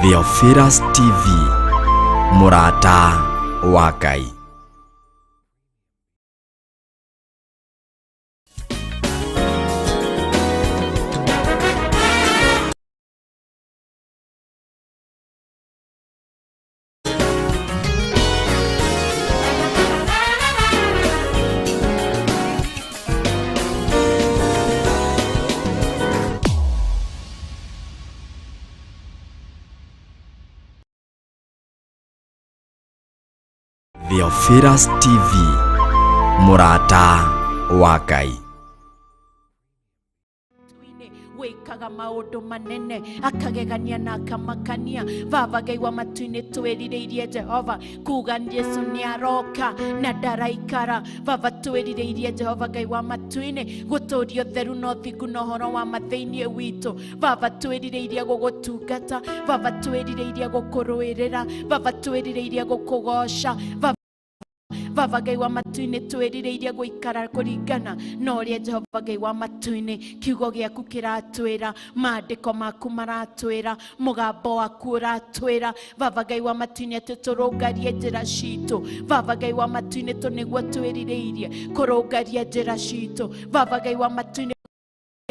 Theophilus TV, Murata wa Ngai. Theophilus TV, Murata wa Ngai. Wekaga maũndũ manene akagegania na akamakania. Baba Ngai wa matu-inĩ twĩrirĩirie Jehova kuga Jesu nĩaroka na ndaraikara. Baba twĩrirĩirie Jehova Ngai wa matu-inĩ gũtũũria ũtheru na ũthingu na ũhoro wa ma thĩinĩ witũ. Baba twĩrirĩirie gũgũtungata. Baba twĩrirĩirie gũkũrũĩrĩra. Baba twĩrirĩirie gũkũgoca. Baba Ngai wa matu-inĩ twĩrirĩirie gũikara kũringana na ũrĩa Jehova Ngai wa matu-inĩ kiugo gĩaku kĩratwĩra, maandĩko maku maratwĩra, mũgambo waku ũratwĩra. Baba Ngai wa matu-inĩ atĩ tũrũngarie njĩra citũ. Baba Ngai wa matu-inĩ nĩguo twĩrirĩirie kũrũngaria njĩra citũ. Baba Ngai wa matu-inĩ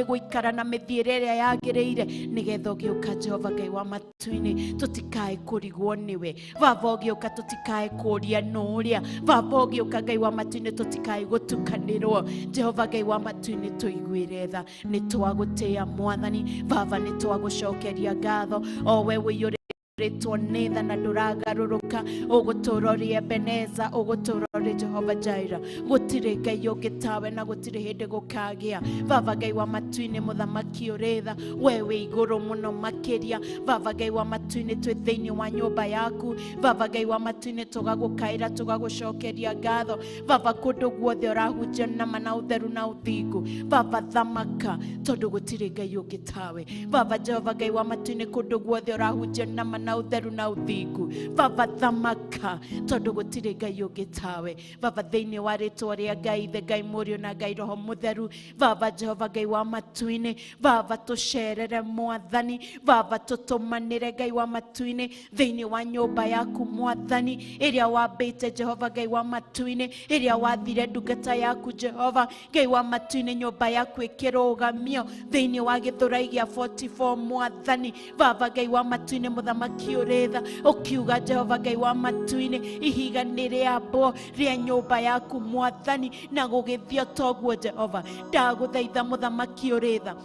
gũikara na mĩthiĩre ĩrĩa yagĩrĩire nĩgetha ũgĩũka Jehova Ngai wa matu-inĩ tũtikae kũrigwo nĩwe. Baba ũgĩũka tũtikae kũũria nũũrĩa. Baba ũgĩũka Ngai wa matu-inĩ tũtikae gũtukanĩrwo. Jehova Ngai wa matu-inĩ tũiguĩre tha. Nĩ twagũtĩĩa Mwathani. Baba nĩ twagũcokeria ngatho o we wĩiyũrĩtwo nĩ tha na ndũragarũrũka. Ũgũtũũra ũrĩ Ebeneza, ũgũtũũra ũrĩ Jehova Jaira. Gũtirĩ Ngai ũngĩ tawe na gũtirĩ hĩndĩ gũkagĩa. Baba Ngai wa matu-inĩ mũthamaki ũrĩ tha, we wĩ igũrũ mũno makĩria. Baba Ngai wa matu-inĩ twĩ thĩinĩ wa nyũmba yaku. Baba Ngai wa matu-inĩ tũgagũkaĩra tũgagũcokeria ngatho. Baba kũndũ guothe ũrahunjia nama na ũtheru na ũthingu. Baba thamaka tondũ gũtirĩ Ngai ũngĩ tawe. Baba Jehova Ngai wa matu-inĩ kũndũ guothe ũrahunjia nama na ũtheru na ũthingu. Baba thamaka tondũ gũtirĩ Ngai ũngĩ tawe. Baba thĩinĩ wa rĩtwa rĩa Ngai Ithe, Ngai Mũriũ na Ngai Roho Mũtheru. Baba Jehova Ngai wa matu-inĩ, Baba tũcerere Mwathani. Baba tũtũmanĩre Ngai wa matu-inĩ thĩinĩ wa nyũmba yaku Mwathani ĩrĩa wambĩte Jehova Ngai wa matu-inĩ, ĩrĩa wathire ndungata yaku Jehova Ngai wa matu-inĩ, nyũmba yaku ĩkĩrũgamio thĩinĩ wa Gĩthũrai gĩa 44 Mwathani. Baba Ngai wa matu-inĩ mũthamaki ũrĩ tha, ũkiuga Jehova Ngai wa matu-inĩ ihiga nĩ rĩambwo rĩa nyũmba yaku Mwathani na gũgĩthio toguo Jehova. Ndagũthaitha mũthamaki ũrĩ tha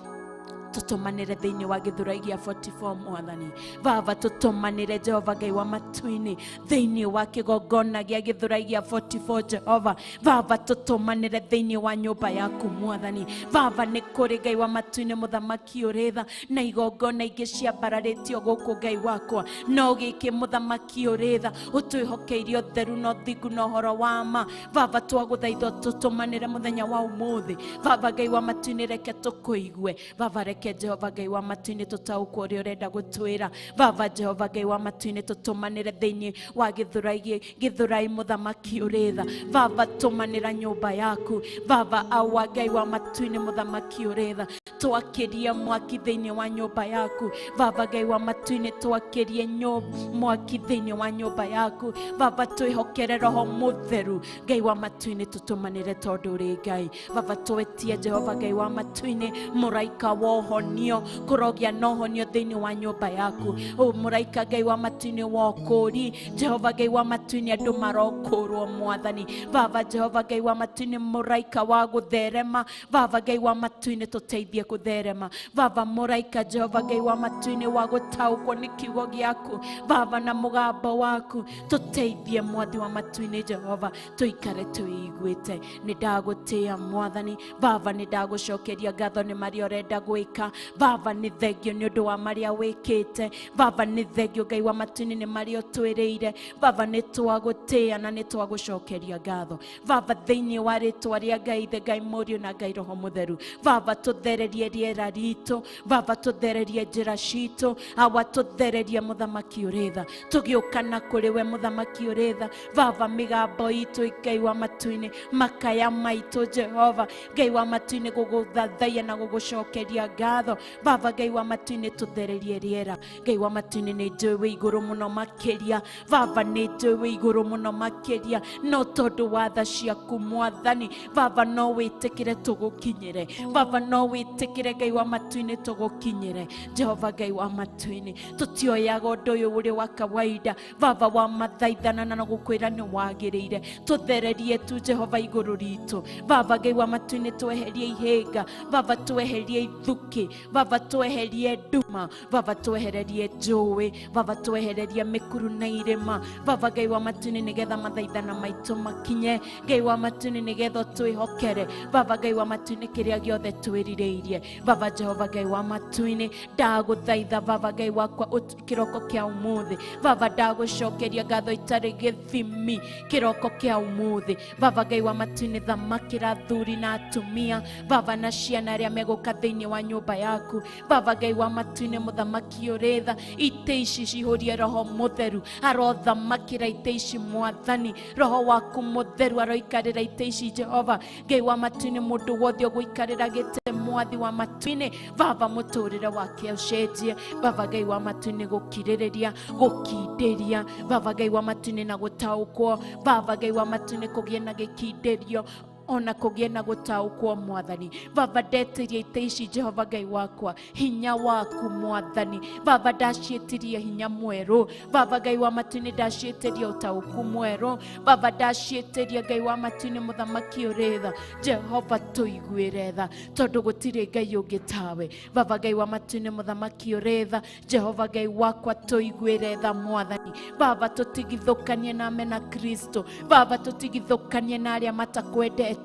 tũtũmanĩre thĩinĩ wa Gĩthũrai gĩa 44 Mwathani. Baba tũtũmanĩre Jehova Ngai wa matu-inĩ thĩinĩ wa kĩgongona gĩa Gĩthũrai gĩa 44 Jehova. Baba tũtũmanĩre thĩinĩ wa nyũmba yaku Mwathani. Baba nĩ kũrĩ Ngai wa matu-inĩ mũthamaki ũrĩ tha na igongona ingĩ ciambararĩtio gũkũ Ngai wakwa, no gĩkĩ mũthamaki ũrĩ tha ũtwĩhokeirie ũtheru na ũthingu na ũhoro wa ma. Baba twagũthaitha tũtũmanĩre mũthenya wa ũmũthĩ. Baba Ngai wa matu-inĩ reke tũkũigue. Baba reke Jehova Ngai wa matu-inĩ tũtaũkwo ũrĩa ũrenda gũtwĩra. Baba Jehova Ngai wa matu-inĩ tũtũmanĩre thĩinĩ wa Gĩthũrai mũthamaki ũrĩ tha. Baba tũmanĩra nyũmba yaku. Baba awa Ngai wa matu-inĩ mũthamaki ũrĩ tha, twakĩrie mwaki thĩinĩ wa nyũmba yaku. Baba Ngai wa matu-inĩ twakĩrie mwaki thĩinĩ wa nyũmba yaku. Baba twĩhokere Roho Mũtheru Ngai wa matu-inĩ tũtũmanĩre tondũ ũrĩ Ngai. Baba twĩtie Jehova Ngai wa matu-inĩ mũraika wa ũhonio, kũrogĩa na ũhonio thĩinĩ wa nyũmba yaku. Mũraika Ngai wa matu-inĩ wa ũkũũri. Jehova Ngai wa matu-inĩ andũ marokũũrwo Mwathani. Baba Jehova Ngai wa matu-inĩ mũraika wa gũtherema. Baba Ngai wa matu-inĩ tũteithie gũtherema. Baba mũraika Jehova Ngai wa matu-inĩ wa gũtaũkwo nĩ kiugo gĩaku. Baba na mũgambo waku tũteithie Mwathi wa matu-inĩ Jehova tũikare twĩiguĩte. Nĩ ndagũtĩĩa Mwathani. Baba nĩ ndagũcokeria ngatho nĩ marĩa ũrenda gwĩka. Baba nĩ thengio nĩ ũndũ wa marĩa wĩkĩte. Baba nĩ thengio Ngai wa matu-inĩ nĩ marĩa ũtwĩrĩire. Baba nĩ twagũtĩĩa na nĩ twagũcokeria ngatho. Baba thĩinĩ wa rĩtwa rĩa Ngai Ithe, Ngai Mũriũ na Ngai Roho Mũtheru. Baba tũthererie tuthererie rĩera ritũ baba tuthererie njĩra citũ awa tuthererie mũthamaki ũrĩ tha tũgĩũkana kũrĩ we mũthamaki ũrĩ tha baba mĩgambo itũ Ngai wa matu-inĩ makaya maitũ Jehova Ngai wa matu-inĩ gũgũthathaiya na gũgũcokeria ngatho baba Ngai wa matu-inĩ tuthererie rĩera Ngai wa matu-inĩ nĩ njũĩ wĩ igũrũ mũno makĩria baba nĩ njũĩ wĩ igũrũ mũno makĩria no tondũ wa tha ciaku Mwathani baba no wĩtĩkĩre tũgũkinyĩre baba no wĩtĩkĩre Ngai wa matu-inĩ tũgũkinyĩre Jehova Ngai wa matu-inĩ tũtioyaga ũndũ ũyũ ũrĩ wa kawaida baba wa mathaithana na gũkwĩra nĩ wagĩrĩire tuthererie tu Jehova igũrũ ritũ baba Ngai wa matu-inĩ tweherie ihĩnga baba tweherie ithuki baba tweherie nduma baba twehererie njũĩ baba twehererie mĩkuru na irĩma baba Ngai wa matu-inĩ nĩgetha mathaithana maitũ makinye Ngai wa matu-inĩ nĩgetha twĩhokere baba Ngai wa matu-inĩ kĩrĩa gĩothe twĩrirĩirie baba Jehova Ngai wa matu-inĩ ndagũthaitha baba Ngai wakwa kĩroko kĩa ũmũthĩ baba ndagũcokeria ngatho itarĩ gĩthimi kĩroko kĩa ũmũthĩ baba Ngai wa matu-inĩ thamakĩra athuri na atumia baba na ciana arĩa megũka thĩinĩ wa nyũmba yaku baba Ngai wa matu-inĩ mũthamaki ũrĩ tha itĩ ici cihũrie roho mũtheru arothamakĩra itĩ ici Mwathani roho waku mũtheru aroikarĩra itĩ ici Jehova Ngai wa matu-inĩ mũndũ wothe ũgũikarĩra gĩtĩ mwathi wa matu-inĩ baba mũtũrĩre wake ũcenjie baba Ngai wa matu-inĩ gũkirĩrĩria gũkindĩria baba Ngai wa matu-inĩ na gũtaũkwo baba Ngai wa matu-inĩ kũgĩe na gĩkindĩrio ona kũgĩe na gũtaũkwo Mwathani baba ndetĩria itĩ ici Jehova Ngai wakwa hinya waku Mwathani baba ndaciĩtirie hinya mwerũ baba Ngai wa matu-inĩ ndaciĩtirie ũtaũku mwerũ baba ndaciĩtirie Ngai wa matu-inĩ mũthamaki ũrĩ tha Jehova tũiguĩre tha tondũ gũtirĩ Ngai ũngĩ tawe baba Ngai wa matu-inĩ mũthamaki ũrĩ tha Jehova Ngai wakwa tũiguĩre tha Mwathani baba tũtigithũkanie na mena Kristo baba tũtigithũkanie na arĩa matakwendete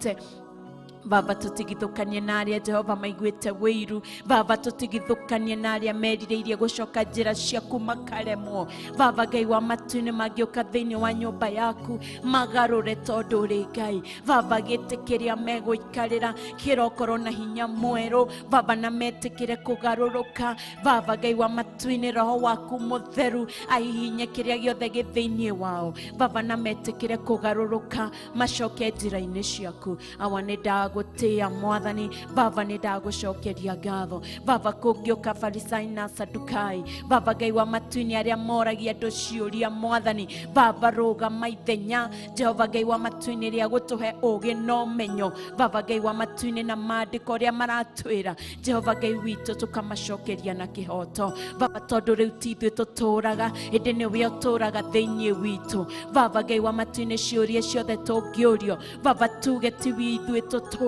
baba tutigithũkanie na arĩa Jehova maiguĩte wĩiru baba tutigithũkanie na arĩa merirĩirie gũcoka njĩra ciaku makaremwo baba Ngai wa matu-inĩ mangĩũka thĩinĩ wa nyũmba yaku magarũre tondũ ũrĩ Ngai baba gĩtĩ kĩrĩa megũikarĩra kĩrokorwo na hinya mwerũ baba na metĩkĩre kũgarũrũka baba Ngai wa matu-inĩ roho waku mũtheru ahihinye kĩrĩa gĩothe gĩ thĩinĩ wao baba na metĩkĩre kũgarũrũka macoke njĩra-inĩ ciaku awa nĩ gũtĩa Mwathani baba nĩ ndagũcokeria ngatho baba kũngĩũka Farisai na Sadukai baba Ngai wa matu-inĩ arĩa moragia andũ ciũria Mwathani baba rũgama ithenya Jehova Ngai wa matu-inĩ rĩa gũtũhe ũgĩ na ũmenyo baba Ngai wa matu-inĩ na maandĩko ũrĩa maratwĩra Jehova Ngai witũ tũkamacokeria na kĩhoto baba tondũ rĩu ti ithuĩ tũtũraga ĩndĩ nĩwe ũtũraga thĩinĩ witũ baba Ngai wa matu-inĩ ciũria ciothe tũngĩũrio baba tuge ti ithuĩ tũtũraga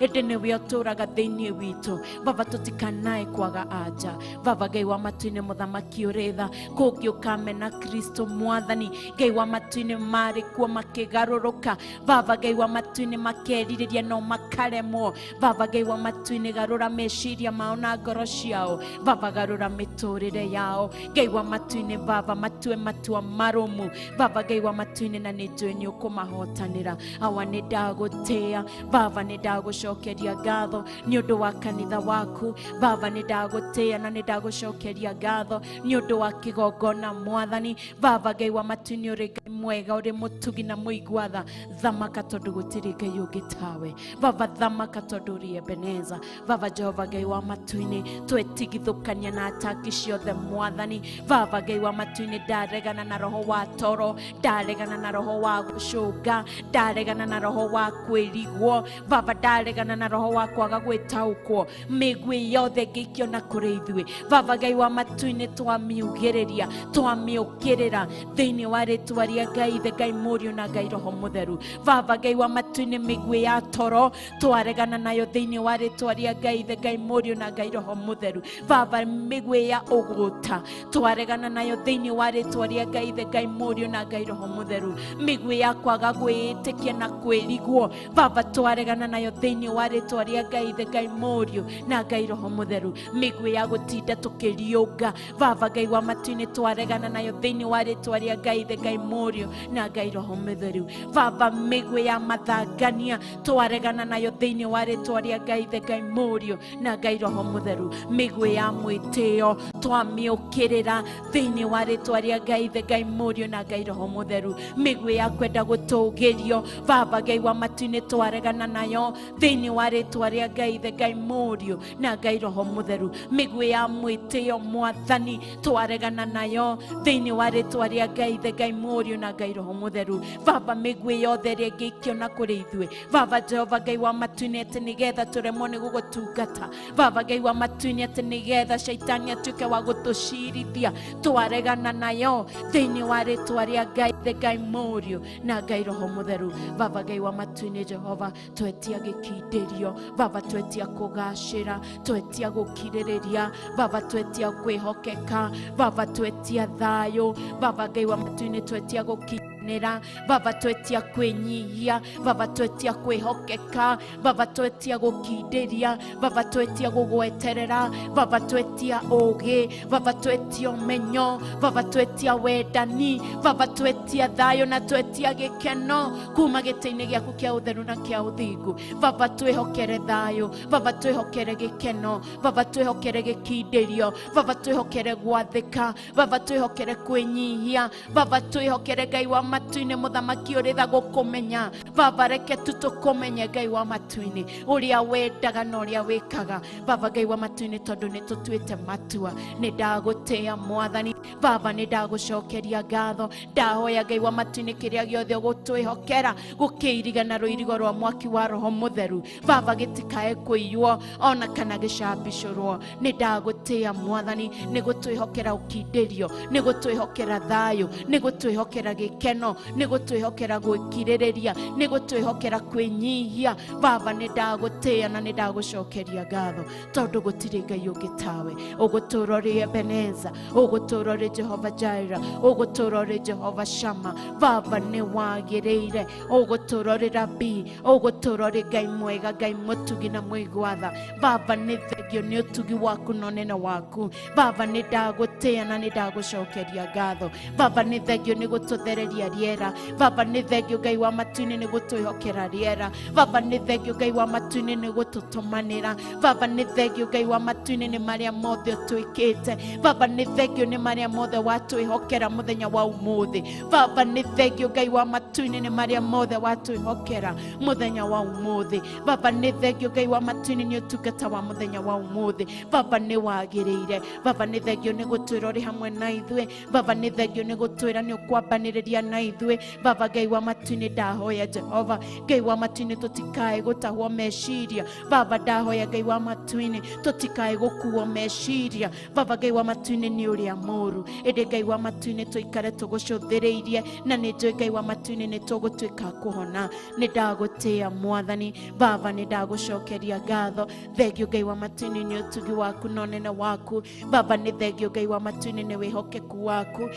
ĩndĩ nĩwe ũtũraga thĩinĩ witũ baba tũtikanae kwaga anja baba Ngai wa matu-inĩ mũthamaki ũrĩ tha kũngĩũka mena Kristo Mwathani Ngai wa matu-inĩ marĩ kuo makĩgarũrũka baba Ngai wa matu-inĩ makerirĩria no makaremwo baba Ngai wa matu-inĩ garũra meciria mao na ngoro ciao baba garũra mĩtũrĩre yao Ngai wa matu-inĩ baba matue matua marũmu baba Ngai wa matu-inĩ na nĩ njũĩ nĩ ũkũmahotanĩra awa nĩ ndagũtĩa baba nĩ ndagũcokeria ngatho nĩ ũndũ wa kanitha waku baba nĩ ndagũtĩa na nĩ ndagũcokeria ngatho nĩ ũndũ wa kĩgongona Mwathani baba Ngai wa matu-inĩ ũrĩ Ngai mwega ũrĩ mũtugi na mũigua tha thamaka tondũ gũtirĩ Ngai ũngĩ tawe baba thamaka tondũ ũrĩ Ebeneza baba Jehova Ngai wa matu-inĩ twetigithũkania na ataki ciothe Mwathani baba Ngai wa matu-inĩ ndaregana na roho wa toro ndaregana na roho wa gũcũnga ndaregana na roho wa kwĩrigwo baba ndaregana na roho wa kwaga gwĩtaũkwo mĩguĩ yothe ngĩikio na kũrĩ ithuĩ baba Ngai wa matu-inĩ twamiugĩrĩria twamĩũkĩrĩra thĩinĩ wa rĩtwa rĩa Ngai ithe Ngai mũriũ na Ngai roho mũtheru baba Ngai wa matu-inĩ mĩguĩ ya toro twaregana nayo thĩinĩ wa rĩtwa rĩa Ngai ithe Ngai mũriũ na Ngai roho mũtheru baba mĩguĩ ya ũgũta twaregana nayo thĩinĩ wa rĩtwa rĩa Ngai ithe Ngai mũriũ na Ngai roho mũtheru mĩguĩ ya kwaga gwĩtĩkia na kwĩrigwo baba twaregana nayo thĩinĩ wa rĩtwa rĩa Ngai ithe Ngai mũriũ na Ngai roho mũtheru mĩguĩ ya gũtinda tũkĩriũnga baba Ngai wa matu-inĩ twaregana nayo thĩinĩ wa rĩtwa rĩa Ngai ithe Ngai mũriũ mũriũ na Ngai Roho Mũtheru. Baba, mĩguĩ ya mathangania twaregana nayo thĩinĩ wa rĩtwa rĩa Ngai the Ngai Mũriũ na Ngai Roho Mũtheru. Mĩguĩ ya mwĩtĩo twamĩũkĩrĩra thĩinĩ wa rĩtwa rĩa Ngai the Ngai Mũriũ na Ngai Roho Mũtheru. Mĩguĩ ya kwenda gũtũgĩrio Baba Ngai wa matu-inĩ twaregana nayo thĩinĩ wa rĩtwa rĩa Ngai the Ngai Mũriũ na Ngai Roho Mũtheru. Mĩguĩ ya mwĩtĩo Mwathani twaregana nayo thĩinĩ wa rĩtwa rĩa Ngai the Ngai Mũriũ na Ngai Roho Mũtheru. Baba, mĩguĩ yothe ĩrĩa ĩngĩikio kũrĩ ithuĩ Baba Jehova Ngai wa matu-inĩ atĩ nĩgetha tũremwo nĩ gũgũtungata Baba Ngai wa matu-inĩ atĩ nĩgetha shaitani atuĩke wa gũtũcirithia twaregana nayo thĩinĩ wa rĩtwa rĩa Ngai the Ngai Mũriũ na Ngai Roho Mũtheru. Baba Ngai wa matu-inĩ Jehova, twetia gĩkindĩrio Baba, twetia kũgacĩra, twetia gũkirĩrĩria Baba, twetia kwĩhokeka Baba, twetia thayũ Baba Ngai wa matu-inĩ, twetia gũkinyanĩra Baba, twetia kwĩnyihia Baba, twetia kwĩhokeka Baba, twetia gũkindĩria Baba, twetia gũgweterera Baba, twetia ũgĩ Baba, twetia ũmenyo Baba, twetia wendani Baba, twetia thayũ na twetia gĩkeno kuma gĩtĩ-inĩ gĩaku kĩa ũtheru na kĩa ũthingu Baba, twĩhokere thayũ Baba, twĩhokere gĩkeno Baba, twĩhokere gĩkindĩrio Baba, twĩhokere gwathĩka Baba, twĩhokere kwĩnyihia Baba, twĩhokere Ngai wa matu-inĩ mũthamaki ũrĩa gũkũmenya Baba, reke tu tũkũmenye Ngai wa matu-inĩ ũrĩa wendaga na ũrĩa wĩkaga Baba Ngai wa matu-inĩ, tondũ nĩ tũtuĩte matua. Nĩ ndagũtĩĩa Mwathani Baba, nĩ ndagũcokeria ngatho. Ndahoya Ngai wa matu-inĩ kĩrĩa gĩothe gũtwĩhokera gũkĩiriga na rũirigo rwa mwaki wa Roho Mũtheru Baba, gĩtikae kũiywo ona kana gĩcambicũrwo. Nĩ ndagũtĩĩa Mwathani, nĩ gũtwĩhokera ũkindĩrio, nĩ gũtwĩhokera thayũ, nĩ gũtwĩhokera gĩkeno, nĩ gũtwĩhokera gwĩkirĩrĩria, nĩ gũtwĩhokera kwĩnyihia Baba. Nĩ ndagũtĩĩa na nĩ ndagũcokeria ngatho, tondũ gũtirĩ Ngai ũngĩ tawe. Ũgũtũũra ũrĩ Ebeneza, ũgũtũũra ũrĩ Jehova Jireh, ũgũtũũra ũrĩ Jehova Shama Baba, nĩ wagĩrĩire. Ũgũtũũra ũrĩ Rabii, ũgũtũũra ũrĩ Ngai mwega, Ngai mũtugi na mwĩgwatha Baba. Nĩ thengio nĩ ũtugi waku na ũnene waku Baba. Nĩ ndagũtĩĩa na nĩ ndagũcokeria ngatho Baba. Nĩ thengio nĩ gũtũthereria rĩera Baba. Nĩ thengio Ngai wa matu-inĩ nĩ gũtwĩhokera rĩera Baba. Nĩ thengio Ngai wa matu-inĩ nĩ gũtũtũmanĩra Baba. Nĩ thengio Ngai wa matu-inĩ nĩ marĩa mothe ũtwĩkĩte Baba. Nĩ thengio nĩ marĩa mothe watwĩhokera mũthenya wa ũmũthĩ Baba. Nĩ thengio Ngai wa matu-inĩ nĩ marĩa mothe watwĩhokera mũthenya wa ũmũthĩ Baba. Nĩ thengio Ngai wa matu-inĩ nĩ ũtungata wa mũthenya wa ũmũthĩ Baba. Nĩ wagĩrĩire Baba. Nĩ thengio nĩ gũtwĩra ũrĩ hamwe na ithuĩ Baba. Nĩ thengio nĩ gũtwĩra nĩ ũkwambanĩrĩria na ithuĩ Baba. Ngai wa matu-inĩ, ndahoya Jehova Ngai wa matu-inĩ, tũtikae gũtahwo meciria Baba. Ndahoya Ngai wa matu-inĩ, tũtikae gũkuo meciria Baba. Ngai wa matu-inĩ nĩ ũrĩa mũũru, ĩndĩ Ngai wa matu-inĩ tũikare tũgũcũthĩrĩirie, na nĩ njũĩ Ngai wa matu-inĩ nĩ tũgũtuĩka kũhona. Nĩ ndagũtĩĩa Mwathani Baba. Nĩ ndagũcokeria ngatho. Thengio Ngai wa matu-inĩ nĩ ũtugi waku na ũnene waku Baba. Nĩ thengio Ngai wa matu-inĩ nĩ wĩhokeku waku.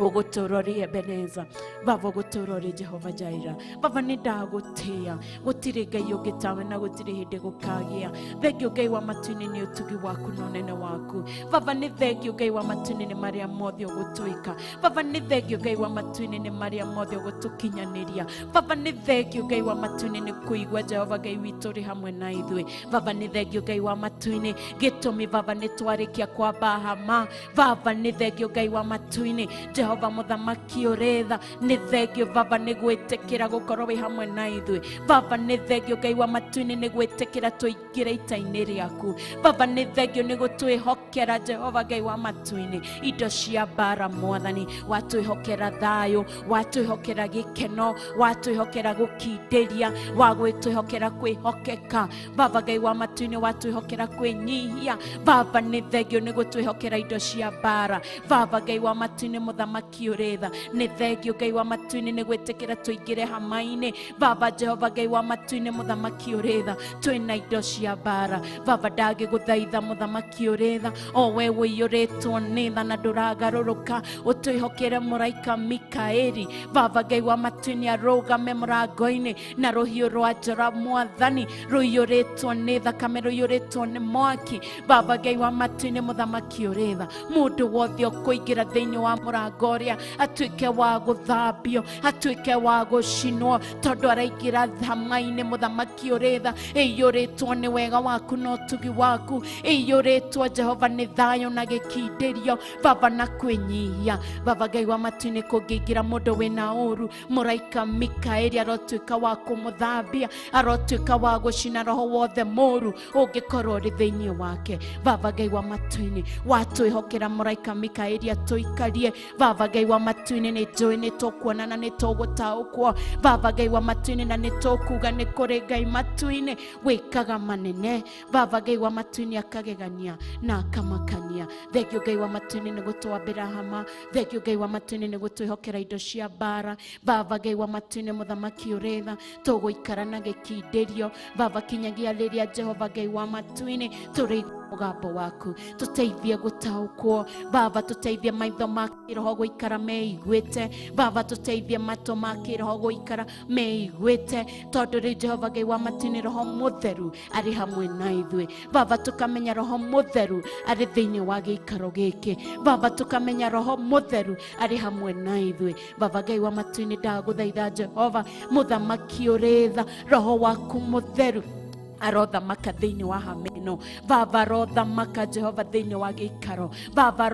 Ũgũtũũra ũrĩ Ebeneza Baba, ũgũtũũra ũrĩ Jehova Jireh Baba. Nĩ ndagũtĩĩa, gũtirĩ Ngai ũngĩ tawe na gũtirĩ hĩndĩ gũkagĩa. Thengio Ngai wa matu-inĩ nĩ ũtugi waku na ũnene waku Baba. Nĩ thengio Ngai wa matu-inĩ nĩ marĩa mothe ũgũtwĩka Baba. Nĩ thengio Ngai wa matu-inĩ nĩ marĩa mothe ũgũtũkinyanĩria Baba. Nĩ thengio Ngai wa matu-inĩ nĩ kũigua Jehova Ngai witũ ũrĩ hamwe na ithuĩ Baba. Nĩ thengio Ngai wa matu-inĩ gĩtũmi Baba nĩ twarĩkia kwamba hama Baba. Nĩ thengio Ngai wa matu-inĩ Jehova mũthamaki ũrĩa nĩ thengio Baba nĩ gwĩtĩkĩra gũkorwo wĩ hamwe na ithuĩ Baba. Nĩ thengio Ngai wa matu-inĩ nĩ gwĩtĩkĩra tũingĩre ita-inĩ rĩaku Baba. Nĩ thengio nĩ gũtwĩhokera Jehova Ngai wa matu-inĩ indo cia mbara Mwathani. Watwĩhokera thayũ, watwĩhokera gĩkeno, watwĩhokera gũkindĩria, wagwĩtwĩhokera kwĩhokeka Baba. Ngai wa matu-inĩ watwĩhokera kwĩnyihia Baba. Nĩ thengio nĩ gũtwĩhokera indo cia mbara Baba. Ngai wa matu-inĩ mũthamaki ũrĩa nĩ thengio Ngai wa matu-inĩ nĩ gwĩtĩkĩra tũingĩre hama-inĩ Baba. Jehova Ngai wa matu-inĩ mũthamaki ũrĩa twĩna indo cia mbara Baba. Ndagĩgũthaitha mũthamaki ũrĩa o we wĩiyũrĩtwo nĩ tha na ndũragarũrũka, ũtwĩhokere mũraika Mikaeli Baba. Ngai wa matu-inĩ arũgame mũrango-inĩ na rũhiũ rwa njora Mwathani rũiyũrĩtwo nĩ thakame, rũiyũrĩtwo nĩ mwaki Baba. Ngai wa matu-inĩ mũthamaki ũrĩa mũndũ wothe ũkũingĩra thĩinĩ wa mũrango ũrĩa, atuĩke wa gũthambio, atuĩke wa gũcinwo, tondũ araingĩra thama-inĩ. Mũthamaki ũrĩ tha, ĩiyũrĩtwo nĩ wega waku na ũtugi waku, ĩiyũrĩtwo Jehova nĩ thayũ na gĩkindĩrio, Baba, na kwĩnyihia. Baba Ngai wa matu-inĩ kũngĩingĩra mũndũ wĩna ũru, mũraika Mikaeli arotuĩka wa kũmũthambia, arotuĩka wa gũcina roho wothe mũru ũngĩkorwo ũrĩ thĩinĩ wake. Baba Ngai wa matu-inĩ, watwĩhokera mũraika Mikaeli atũikarie. Baba Ngai wa matu-inĩ, nĩ njũĩ nĩ tũkuona na nĩ tũgũtaũkwo. Baba Ngai wa matu-inĩ, na nĩ tũkuga nĩ kũrĩ Ngai matu-inĩ wĩkaga manene. Baba Ngai wa matu-inĩ akagegania na akamakania. Thengio Ngai wa matu-inĩ nĩ gũtwambĩra hama, thengio Ngai wa matu-inĩ nĩ gũtwĩhokera indo cia mbara. Baba Ngai wa matu-inĩ, mũthamaki ũrĩ tha, tũgũikara na gĩkindĩrio. Baba, kinyagia rĩrĩa Jehova Ngai wa matu-inĩ tũrĩ mũgambo waku, tũteithie gũtaũkwo. Baba, tũteithie maitho ma kĩroho gũikara meiguĩte. Baba, tũteithie matũ ma kĩroho gũikara meiguĩte, tondũ rĩ Jehova Ngai wa matu-inĩ Roho Mũtheru arĩ hamwe na ithuĩ. Baba, tũkamenya Roho Mũtheru arĩ thĩinĩ wa gĩikaro gĩkĩ. Baba, tũkamenya Roho Mũtheru arĩ hamwe na ithuĩ. Baba Ngai wa matu-inĩ, ndagũthaitha Jehova, mũthamaki ũrĩ tha, Roho waku Mũtheru arothamaka thĩinĩ wa hameno. Baba, arothamaka Jehova thĩinĩ wa gĩikaro. Baba,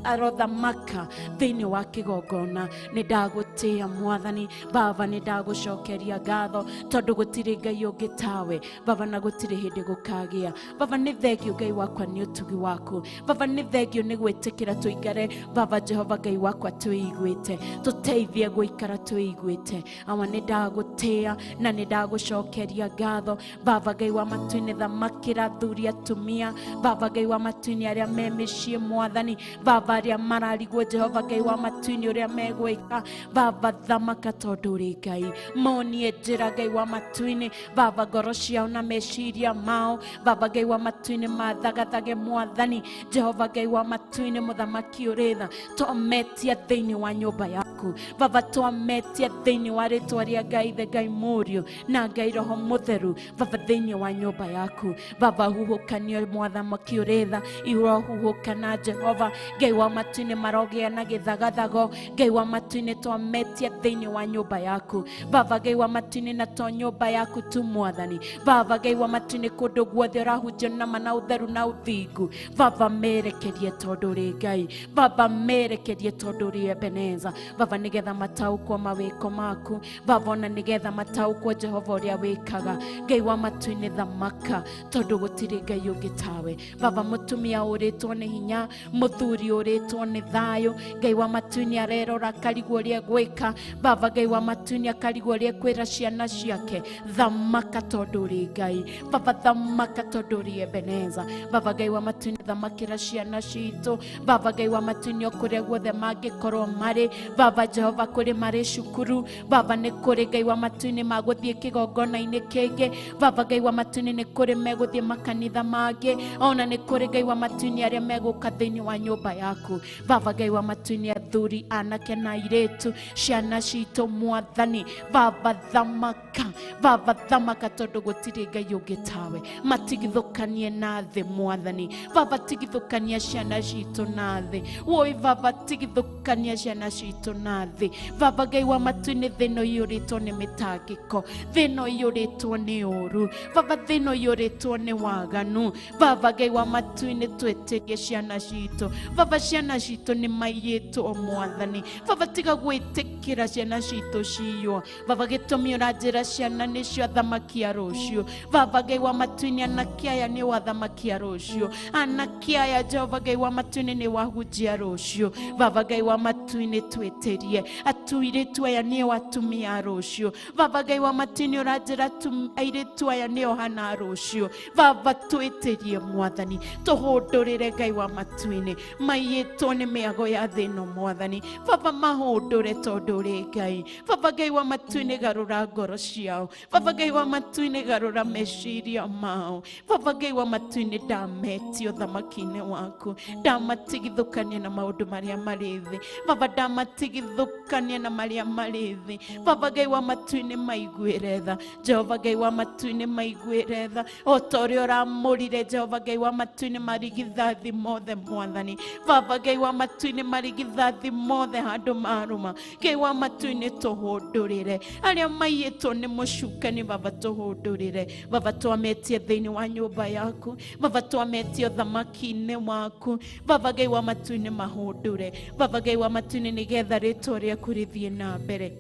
arothamaka thĩinĩ wa kĩgongona. Nĩ ndagũtĩĩa Mwathani. Baba, nĩ ndagũcokeria ngatho, tondũ gũtirĩ Ngai ũngĩ tawe. Baba, na gũtirĩ hĩndĩ gũkagĩa. Baba, nĩ thengio Ngai wakwa nĩ ũtugi waku. Baba, nĩ thengio nĩ gwĩtĩkĩra tũikare. Baba Jehova Ngai wakwa twĩiguĩte, tũteithie gũikara twĩiguĩte. Awa, nĩ ndagũtĩĩa na nĩ ndagũcokeria ngatho. Baba Ngai wa matu-inĩ, thamakĩra athuri atumia. Baba Ngai wa matu-inĩ, arĩa me mĩciĩ Mwathani. Baba, arĩa mararigwo Jehova Ngai wa matu-inĩ ũrĩa megwĩka. Baba, thamaka tondũ ũrĩ Ngai. Monie njĩra Ngai wa matu-inĩ. Baba, ngoro ciao na meciria mao, Baba Ngai wa matu-inĩ, mathagathage Mwathani. Jehova Ngai wa matu-inĩ, mũthamaki ũrĩ tha, twametia thĩinĩ wa nyũmba yaku. Baba, twametia thĩinĩ wa rĩtwa rĩa Ngai Ithe, Ngai Mũriũ na Ngai Roho Mũtheru. Baba, thĩinĩ wa nyũmba yaku. Baba, huhũkanio mũthamaki ũrĩ tha, irohuhũkana Jehova Ngai wa matu-inĩ, marogĩa na gĩthagathago. Ngai wa matu-inĩ, twametia thĩinĩ wa nyũmba yaku. Baba Ngai wa matu-inĩ, na to nyũmba yaku tu Mwathani. Baba Ngai wa matu-inĩ, kũndũ guothe ũrahunjio nama na ũtheru na ũthingu. Baba, merekerie tondũ ũrĩ Ngai. Baba, merekerie tondũ ũrĩ Ebeneza. Baba, nĩgetha mataũkwo mawĩko maku. Baba, ona nĩgetha mataũkwo Jehova ũrĩa wĩkaga. Ngai wa matu-inĩ, thamaka, tondũ gũtirĩ Ngai ũngĩ tawe. Baba, mũtumia ũrĩtwo nĩ hinya, mũthuri ũrĩtwo nĩ thayũ. Ngai wa matu-inĩ, arerora akarigwo ũrĩa gwĩka. Baba Ngai wa matu-inĩ, akarigwo ũrĩa kwĩra ciana ciake. Thamaka tondũ ũrĩ Ngai. Baba, thamaka tondũ ũrĩ Ebeneza. Baba Ngai wa matu-inĩ, thamakĩra ciana citũ. Baba Ngai wa matu-inĩ, kũrĩa guothe mangĩkorwo marĩ. Baba Jehova, kũrĩ marĩ cukuru. Baba, nĩ kũrĩ Ngai wa matu-inĩ magũthiĩ kĩgongona-inĩ kĩngĩ. Baba Ngai wa matu-inĩ, nĩ kũrĩ megũthiĩ makanitha mangĩ. Ona nĩ kũrĩ Ngai wa matu-inĩ, arĩa megũka thĩinĩ wa nyũmba yaku. Baba Ngai wa matu-inĩ, athuri, anake na airĩtu, ciana citũ Mwathani. Baba, thamaka. Baba, thamaka tondũ gũtirĩ Ngai ũngĩ tawe. Matigithũkanie na thĩ Mwathani. Baba, tigithũkania ciana citũ na thĩ. Woi Baba, tigithũkania ciana citũ na thĩ. Baba Ngai wa matu-inĩ, thĩ ĩno iyũrĩtwo nĩ mĩtangĩko. Thĩ ĩno iyũrĩtwo nĩ ũru. Baba, thĩ ĩno iyũrĩtwo nĩ waganu. Baba Ngai wa matu-inĩ, twĩtĩrie ciana citũ. Baba, ciana citũ nĩ maiyĩtwo Mwathani. Baba, tiga gwĩtĩkĩra ciana citũ ciywo. Baba, gĩtũmi ũranjĩra ciana nĩcio athamaki a rũciũ. Baba Ngai wa matu-inĩ, anake aya nĩ athamaki a rũciũ. Anake aya Jehova Ngai wa matu-inĩ, nĩ wahunjia rũciũ. Baba Ngai wa matu-inĩ, twĩtĩrie. Atuirĩtu aya nĩo atumia a rũciũ. Baba Ngai wa matu-inĩ, ũranjĩra airĩtu aya nĩo hana rũciũ. Baba, twĩtĩrie Mwathani, tũhũndũrĩre Ngai wa matu-inĩ, maiyĩtwo nĩ mĩago ya thĩ ĩno Mwathani. Baba, mahũndũre tondũ ũrĩ Ngai. Baba Ngai wa matu-inĩ, garũra ngoro ciao. Baba Ngai wa matu-inĩ, garũra meciria mao. Baba Ngai wa matu-inĩ, ndametio thamaki-inĩ waku. Ndamatigithũkania na maũndũ marĩa marĩ thĩ. Baba, ndamatigithũkania matigithũkanie na marĩa marĩ thĩ. Baba Ngai wa matu-inĩ maiguĩre tha, Jehova Ngai wa matu-inĩ maiguĩre tha, o ta ũrĩa ũramũrire Jehova Ngai wa matu-inĩ marigithathi mothe Mwathani. Baba Ngai wa matu-inĩ marigithathi mothe handũ marũma. Ngai wa matu-inĩ tũhũndũrĩre arĩa maiyĩtwo nĩ mũcukani. Baba tũhũndũrĩre, Baba twametie thĩinĩ wa nyũmba yaku, Baba twametie ũthamaki-inĩ waku. Baba Ngai wa matu-inĩ mahũndũre, Baba Ngai wa matu-inĩ nĩgetha rĩtwa rĩaku rĩthiĩ na mbere.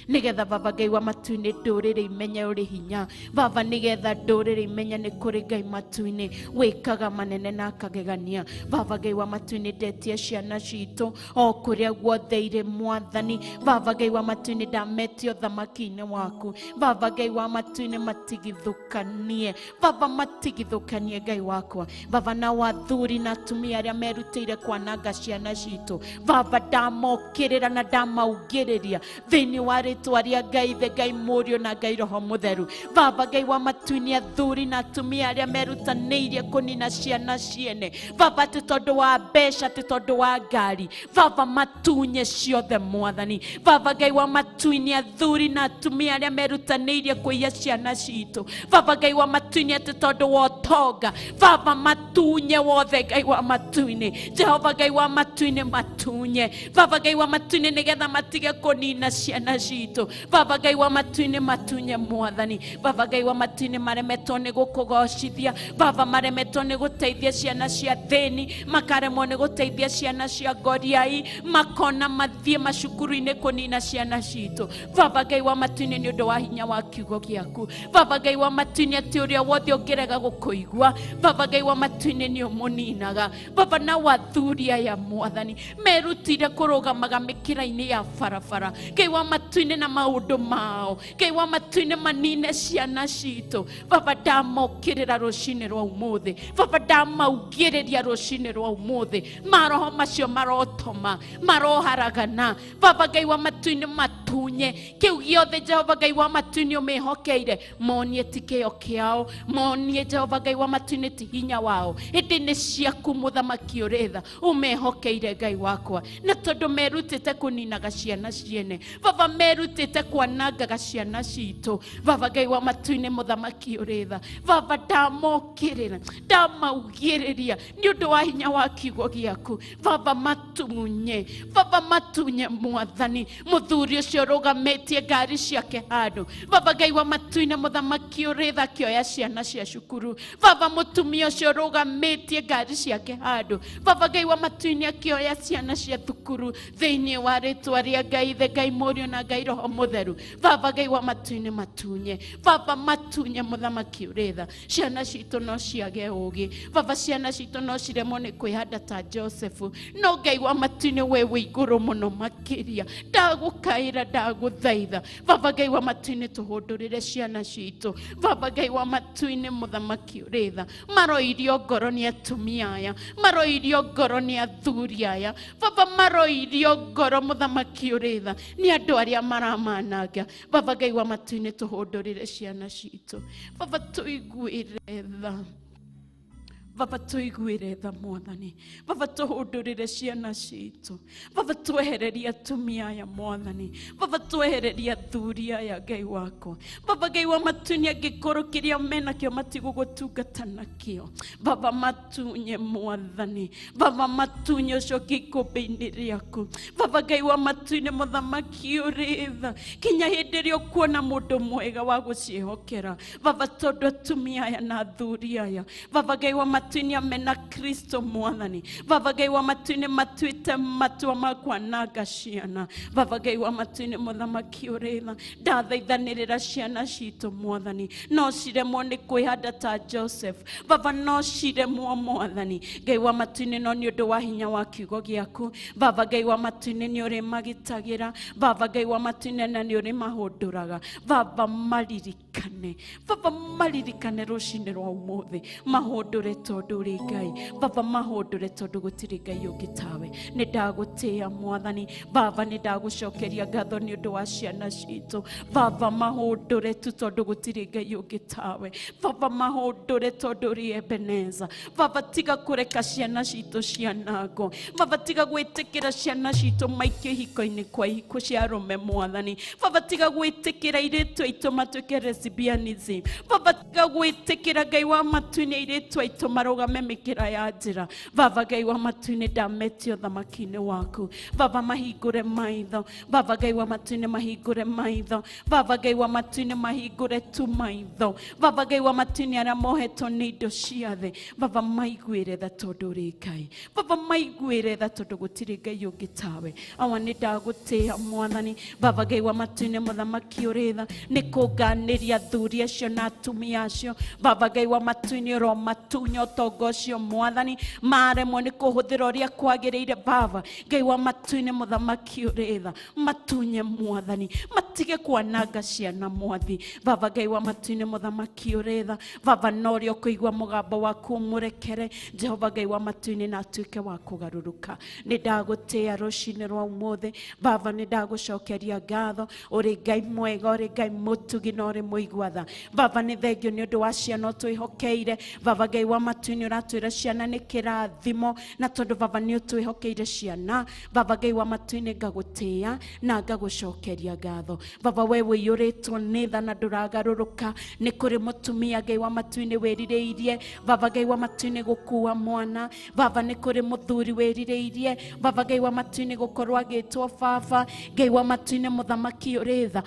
Nĩgetha Baba Ngai wa matu-inĩ ndũrĩrĩ imenye ũrĩ hinya. Baba nĩgetha ndũrĩrĩ imenye nĩ kũrĩ Ngai matu-inĩ wĩkaga manene na akagegania. Baba Ngai wa matu-inĩ ndetie ciana citũ o kũrĩa guothe irĩ Mwathani. Baba Ngai wa matu-inĩ ndametio thamaki-inĩ waku. Baba Ngai wa matu-inĩ matigithũkanie, Baba matigithũkanie Ngai wakwa. Baba na wathuri na atumia arĩa merutĩire kwananga ciana citũ, Baba ndamokĩrĩra na ndamaugĩrĩria thĩinĩ wa rĩtwa rĩa Ngai the Ngai Mũriũ na Ngai Roho Mũtheru. Baba Ngai wa matu-inĩ athuri na atumia arĩa merutanĩirie kũnina ciana ciene, Baba ti tondũ wa mbeca, ti tondũ wa ngari, Baba matunye ciothe Mwathani. Baba Ngai wa matu-inĩ athuri na atumia arĩa merutanĩirie kũiya ciana citũ, Baba Ngai wa matu-inĩ ti tondũ wa ũtonga, Baba matunye wothe Ngai wa matu-inĩ. Jehova Ngai wa matu-inĩ matunye, Baba Ngai wa matu-inĩ nĩgetha matige kũnina ciana citũ. Baba Ngai wa matu-inĩ matunye Mwathani. Baba Ngai wa matu-inĩ maremetwo nĩ gũkũgocithia, Baba maremetwo nĩ gũteithia ciana cia thĩni, makaremwo nĩ gũteithia ciana cia ngoriai, makona mathiĩ macukuru-inĩ kũnina ciana citũ. Baba Ngai wa matu-inĩ nĩ ũndũ wa hinya wa kiugo gĩaku. Baba Ngai wa matu-inĩ atĩ ũrĩa wothe ũngĩrega gũkũigua, Baba Ngai wa matu-inĩ nĩ ũmũninaga. Baba na wathuri aya Mwathani merutire kũrũgamaga mĩkĩra-inĩ ya barabara, Ngai wa matu-inĩ na maũndũ mao, Ngai wa matu-inĩ manine ciana citũ. Baba ndamokĩrĩra rũcinĩ rwa ũmũthĩ, Baba ndamaugĩrĩria rũcinĩ rwa ũmũthĩ. Maroho macio marotoma, maroharagana, Baba Ngai wa matu-inĩ matunye kĩu gĩothe Jehova Ngai wa matu-inĩ ũmehokeire. Monie ti kĩo kĩao, monie Jehova Ngai wa matu-inĩ ti hinya wao, ĩndĩ nĩ ciaku mũthamaki ũrĩ tha ũmehokeire Ngai wakwa. Na tondũ merutĩte kũninaga ciana ciene, Baba merutĩte kwanangaga ciana citũ, Baba Ngai wa matu-inĩ mũthamaki ũrĩ tha, Baba ndamokĩrĩra, ndamaugĩrĩria nĩ ũndũ wa hinya wa kiugo gĩaku. Baba matunye, Baba matunye Mwathani. Mũthuri ũcio ũrũgamĩtie ngari ciake handũ, Baba Ngai wa matu-inĩ mũthamaki ũrĩ tha akĩoya ciana cia cukuru. Baba mũtumia ũcio ũrũgamĩtie ngari ciake handũ, Baba Ngai wa matu-inĩ akĩoya ciana cia thukuru thĩinĩ wa rĩtwa rĩa Ngai the Ngai Mũriũ na Ngai Roho Mũtheru. Baba Ngai wa matu-inĩ matunye, Baba matunye mũthamaki ũrĩ tha. Ciana citũ no ciage ũũgĩ, Baba ciana citũ no ciremwo nĩ kwĩhanda ta Josefu, no Ngai wa matu-inĩ we wĩ igũrũ mũno makĩria. Ndagũkaĩra, ndagũthaitha, Baba Ngai wa matu-inĩ tũhũndũrĩre ciana citũ. Baba Ngai wa matu-inĩ mũthamaki ũrĩ tha, maroirio ngoro nĩ atumia aya, maroirio ngoro nĩ athuri aya, Baba maroirio ngoro mũthamaki ũrĩ tha nĩ andũ arĩa maramananga. Baba Ngai wa matu-inĩ tũhũndũrĩre ciana citũ. Baba tũiguĩre tha, Baba tũiguĩre tha Mwathani. Baba tũhũndũrĩre ciana citũ, Baba twehereria atumia aya Mwathani, Baba twehereria athuri aya Ngai wakwa. Baba Ngai wa matu-inĩ angĩkorwo kĩrĩa menakĩo matigũgũtungata nakĩo, Baba matunye Mwathani, Baba matunye ũcio gĩikũmbĩ-inĩ rĩaku. Baba Ngai wa matu-inĩ mũthamaki ũrĩ tha, kinya hĩndĩ ĩrĩa ũkuona mũndũ mwega wa gũciĩhokera, Baba tondũ atumia aya na athuri aya, Baba Ngai wa matu-inĩ amena Kristo Mwathani. Baba Ngai wa matu-inĩ matuĩte matua ma kwananga ciana. Baba Ngai wa matu-inĩ mũthamaki ũrĩ tha, ndathaithanĩrĩra ciana citũ Mwathani, no ciremwo nĩ kwĩhanda ta Joseph, Baba no ciremwo Mwathani. Ngai wa matu-inĩ no nĩ ũndũ wa hinya wa kiugo gĩaku, Baba Ngai wa matu-inĩ nĩ ũrĩ magitagĩra, Baba Ngai wa matu-inĩ na nĩ ũrĩ mahũndũraga. Baba maririkane maririkane Baba maririkane ruci-ini rwa umuthi mahundure tondu uri Ngai Baba mahundure tondu gutiri Ngai ungi tawe ni ndagutia Mwathani Baba ni ndagucokeria ngatho ni undu wa ciana citu Baba mahundure tu tondu gutiri Ngai ungi tawe Baba mahundure tondu uri Ebeneza Baba tiga kureka ciana citu cianango Baba tiga gwitikira ciana citu maikio hiko-ini kwa hiko cia arume Mwathani Baba tiga gwitikira iritu aitu matuike lesbianism Baba tiga gwitikira Ngai wa matu-ini iritu aitu marugame mikira ya njira Baba Ngai wa matu-ini ndametio thamaki-ini waku Baba mahingure maitho Baba Ngai wa matu-ini mahingure maitho Baba Ngai wa matu-ini mahingure tu maitho Baba Ngai wa matu-ini aria mohetwo ni indo cia thi Baba maiguire tha tondu uri Ngai Baba maiguire tha tondu gutiri Ngai ungi tawe awa ni ndagutia Mwathani Baba Ngai wa matu-ini muthamaki uri tha ni kunganiria athuri acio na atumia acio Baba Ngai wa matu-ini ro matunya utonga ucio Mwathani maremwo ni kuhuthira uria kwagiriire Baba Ngai wa matu-ini muthamaki uri tha matunye Mwathani matige kwananga ciana Mwathi Baba Ngai wa matu-ini muthamaki uri tha Baba no rio kuigua mugambo waku murekere Jehova Ngai wa matu-ini na atuike wa kugaruruka ni ndagutia ruci-ini rwa umuthi Baba ni ndagucokeria ngatho uri Ngai mwega uri Ngai mutugi na uri muigwatha Baba ni thengio ni undu wa ciana twihokeire Baba Ngai wa matu-ini uratwira ciana ni kĩrathimo na tondu Baba ni utwihokeire ciana Baba Ngai wa matu-ini ngagutia na ngagucokeria ngatho Baba we wiyuritwo ni tha na nduragaruruka ni kuri mutumia Ngai wa matu-ini wirireirie Baba Ngai wa matu-ini gukua mwana Baba ni kuri muthuri wirireirie Baba Ngai wa matu-ini gukorwo agitwo Baba Ngai wa matu-ini muthamaki uri tha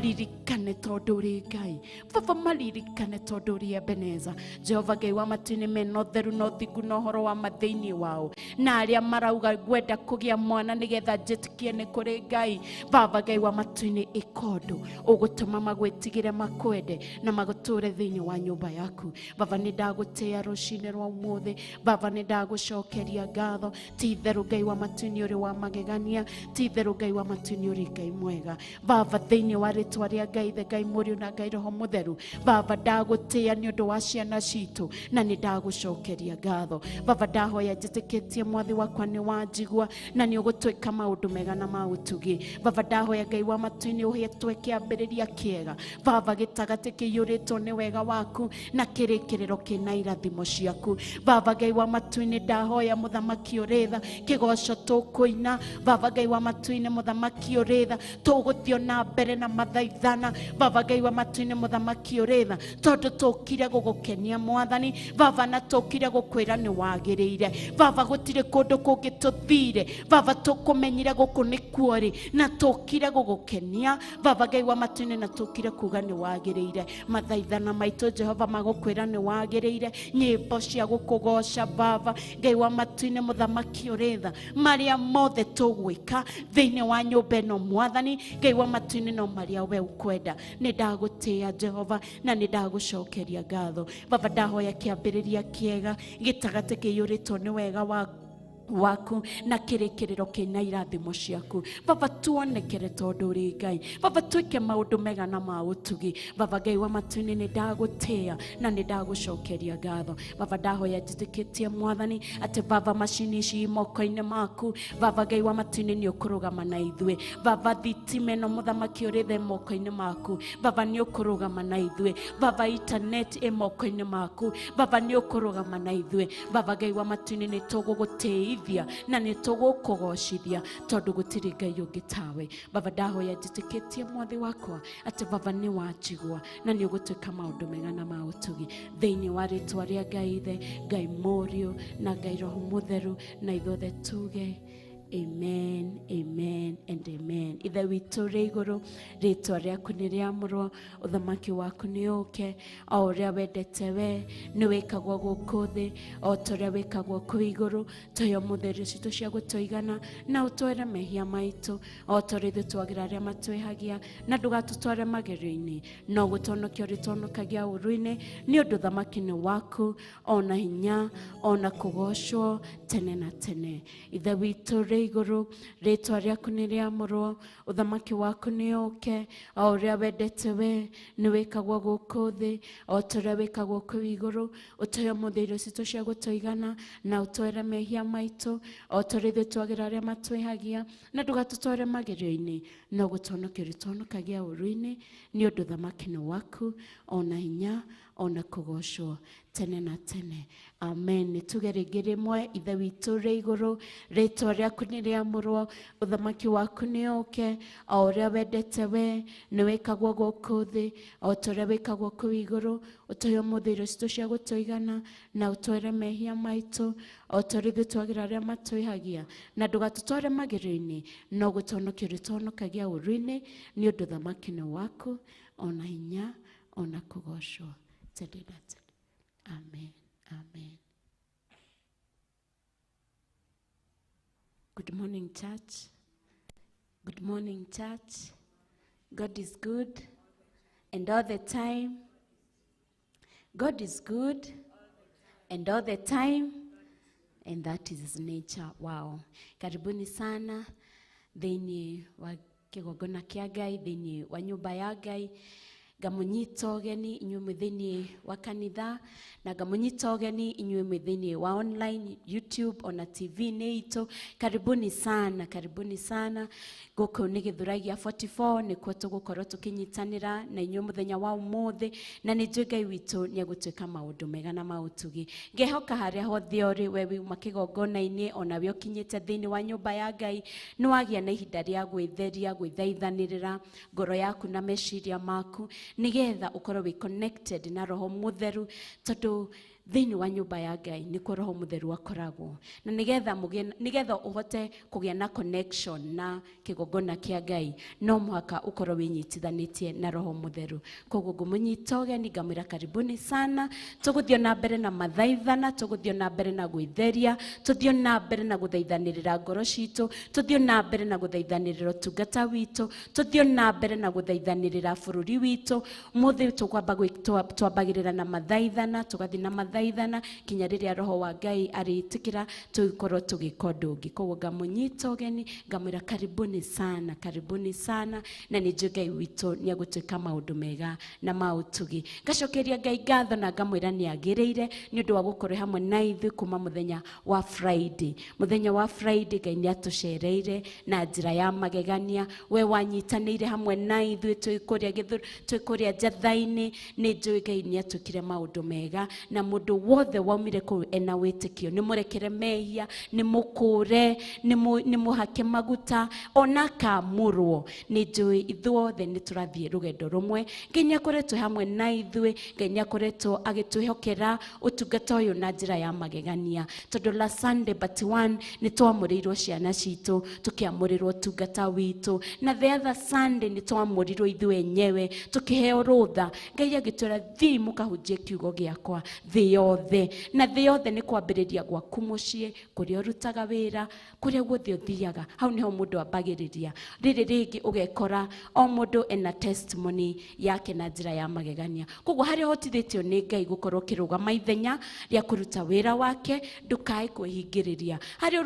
maririkane tondu uri Ngai Baba maririkane tondu uri Ebeneza Jehova Ngai wa matu-ini mena utheru na uthingu na uhoro wa mathiini wao na aria marauga gwenda kugia mwana nigetha njitikie ni kuri Ngai Baba Ngai wa matu-ini ikondo ugutuma magwitigire makwende na maguture thiini wa nyumba yaku Baba ni ndagutia ruci-ini rwa umuthi Baba ni ndagucokeria ngatho ti theru Ngai wa matu-ini uri wa magegania ti theru Ngai wa matu-ini uri Ngai mwega Baba thiini wa ritwa ria Ngai the Ngai Mũriũ na Ngai Roho Mutheru Baba ndagutia ni undu wa ciana citu na ni ndagucokeria ngatho Baba ndahoya njitikitie Mwathi wakwa ni wanjigua na ni ugutwika maundu mega na mautugi Baba ndahoya Ngai wa matu-ini uhetwe kiambiriria kiega Baba gitagati kiyuritwo ni wega waku na kirikiriro kina irathimo ciaku Baba Ngai wa matu-ini ndahoya muthamaki uri tha kigoco tukuina Baba Ngai wa matu-ini muthamaki uri tha tuguthio na mbere na mathaithana Baba Ngai wa matu-ini muthamaki uri tha tondu tukire gugukenia Mwathani Baba na tukire gukwira ni wagiriire Baba gutire kundu kungi tuthire Baba tukumenyire guku ni kuori na tukire gugukenia Baba Ngai wa matu-ini na tukire kuga ni wagiriire mathaithana maitu Jehova magukwira ni wagiriire nyimbo cia gukugoca Baba Ngai wa matu-ini muthamaki uri tha maria mothe tugwika thiini wa nyumba ino Mwathani Ngai wa matu-ini no maria we ukwenda ni ndagutia Jehova na ni ndagucokeria ngatho Baba ndahoya kiambiriria kiega gitagati kiyuritwo ni wega waku na kirikiriro kina irathimo ciaku Baba tuonekere tondu uri Ngai Baba twike maundu mega na mautugi Baba Ngai wa matu-ini ni ndagutia na ni ndagucokeria ngatho Baba ndahoya njitikitie Mwathani ati Baba macini ici moko-ini maku Baba Ngai wa matu-ini ni ukurugama na ithuĩ Baba thitima ĩno muthamaki uri the moko-ini maku Baba ni ukurugama na ithuĩ Baba internet moko-ini maku Baba ni ukurugama na ithuĩ Baba Ngai wa matu-ini ni tugugutia na ni tugukugocithia tondu gutiri Ngai ungi tawe Baba ndahoya njitikitie Mwathi wakwa ati Baba ni wanjigua na ni ugutwika maundu mega na mautugi thiini wa ritwa ria Ngai the Ngai Mũriũ na Ngai Roho Mutheru na ithuothe tuge Amen, amen, and amen. Ithe witũ rĩ igũrũ rĩtwa rĩaku nĩ rĩamũrwo ũthamaki waku nĩ ũke o ũrĩa wendete we nĩ wĩkagwo gũkũ thĩ o ta ũrĩa wĩkagwo kũu igũrũ tũhe mũtheri citũ cia gũtũigana na ũtware mehia maitũ o ta ũrĩa ithuĩ twagĩra arĩa matwĩhagia na ndũgatũtware magerio-inĩ no gũtonokia ũrĩtonokagia ũru-inĩ nĩ ũndũ ũthamaki nĩ waku ona hinya ona kũgocwo tene na tene. Ithe witũ rĩ ũrĩ igũrũ, rĩtwa rĩaku nĩ rĩamũrwo, ũthamaki waku nĩ ũke, o ũrĩa wendete we nĩ wĩkagwo gũkũ thĩ, o ta ũrĩa wĩkagwo kũu igũrũ. Ũtũhe ũmũthĩ irio citũ cia gũtũigana, na ũtware mehia maitũ, o ta ũrĩa ithuĩ twagĩra arĩa matwĩhagia, na ndũgatũtware magerio-inĩ, no gũtũhonokia ũrĩtũhonokagia ũũru-inĩ, nĩ ũndũ ũthamaki nĩ waku, ona hinya, ona kũgocwo tene na tene. Amen. Nĩ tuge rĩngĩ rĩmwe, ithe witũ ũrĩ igũrũ, rĩtwa rĩaku nĩ rĩamũrwo, ũthamaki waku nĩ ũke, o ũrĩa wendete we nĩ wĩkagwo gũkũ thĩ, o ta ũrĩa wĩkagwo kũu igũrũ. Ũtũhe ũmũthĩ irio citũ cia gũtũigana, na ũtware mehia maitũ, o ta ũrĩa ithuĩ twagĩra arĩa matwĩhagia, na ndũgatũtware magerio-inĩ, no gũtũhonokia ũrĩtũhonokagia ũũru-inĩ, nĩ ũndũ ũthamaki nĩ waku, ona hinya, ona kũgocwo tene na tene. Amen. Amen. Good morning, church. Good morning, church. God is good, and all the time. God is good, and all the time, and that is his nature. Wow. Karibuni sana thĩinĩ wa kĩgongona kĩa Ngai, thĩinĩ wa nyũmba ya Ngai. Ngamũnyita ũgeni inyuĩ mwĩ thĩinĩ wa kanitha, na ngamũnyita ũgeni inyuĩ mwĩ thĩinĩ wa online, YouTube, ona TV-inĩ itũ. Karibuni sana, karibuni sana. Gũkũ nĩ Gĩthurai gĩa 44, nĩkuo tũgũkorwo tũkĩnyitanĩra na inyuĩ mũthenya wa ũmũthĩ, na nĩ njũĩ Ngai witũ nĩ egũtwĩka maũndũ mega na maũtugi. Ngehoka harĩa hothe ũrĩ, we wiuma kĩgongona-inĩ, ona we ũkinyĩte thĩinĩ wa nyũmba ya Ngai, nĩ wagĩa na ihinda rĩa gwĩtheria, gwĩthaithanĩrĩra ngoro yaku na meciria maku, nigetha ũkorwo wĩ connected na Roho Mũtheru, tondũ thĩinĩ wa nyũmba ya Ngai nĩkuo Roho Mũtheru akoragwo, na nigetha ũhote kũgĩa na connection na kĩgongona kĩa Ngai, no mũhaka ũkorwo wĩnyitithanĩtie na Roho Mũtheru. Koguo ngũmũnyita ũgeni, ngamwĩra karibuni sana. Tũgũthiĩ na mbere na mathaithana, tũgũthiĩ na mbere na gwĩtheria, tũthiĩ na mbere na gũthaithanĩrĩra ngoro citũ, tũthiĩ na mbere na gũthaithanĩrĩra ũtungata witũ, tũthiĩ na mbere na gũthaithanĩrĩra bũrũri witũ. Mũthĩ tũkwamba twambagĩrĩra na mathaithana, tũgathiĩ na mathaithana kinya rĩrĩa Roho wa Ngai arĩtĩkĩra tũgĩkorwo tũgĩka ũndũ ũngĩ. Koguo ngamũnyita ũgeni, ngamwĩra karibuni sana, karibuni sana, na nĩ njũĩ Ngai witũ nĩ egũtwĩka maũndũ mega na maũtugi. Ngacokeria Ngai ngatho na ngamwĩra nĩ agĩrĩire nĩ ũndũ wa gũkorwo hamwe na ithuĩ kuma mũthenya wa Friday. Mũthenya wa Friday Ngai nĩ atũcereire na njĩra ya magegania. We wanyitanĩire hamwe na ithuĩ twĩ kũrĩa Njatha-ini, nĩ njũĩ Ngai nĩ atwĩkire maũndũ mega, na mũndũ wothe waumire kũu ena wĩtĩkio nĩ mũrekere mehia, nĩ mũkũre, nĩ mũhake maguta, ona kamũrwo. Nĩ njũĩ ithuothe nĩ tũrathiĩ rũgendo rũmwe. Ngai nĩ akoretwo hamwe na ithuĩ, Ngai nĩ akoretwo agĩtwĩhokera ũtungata ũyũ na njĩra ya magegania, tondũ la Sunday but one nĩ twamũrĩirwo ciana citũ, tũkĩamũrĩrwo ũtungata witũ, na the other Sunday nĩ twamũrirwo ithuĩ enyewe, tũkĩheo rũtha. Ngai agĩtwĩra thiĩ mũkahunjie kiugo gĩakwa thĩ yothe, na thĩ yothe nĩ kwambĩrĩria gwaku mũciĩ, kũrĩa ũrutaga wĩra, kũrĩa guothe ũthiaga, hau nĩho mũndũ ambagĩrĩria. Rĩrĩ rĩngĩ ũgekora o mũndũ ena testimony yake na njĩra ya magegania. Koguo harĩa hotithĩtio nĩ Ngai gũkorwo ũkĩrũgama ithenya rĩa kũruta wĩra wake, ndũkae kwĩhingĩrĩria. Harĩa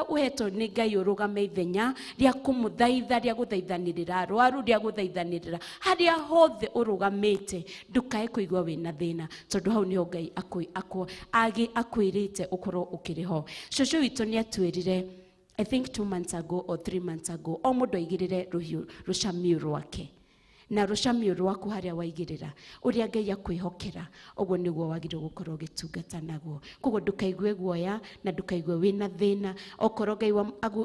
ũhetwo nĩ Ngai ũrũgame ithenya rĩa kũmũthaitha, rĩa gũthaithanĩrĩra arwaru, rĩa gũthaithanĩrĩra, harĩa hothe ũrũgamĩte, ndũkae kũigua wĩna thĩna, tondũ hau nĩho Ngai akwĩrĩte ũkorwo ũkĩrĩ ho. Cũcũ witũ nĩ atwĩrire, I think 2 months ago or 3 months ago, o mũndũ aigĩrĩre rũcamio rwake, na rũcamio rwaku harĩa waigĩrĩra, ũrĩa Ngai akwĩhokera, ũguo nĩguo wagĩrĩirwo gũkorwo ũgĩtungata naguo. Koguo ndũkaigue guoya na ndũkaigue wĩna thĩna. Okorwo Ngai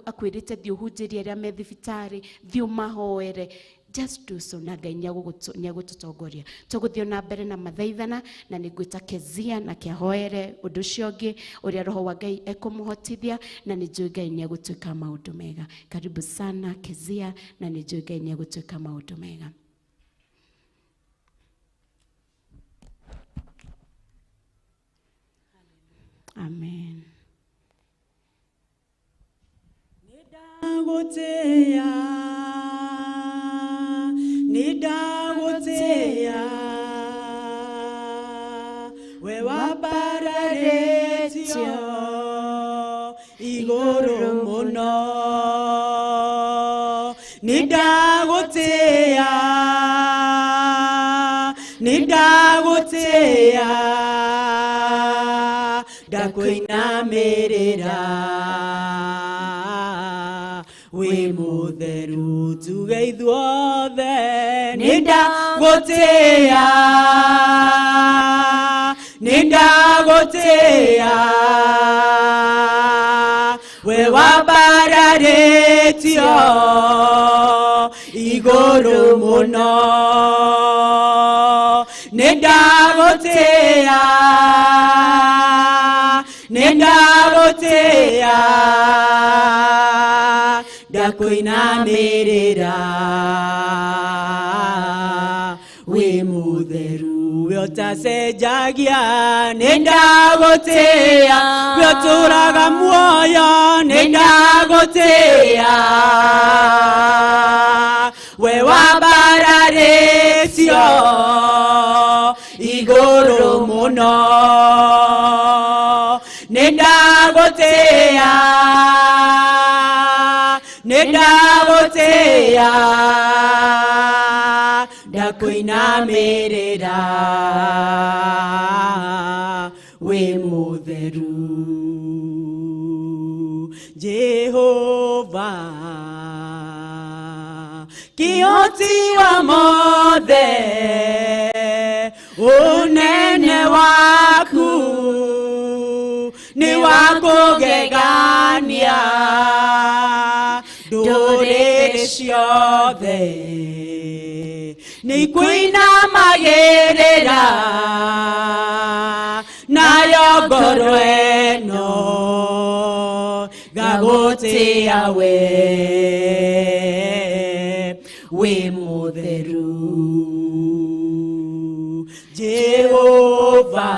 akwĩrĩte thiĩ ũhunjĩrie arĩa me thibitarĩ, thiĩ ũmahoere, just do so, na Ngai nĩ agũtũtongoria. Tũgũthiĩ na mbere na mathaithana, na nĩ ngwĩta Kezia na kĩahoere ũndũ ũcio ũngĩ ũrĩa Roho wa Ngai ekũmũhotithia, na nĩ njũĩ Ngai nĩ agũtwĩka maũndũ mega. Karibu sana Kezia, na nĩ njũĩ Ngai nĩ agũtwĩka maũndũ mega. Amen. Nidagoteya we wabararetio igũrũ mũno nĩndagũtĩĩa nĩndagũtĩĩa ndakwĩinamĩrĩra wĩ mũtheru tuge ithuothe nĩndagũtĩĩa nĩndagũtĩĩa we wambararĩtio igũrũ mũno nĩndagũtĩĩa nĩndagũtĩĩa ndakwĩinamĩrĩra wĩ mũtheru we ũtacenjagia nĩndagũtĩĩa we ũtũũraga muoyo nĩndagũtĩĩa we wambararĩtio igũrũ mũno nĩndagũtĩĩa nĩndagũtĩĩa ndakwĩinamĩrĩra wĩ mũtheru Jehova kĩhoti wa mothe ũnene waku nĩ wa kũgegania ndũrĩrĩ ciothe nĩikũinamagĩrĩra nayo ngoro ĩno gagũtĩĩa we wĩ mũtheru Jehova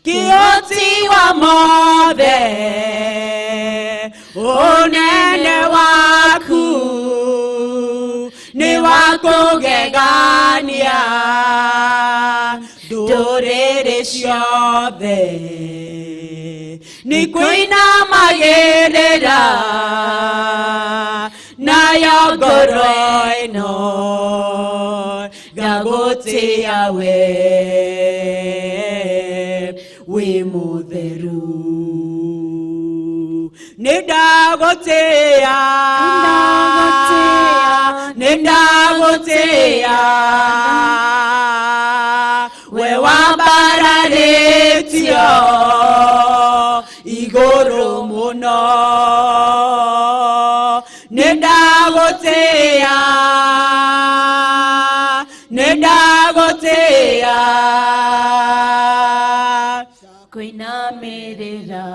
kĩhoti wa mothe ũnene waku nĩ wa kũgegania ndũrĩrĩ ciothe nĩikũinamagĩrĩra nayo ngoro ĩno gagũtĩĩa we wĩ mũtheru nĩndagũtĩĩa nĩndagũtĩĩa we wambararĩtio igũrũ mũno nĩndagũtĩĩa nĩndagũtĩĩa kwĩinamĩrĩra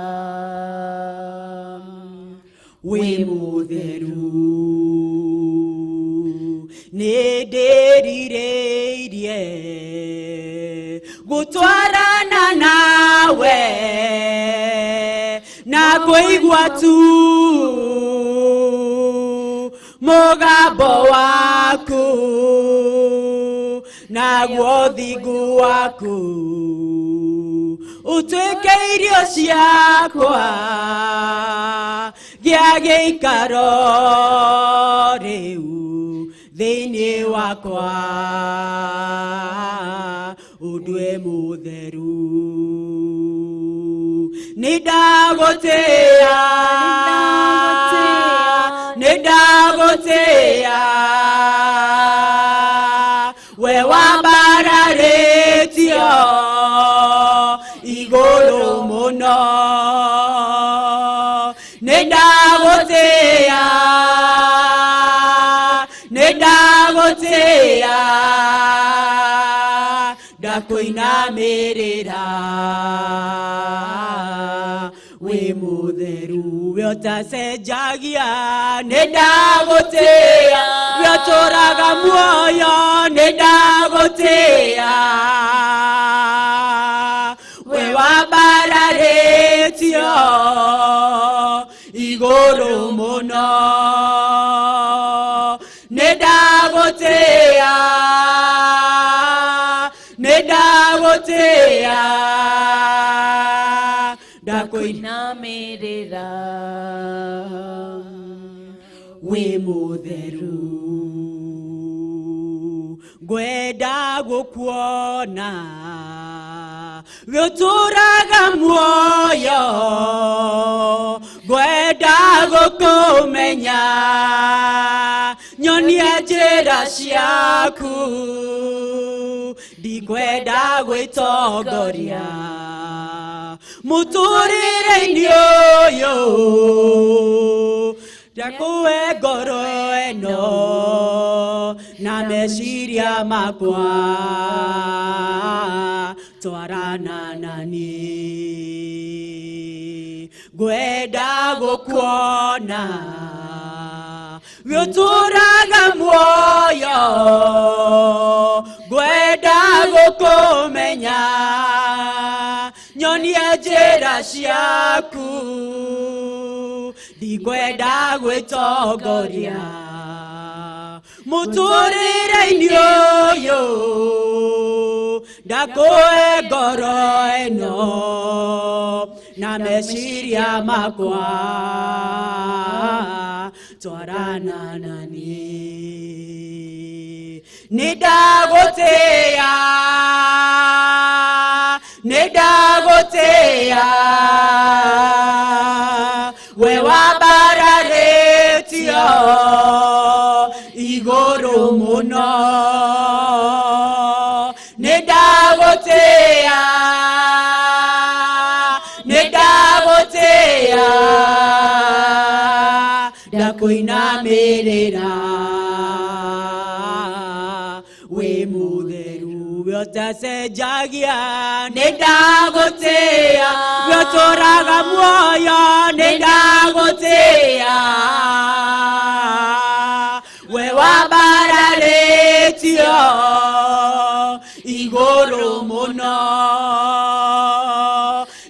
wĩ mũtheru nĩndĩrirĩirie gũtwarana nawe na kũigua tu mũgambo waku naguo ũthingu waku ũtuĩke irio ciakwa gĩa gĩikaro rĩu thĩinĩ wakwa ũndue mũtheru nĩndagũtĩĩa nĩndagũtĩĩa we wambararĩtio igũrũ mũno nĩndagũtĩĩa nĩndagũtĩĩa ndakwĩinamĩrĩra wĩ mũtheru we ũtacenjagia nĩndagũtĩĩa we ũtũũraga muoyo nĩndagũtĩĩa we wambararĩtio igũrũ mũno nĩndagũtĩĩa nĩndagũtĩĩa ndakwĩinamĩrĩra kwĩnamĩrĩra wĩ mũtheru ngwenda gũkuona gũtũraga muoyo ngwenda gũkũmenya nyonia njĩra ciaku ndikwenda gwĩtongoria mũtũrĩre-inĩ ũyũ ndakuwe ngoro ĩno na meciria makwa twarana naniĩ ngwenda gũkuona gũtũraga muoyo ngwenda gũkũmenya nyonia njĩra ciaku ndikwenda gwĩtongoria mũtũrĩre-inĩ ũyũ ndakuwe ngoro ĩno na meciria makwa twarana naniĩ nĩndagũtĩĩa we wambararĩtio igũrũ mũno nĩndagũtĩĩa ndakwĩnamĩrĩra wĩ mũtheru we ũtacenjagia nĩndagũtĩĩa we ũtũraga muoyo nĩndagũtĩĩa we wambararĩtio igũrũ mũno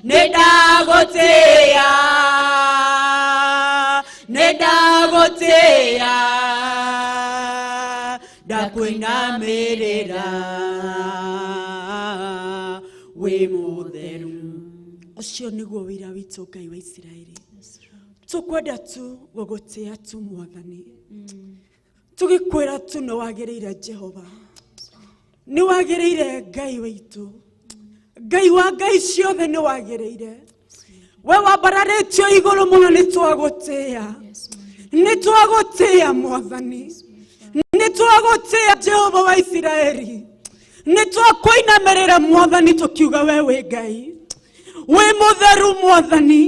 nĩndagũtĩĩa ndakwĩnamĩrĩra wĩ mũtheru ũcio nĩguo wĩra witũ Ngai wa Isiraeli tũkwenda tu gũgũtĩĩa tu Mwathani tũgĩkwĩra tu nĩ wagĩrĩire Jehova nĩ wagĩrĩire Ngai witũ Ngai wa Ngai ciothe nĩ wagĩrĩire we wambararĩtio igũrũ mũno nĩ twagũtĩĩa Mwathani nĩ twagũtĩĩa Jehova wa Isiraeli nĩ twakwĩnamĩrĩra Mwathani tũkiuga we wĩ Ngai wĩ mũtheru Mwathani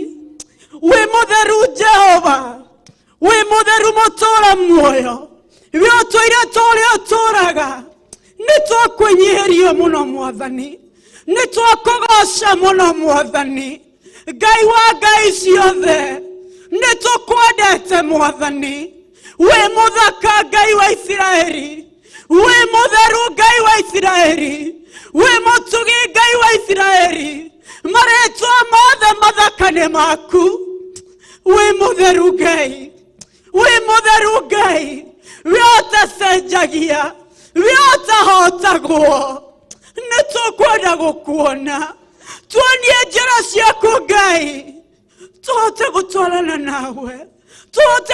wĩ mũtheru Jehova wĩ mũtheru mũtũũra muoyo we ũtũire tũrĩa ũtũũraga nĩ twakwĩnyihĩrio mũno Mwathani nĩ twakũgoca mũno Mwathani Ngai wa Ngai ciothe nĩ tũkwendete Mwathani we mũthaka Ngai wa Isiraeli we mũtheru Ngai wa Isiraeli we mũtugi Ngai wa Isiraeli marĩtwa mothe mathaka nĩ maku we mũtheru Ngai we ũtacenjagia we ũtahotagwo nĩ tũkwenda gũkuona tuonie njĩra ciaku Ngai tũhote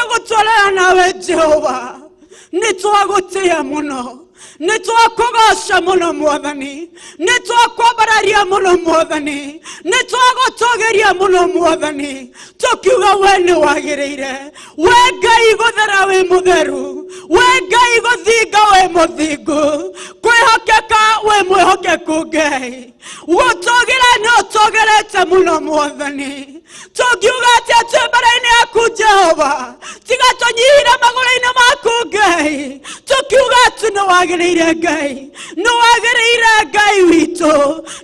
gũtwarana nawe Jehova nĩ twagũtĩĩa mũno nĩ twakũgoca mũno Mwathani nĩ twakwambararia mũno Mwathani nĩ twagũtũgĩria mũno Mwathani tũkiuga we nĩ wagĩrĩire we Ngai gũthera wĩ mũtheru we Ngai gũthinga wĩ mũthingu kwĩhokeka wĩ mwĩhokeku Ngai gũtũgĩra nĩ ũtũgĩrĩte mũno Mwathani tũngiuga atĩa twĩ mbere-inĩ yaku Jehova tiga tũnyihire magũrũ-inĩ maku Ngai tũkiuga tu nĩ wagĩrĩire Ngai nĩ wagĩrĩire Ngai witũ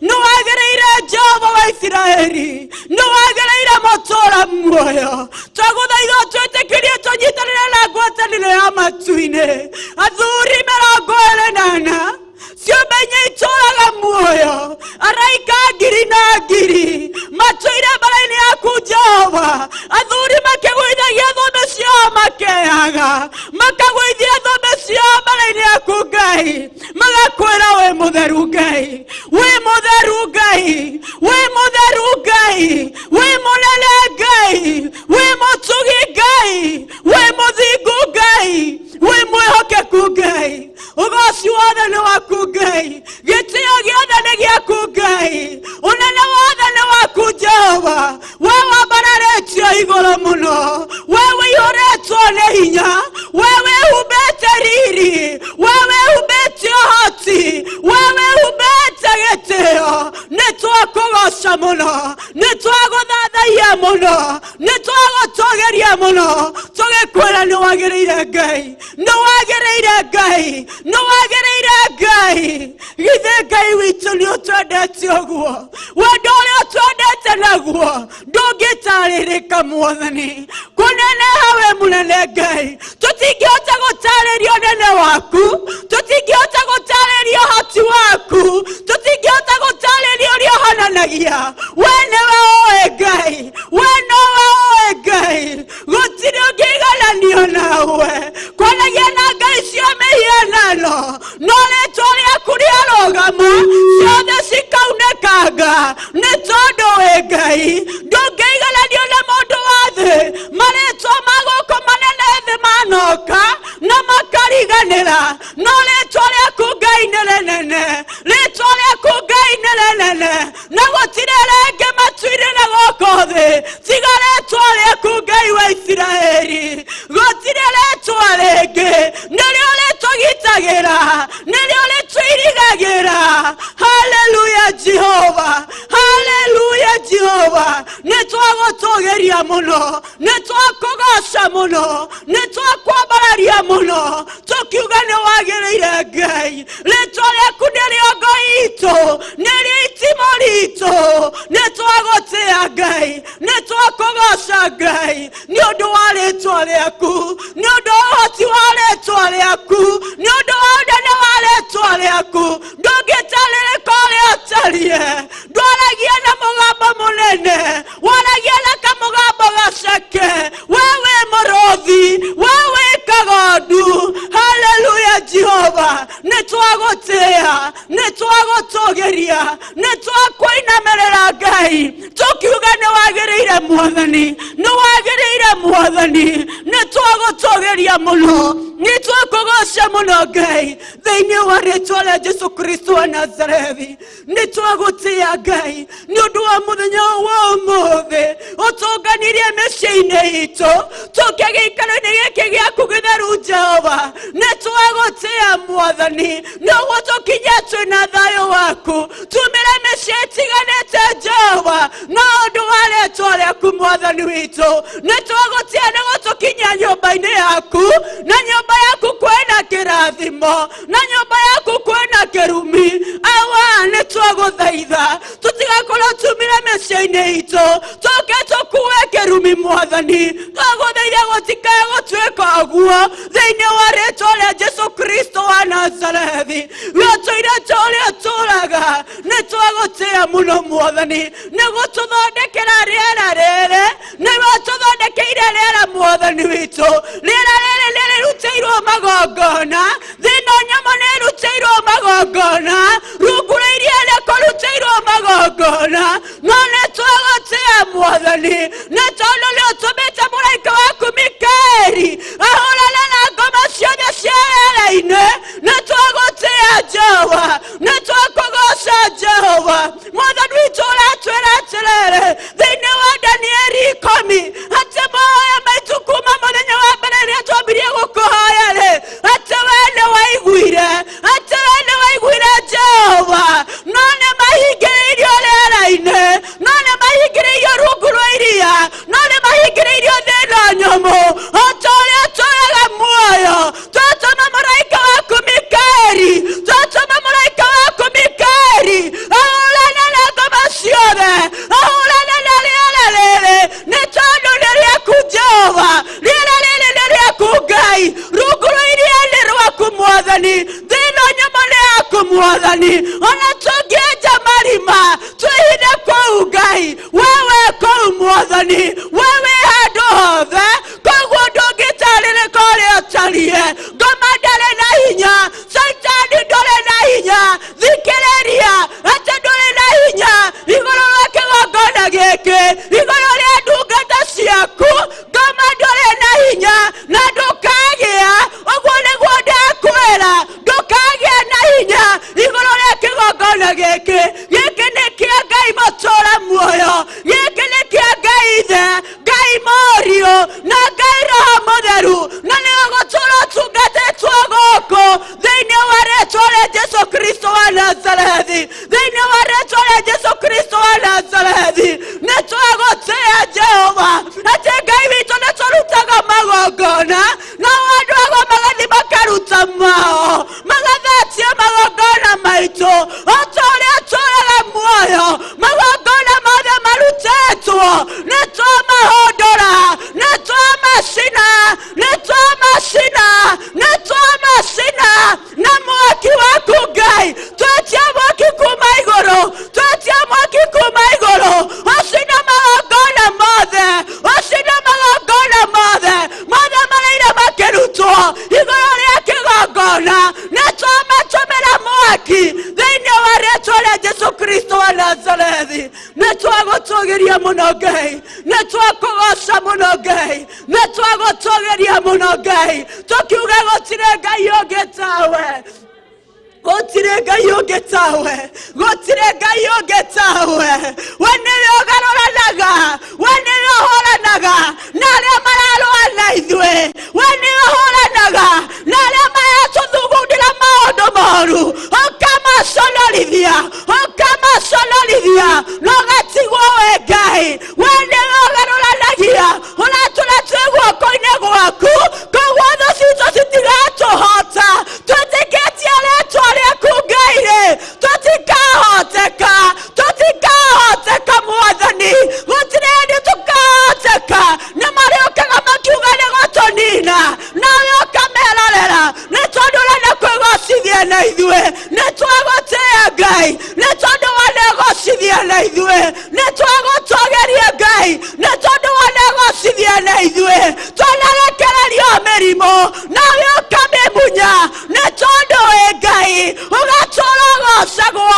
nĩ wagĩrĩire Jehova wa Isiraeli nĩ wagĩrĩire mũtũũra muoyo twagũthaitha twĩtĩkĩrie tũnyitanĩre na ngwatanĩro ya matu-inĩ athuri 24 ciũmbe inya itũũraga muoyo araika ngiri na ngiri matũire mbere-inĩ yaku Jehova athuri makĩgũithagia thũmbĩ ciao makeaga makagũithia thũmbĩ ciao mbere-inĩ yaku Ngai magakwĩra wĩ mũtheru Ngai wĩ mũtheru Ngai wĩ mũtheru Ngai wĩ mũnene Ngai, we mũtugi Ngai, we mũthingu Ngai, we mwĩhokeku Ngai, ũgooci wothe nĩ waku Ngai, gĩtĩo gĩothe nĩ gĩaku Ngai, ũnene wothe nĩ waku Jehova, we wambararĩtio igũrũ mũno, we wĩihũrĩtwo nĩ hinya, we wĩhumbĩte riri, we wĩhumbĩte ũhoti, we wĩhumbĩte gĩtĩo, nĩ twakũgoca mũno, nĩ twagũthathaiya mũno, nĩ twagũtũgĩria mũno, tũgĩkwĩra nĩ wagĩrĩire Ngai, nĩ wagĩrĩire Ngai, nĩ wagĩrĩire Ngai, githĩ Ngai witũ nĩ ũtwendete ũguo, wendo ũrĩa ũtwendete naguo ndũngĩtarĩrĩka Mwathani, kũneneha we mũnene Ngai, tũtingĩhota gũtarĩria ũnene waku, tũtingĩhota gũtarĩria ũhoti waku, tũtingĩhota gũtarĩria ũrĩa ũhonanagia, we nĩwe ũĩ Ngai, we nowe ũĩ Ngai, gũtirĩ ũngĩigananio nawe, kwanagia na Ngai cia mĩhianano, no rĩĩtwa rĩaku rĩarũgama, ciothe cikaunĩkanga, nĩ tondũ wĩ Ngai, ndũngĩigananio na mũndũ wa thĩ, marĩĩtwa ma gũkũ manene thĩ manoka na makariganĩra, no rĩĩtwa rĩaku Ngai nĩ rĩnene, rĩĩtwa rĩaku Ngai nĩ rĩnene, na gũtirĩ rĩngĩ matu-inĩ na gũkũ thĩ tiga rĩĩtwa rĩaku Ngai wa Isiraeli, gũtirĩ rĩĩtwa rĩngĩ, nĩrĩo rĩtũgitagĩra, nĩrĩo rĩtũirigagĩra. Haleluya Jehova, haleluya Jehova, nĩ twagũtũgĩria mũno, nĩ twakũgoca mũno, nĩ twakwambararia mũno, tũkiuga nĩ wagĩrĩire Ngai, rĩĩtwa rĩaku nĩrĩo ngo itũ, nĩrĩo itimũ ritũ, nĩ twagũtĩĩa Ngai, nĩ twakũgoca Ngai, nĩ ũndũ wa rĩĩtwa rĩaku, nĩ ũndũ wa ũhoti wa rĩĩtwa rĩaku, nĩ ũndũ wa ũnene wa rĩĩtwa rĩaku, ndũngĩtarĩrĩka ũrĩa ũtariĩ, ndwaragia na mũgambo mũnene, waragia na kamũgambo gaceke, we wĩ mũrũthi, we wĩ kagondu. Haleluya Jehova, nĩ twagũtĩĩa, nĩ twagũtũgĩria, nĩ twakwĩinamĩrĩra Ngai, tũkiuga nĩ wagĩrĩire Mwathani, nĩ wagĩrĩire Mwathani, nĩ twagũtũgĩria mũno, nĩ twakũgoca mũno Ngai, thĩinĩ wa rĩĩtwa rĩa Jesũ Kristo wa Nazarethi, nĩ twagũtĩĩa Ngai, nĩ ũndũ wa mũthenya wa ũmũthĩ, ũtũnganirie mĩciĩ-inĩ itũ, tũke gĩikaro-inĩ gĩkĩ gĩaku gĩtheru Jehova, nĩ twagũtĩĩa Mwathani, nĩguo tũkinye twĩna thayũ waku, tumĩre mĩciĩ ĩtiganĩte Jehova, na ũndũ wa rĩĩtwa rĩaku Mwathani witũ, nĩ twagũtĩĩa nĩguo tũkinya nyũmba-inĩ yaku, na nyũmba yaku kwĩna kĩrathimo, na nyũmba yaku kwĩna kĩrumi, awa nĩ twagũthaitha, tũtigakorwo tumĩre mĩciĩ-inĩ itũ, tũke tũkue kĩrumi Mwathani, twagũthaitha gũtikae gũtuĩka ũguo, thĩinĩ wa rĩĩtwa rĩa Jesũ Kristo wa Nazarethi, wĩtũire ũrĩa ũtũũraga, nĩ twagũtĩĩa mũno Mwathani, nĩguo tũthondekera rĩera rĩrĩ, nĩguo tũthondekeire rĩera Mwathani witũ, rĩera rĩrĩ nĩrĩrutĩirwo magongona, thĩno nyamũ nĩrutĩirwo magongona, rungu rwa iria nĩkũrutĩirwo magongona, no nĩ twagũtĩĩa Mwathani, nĩ tondũ nĩ ũtũmĩte mũraika waku Mikaeli ahũrane na ngoma ciothe cia rĩera-inĩ, nĩ twagũtĩĩa Jehova, nĩ twakũgoca Jehova. Mwathani witũ ũratwĩra atĩrĩrĩ thĩinĩ wa Danieli 10 atĩ mahoya maitũ kuma mũthenya wa mbere rĩrĩa twambirie gũkũhoya-rĩ, atĩ we nĩ waiguire, atĩ we nĩ waiguire Jehova, no nĩ mahingĩrĩirio rĩera-inĩ, no nĩ mahingĩrĩirio rungu rwa iria, no nĩ mahingĩrĩirio thĩna nyũmũ, o ta ũrĩa tũraga muoyo, twatũma mũraika waku Mikaeli, twatũma mũraika waku Mikaeli ahũrane na ngoma ciothe, ahũrane na rĩera rĩrĩ, nĩ tondũ nĩ rĩaku Jehova, rĩera rĩrĩ nĩ rĩaku Ngai, rungu rwa iria nĩ rwaku Mwathani, thĩna nyũmũ nĩ yaku Mwathani, ona tũngĩenja marima twĩhithe kũu Ngai, wewe kũu Mwathani, wewe handũ hothe, koguo ndũngĩtarĩrĩka ũrĩa ũtariĩ, ngoma ndarĩ na hinya, Saitani ndũrĩ na hinya, thikĩrĩria atĩ ndũrĩ na hinya igũrũ rwa kĩgongona gĩkĩ, igũrũ rĩa ndungata ciaku. na Ngai Roho Mũtheru na nĩgũtũũra ũtungatĩtwo gũkũ thĩinĩ wa rĩĩtwa rĩa Jesũ Kristo wa Nazarethi, thĩinĩ wa rĩĩtwa rĩa Jesũ Kristo wa Nazarethi. Nĩtwagũtĩĩa Jehova atĩ Ngai witũ nĩtũrutaga magongona na andũ agwo magathiĩ makaruta mao magathatia magongona maitũ o ta ũrĩa tũraga muoyo. Magongona mothe marutĩtwo nĩtwamahũndũra, nĩtwamacina, nĩtwamacina, nĩtwamacina na mwaki waku Ngai. Twetia mwaki kuma igũrũ, twetia mwaki kuma igũrũ, ũcina magongona mothe, ũcina magongona mothe marĩa makĩrutwo igũrũ rĩa kĩgongona. Nĩtwamatũmĩra mwaki thĩinĩ wa rĩĩtwa rĩa Jesũ Kristo wa Nazarethi. Nĩtwagũtũũgĩria mũno Ngai, nĩtwakũgoca mũno Ngai, nĩtwagũtũũgĩria mũno Ngai, tũkiuga gũtirĩ Ngai ũngĩ tawe, gũtirĩ Ngai ũngĩ tawe, gũtirĩ Ngai ũngĩ tawe. We nĩwe ũgarũranaga, we nĩwe ũhũranaga na arĩa mararũa na ithuĩ, we nĩwe ũhũranaga na arĩa maratũthugundĩra maũndũ moru, ũkamaconorithia, ũkamaconorithia na ũgatigwo we Ngai. We nĩwe ũgarũranagia, ũratũra twĩ guoko-inĩ gwaku, koguo thũ citũ citigatũhota. Twĩtĩkĩtie rĩĩtwa rĩaku Ngai-rĩ, tũtikahoteka, tũtikahoteka Mwathani, gũtirĩ hĩndĩ tũkahoteka. Nĩ marĩũkaga makiuga nĩ gũtũnina, nawe ũkamerorera nĩ tondũ ũrenda kwĩgocithia na ithuĩ. Nĩtwagũtĩĩa Ngai nĩ tondũ wanegocithia na ithuĩ, nĩtwagũtũũgĩria Ngai nĩ tondũ wanegocithia na ithuĩ. Twanarekererio mĩrimũ nawe ũkamĩmunya nĩ tondũ wĩ Ngai, ũgatũũra ũgocagwo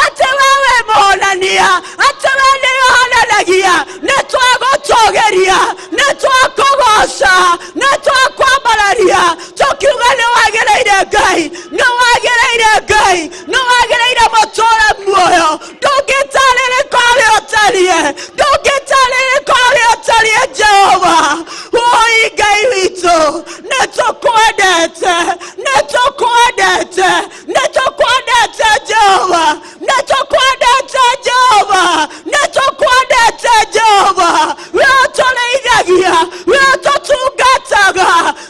atĩ we wĩ mũhonania, atĩ we nĩwe ũhonanagia. Nĩtwagũtũũgĩria, nĩtwakũgoca, nĩtwakwambararia tũkiuga nĩwagĩrĩire Ngai, nĩwagĩrĩire Ngai, nĩwagĩrĩire mũtũũra muoyo. Ndũngĩtarĩrĩka ũrĩa ũtariĩ, ndũngĩtarĩrĩka ũrĩa ũtariĩ Jehova. Woi Ngai witũ, nĩtũkwendete, nĩtũkwendete, nĩtũkwendete Jehova, nĩtũkwendete Jehova, nĩtũkwendete Jehova. We ũtũrĩithagia, we ũtũtungataga,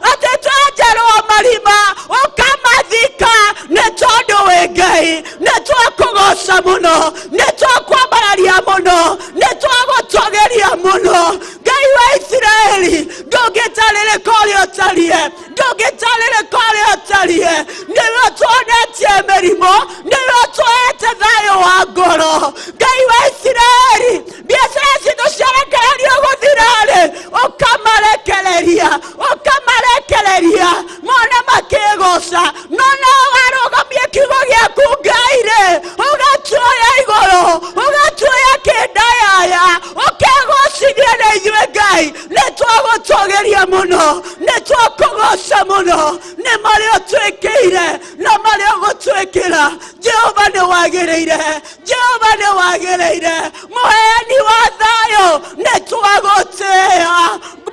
atĩ twenjerwo marima ũkamathika nĩ tondũ wĩ Ngai. Nĩtwakũgoca mũno, nĩtwakwambararia mũno, nĩtwagũtũũgĩria mũno. Ngai wa Isiraeli, ndũngĩtarĩrĩka ũrĩa ũtariĩ, ndũngĩtarĩrĩka ũrĩa ũtariĩ. Nĩwe ũtuonetie mĩrimũ, nĩwe ũtuoete thayũ wa ngoro. Ngai wa Isiraeli, biacara citũ ciarekererio gũthira-rĩ, ũkamarekereria, ũkamarekereria mone makĩgoca. No nawe warũgamia kiugo gĩaku Ngai-rĩ, ũgatuoya igũrũ, ũgatuoya kĩndayaya, ũkegocithia na ithuĩ Ngai. Nĩtwagũtũũgĩria mũno, nĩtwakũgoca mũno, nĩ marĩa ũtwĩkĩire na marĩa ũgũtwĩkĩra. Jehova nĩwagĩrĩire, Jehova nĩwagĩrĩire, mũheani wa thayũ nĩtwagũtĩĩa,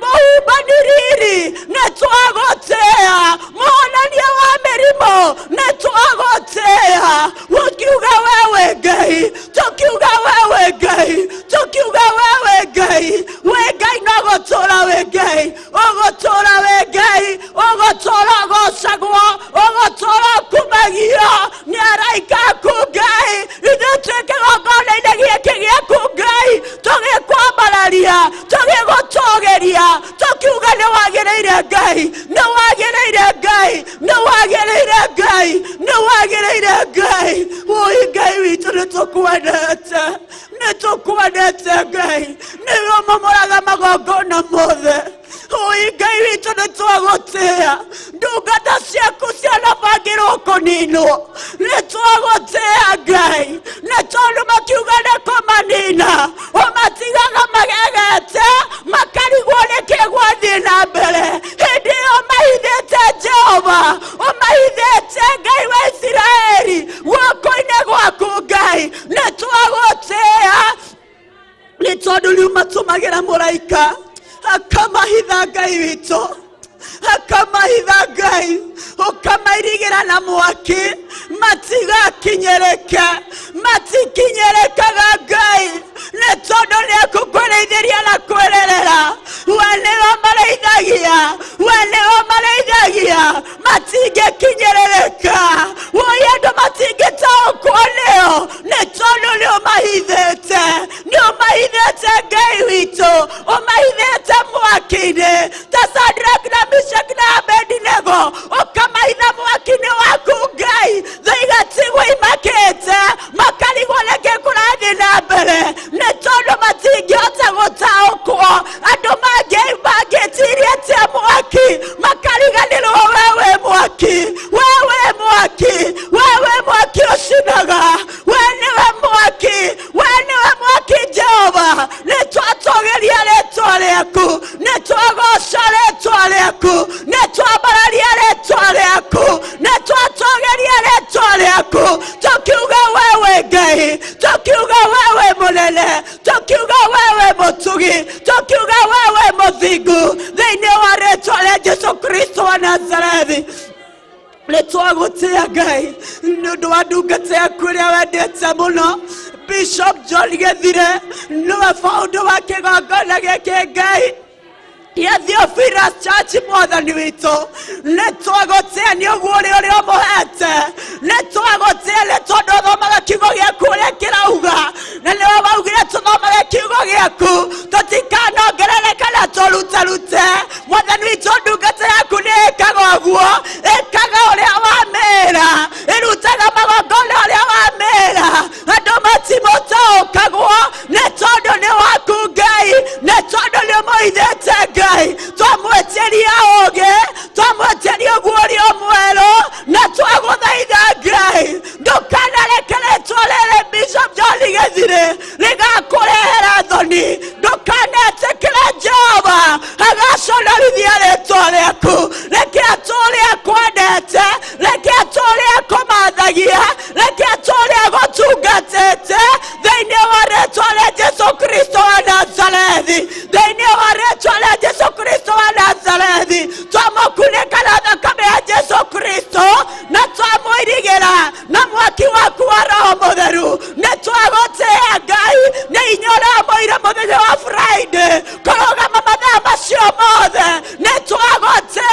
mũhumbanĩrĩri nĩtwagũtĩĩa, mũhonania wa mĩrimũ nĩtwagũtĩĩa. Tũkiuga wewe Ngai, tũkiuga wewe Ngai, tũkiuga wewe Ngai, we Ngai no gũtũũra we Ngai, ũgũtũũra we Ngai, ũgũtũũra ũgocagwo, ũgũtũũra ũkumagio nĩ araika aku Ngai. Ithuĩ twĩ kĩgongona-inĩ gĩkĩ gĩaku Ngai, tũgĩkwambararia, tũgĩgũtũũgĩria, tũkiuga nĩwagĩrĩire Ngai, nĩwagĩrĩire Ngai, nĩwagĩrĩire Ngai, nĩwagĩrĩire Ngai. Woi Ngai witũ nĩtũkwendete, nĩtũkwendete Ngai, nĩwe ũmomoraga magongona mothe. Oi Ngai witũ nĩtwagũtĩĩa, ndungata ciaku cianabangĩrwo kũninwo. Nĩtwagũtĩĩa Ngai, nĩ tondũ makiuga nĩ kũmanina, ũmatigaga magegete, makarigwo nĩkĩ gwathiĩ na mbere. Hĩndĩ ĩyo mahithĩte Jehova, ũmahithĩte Ngai wa Isiraeli guoko-inĩ gwaku Ngai. Nĩtwagũtĩĩa nĩ tondũ rĩu matũmagĩra mũraika akamahitha Ngai witũ, akamahitha Ngai, ũkamairigĩra na mwaki matigakinyĩrĩke, matikinyĩrĩkaga Ngai, nĩ tondũ nĩekũkũrĩithĩria na kwĩrerera. We nĩwe marĩithagia, we nĩwe marĩithagia, matingĩkinyĩrĩrĩka, woĩ andũ matingĩtaũkwo nĩo, nĩ tondũ nĩũmahithĩte, nĩũmahithĩte Ngai witũ, ũmahithĩte mwaki-inĩ ta Shadrach na Meshach na Abednego, ũkamahitha mwaki-inĩ waku Ngai, thaigatigwo imakĩte, makarigwo nĩkĩ kũrathiĩ na mbere, nĩ tondũ matingĩhota gũtaũkwo. Andũ mangĩtiria atĩa mwaki, makariganĩrwo wewe mwaki, wewe mwaki, wewe mwaki ũcinaga, we nĩwe mwaki, we nĩwe mwaki Jehova. Nĩtwatũgĩria rĩtwa rĩaku, nĩtwagoca rĩtwa rĩaku, nĩtwambararia rĩtwa rĩaku, nĩtwatũgĩria rĩtwa rĩaku, tũkiuga wewe Ngai, tũkiuga wewe mũnene, tũkiuga wewe mũtugi, tũkiuga wewe mũthingu, thĩinĩ wa rĩtwa rĩa Jesũ Kristo wa Nazarethi. Nĩtwagũtĩa Ngai nĩ ũndũ wa ndungata yaku ĩrĩa wendete mũno Bishop John Gĩthire, nĩwe baũndũ wa kĩgongona gĩkĩ Ngai ya Theophilus Church mwathani witũ. Nĩtwagũtĩa nĩ ũguo ũrĩa ũmũhete, nĩtwagũtĩa nĩ tondũ ũthomaga kiugo gĩaku ũrĩa kĩrauga, na nĩwe waugire tũthomage kiugo gĩaku, tũtikanongerere kana tũrutarute. Mwathani witũ, ndungata yaku nĩ ĩkaga ũguo, ĩkaga ũrĩa wamĩĩra, ĩrutaga magongona ũrĩa wamĩĩra, andũ matimũtaũkagwo, nĩ tondũ nĩ waku Ngai, nĩ tondũ nĩũmũhithĩte Ngai. Twamwĩtĩria ũũgĩ, twamwĩtĩria ũguo ũrĩa mwerũ, na twagũthaitha Ngai, ndũkanareke rĩtwa rĩrĩ Bishop John Gĩthire rĩgakũrehera thoni, ndũkanetĩkĩre Jehova agaconorithia rĩtwa rĩaku. Reke atũũre akwendete, reke atũũre akũmathagia, reke atũũre agũtungatĩte, thĩinĩ wa rĩtwa rĩa Jesũ Kristo wa Nazarethi, thĩinĩ wa rĩtwa rĩa Jesũ Kristo wa Nazarethi. Twamũkunĩka na thakame ya Jesũ Kristo, na twamũirigĩra na mwaki waku wa Roho Mũtheru. Nĩtwagũtĩa Ngai, nĩ inya ũramũire mũthenya wa Friday kũrũgama mathaa macio mothe. Nĩtwagũtĩa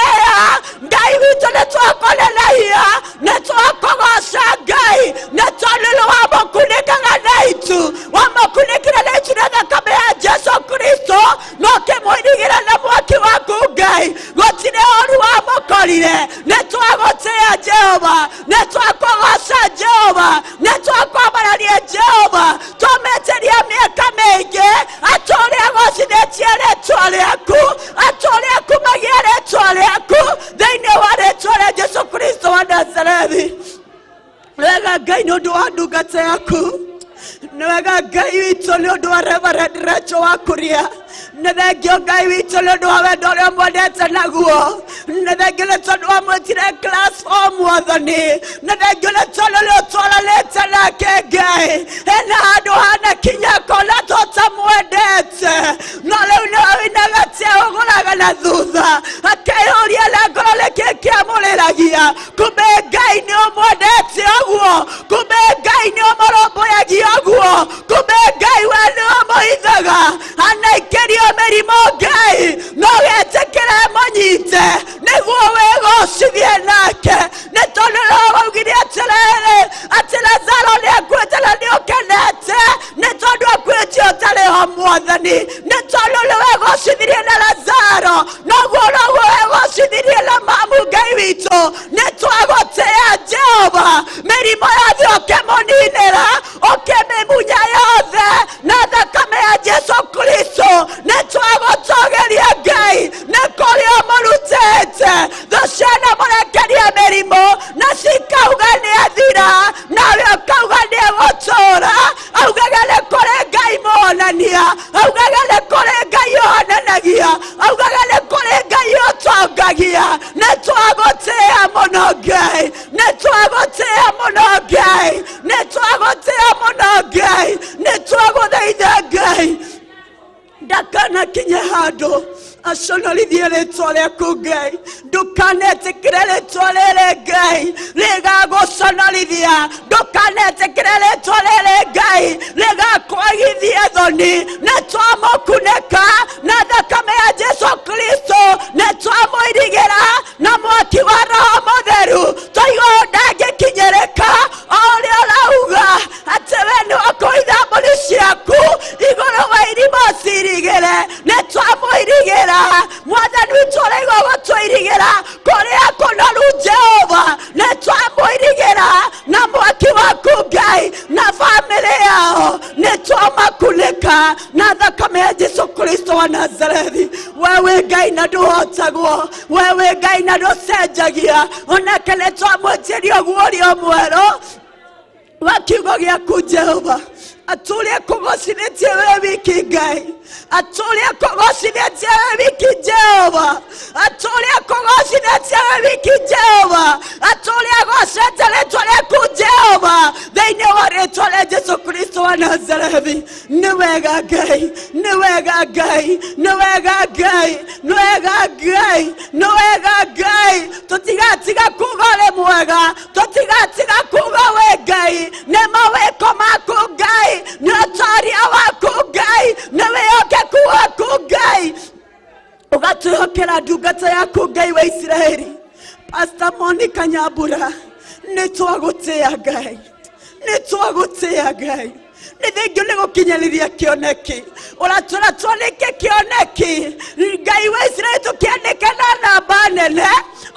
Ngai witũ, nĩtwakũnenehia, nĩtwakũgoca Ngai, nĩ tondũ nĩwamũkunĩkaga na itu, wamũkunĩkire na itu na thakame ya Jesũ Kristo, na ũkĩmũirigĩra na mwaki waku Ngai, gũtirĩ ũru wamũkorire. Nĩtwagũtĩa Jehova, nĩtwakũgoca Jehova, nĩtwakwambararia Jehova, twamĩtĩria mĩaka mĩingĩ, atũũre agocithĩtie rĩtwa rĩaku, atũũre akumagia rĩtwa rĩaku, thĩinĩ wa rĩtwa rĩa Jesũ Kristo wa Nazarethi. Wega Ngai nĩ ũndũ wa ndungata yaku, nĩ wega Ngai witũ nĩ ũndũ wa Reverend Rachel wa Kũria, nĩ thengio Ngai witũ nĩ ũndũ wa wendo ũrĩa mwendete naguo, nĩ thengio nĩ tondũ wamwĩtire class 4 mwathani, nĩ thengio nĩ tondũ nĩũtwaranĩte nake Ngai, hena handũ hanakinya kona tũtamwendete, no rĩu nĩwe wĩnaga tia ũgũraga na thutha, akeyũria na ngoro nĩkĩ kĩamũrĩragia. Kumbe Ngai nĩ ũmwendete ũguo, kumbe Ngai nĩ ũmũrũmbũyagia ũguo, kumbe Ngai we nĩ ũmũhithaga, anaikĩrio mĩrimũ Ngai, no wĩtĩkĩre mũnyite nĩguo wĩgocithie nake, nĩ tondũ waugire atĩrĩrĩ atĩ Lazaro nĩakuĩte na nĩũkenete, nĩ tondũ akuĩtio ũtarĩ ho Mwathani, nĩ tondũ nĩwegocithirie na Lazaro, noguo wegocithirie na mamu Ngai witũ. Nĩtwagũtĩa Jehova, mĩrimũ yothe ũkĩmũninĩra, ũkĩmĩmunya yothe na thakame ya Jesũ Kristo. Nĩtwagũtũgĩria Ngai, nĩ kũrĩa ũmũrutĩte, thũ cianamũrekeria mĩrimũ na cikauga nĩathira, nawe ũkauga nĩegũtũũra. Augaga nĩ kũrĩ Ngai mũhonania, augaga nĩ kũrĩ Ngai ũhonanagia, augaga nĩ kũrĩ Ngai ũtongagia. Nĩtwagũtĩa mũno Ngai, nĩtwagũtĩa mũno Ngai, nĩtwagũtĩa aconorithie rĩtwa rĩaku Ngai ndũkanetĩkĩre rĩtwa rĩrĩ Ngai rĩgagũconorithia ndũkanetĩkĩre rĩtwa rĩrĩ Ngai rĩgakwagithia thoni nĩtwamũkunĩka na thakame ya Jesu Kristo nĩtwamũirigĩra na mwaki wa Roho Mũtheru tũigua ndangĩkinyĩrĩka o ũrĩa ũrauga atĩ we nĩwakũitha mbũri ciaku igũrũ wa irima ũcirigĩre nĩtwamũirigĩra Mwathani witũ ũraigua gũtũirigĩra kũrĩa kũnoru Jehova nĩtwamũirigĩra na mwaki waku Ngai na bamĩrĩ yao nĩtwamakunĩka na thakame ya Jesu Kristo wa Nazarethi wewe Ngai na ndũhotagwo wewe Ngai na ndũcenjagia onake nĩtwamwĩtĩria guorio mwerũ wa kiugo gĩaku Jehova atũrĩa kũgocinĩtie we wiki Ngai atũrĩa kũgocinĩtie we wiki Jehova atũrĩa kũgocinĩtie we wiki Jehova atũrĩa gocete rĩtwa rĩaku Jehova thĩinĩ wa rĩtwa rĩa Jesu Kristo wa Nazarethi nĩ wega Ngai nĩ wega Ngai nĩ wega Ngai nĩ wega Ngai nĩ wega Ngai tũtigatiga kuuga ũrĩ mwega tũtigatiga kuuga we Ngai nĩ mawĩko maku Ngai nĩ ũtaria waku Ngai nĩ wĩhokeku waku Ngai ũgatwĩhokera ndungata yaku Ngai wa Isiraeli Pastor Monica Nyambura nĩtwagũtĩĩa Ngai nĩtwagũtĩĩa Ngai nĩ thengio nĩ gũkinyĩrĩria kĩoneki ũratwĩra twandĩke kĩoneki Ngai wa Isiraeli tũkĩandĩke na namba nene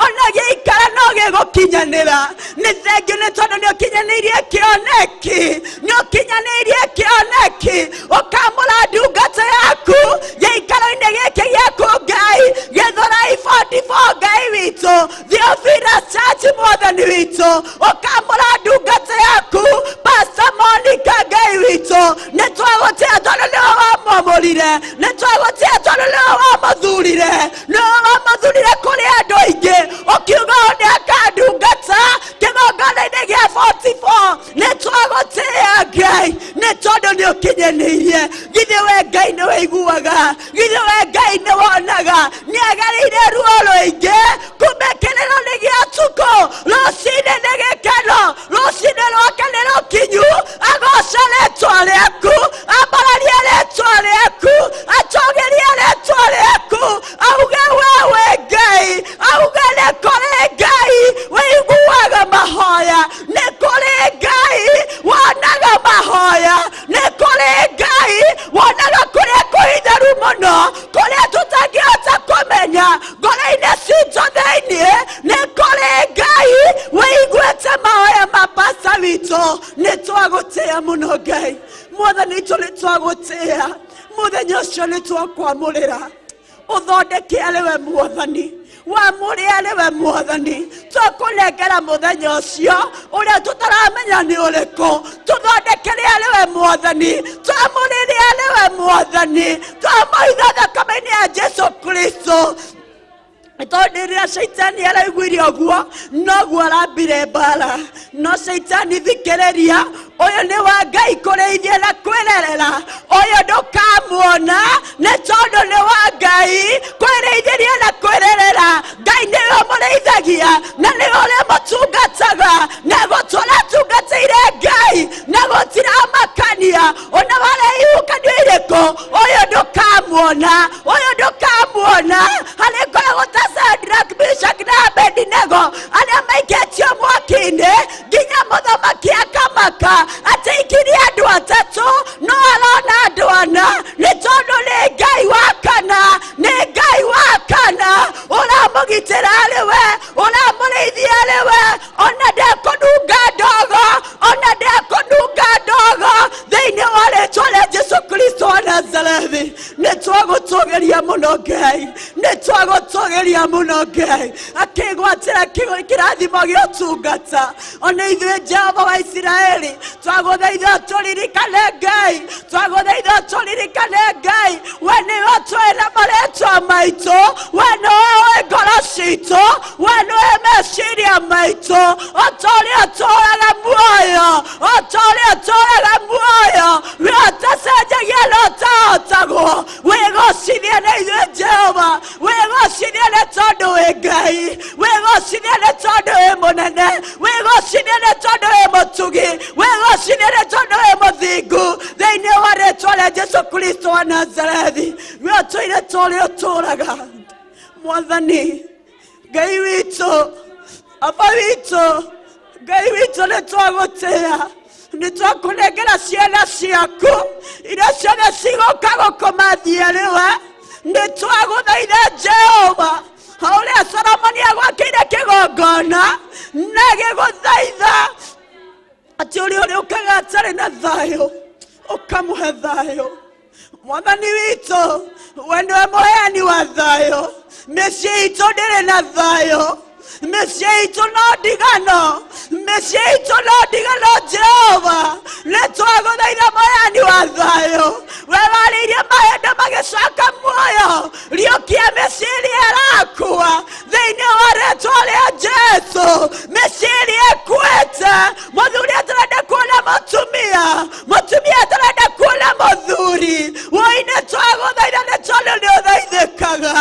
ona gĩikara no gĩgũkinyanĩra nĩ thengio nĩ tondũ nĩũkinyanĩirie kĩoneki nĩũkinyanĩirie kĩoneki ũkamũra ndungata yaku gĩikaro-inĩ gĩkĩ gĩaku Ngai gĩthũrai 44 Ngai witũ Theophilus Church Mwathani witũ ũkamũra ndungata yaku Pastor Monica Ngai witũ nĩtwagũtĩĩa tondũ nĩwe wamwamũrire nĩtwagũtĩĩa tondũ nĩwe wamathurire nĩwe wamathurire kũrĩ andũ aingĩ ũkiuga nĩakandungata kĩgongona-inĩ gĩa 44 nĩtwagũtĩĩa Ngai nĩ tondũ nĩũkinyanĩirie githĩ we Ngai nĩ wĩiguaga githĩ we Ngai nĩ wonaga nĩagereire ruo rũingĩ kumbe kĩrĩro nĩ gĩa tukũ rũcinĩ nĩ gĩkeno rũcinĩ rwake nĩ rũkinyu agoca rĩtwa rĩaku ambararie rĩtwa rĩaku atũgĩrie rĩtwa rĩaku auge wewe Ngai auge nĩ kũrĩ Ngai wĩiguaga mahoya nĩ kũrĩ Ngai wonaga mahoya nĩ kũrĩ Ngai wonaga kũrĩa kũitheru mũno kũrĩa tũtangĩhota kũmenya ngoro-inĩ citũ thĩinĩ nĩ kũrĩ Ngai wĩiguĩte mahoya ma pasta witũ nĩtwagũtĩĩa mũno Ngai Mwathani witũ nĩtwagũtĩĩa mũthenya ũcio nĩtwakwamũrĩra ũthondeke arĩwe Mwathani wamũrĩ arĩwe Mwathani twakũnengera mũthenya ũcio ũrĩa tũtaramenya nĩ ũrĩkũ tũthondekere arĩwe Mwathani twamũrĩre arĩwe Mwathani twamũitha thakame-inĩ ya Jesu Kristo tondũ rĩrĩa Shaitani araiguire ũguo noguo arambire mbara no Shaitani thikĩrĩria ũyũ nĩ wa Ngai kũrĩithia na kwĩrerera ũyũ ndũkamuona nĩ tondũ nĩ wa Ngai kwĩrĩithĩria na kwĩrerera Ngai nĩwe mũrĩithagia na nĩwe ũrĩa mũtungataga na gũtũra tungatĩire Ngai na gũtiramakania ona wareihũkanio irĩkũ ũyũ ndũkamuona harĩ ngoragwo ta Shadrach, Meshach na Abednego arĩa maikĩtio mwaki-inĩ nginya mũthamaki akamaka atĩ ikirie andũ atatũ no arona andũ ana nĩ tondũ nĩ Ngai wa kana ũramũgitĩra arĩwe ũramũrĩithia arĩwe ona ndekũnunga ndogo thĩinĩ wa rĩtwa rĩa Jesu Kristo wa Nazarethi nĩtwagũtũgĩria mũno Ngai nĩtwagũtũgĩria mũno Ngai akĩgwatĩra kĩrathimo gĩa ũtungata ona ithuĩ Jehova wa Isiraeli twagũthaitha tũririkane Ngai we nĩwe ũtũũĩ na marĩtwa maica maitũ, we nĩwe ngoro citũ, we nĩwe meciria maitũ, o ta ũrĩa ũtũũraga muoyo, o ta ũrĩa ũtũũraga muoyo, we ũtacenjagia na ũtahotagwo, wĩgocithie nĩ ithuĩ Jehova, wĩgocithie nĩ tondũ wĩ Ngai, wĩgocithie nĩ tondũ wĩ mũnene, wĩgocithie nĩ tondũ wĩ mũtugi, wĩgocithie nĩ tondũ wĩ mũthingu, thĩinĩ wa rĩĩtwa rĩa Jesũ Kristo wa Nazarethi, we ũtũire ta ũrĩa ũtũũraga. Mwathani, Ngai witũ, Aba witũ, Ngai witũ nĩ twagũtĩĩa, nĩ twakũnengera ciana ciaku iria ciothe cigũka gũkũmathia rĩwe, nĩ twagũthaitha Jehova, ũrĩa Solomoni agwakĩire kĩgongona, na gĩgũthaitha atĩ ũrĩa ũrĩũkaga atarĩ na thayũ ũkamũhe thayũ. Mwathani witũ, we nĩwe mũheani wa thayũ, mĩciĩ itũ ndĩrĩ na thayũ, mĩciĩ itũ no ndigano, mĩciĩ itũ no ndigano Jehova, nĩ twagũthaitha mũheani wa thayũ, we warĩirie mahĩndĩ magĩcoka muoyo, riũkia mĩciĩ ĩrĩa ĩrakua thĩinĩ wa rĩĩtwa rĩa Jesũ, mĩciĩ ĩrĩa ĩkuĩte, mũthuri atarenda kuona mũtumia, mũtumia atarenda kuona mũthuri, woi nĩ twagũthaitha nĩ tondũ nĩ ũthaithĩkaga,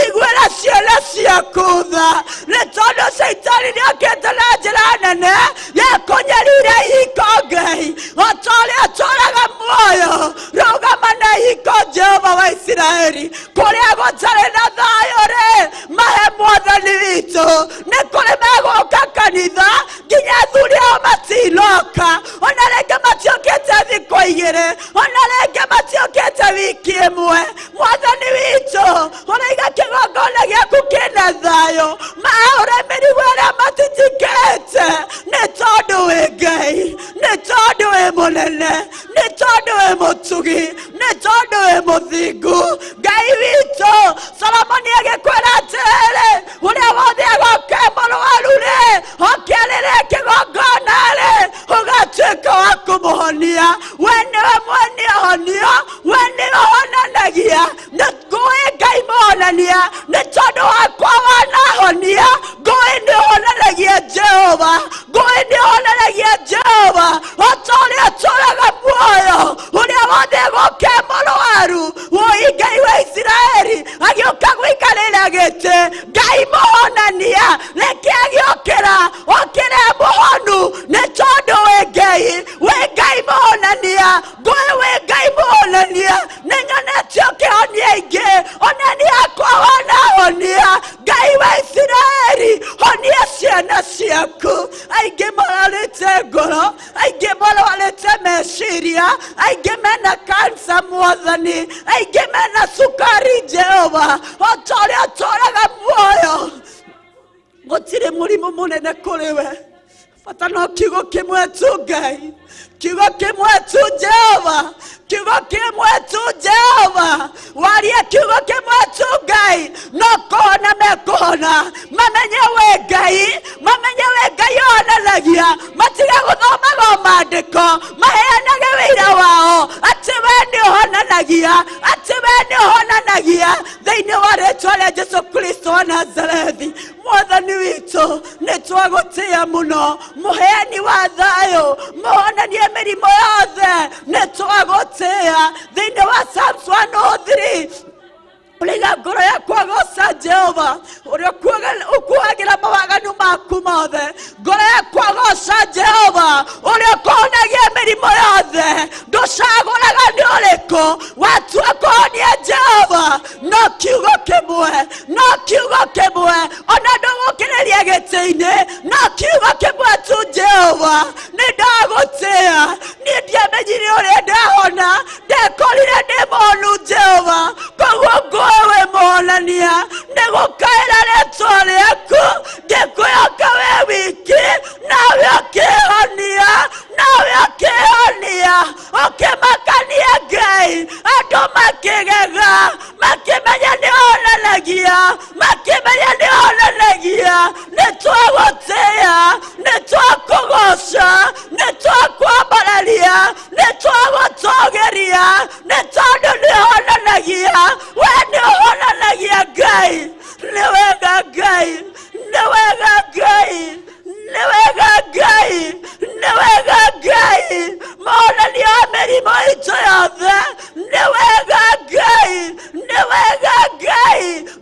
iguĩra ciana ciaku tha, nĩ tondũ Shaitani nĩokĩte na njĩra nene ya kũnyarira ihiko Ngai, o ta ũrĩa ũtũũraga muoyo, rũgama na ihiko Jehova wa Isiraeli, kũrĩa gũtarĩ na thayũ-rĩ, mahe Mwathani witũ, nĩ kũrĩ megũka kanitha nginya athuri ao matinoka, ona rĩngĩ matiũkĩte thikũ igĩrĩ, ona rĩngĩ matiũkĩte wiki ĩmwe. Mwathani witũ, ũraiga kĩgongona gĩaku kĩna thayũ, maũre mĩrigo ĩrĩa matitikĩte, nĩ tondũ wĩ Ngai, nĩ tondũ wĩ mũnene, nĩ tondũ wĩ mũtugi, nĩ tondũ wĩ mũthingu. Ngai witũ, Solomoni agĩkwĩra atĩrĩrĩ, ũrĩa wothe agoka mũrũaru-rĩ, okĩarĩre kĩgongona-rĩ, ũgatuĩka wa kũmũhonia. We nĩwe mwene honio, we nĩwe ũhonanagia, na ngũĩ Ngai mũhonania, nĩ tondũ wakwa wanahonia, ngũĩ nĩ ũhonanagia Jehova, ngũĩ nĩ ũhonanagia Jehova, o ta ũrĩa ũtũũraga muoyo, ũrĩa wothe agoka mũrũaru, woi Ngai wa Isiraeli, agĩũka gũikarĩra gĩtĩ, Ngai mũhonania, reke agĩũkĩra, okĩre mũhonu, nĩ tondũ wĩ Ngai, wĩ Ngai mũhonania, ngũĩ wĩ Ngai mũhonania, nĩ nyonete ũkĩhonia aingĩ, ona niĩ akwa wanahonia. Ngai wa Isiraeli, honia ciana ciaku, aingĩ mararĩte ngoro, aingĩ mararĩte meciria, aingĩ mena kansa Mwathani, aingĩ mena cukari Jehova, o ta ũrĩa ũtũũraga muoyo, gũtirĩ mũrimũ mũnene kũrĩ we, bata no kiugo kĩmwe tu Ngai, kiugo kĩmwe tu Jehova, kiugo kĩmwe tu Jehova, waria kiugo kĩmwe tu Ngai, no kũhona mekũhona, mamenye wĩ Ngai, mamenye wĩ Ngai ũhonanagia, matige gũthomaga maandĩko, maheanage wĩira wao, atĩ we nĩ ũhonanagia, atĩ we nĩ ũhonanagia, thĩinĩ wa rĩĩtwa rĩa Jesũ Kristo wa Nazarethi. Mwathani witũ, nĩ twagũtĩĩa mũno, mũheani wa thayũ, mũhonanie mĩrimũ yothe, nĩ twagũtĩĩa, thĩinĩ wa Psalms 103, ũrĩga ngoro yakwa goca Jehova, ũrĩa ũkuagĩra mawaganu maku mothe, ngoro yakwa goca Jehova, ũrĩa ũkũhonagia mĩrimũ yothe, ndũcagũraga nĩ ũrĩkũ, watua kũhonia Jehova, no kiugo kĩmwe, no kiugo kĩmwe, ona ndũgũkĩrĩria gĩtĩ-inĩ, no kiugo kĩmwe tu Jehova, nĩ ndagũtĩĩa, niĩ ndiamenyire ũrĩa ndahona, ndekorire ndĩ mũhonu Jehova, koguo ngũĩ we mũhonania, nĩ gũkaĩra rĩĩtwa rĩaku, ngĩkwĩhoka we wiki, nawe ũkĩhonia, nawe ũkĩhonia, ũkĩmakania Ngai, andũ makĩgega, makĩmenya nĩ ũhonanagia, makĩmenya nĩ ũhonanagia, nĩ twagũtĩĩa, nĩ twakũgoca, nĩ twakwambararia, nĩ twagũtũgĩria, nĩ tondũ nĩ ũhonanagia, we nĩ ũhonanagia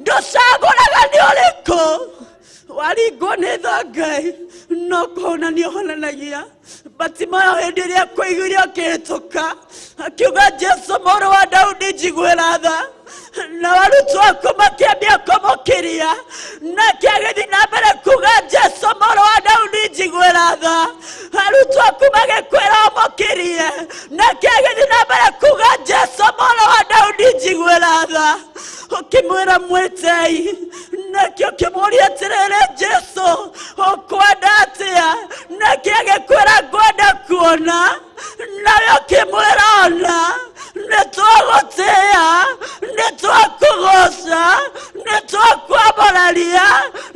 ndũcagũraga nĩ ũrĩkũ waringwo nĩ tha Ngai no kũhonania ũhonanagia. Batimayo hĩndĩ ĩrĩa akũiguire akĩhĩtũka akiuga Jesu mũrũ wa Daudi njiguĩra tha, na arutwo aku makĩambia kũmũkĩria, nake agĩthiĩ na mbere kuuga Jesu mũrũ wa Daudi njiguĩra tha, arutwo aku magĩkwĩra ũmũkĩrie, nake agĩthiĩ na mbere kuuga Jesu mũrũ wa Daudi njiguĩra tha, ũkĩmwĩra mwĩtei, nake ũkĩmũũria atĩrĩrĩ Jesu ũkwenda atĩa, nake agĩkwĩra ngwenda kuona, nawe ũkĩmwĩra ona nĩtwagũtĩĩa, nĩtwakũgoca, nĩtwakwambararia,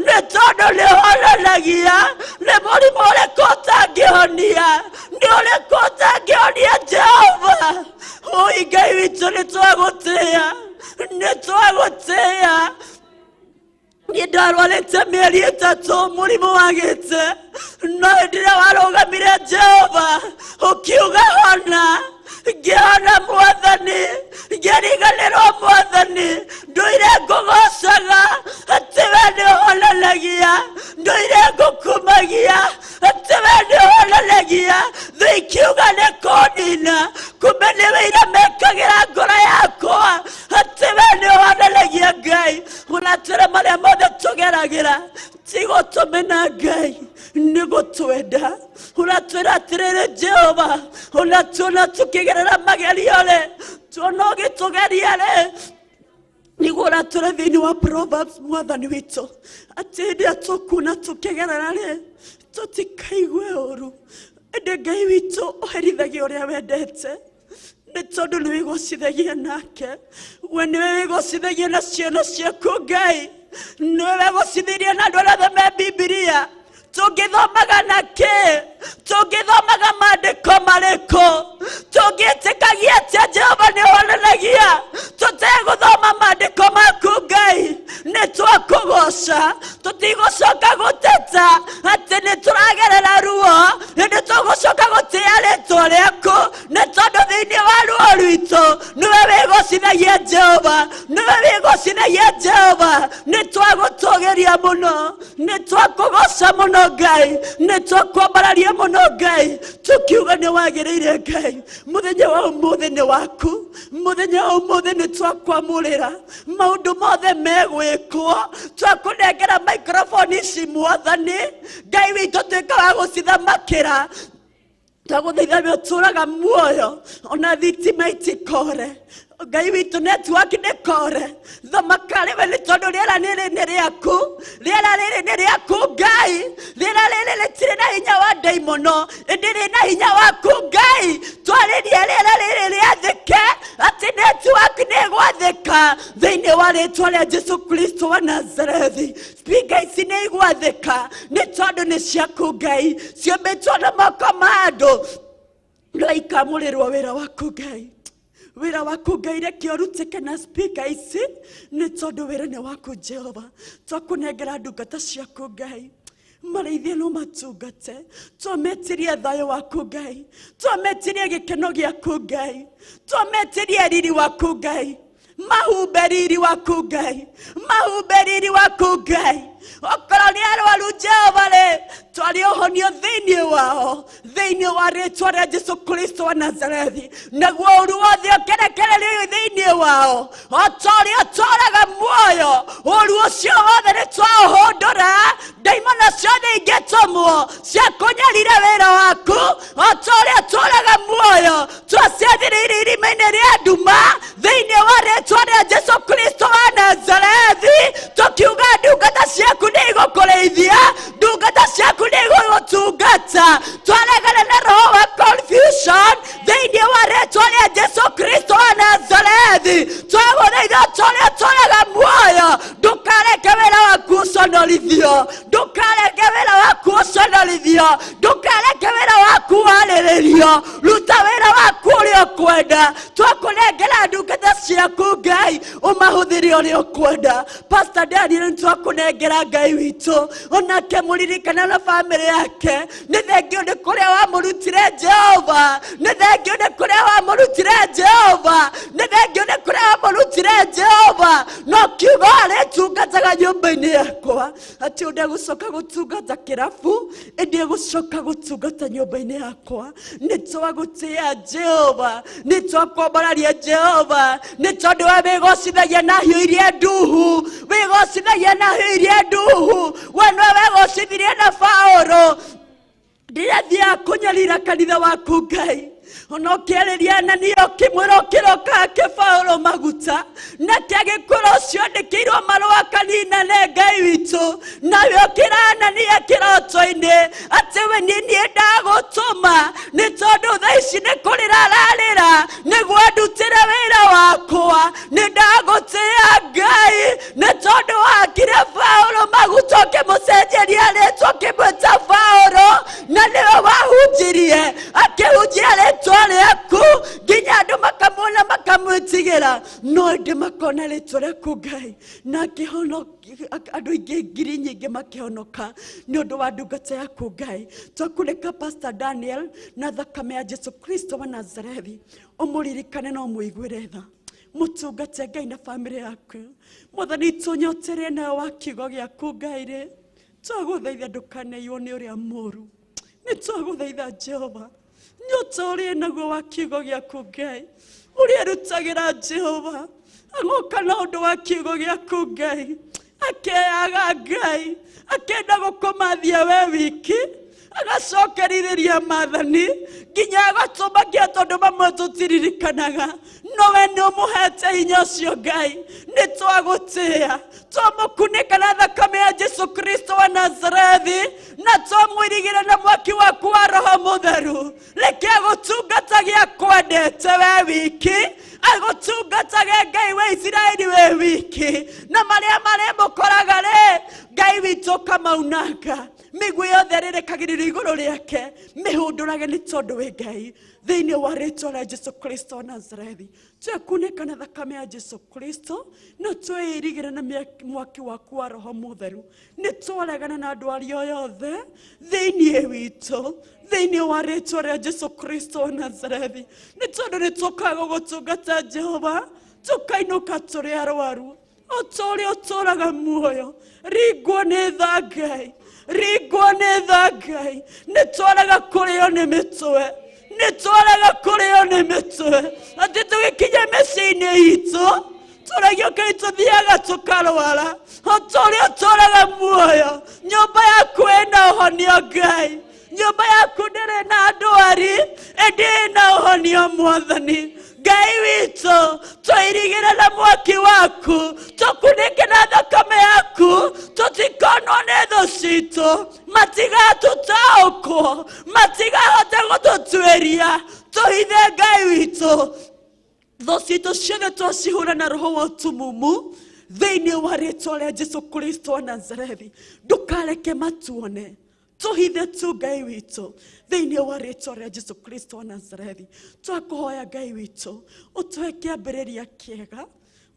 nĩ tondũ nĩhonanagia. Nĩ mũrimũ ũrĩkũ ũtangĩhonia? Nĩ ũrĩkũ ũtangĩhonia Jehova? Oi Ngai witũ nĩtwagũtĩĩa, nĩtwagũtĩĩa. Niĩ ndarwarĩte mĩeri ĩtatũ mũrimũ wagĩte, no hĩndĩ ĩrĩa warũgamire Jehova ũkiuga hona, ngĩhona Mwathani, ngĩriganĩrwo Mwathani, ndũire ngũgocaga atĩ we nĩũhonanagia, ndũire ngũkumagia atĩ we nĩũhonanagia, thũ ikiuga nĩ kũnina, kumbe nĩwe iramekagĩra ngoro yakwa atĩ we nĩũhonanagia. Ngai ũratwĩra marĩa mothe tũgeragĩra ti gũtũmena Ngai, nĩ gũtwenda. Ũratwĩra atĩrĩrĩ Jehova, ona tuona tũkĩgerera magerio-rĩ, tuona ũgĩtũgeria-rĩ, nĩguo ũratwĩra thĩinĩ wa Proverbs Mwathani witũ atĩ hĩndĩ ĩrĩa tũkuona tũkĩgerera-rĩ tũtikaigue ũru. Ĩndĩ Ngai witũ ũherithagia ũrĩa wendete, nĩ tondũ nĩ wĩgocithagia nake. We nĩwe wĩgocithagia na ciana ciaku Ngai, nĩwe wĩgocithĩria na andũ arĩa me Bibilia. Tũngĩthomaga na kĩ? Tũngĩthomaga maandĩko marĩkũ? Tũngĩtĩkagia atĩ Jehova nĩũhonanagia tũtegũthoma maandĩko maku Ngai? Nĩtwakũgoca, tũtigũcoka gũteta atĩ nĩtũragerera ruo, hĩndĩ tũgũcoka gũtĩĩa rĩtwa rĩaku, nĩ tondũ thĩinĩ wa ruo rwitũ nĩwe wĩgocithagia Jehova, nĩwe wĩgocithagia Jehova. Nĩtwagũtũgĩria mũno, nĩtwakũgoca mũno Ngai, nĩtwakwambararia mũno Ngai, tukiuga nĩwagĩrĩire Ngai. Mũthenya wa ũmũthĩ nĩ waku, mũthenya wa ũmũthĩ nĩtwakwamũrĩra maũndũ mothe megwĩkwo, twakũnengera microphone ici Mwathani Ngai witũ, tuĩka wa gũcithamakĩra. Twagũthaitha we ũtũũraga muoyo, ona thitima itikore Ngai witũ, network ndĩkore, thamaka rĩwe nĩ tondũ rĩera rĩrĩ nĩ rĩaku, rĩera rĩrĩ nĩ rĩaku Ngai, rĩera rĩrĩ rĩtirĩ na hinya wa ndaimono, ĩndĩ rĩ na hinya waku Ngai. Twarĩria rĩera rĩrĩ rĩathĩke, atĩ network nĩĩgwathĩka thĩinĩ wa rĩtwa rĩa Jesu Kristo wa Nazarethi. Speaker ici nĩigwathĩka nĩ tondũ nĩ ciaku Ngai, ciũmbĩtwo na moko ma andũ, no ikamũrĩrwo wĩra waku Ngai. Wĩra waku Ngai reke ũrutĩke na speaker ici, nĩ tondũ wĩra nĩ waku Jehova. Twakũnengera ndungata ciaku Ngai, marĩithie no matungate, twametirie thayũ waku Ngai, twametirie gĩkeno gĩaku Ngai, twametirie riri waku Ngai, mahumbe riri waku Ngai, mahumbe riri waku Ngai. Okorwo nĩ arwaru Jehova-rĩ, twarĩ ũhonio thĩinĩ wao, thĩinĩ wa rĩtwa rĩa Jesu Kristo wa Nazarethi, naguo ũru wothe ũkĩrekererio thĩinĩ wao, o ta ũrĩa ũtũũraga muoyo, ũru ũcio wothe nĩtwaũhũndũra, ndaimono ciothe ingĩtũmwo cia kũnyarira wĩra waku, o ta ũrĩa ũtũũraga muoyo, twaciathĩrĩire irima-inĩ rĩa nduma thĩinĩ wa rĩtwa rĩa Jesu Kristo wa Nazarethi, tũkiuga ndungata ciaku nĩigũkũrĩithia, ndungata ciaku nĩigũgũtungata. Twaregana na roho wa confusion thĩinĩ wa rĩtwa rĩa Jesu Kristo wa Nazarethi, twagũthaitha o ta ũrĩa ũtũũraga muoyo, ndũkareke wĩra waku ũconorithio, ndũkareke wĩra waku ũconorithio, ndũkareke wĩra waku waku warĩrĩrio ruta wĩra waku ũrĩa ũkwenda twakũnengera ndungata ciaku Ngai ũmahũthĩre ũrĩa ũkwenda Pastor Daniel twakũnengera Ngai witũ onake mũririkana na family yake nĩ thengio nĩ kũrĩa wamũrutire Jehova nĩ thengio nĩ kũrĩa wamũrutire Jehova nĩ thengio nĩ kũrĩa wamũrutire Jehova no kiugo arĩtungataga nyũmba-inĩ yakwa atĩ ndegũcoka gũtungata kĩrabu ndegũcoka gũtungata nyũmba-inĩ yakwa nĩ twagũtĩĩa Jehova nĩ twakwambararia Jehova nĩ tondũ wa wĩgocithagia na hiũ iria nduhu wĩgocithagia na hiũ iria nduhu we no wegocithirie na Paulo ndĩrathiaga kũnyarira kanitha waku Ngai ono kĩarĩria na nĩyo kĩmwĩra kĩroka ke Paulo maguta na kĩagĩkũra ũcio andĩkĩirwo marũa kanina nĩ Ngai witũ nawe ũkĩranania kĩroto-inĩ atĩ we niĩ ndagũtũma nĩ tondũ thaa ici nĩ kũrĩra ararĩra nĩguo ndutĩre wĩra wakwa nĩ ndagũtĩĩa Ngai nĩ tondũ wakire Paulo maguta ũkĩmũcenjeria rĩtwa ũkĩmwĩta Paulo na nĩwe wahunjirie akĩhunjia rĩtwa rĩaku nginya andũ makamwona makamwĩtigĩra no ndĩ makona rĩtwa rĩaku Ngai na akĩhonokia andũ aingĩ ngiri nyingĩ makĩhonoka nĩ ũndũ wa ndungata yaku Ngai twakũrĩka Pastor Daniel na thakame ya Jesu Kristo wa Nazarethi ũmũririkane na ũmũiguĩre tha mũtungate Ngai na family yaku Mwathani tũnyoterie nayo wa kiugo gĩaku Ngai rĩ twagũthaitha ndũkaneiywo nĩ ũrĩa mũũru nĩ twagũthaitha Jehova nyota ũrĩa naguo wa kiugo gĩaku Ngai ũrĩa rutagĩra Jehova agoka na ũndũ wa kiugo gĩaku Ngai akeaga Ngai akenda gũkũmathia we wiki agacokerithĩria maathani nginya agatũmakia tondũ mamwe tũtiririkanaga no we nĩ ũmũhete hinya ũcio Ngai nĩ twagũtĩĩa twamũkunĩka na thakame ya Jesu Kristo wa Nazarethi na twamwĩrĩgĩra na mwaki waku wa Roho Mũtheru reke agũtungatagia kwendete we wiki agũtungatage Ngai wa Isiraeli we wiki na marĩa marĩmũkoraga rĩ Ngai witũ kamaunanga mĩguĩ yothe rĩrĩkagĩrĩrio igũrũ rĩake mĩhũndũrage nĩ tondũ wĩ Ngai thĩinĩ wa rĩtwa rĩa Jesu Kristo wa Nazarethi twekunĩka na thakame ya Jesu Kristo na twĩrĩgĩra na mwaki waku wa Roho Mũtheru nĩ twaregana na andũ arĩa yothe thĩinĩ witũ thĩinĩ wa rĩtwa rĩa Jesu Kristo wa Nazarethi nĩ tondũ nĩ tũkaga gũtungata Jehova tũkainũka tũrĩ arwaru o ta ũrĩa ũtũũraga muoyo ringwo nĩ tha Ngai ringwo nĩ tha Ngai nĩ twaraga kũrĩo nĩ mĩtwe nĩ twaraga kũrĩo nĩ mĩtwe atĩ tũgĩkinya mĩciĩ-inĩ itũ tũragio Ngai tũthiaga tũkarwara o ta ũrĩa ũtũũraga muoyo nyũmba yaku ĩna ũhonio Ngai nyũmba yaku ndĩrĩ na ndwari ĩndĩ ĩna ũhonio Mwathani Ngai witũ twĩrĩgĩra na mwaki waku tũkunĩke na thakame yaku tũtikonwo nĩ thũ citũ matigatũtaũkwo matigahote gũtũtuĩria tũhithe Ngai witũ thũ citũ ciothe twacihũra na roho wa ũtumumu thĩinĩ wa rĩtwa rĩa Jesu Kristo wa Nazarethi ndũkareke matuone tũhithe tu Ngai witũ thĩinĩ wa rĩtwa rĩa Jesu Kristo wa Nazarethi twakũhoya Ngai witũ ũtũhe kĩambĩrĩria kĩega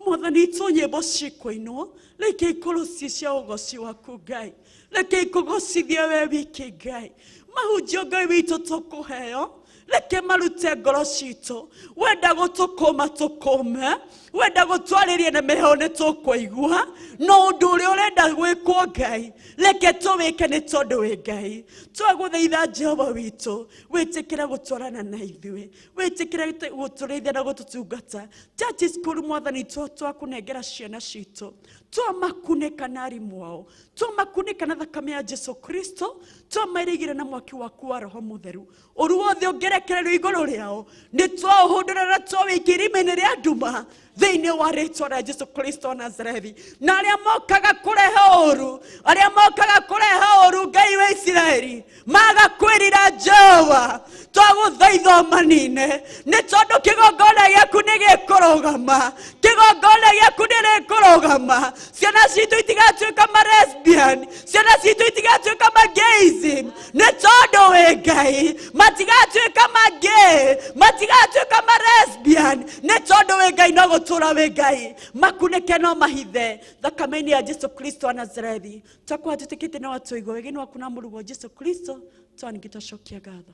Mwathani itũ nyĩmbo cikũinwo reke ikorwo ci cia ũgoci waku Ngai reke ikũgocithie we wiki Ngai mahunjio Ngai witũ tũkũheo reke marute ngoro citũ wenda gũtũkũma tũkũme wenda gũtwarĩria na mĩheo nĩ tũkũigua no ũndũ ũrĩa ũrenda gwĩkwo Ngai reke tũwĩke nĩ tondũ wĩ Ngai twagũthaitha Jehova witũ wĩtĩkĩre gũtwarana na ithuĩ wĩtĩkĩre gũtũrĩithia na gũtũtungata church school Mwathani twakũnengera ciana citũ twamakunĩka na arimũ ao twamakunĩka na thakame ya Jesu Kristo twamairĩgĩre na mwaki waku wa Roho Mũtheru ũru wothe ũngere ũrekererwo igũrũ rĩao nĩ twahũndũra na twawĩikia irima-inĩ rĩa nduma thĩinĩ wa rĩtwa rĩa Jesũ Kristo wa Nazarethi. Na arĩa mokaga kũrehe ũũru, arĩa mokaga kũrehe ũũru, Ngai wa Isiraeli, magakwĩrira Jehova, twagũthaitha ũmanine, nĩ tondũ kĩgongona gĩaku nĩ gĩkũrũgama, kĩgongona gĩaku nĩ rĩkũrũgama. Ciana citũ itigatuĩka ma-lesbian, ciana citũ itigatuĩka ma-gayism, nĩ tondũ wĩ Ngai. Matigatuĩka ma-gay, matigatuĩka ma-lesbian, nĩ tondũ wĩ Ngai. No gũtũra wĩ Ngai, makunĩke no mahithe thakame-inĩ ya Jesũ Kristo wa Nazarethi. Twakorwo tũtĩkĩte na watuigwo wĩgĩ nĩ waku na mũrugo wa Jesũ Kristo, twaningĩ twacokia ngatho.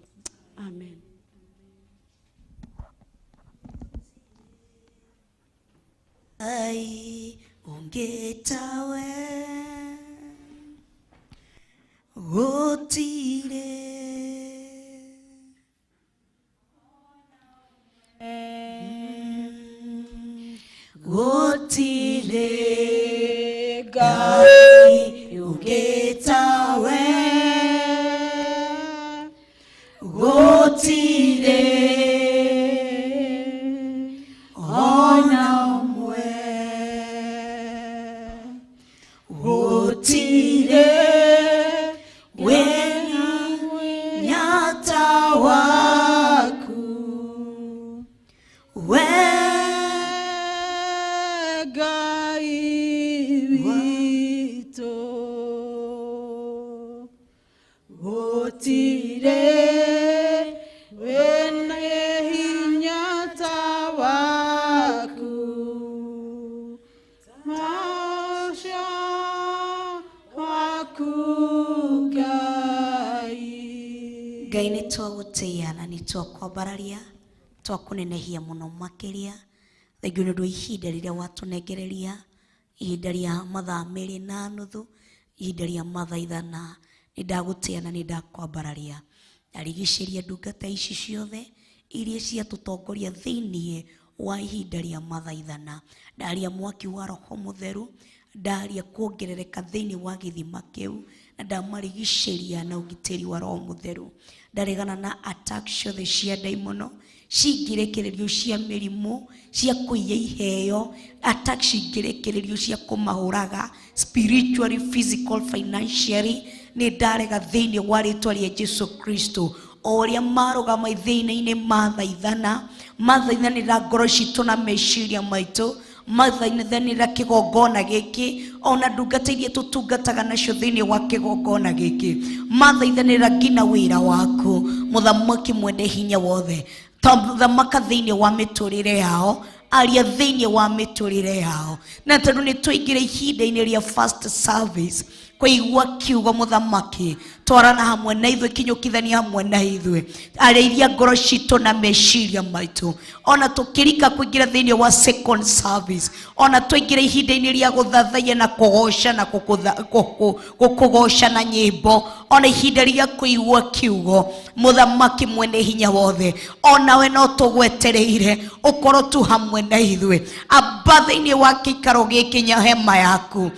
Amen. Ai ungetawe gotire gotire Ngai ungetawe gotire ona umwe gotire wena nyata waku we Ngai witũ gotire wena hinya ta waku mausha waku Ngai nĩ twagũtĩĩa na nĩ twakwambararia twakũnenehia mũno makĩria. Thengiũ nĩ ũndũ wa ihinda rĩrĩa watũnengereria, ihinda rĩa mathaa merĩ na nuthu, ihinda rĩa mathaa ithana. Nĩ ndagũtĩĩa na nĩ ndakwambararia. Ndarigicĩria ndungata ici ciothe iria ciatũtongoria thĩinĩ wa ihinda rĩa mathaa ithana. Ndaria mwaki wa Roho Mũtheru, ndaria kuongerereka thĩinĩ wa gĩthima kĩu, na ndamarigicĩria na ũgitĩri wa Roho Mũtheru. Ndaregana na attack ciothe cia ndaimono, cingĩrekererio cia mĩrimũ, cia kũiya iheo, attack cingĩrekererio cia kũmahũraga spiritually, physical, financially. Nĩ ndarega thĩinĩ wa rĩtwa rĩa Jesũ Kristo. O ũrĩa marũgama ithĩna-inĩ mathaithana, mathaithanĩra ngoro citũ na meciria maitũ, mathaithanĩra kĩgongona gĩkĩ, ona ndungata iria tũtungataga nacio thĩinĩ wa kĩgongona gĩkĩ, mathaithanĩra nginya wĩra waku, mũthamaki mwene hinya wothe. Thamaka thĩinĩ wa mĩtũrĩre yao, aria thĩinĩ wa mĩtũrĩre yao. Na tondũ nĩ twaingĩra ihinda-inĩ rĩa first service, kũigua kiugo mũthamaki, twarana hamwe na ithuĩ, kinyũkithania hamwe na ithuĩ, arĩiria ngoro citũ na meciria maitũ. Ona tũkĩrika kũingĩra thĩinĩ wa second service, ona twaingĩra ihinda-inĩ rĩa gũthathaiya na kũgoca na gũkũgoca na nyĩmbo, ona ihinda rĩa kũigua kiugo, mũthamaki mwene hinya wothe, onawe no tũgwetereire ũkorwo tu hamwe na ithuĩ. Amba thĩinĩ wa gĩikaro gĩkĩ nyahema yaku,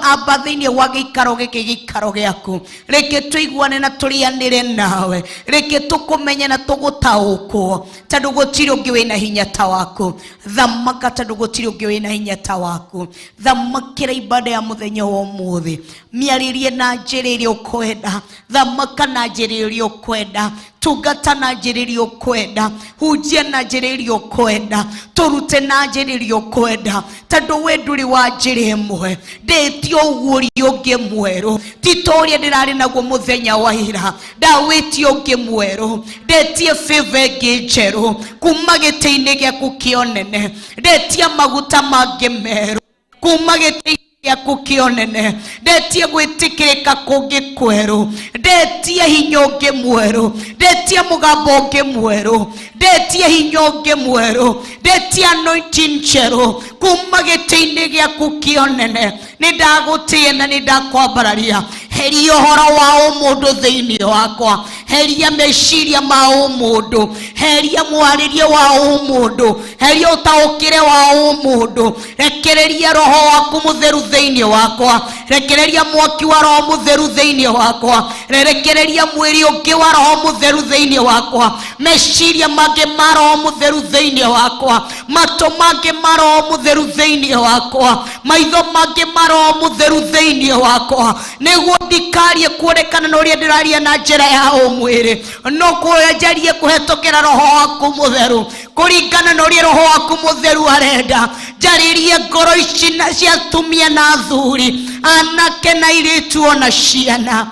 amba thĩinĩ wa gĩikaro gĩkĩ gĩikaro gĩaku, reke tũiguane na tũrĩanĩre nawe, reke tũkũmenye na tũgũtaũkwo, tondũ gũtirĩ ũngĩ wĩna hinya ta waku. Thamaka tondũ gũtirĩ ũngĩ wĩna hinya ta waku. Thamakĩra ibada ya mũthenya wa ũmũthĩ, mĩarĩrie na njĩra ĩrĩa ũkwenda, thamaka na njĩra ĩrĩa ũkwenda, tungata na njĩra ĩrĩa ũkwenda, hunjia na njĩra ĩrĩa ũkwenda, tũrute na njĩra ĩrĩa ũkwenda, tondũ we ndũrĩ wa njĩra ĩmwe. Ndĩtio ũguũri ũngĩ mwerũ, ti ta ũrĩa ndĩrarĩ naguo mũthenya wa ira, ndawĩtio ũngĩ mwerũ, ndetie favor ĩngĩ njerũ kuma gĩtĩ-inĩ gĩaku kĩa ũnene, ndetia maguta mangĩ merũ kuma gĩtĩ-inĩ gĩaku kĩa ũnene, ndetie gwĩtĩkĩrĩka kũngĩ kwerũ, ndetie hinya ũngĩ mwerũ, ndetie mũgambo ũngĩ mwerũ, ndetie hinya ũngĩ mwerũ, ndetie anointing njerũ kuma gĩtĩ-inĩ gĩaku kĩa ũnene. Nĩ ndagũtĩĩa na nĩ ndakwambararia. Heria ũhoro wa ũmũndũ thĩinĩ wakwa, heria meciria ma ũmũndũ, heria mwarĩrie wa ũmũndũ, heria ũtaũkĩre wa ũmũndũ. Rekereria roho waku mũtheru thĩinĩ wakwa, rekereria mwaki wa roho mũtheru thĩinĩ wakwa, rekereria mwĩrĩ ũngĩ wa roho mũtheru thĩinĩ wakwa, meciria mangĩ ma roho mũtheru thĩinĩ wakwa, matũ mangĩ ma roho mũtheru thĩinĩ wakwa, maitho mangĩ ma roho mũtheru thĩinĩ wakwa, nĩguo ndikarie kuonekana na ũrĩa ndĩraria na njĩra ya ũmwĩrĩ, no kũnjarie kũhetũkĩra roho waku mũtheru, kũringana na ũrĩa roho waku mũtheru arenda. Njarĩrie ngoro ici cia atumia na athuri, anake na airĩtu ona ciana,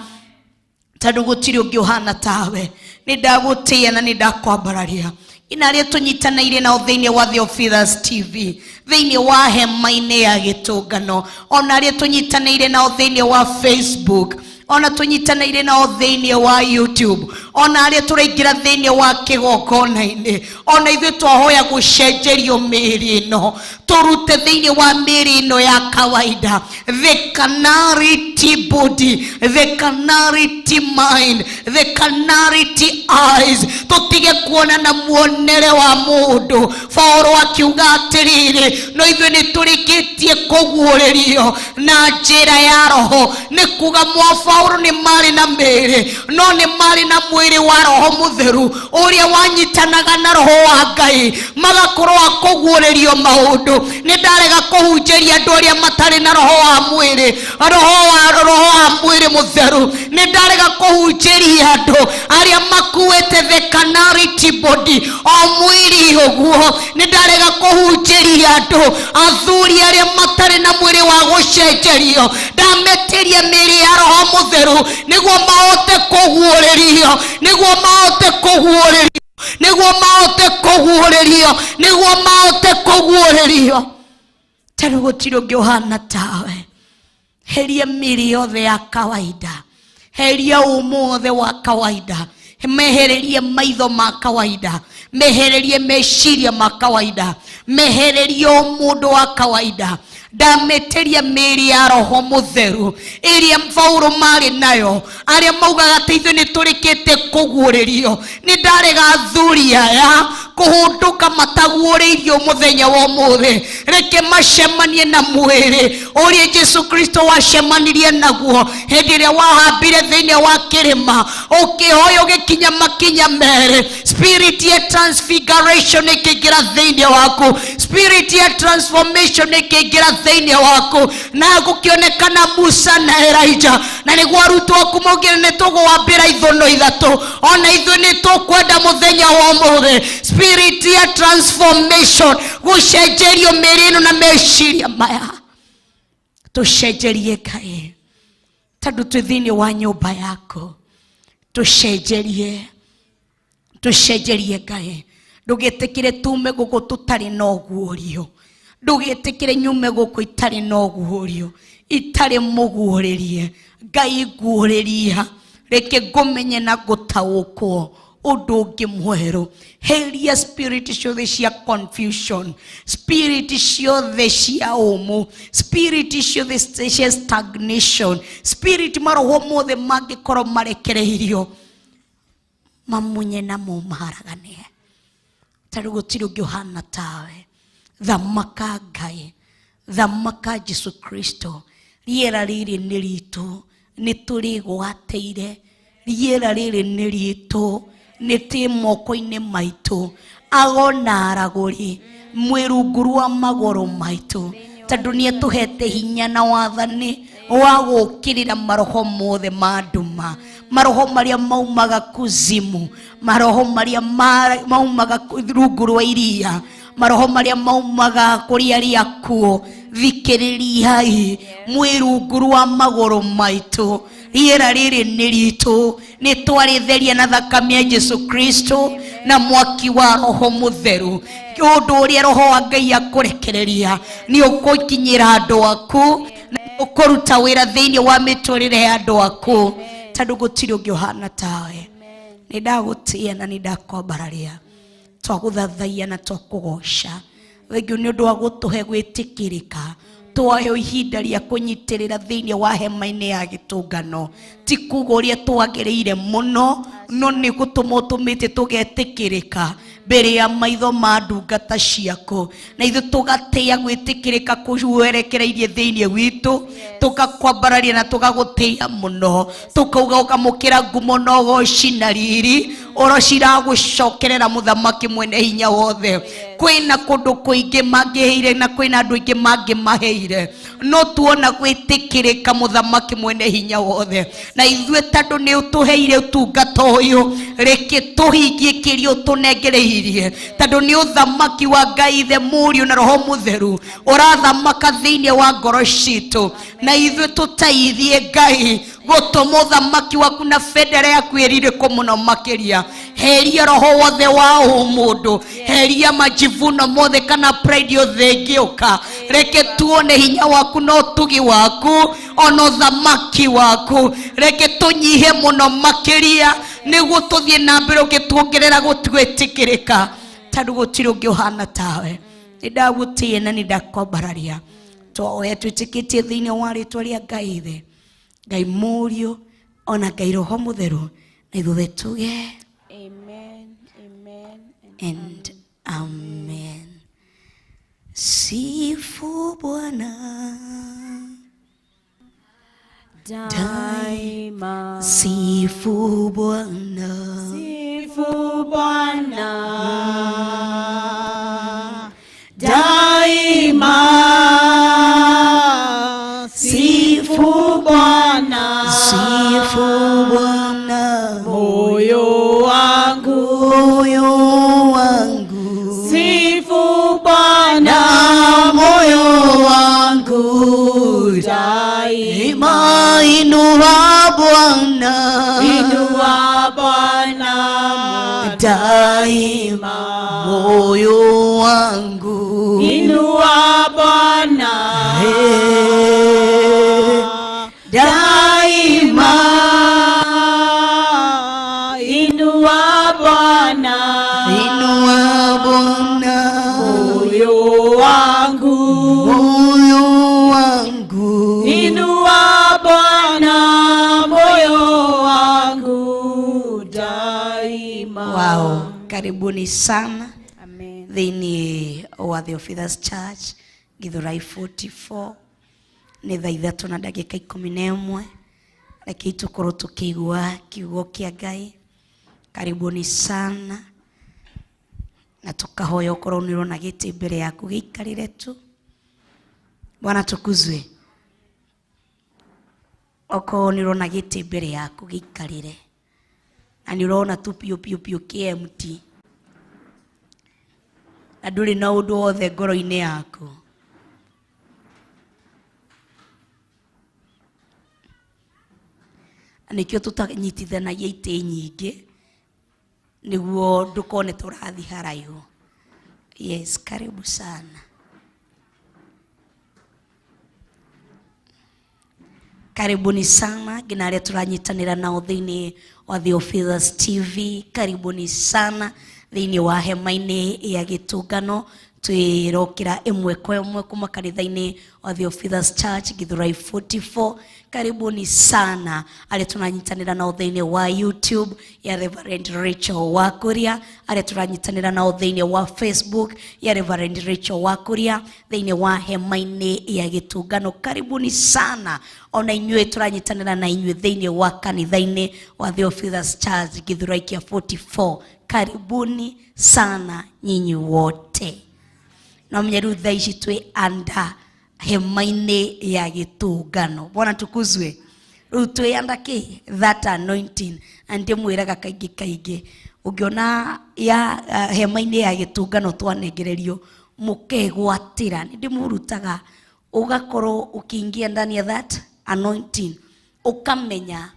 tondũ gũtirĩ ũngĩ ũhana tawe. Nĩndagũtĩĩa na nĩndakwambararia. Inarĩa tũnyitanĩire nao thĩinĩ wa Theophilus TV, thĩinĩ wa hema-inĩ ya gĩtũngano, ona arĩa tũnyitanĩire nao thĩinĩ wa Facebook, ona tũnyitanĩire nao thĩinĩ wa YouTube, ona arĩa tũraingĩra thĩinĩ wa kĩgongona-inĩ, ona ithuĩ twahoya gũcenjerio mĩĩrĩ ĩno, tũrute thĩinĩ wa mĩĩrĩ ĩno ya kawaida, the carnality body, the carnality mind, the carnality eyes. Tũtige kuona na muonere wa mũndũ. Paulo akiuga atĩrĩrĩ, no ithuĩ nĩ tũrĩkĩtie kũguũrĩrio na njĩra ya roho. Nĩ kuga Paulo nĩ marĩ na mĩĩrĩ, no nĩ marĩ na mwĩrĩ wa roho mũtheru ũrĩa wanyitanaga na roho wa Ngai, magakorwo akũguũrĩrio maũndũ. Nĩ ndarega kũhunjĩria andũ arĩa matarĩ na roho wa mwĩrĩ, roho wa mwĩrĩ mũtheru. Nĩ ndarega kũhunjĩria andũ arĩa makuĩte the carnality body, o mwĩrĩ ũguo. Nĩ ndarega kũhunjĩria andũ athuri arĩa matarĩ na mwĩrĩ wa gũcenjerio. Ndametĩria mĩĩrĩ ya roho mũtheru nĩguo mahote kũguũrĩrio, nĩguo mahote kũguũrĩrio, nĩguo mahote kũguũrĩrio, nĩguo mahote kũguũrĩrio. Tondũ gũtirĩ ũngĩ ũhana tawe. Heria mĩĩrĩ yothe ya kawaida, heria ũmũ wothe wa kawaida, mehererie maitho ma kawaida, mehererie meciria ma kawaida, mehererie mũndũ wa kawaida. Ndameteria mĩĩrĩ ya roho mũtheru ĩrĩa Paulo marĩ nayo, arĩa maugaga atĩ ithuĩ nĩ tũrĩkĩte kũguũrĩrio. Nĩ ndarega athuri aya kũhũndũka mataguũrĩirio mũthenya wa ũmũthĩ. Reke macemanie na mwĩrĩ ũrĩa Jesu Kristo wacemanirie naguo hĩndĩ ĩrĩa wahambire thĩinĩ wa kĩrĩma, ũkĩhoya ũgĩkinya makinya merĩ. Spirit ya transfiguration ĩkĩingĩra thĩinĩ waku, spirit ya transformation ĩkĩingĩra thĩinĩ waku, na gũkĩonekana Musa na Elijah, na nĩguo arutwo aku maugire nĩ tũgwambĩra ithũnũ ithatũ, ona ithuĩ nĩ tũkwenda mũthenya wa ũmũthĩ spirit ya transformation, gũcenjerio mĩĩrĩ ĩno na meciria maya. Tũcenjerie Ngai, tondũ twĩ thĩinĩ wa nyũmba yako. Tũcenjerie Ngai. Ndũgĩtĩkĩre tume gũkũ tũtarĩ na ũguũrio, ndũgĩtĩkĩre nyume gũkũ itarĩ na ũguũrio, itarĩ mũguũrĩrie. Ngai guũrĩria, reke ngũmenye na gũtaũkwo ũndũ ũngĩ mwerũ. Heria spirit ciothe cia confusion, spirit ciothe cia ũmũ, spirit ciothe cia stagnation, spirit maroho mothe mangĩkorwo marekereirio mamunye na mũmaragane. Tondũ gũtirĩ ũngĩ ũhana tawe. Thamaka Ngai, thamaka Jesu Kristo. Rĩera rĩrĩ nĩ ritũ, nĩ tũrĩgwateire. Rĩera rĩrĩ nĩ ritũ, nĩ tĩ moko-inĩ maitũ. Agona aragũri mwĩrungu wa magũrũ maitũ, tondũ nĩ atũhete hinya na wathani wa gũkĩrĩra maroho mothe ma nduma, maroho marĩa maumaga kuzimu, maroho marĩa maumaga rungu rwa iria, maroho marĩa maumaga kũrĩa arĩa akuo. Thikĩrĩriai mwĩrungu wa magũrũ maitũ. Rĩera rĩrĩ nĩ ritũ, nĩ twarĩtheria na thakame ya Jesu Kristo na mwaki wa roho mũtheru. Ũndũ ũrĩa roho wa Ngai akũrekereria nĩ ũkũkinyĩra andũ aku, na ũkũruta wĩra thĩinĩ wa mĩtũrĩre ya andũ aku, tondũ gũtirĩ ũngĩ ũhana tawe. Nĩ ndagũtĩĩa na nĩ ndakwambararia. Twagũthathaiya na twakũgoca. Thengiũ nĩ ũndũ wa gũtũhe gwĩtĩkĩrĩka, twayo ihinda rĩa kũnyitirĩra thĩinĩ wa hema-inĩ ya gĩtũngano ti kuga ũrĩa twagĩrĩire mũno no nĩ gũtũma ũtũmĩte tũgetĩkĩrĩka mbere ya maitho ma ndungata ciaku na ithuĩ tũgatĩa gwĩtĩkĩrĩka kũwerekereirie thĩinĩ witũ tũgakwambararia na tũgagũtĩa mũno tũkauga ũkamũkĩra ngumo na ũgooci na riri ũrociragũcokerera mũthamaki mwene hinya wothe kwĩna kũndũ kũingĩ mangĩheire na kwĩna andũ aingĩ mangĩmaheire no tuona gwĩtĩkĩrĩka mũthamaki mwene hinya wothe na ithuĩ tondũ nĩ ũtũheire ũtungata ũyũ reke tũhingie kĩrĩa ũtũnengereirie tondũ nĩ ũthamaki wa Ngai Ithe Mũriũ na Roho Mũtheru ũrathamaka thĩinĩ wa ngoro citũ na ithuĩ tũteithie Ngai gũtũma ũthamaki waku na bendera yaku ĩrirĩkwo mũno makĩria heria roho wothe wa ũmũndũ heria majivuno mothe kana pride yothe ĩngĩũka reke tuone hinya waku na ũtugi waku ona ũthamaki waku reke tũnyihe mũno makĩria nĩguo tũthiĩ na mbere ũgĩtuongerera gwĩtĩkĩrĩka tondũ gũtirĩ ũngĩ ũhana tawe nĩndagũtĩĩa na nĩndakwambararia twoya twĩtĩkĩtie thĩinĩ wa rĩtwa rĩa Ngai Ithe Ngai Mũriũ ona Ngai Roho Mũtheru na ithuothe tuge Amen, amen, and amen. Sifu Bwana daima. Sifu Bwana Sifu Bwana daima. Sifu Bwana, Sifu Bwana moyo wangu, moyo wangu sifu Bwana, moyo wangu daima. Inua Bwana, Inua Bwana daima, moyo wangu Inua Bwana daima. Inua Bwana, Inua Bwana moyo wangu, moyo wangu Inua Bwana moyo wangu daima. Wow, karibuni sana Amen. thĩinĩ wa Theophilus Church Githurai 44 nĩ thaa ithatũ na ndagĩka 11 rekei tũkorwo tũkĩigua kiugo kĩa Ngai. Karibuni sana na tukahoya okorwo nĩ ũrona gĩtĩ mbere yaku gĩikarĩre tu. Bwana tukuzwe. Okorwo nĩ ũrona gĩtĩ mbere yaku gĩikarĩre na nĩ ũrona tu piũ kĩ-empty na ndũrĩ na ũndũ wothe ngoro-inĩ yaku, nĩkĩo tũtanyitithanagia itĩ nyingĩ nĩguo ndũkone tũrathi haraihu. Yes, karibu sana. Karibuni sana ngina arĩa tũranyitanĩra nao thĩinĩ wa Theophilus TV. Karibuni sana thĩinĩ wa hema-inĩ ya gĩtũngano twĩrokĩra ĩmwe kwa ĩmwe kuma kanitha-inĩ wa Theophilus Church Githurai 44. Karibuni sana arĩa tũranyitanĩra nao thĩinĩ wa YouTube ya Reverend Rachel Wakuria, arĩa tũranyitanĩra nao thĩinĩ wa Facebook ya Reverend Rachel Wakuria, thĩinĩ wa hema-inĩ ya gĩtũngano. Karibuni sana ona inyuĩ tũranyitanĩra na inyuĩ thĩinĩ wa kanitha-inĩ wa Theophilus Church Githurai 44. Karibuni sana nyinyi wote. Na mnyeru thaa ici twĩ anda hema-inĩ ya gĩtũngano. Bwana tukuzwe. Rĩu twĩ anda kĩ? That anointing. Andi mwĩraga kaingĩ ũngĩona ya hema-inĩ ya gĩtũngano twanengererio mũkegwatĩra nĩndĩmũrutaga ũgakorwo ũkĩingia ndani ya that anointing ũkamenya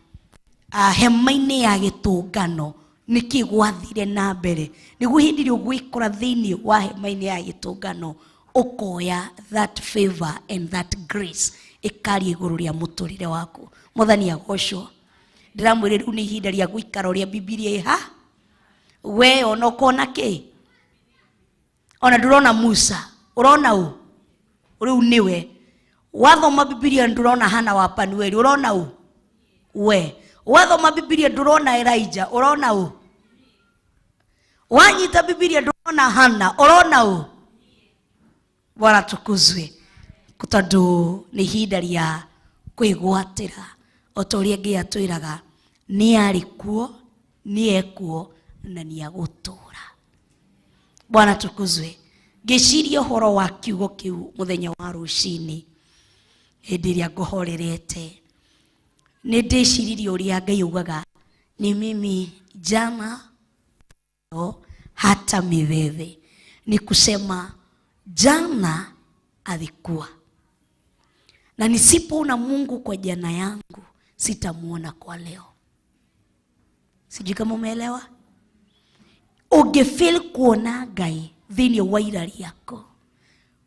hema-inĩ ya gĩtũngano nĩkĩ gwathire na mbere nĩguo hĩndĩ ĩrĩa ũgwĩkora thĩinĩ wa hema-inĩ ya gĩtũngano ũkoya that favor and that grace ĩkaria igũrũ rĩa mũtũrĩre waku. Mwathani agocwo. Ndĩramwĩra rĩu nĩ ihinda rĩa gũikara ũrĩa Bibilia ĩha we ona ũkona kĩ ona ndũrona Musa ũrona ũ rĩu nĩwe Wathoma Biblia ndurona Hana wa Panueli, urona u? We. Wathoma Biblia ndurona Elijah, urona u? Wanyita Biblia ndurona Hana, urona u? Bwana tukuzwe. Kutandu ni ihinda rĩa kwĩgwatĩra o ta ũrĩa Ngai atwĩraga nĩ arĩ kuo, nĩ ekuo na nĩ agũtũũra. Bwana tukuzwe. Ngĩciria ũhoro wa kiugo kĩu mũthenya wa rũci-ini hĩndĩ ĩrĩa ngũhorerete, nĩ ndĩciririe ũrĩa Ngai augaga ni mimi jana hata milele. Ni kusema jana alikuwa, na nisipoona Mungu kwa jana yangu sitamuona kwa leo. Sijui kama umeelewa. Ungefeel kuona Ngai thĩinĩ wa ira rĩako,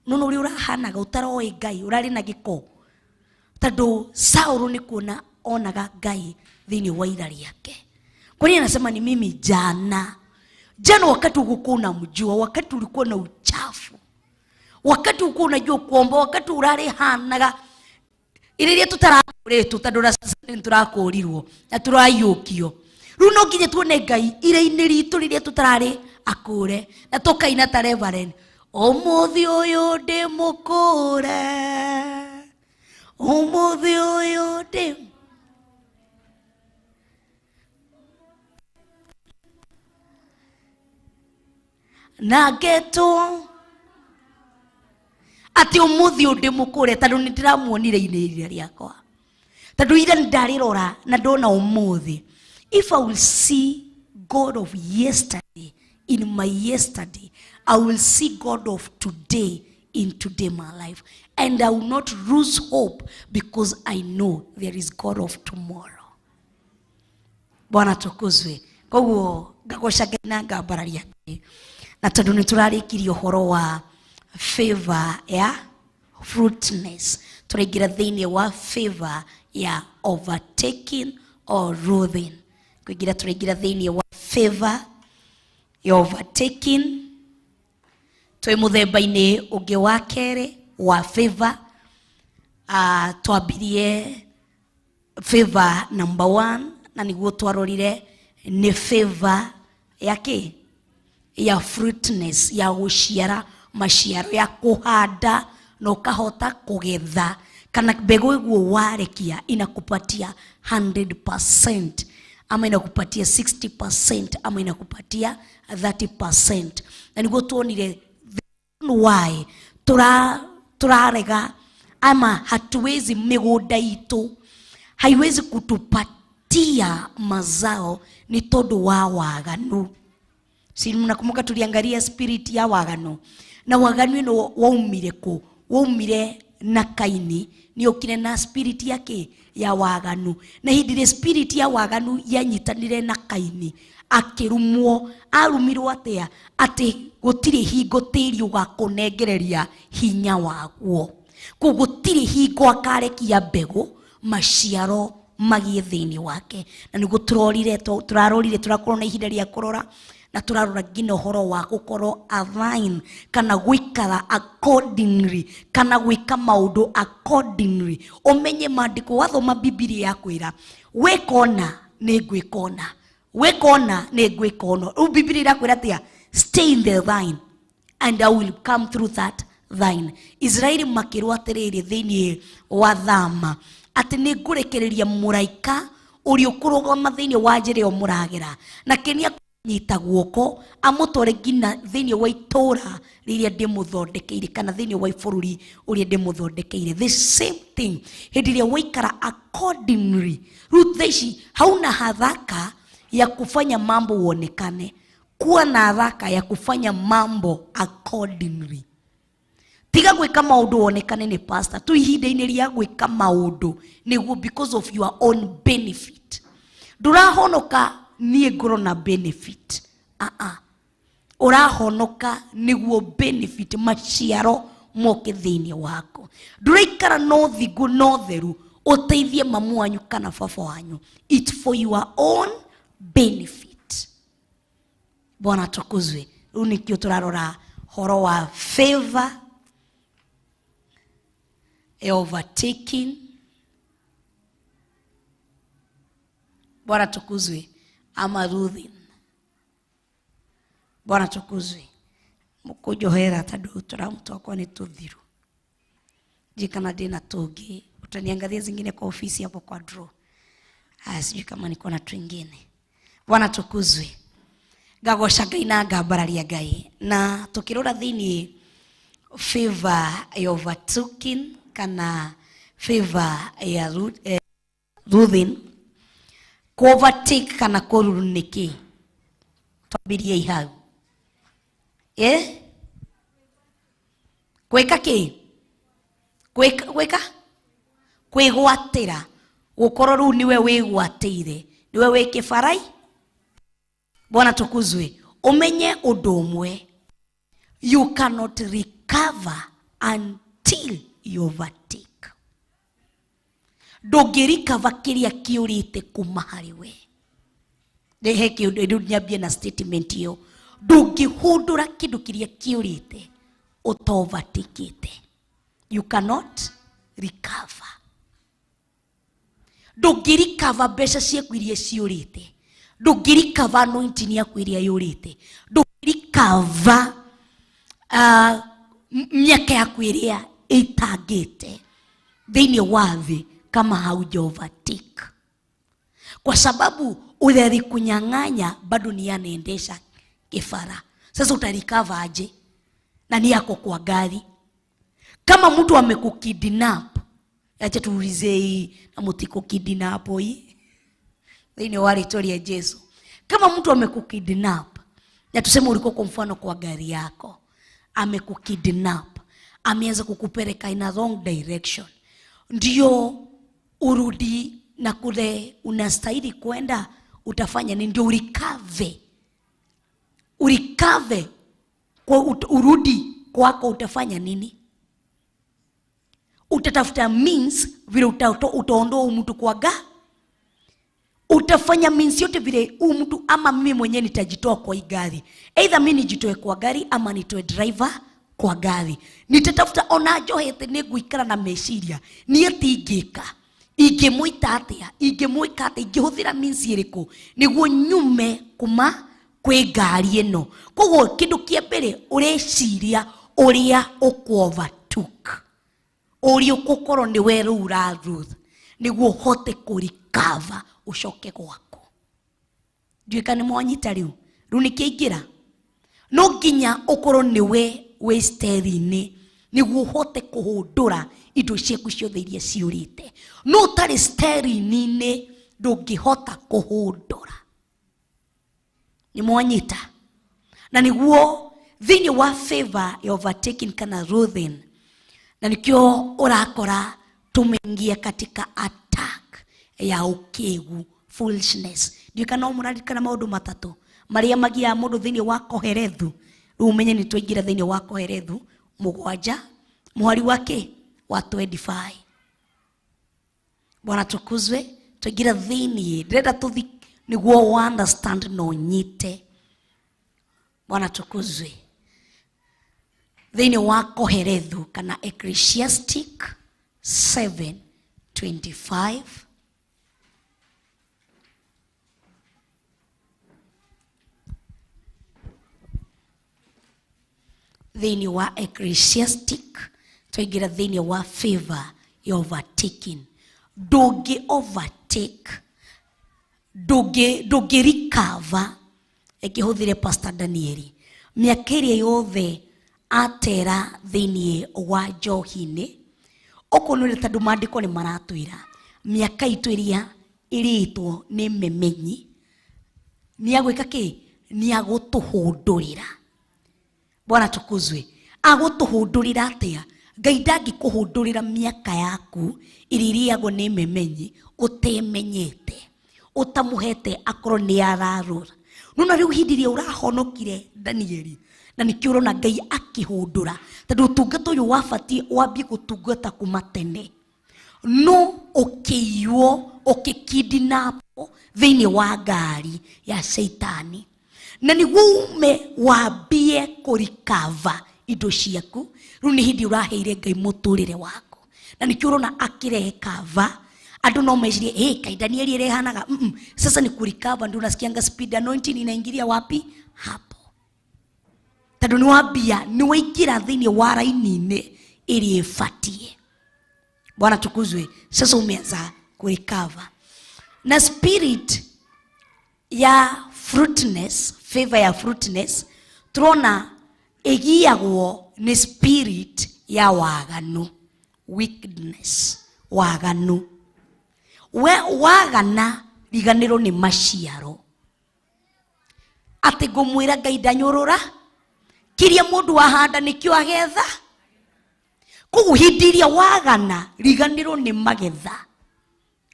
nono ũrĩa ũrahanaga ũtaroĩ Ngai, ũrarĩ na gĩko. Tondũ Saũlũ nĩ kuona onaga Ngai thĩinĩ wa ira rĩake. Kwa nini anasema ni mimi jana? Jana wakati ulikuwa unamjua, wakati ulikuwa na uchafu, wakati ulikuwa unajua kuomba, wakati urare hanaga iriria tutarakoretwo tondũ na sasa nĩtũrakũrirwo na tũrayũkio. Rĩu no nginya tuone Ngai ira-inĩ ritũ rĩrĩa tũtararĩ akũre na tũkaina ta Reverend, ũmũthĩ ũyũ ndĩ mũkũre, ũmũthĩ ũyũ ndĩ na ngetwo ati ũmũthĩ ũndĩ mũkũre tondũ nĩ ndĩramuonire ira rĩakwa, tondũ ira ndarĩrora na ndona ũmũthĩ. If I will see God of yesterday in my yesterday, I will see God of today in today my life, and I will not lose hope because I know there is God of tomorrow. Bwana tukuzwe. Koguo ngagoca Ngai na ngambararia Ngai, na tondũ nĩ tũrarĩkirie ũhoro wa favor ya fruitfulness, tũraingĩra thĩinĩ wa favor ya overtaking or ruling. Tũraingĩra thĩinĩ wa favor ya overtaking. Twĩ mũthemba-inĩ ũngĩ wa kerĩ wa favor. Twambirie favor number 1, na nĩguo twarorire nĩ favor ya kĩ? Ya fruitfulness, ya gũciara maciaro, ya kuhanda na ukahota kugetha, kana mbegu iguo warekia inakupatia 100% ama inakupatia 60% ama inakupatia 30%. Na niguo tuonire why turarega ama hatuwezi, migunda itu haiwezi kutupatia mazao ni tondũ wa waganu. Si mnakumbuka tuliangalia spirit ya waganu, na waganu ino waumire ku? Waumire na Kaini, ni okire na spirit yake ya waganu. Na hindire spirit ya waganu yanyitanire na Kaini, akirumwo. Arumirwo atia? Ati gutire hingo tĩri ũgakũnengereria hinya waguo. Gutire hingo akarekia mbegu maciaro magie thĩinĩ wake. Na nĩguo tũrakorwo na ihinda rĩa kũrora, na turarora ngina ũhoro wa gũkorwo align, kana gwĩkara accordingly, kana gwĩka maũndũ accordingly. Ũmenye maandĩko, wathoma Biblia yakwĩra weka ũna nĩ ngwĩka ũna, weka ũna nĩ ngwĩka ũna. Rĩu Biblia irakwĩra atĩa? Stay in the line and I will come through that line. Israeli makĩrwo atĩrĩrĩ thĩinĩ wa Thama atĩ nĩ ngũrekereria mũraika ũrĩa ũkũrũgama thĩinĩ wa njĩra ĩyo mũragera, na kenia nyita guoko amutware ngina thĩinĩ wa itũra rĩrĩa ndĩmũthondekeire, kana thĩinĩ wa bũrũri ũrĩa ndĩmũthondekeire. The same thing hĩndĩ ĩrĩa waikara accordingly. Rĩu thaici hauna haraka ya kufanya mambo uonekane, kuwa na haraka ya kufanya mambo accordingly. Tiga gwĩka maũndũ uonekane ni pastor tu ihinda-inĩ rĩa gwĩka maũndũ nĩguo because of your own benefit. Ndũrahonoka niĩ ngorwo na benefit. Ũrahonoka nĩguo benefit, maciaro moke thĩinĩ wako. Ndũraikara no thingu no theru ũteithie mamu wanyu kana baba wanyu. It's for your own benefit. Bwana tukuzwe. Rĩu nĩkĩo tũrarora horo wa favor overtaking. Bwana tukuzwe. Ama ruthi. Bwana tukuzwe. Mukujohera tadu turamutu wakwa ni tuthiru. Jikana dina togi. Utaniangalia zingine kwa ofisi hapo kwa draw. Sijui kama niko na twingine. Bwana tukuzwe. Gagosha Ngai na ngambararia Ngai. Na tukirora thini favor ya overtaking kana favor ya ruthing. Overtake kana koruru niki. Twabirie ihau. Kweka ki? Kweka? Kwigwatira. Gukorwo ru niwe wigwatire. Niwe wikibarai. Bwana tukuzwe. Umenye undu umwe. You cannot recover until you overtake. Ndũngĩrikava kĩrĩa kĩũrĩte kuma harĩ we. Ndehe kĩũndũ nyambie na statement iyo. Ndũngĩhũndũra kĩndũ kĩrĩa kĩũrĩte ũtovatikĩte. You cannot recover. Ndũngĩrikava mbeca ciaku iria ciũrĩte. Ndũngĩrikava anointing yaku iria yũrĩte. Ndũngĩrikava miaka yaku iria ĩtangĩte thĩinĩ wa thĩ kama hauja overtake. Kwa sababu ule alikunyang'anya bado ni anaendesha kifara. Sasa utarikava aje? Na ni yako kwa gari. Kama mtu amekukidnap, acha tuulize hii na mutiko kidnap hii. Thini wale tori ya Yesu. Kama mtu amekukidnap, na tuseme ulikuwa kwa mfano kwa gari yako, amekukidnap, ameanza kukupeleka in a wrong direction. Ndio urudi na kule unastahili kwenda, utafanya nini? Ndio urikave kwa urudi kwako, utafanya nini? Utatafuta means vile utaondoa mtu kwa utafanya means yote vile mtu, ama mimi mwenyewe nitajitoa kwa gari. Either mimi nijitoe kwa gari ama nitoe driver kwa gari. Nitatafuta onajohete niguikara na meciria ni atingika ingemuita atia, ingemuika atia, ingehuthira means iriku niguo nyume kuma kwi ngari ino. Koguo kindu kia mbere ureciria uria ukwovertook, uria ukukorwo ni we uraruth niguo hote kurikava ucoke gwako. Nduika ni mwanyita riu nikiingira no nginya ukorwo ni we steri-ini niguo hote kuhundura indo ciaku ciothe iria ciurite. No tari steri-ini ndungihota kuhundura. Ni mwanyita? Na niguo thini wa favor ya overtaking kana ruthing, na nikio urakora tumeingia katika attack ya ukegu, foolishness. Ndio kana umurarikana maundu matatu maria magia mundu thini wa koherethu. Umenye ni twaingira thini wa koherethu mugwanja mwari wake wa 25. Bwana tukuzwe. Twaingira thini ndenda tuthi niguo understand no nyite. Bwana tukuzwe. Thini wa koherethu kana Ecclesiastic 7:25. Thini wa Ecclesiastic twaingira thini wa favor ya overtaking. Doge overtake, doge recover. Ekihuthire Pastor Danieli miaka iria yothe atera thini wa njohi-ini. Okonore tandu maandiko ni maratwira miaka itu iria iritwo ni memenyi ni agwika ki? Ni agutuhundurira. Bwana tukuzwe. Agutuhundurira atia? Ngai ndangikuhundurira miaka yaku iririagwo ni memenyi utemenyete, utamuhete akorwo ni ararura. Nuna riu hindi iria urahonokire Danieli na nikiuro na Ngai akihundura tondu utungato uyu wabati wambie gutungata kuma tene. No ukiywo ukikidnapo thini wa ngari ya Shaitani, na niguo ume wambie kurikava indo ciaku. Riu ni hindi uraheire Ngai muturire wako, na nikio urona akirehe cover andu no mecirie kai Danieli irehanaga sasa ni kurikava ndio unasikianga speed anointing inaingilia wapi hapo tondũ nĩ wambia nĩ waingĩra thĩinĩ wa raini-inĩ ĩrĩa ĩbatie. Bwana tukuzwe. Sasa umeanza kurecover na spirit ya fruitness, favor ya fruitness turona ĩgiagwo nĩ spirit ya waganu, wickedness, waganu. Wagana riganĩrwo nĩ maciaro atĩ ngũmwĩra Ngai ndanyũrũra kiria mũndũ wahanda nĩkĩo agetha. Koguo hĩndĩ ĩrĩa wagana riganĩrwo nĩ magetha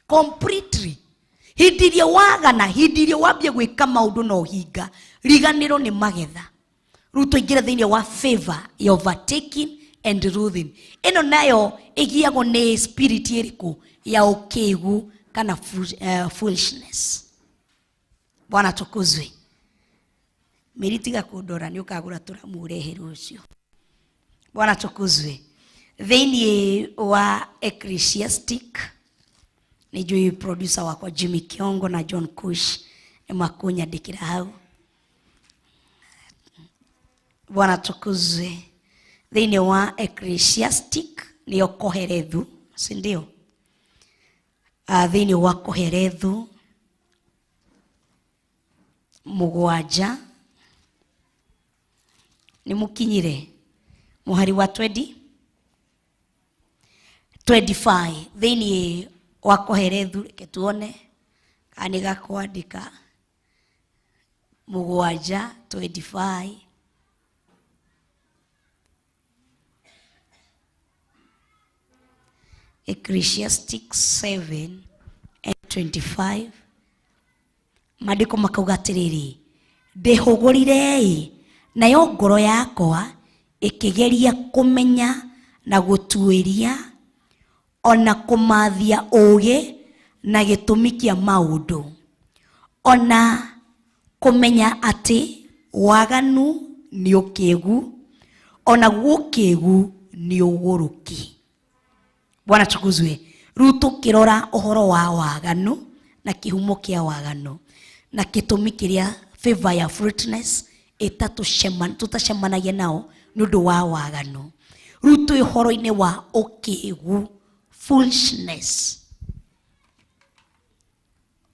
completely. Hĩndĩ ĩrĩa wagana, hĩndĩ ĩrĩa wambia gwĩka maũndũ na ũhinga riganĩrwo nĩ magetha. Rĩu tũingĩre thĩinĩ wa favor ya overtaking and ruling. Ĩno nayo ĩgiagwo nĩ spirit ĩrĩkũ ya ũkĩgu kana foolishness. Bwana tukuzwe. Meritiga kundora ni ukagura turamu urehe rucio. Bwana tukuzwe. Thĩinĩ wa Ecclesiastic ni jui producer wakwa Jimmy Kiongo na John Kush ni makunyandĩkĩra hau. Bwana tukuzwe. Thĩinĩ wa Ecclesiastic ni Koherethu, si ndio? Thĩinĩ wa Koherethu mugwanja ni mukinyire muhari wa 25 thĩinĩ wa Koherethu. Reke tuone kana gakwandĩka mugwanja 25 Ecclesiastic 7:25 Maandĩko makauga atĩrĩrĩ, ndĩhũgũrire nayo ngoro yakwa ĩkĩgeria kũmenya na gũtuĩria ona kũmathia ũũgĩ na gĩtũmi kĩa maũndũ, ona kũmenya atĩ waganu nĩ ũkĩgu ona gũkĩgu nĩ ũgũrũki. Bwana tukuzwe. Rĩu tũkĩrora ũhoro wa waganu na kĩhumo kĩa waganu na gĩtũmi kĩrĩa favor ya fruitness tutacemanagia nao nĩ ũndũ wa waganu. Rĩu twĩ ũhoro-inĩ wa ũkĩgu, foolishness.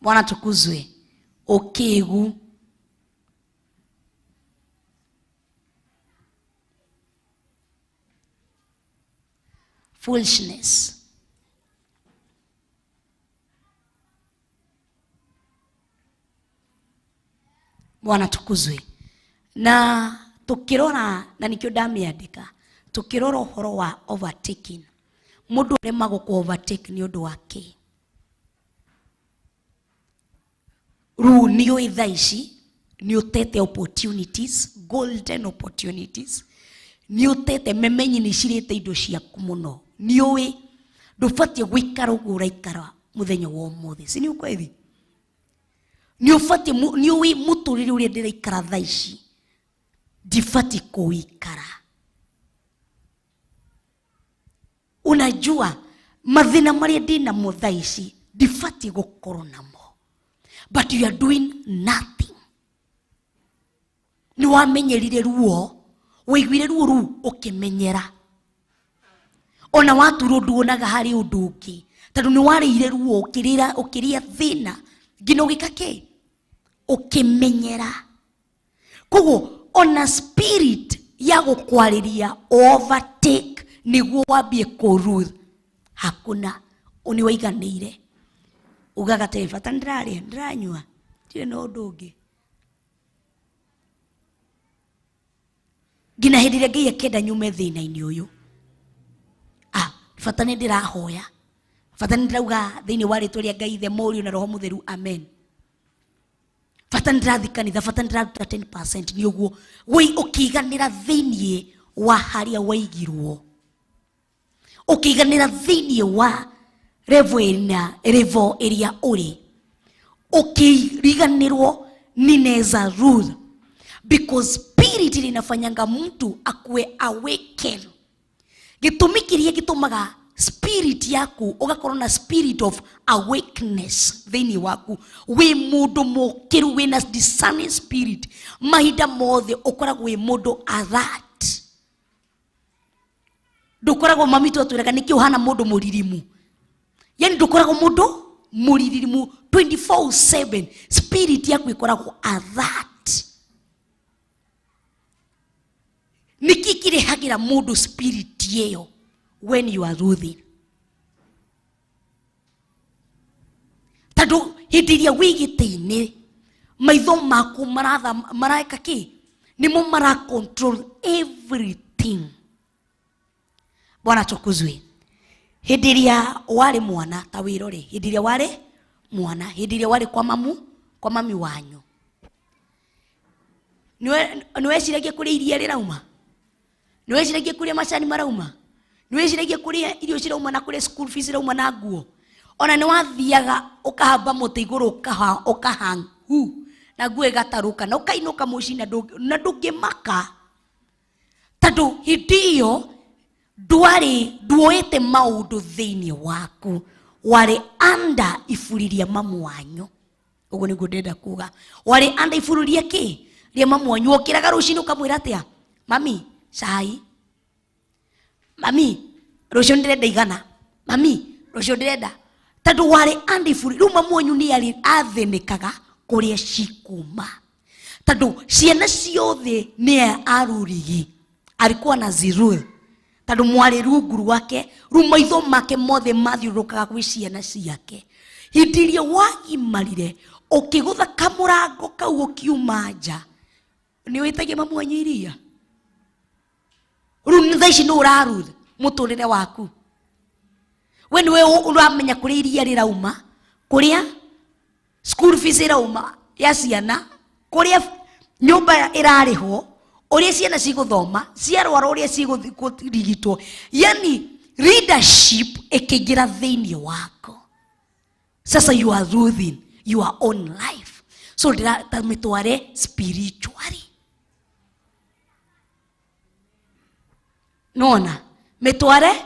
Bwana tukuzwe. Ũkĩgu. Foolishness. Bwana tukuzwe. Na tukirora na nikio ndamĩandĩka, tukirora ũhoro wa overtaking. Mũndũ aremagwo ku overtake nĩ ũndũ wake. Rĩu nĩ ũĩ thaa ici nĩ ũtete opportunities, golden opportunities. Nĩ ũtete memenyi nĩ cirĩte indo ciaku mũno. Nĩ ũĩ ndũbatiĩ gũikara ũguo ũraikara mũthenya wa ũmũthĩ. Si nĩ ukweli? Nĩ ũĩ mũtũrĩre ũrĩa ndĩraikara thaa ici ndibatiĩ kũikara. Unajua mathĩna marĩa ndĩnamo thaa ici ndibatiĩ gũkorwo namo. But you are doing nothing. Nĩ wamenyerire ruo, waiguire ruo rũu ũkĩmenyera. Ona waturwo nduonaga harĩ ũndũ ũngĩ tondũ nĩ warĩire ruo ũkĩrĩa thĩna nginya ũgĩka kĩ? Ũkĩmenyera. Koguo ona spirit ya gũkwarĩria overtake nĩguo wambie kũrule hakuna. Nĩ waiganĩire ugaga atĩ bata ndirarĩa ndiranyua ndirĩ na ũndũ ũngĩ. Nginya hĩndĩ ĩrĩa Ngai akenda nyume thĩna-inĩ ũyũ, bata nĩ ndĩrahoya, bata nĩ ndĩrauga thĩinĩ wa rĩtwa rĩa Ngai Ithe Mũriũ na Roho Mũtheru amen. Bata nĩ ndĩrathiĩ kanitha, bata nĩ ndĩraruta 10%. Nĩ ũguo ũkĩiganĩra thĩinĩ wa harĩa waigirwo, ũkĩiganĩra thĩinĩ wa level ĩrĩa ũrĩ, ũkĩriganĩrwo ninaweza rule because spirit linafanyanga mtu akue awaken. Gĩtũmi kĩrĩa gĩtũmaga spirit yaku ugakorwo na spirit of awakeness thĩinĩ waku, wĩ mũndũ mũkĩru, wĩna discerning spirit, mahinda mothe ũkoragwo wĩ mũndũ alert. Ndũkoragwo mami twatwĩraga nĩkĩ ũhana mũndũ mũririmu, yani ndũkoragwo mũndũ mũririmu 24/7. Spirit yaku ĩkoragwo alert. Nĩkĩ kĩrehagĩra mũndũ spirit ĩyo? When you are ruthing. Tondũ hĩndĩ ĩrĩa wĩ gĩtĩ-inĩ, maitho maku maraeka kĩ? Nĩmo mara control everything. Bwana tukuzwe. Hĩndĩ ĩrĩa warĩ mwana, ta wĩrore, hĩndĩ ĩrĩa warĩ mwana, hĩndĩ ĩrĩa warĩ kwa mami wanyu, nĩweciragia kũrĩa iria rĩrauma? Nĩweciragia kũrĩa macani marauma? Nĩweciragia kũrĩa irio cirauma na kũrĩa school fees irauma na nguo? Ona nĩwathiaga ũkahamba mũtĩ igũrũ ũkahang na nguo ĩgatarũka na ũkainũka mũciĩ na ndũngĩmaka, tondũ hĩndĩ ĩyo nduoĩte maũndũ thĩinĩ waku, warĩ under iburi rĩa mamu wanyu. Ũguo nĩguo ndĩrenda kuga, warĩ under iburi rĩa kĩ? Rĩa mamu wanyu. Ũkĩraga rũciinĩ ũkamwĩra atĩa? Mami, cai. Mami, rũciũ ndĩrenda igana. Mami, rũciũ ndĩrenda. Tondũ warĩ under iburi. Rĩu mamu wanyu nĩ athĩnĩkaga kũrĩa cikuma, tondũ ciana ciothe nĩ arũrigi, alikuwa na zero. Tondũ mwarĩ rungu rwake, rĩu maitho make mothe mathiũrũrũkaga gwĩ ciana ciake. Hĩndĩ ĩrĩa wagimarire ũkĩgũtha kamũrango kau ũkiuma nja, nĩwĩtagia mamu wanyu iria? Rĩu thaa ici nĩ ũrarutha mũtũrĩre waku. We nĩwe ũramenya kũrĩa iria rĩrauma, kũrĩa school fees ĩrauma ya ciana, kũrĩa nyũmba ĩrarĩhwo, ũrĩa ciana cigũthoma, ciarwara ũrĩa cigũrigitwo. Yani leadership ĩkĩingĩra thĩinĩ wako. Sasa you are ruling your own life. So ndĩramĩtware spiritually. Nona mĩtware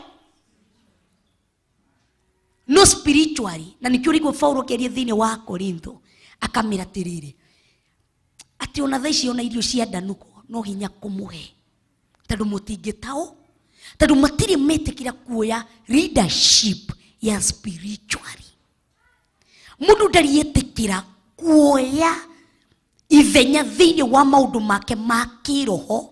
no spiritually. Na nĩkĩo rĩgwo Paulo kĩaria thĩinĩ wa Korintho akamĩra atĩrĩrĩ, atĩ ona thaa ici ona irio cia ndanuko no hinya kũmũhe, tondũ mũtingĩtaũ, tondũ matirĩ metĩkĩra kuoya leadership ya spiritually. Mũndũ ndariĩtĩkĩra kuoya ithenya thĩinĩ wa maũndũ make ma kĩroho,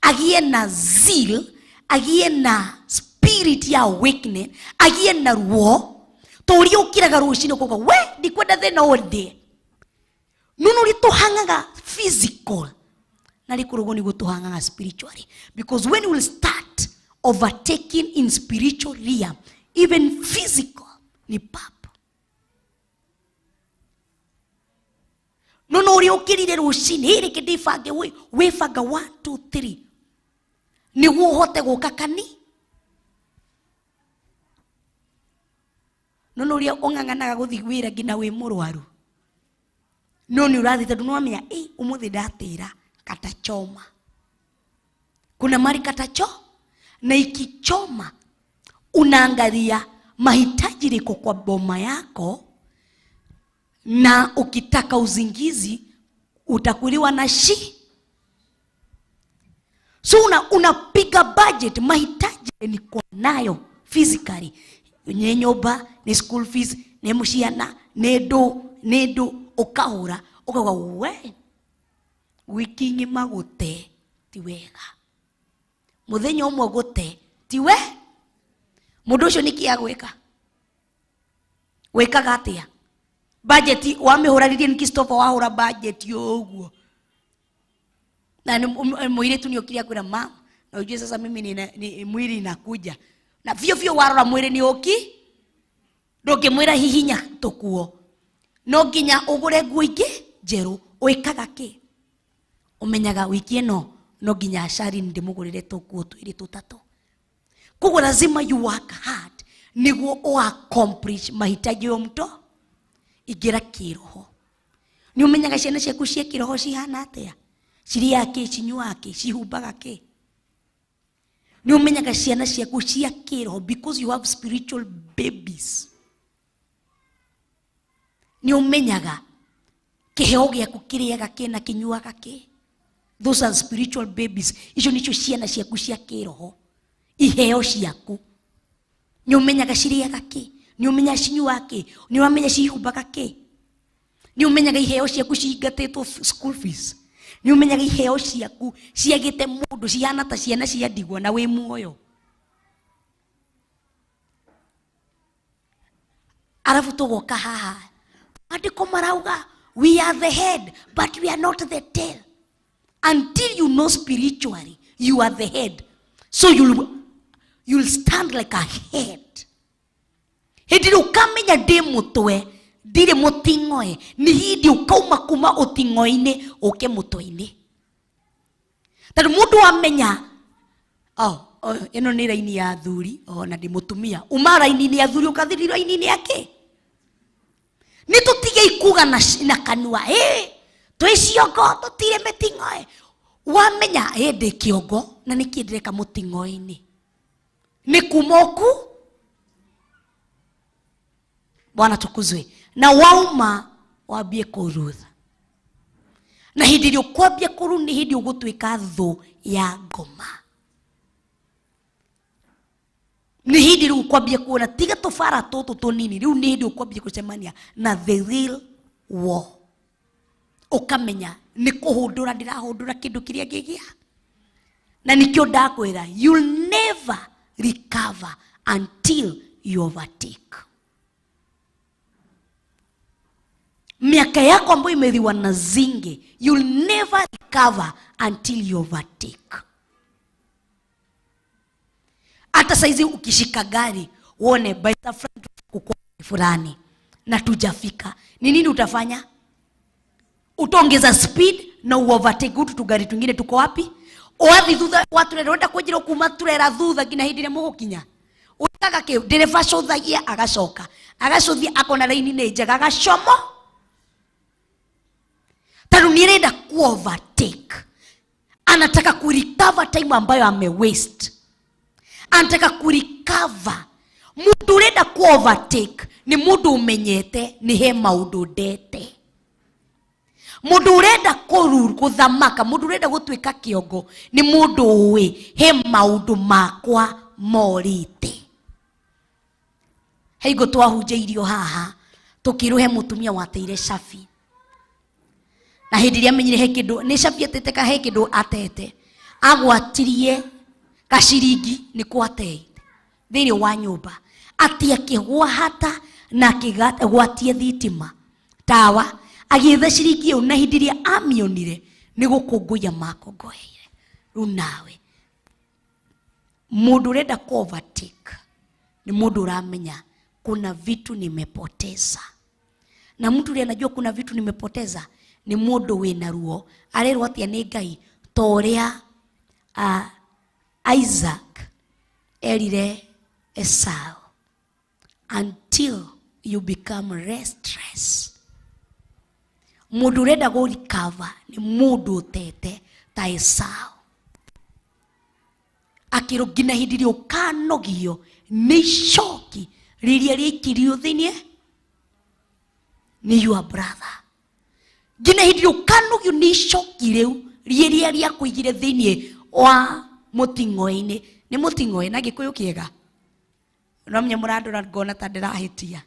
agĩe na zeal, agĩe na spirit ya awakening, agĩe na ruo. Tũrĩa ũkĩraga rũciinĩ kuga we ndikwenda thĩna wothe, nuno rĩtũhangaga physical, na rĩkũrũgwo nĩguo tũhangaga spiritually. Because when we will start overtaking in spiritual realm, even physical ni pap. Nuno ũrĩa ũkĩrire rũciinĩ, rĩkĩ ndĩbange wĩbanga 1 2 3 nĩguo ũhote gũka kani. Nuno ũrĩa ũng'ang'anaga gũthiĩ wĩra nginya wĩ mũrwaru, no nĩ ũrathiĩ tondũ nĩwamenya ũmũthĩ ndatĩra katachoma. Kuna mali na ikichoma unaangalia mahitaji liko kwa boma yako, na ukitaka uzingizi utakuliwa na so unapiga budget mahitaji niko nayo physically, nye nyumba, ni school fees, ni mushiana, nedo ukahura ukawa we wiki ngima gute ti wega, muthenya umwe gute ti we. Mundu ucio niki agwika wekaga atia budget wamihuraririe niki stop wahura budget yoguo, na muiretu ni okiria kwira mama na ujue sasa mimi ni mwili inakuja na vyo warora mwili ni oki ndungimwira hihinya tukuo no nginya ugure nguo ingi njeru wekaga ki umenyaga wiki eno no nginya ashari ndimugurire tukuo twiri tutatu. Kwa lazima you work hard niguo o accomplish mahitaji ya mtu igira kiroho. Ni umenyaga ciana ciaku cia kiroho cihana atia, ciria ki, cinyua ki, cihumbaga ki. Ni umenyaga ciana ciaku cia kiroho, because you have spiritual babies. Ni umenyaga kiheo giaku kiriaga kina kinyuaga ki. Those are spiritual babies. Icio nicio ciana ciaku cia kiroho. Iheo ciaku. Ni umenyaga ciriaga ki. Ni umenya cinyuaga ki. Ni umenya cihumbaga ki. Ni umenyaga iheo ciaku ciingatĩtwo school fees. Ni umenyaga iheo ciaku ciagĩte mũndũ ciana ta ciana cia ndigwa na wĩ muoyo. Arabu tũgoka haha. Andĩko marauga we are the head but we are not the tail. Until you know spiritually you are the head. So you'll stand like a head. Hĩndĩ ũkamenya ndĩ mũtwe ndire mũting'oe, nĩ hĩndĩ ũkauma kuma ũting'o-inĩ ũke mũtwe-inĩ. Tondũ mũndũ amenya ĩno nĩ raini ya athuri, na ndĩ mũtumia, uma raini-inĩ ya athuri ũkathiri raini-inĩ yake. Nĩ tũtige ikuga na kanua, twĩ ciongo tũtire mĩting'oe. Wamenya ndĩ kĩongo na nĩkĩ ndĩreka mũting'o-inĩ, nĩ kuma ũku. Bwana tukuzwe. Na wauma wambie kũrutha. Na hĩndĩ ĩrĩa ũkwambia kũrutha nĩ hĩndĩ ũgũtuĩka thũ ya ngoma. Nĩ hĩndĩ rĩu ũkwambia kuona tiga tũbara tũtũ tũnini, rĩu nĩ hĩndĩ ũkwambia gũcemania na the real war. Ũkamenya nĩ kũhũndũra ndĩrahũndũra kĩndũ kĩrĩa ngĩgĩa. Na nĩkĩo ndakwĩra you'll never recover until you overtake. Miaka yako ambayo imedhiwa na zinge, you'll never recover until you overtake. Hata saizi ukishika gari uone by the front kuko fulani na tujafika, ni nini utafanya? Utaongeza speed na overtake utu gari tungine tuko wapi? Oathi thutha watu renda kujira kuma turera thutha ngina hindi mugukinya. Utaga ke dereva cothagia agacoka. Agacothia akona raini ni njega agacomo. Tanu nirenda ku overtake. Anataka ku recover time ambayo ame waste. Anataka ku recover. Mundu renda ku overtake ni mundu umenyete ni he maundu ndete. Mundu urenda kuthamaka, mundu urenda gutuika kiongo ni mundu uwi he maundu makwa morite. Heigo twahunjeirio haha tukiruhe mutumia wateire cabi. Na hindi ria menyire he kindu ni cabi atete ka he kindu atete agwatirie gaciringi ni kwatei thiri wa nyumba ati akigwa hata na kigwatie thitima tawa agithe ciringi yo na hindi ria amionire ni gukunguya makongoheire. Riu nawe mundu renda ku overtake ni mundu uramenya kuna vitu nimepoteza. Na mtu ule anajua kuna vitu nimepoteza ni mundu wina ruo arerwo atia ni Ngai toria Isaac erire Esau, until you become restless. Mundu renda go recover ni mundu utete ta Esau. Akiro gina hindi ri ukanogio ni shoki riria rikirio thinie ni your brother. Gina hindi ri ukanogio ni shoki riu riria ria kuigire thinie wa mutingo-ini ni mutingo na gikuyu kiega. Nomnya muradora ngona ta ndirahitia.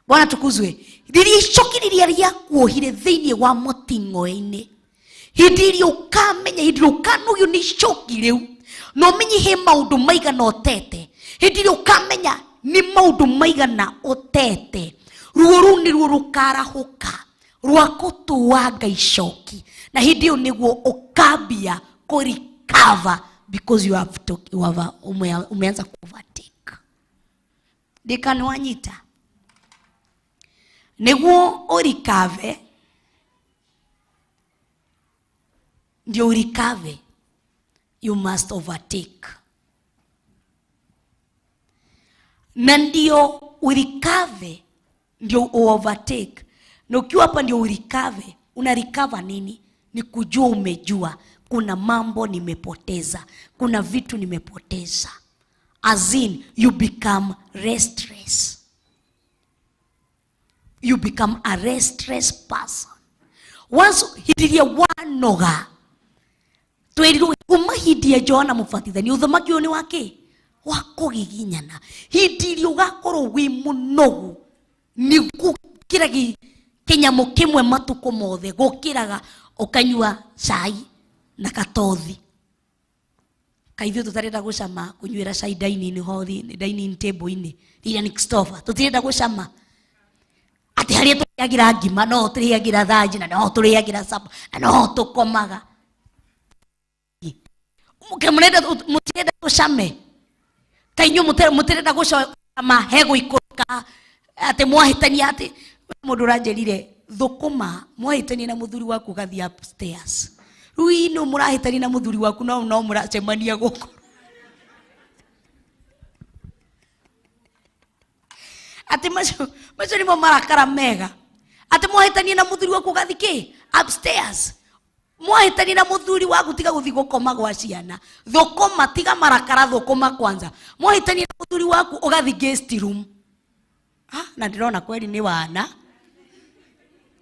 Bwana tukuzwe. Riri shoki riria ria kuohire thinie wa mutingo-ini. Hindi ri ukamenya hindi ri ukanogio ni shoki riu no menyi he maundu maigana otete. Hindi ri ukamenya ni maundu maigana otete. Ruo ru ni ruo rukarahuka rwa kutuwa Ngai shoki. Na hindi yo niguo ukambia ku recover because you have umeanza ku overtake. Dekano wanyita niguo urikave ndio urikave you must overtake. Na ndio urikave ndio overtake. Na ukiwa hapa ndio urikave, una recover nini? ni kujua umejua. Kuna mambo nimepoteza, kuna vitu nimepoteza. As in, you become restless. You become a restless person. Once hidiria wanoga, twerirwo kuma hindi ya Johana Mũbatithania ũthamaki ũyũ nĩ wake wakũgiginyana. Hidiria ũgakorwo wĩ mũnogu ni gũkĩra kĩnyamũ kĩmwe matukũ mothe, gũkĩraga ũkanyua cai na katothi. Kaithuĩ tũtarenda gũcama kũnyuĩra cai dining hall, dining table-inĩ rĩrĩa nĩ Christopher, tũtirenda gũcama atĩ harĩa tũrĩagĩra ngima no tũrĩagĩra thanji na no tũrĩagĩra sapa na no tũkomaga. Mũtirenda gũcame, kainyuĩ mũtirenda gũcama he gũikũrũka atĩ mwahĩtania atĩ mũndũ ũranjĩrire thũkũma mwahĩtania na mũthuri waku ũgathiĩ upstairs. Rĩu ino mũrahĩtania na mũthuri waku no mũracemania gũkũ. Ati macio nimo marakara mega. Ati mwahĩtania na mũthuri waku ũgathiĩ kĩ? Upstairs. Mwahĩtania na mũthuri waku tiga gũthiĩ gũkoma gwa ciana. Thũkũma tiga marakara, thũkũma kwanza. Mwahĩtania na mũthuri waku ũgathiĩ guest room. Na ndĩrona kweli nĩ wana.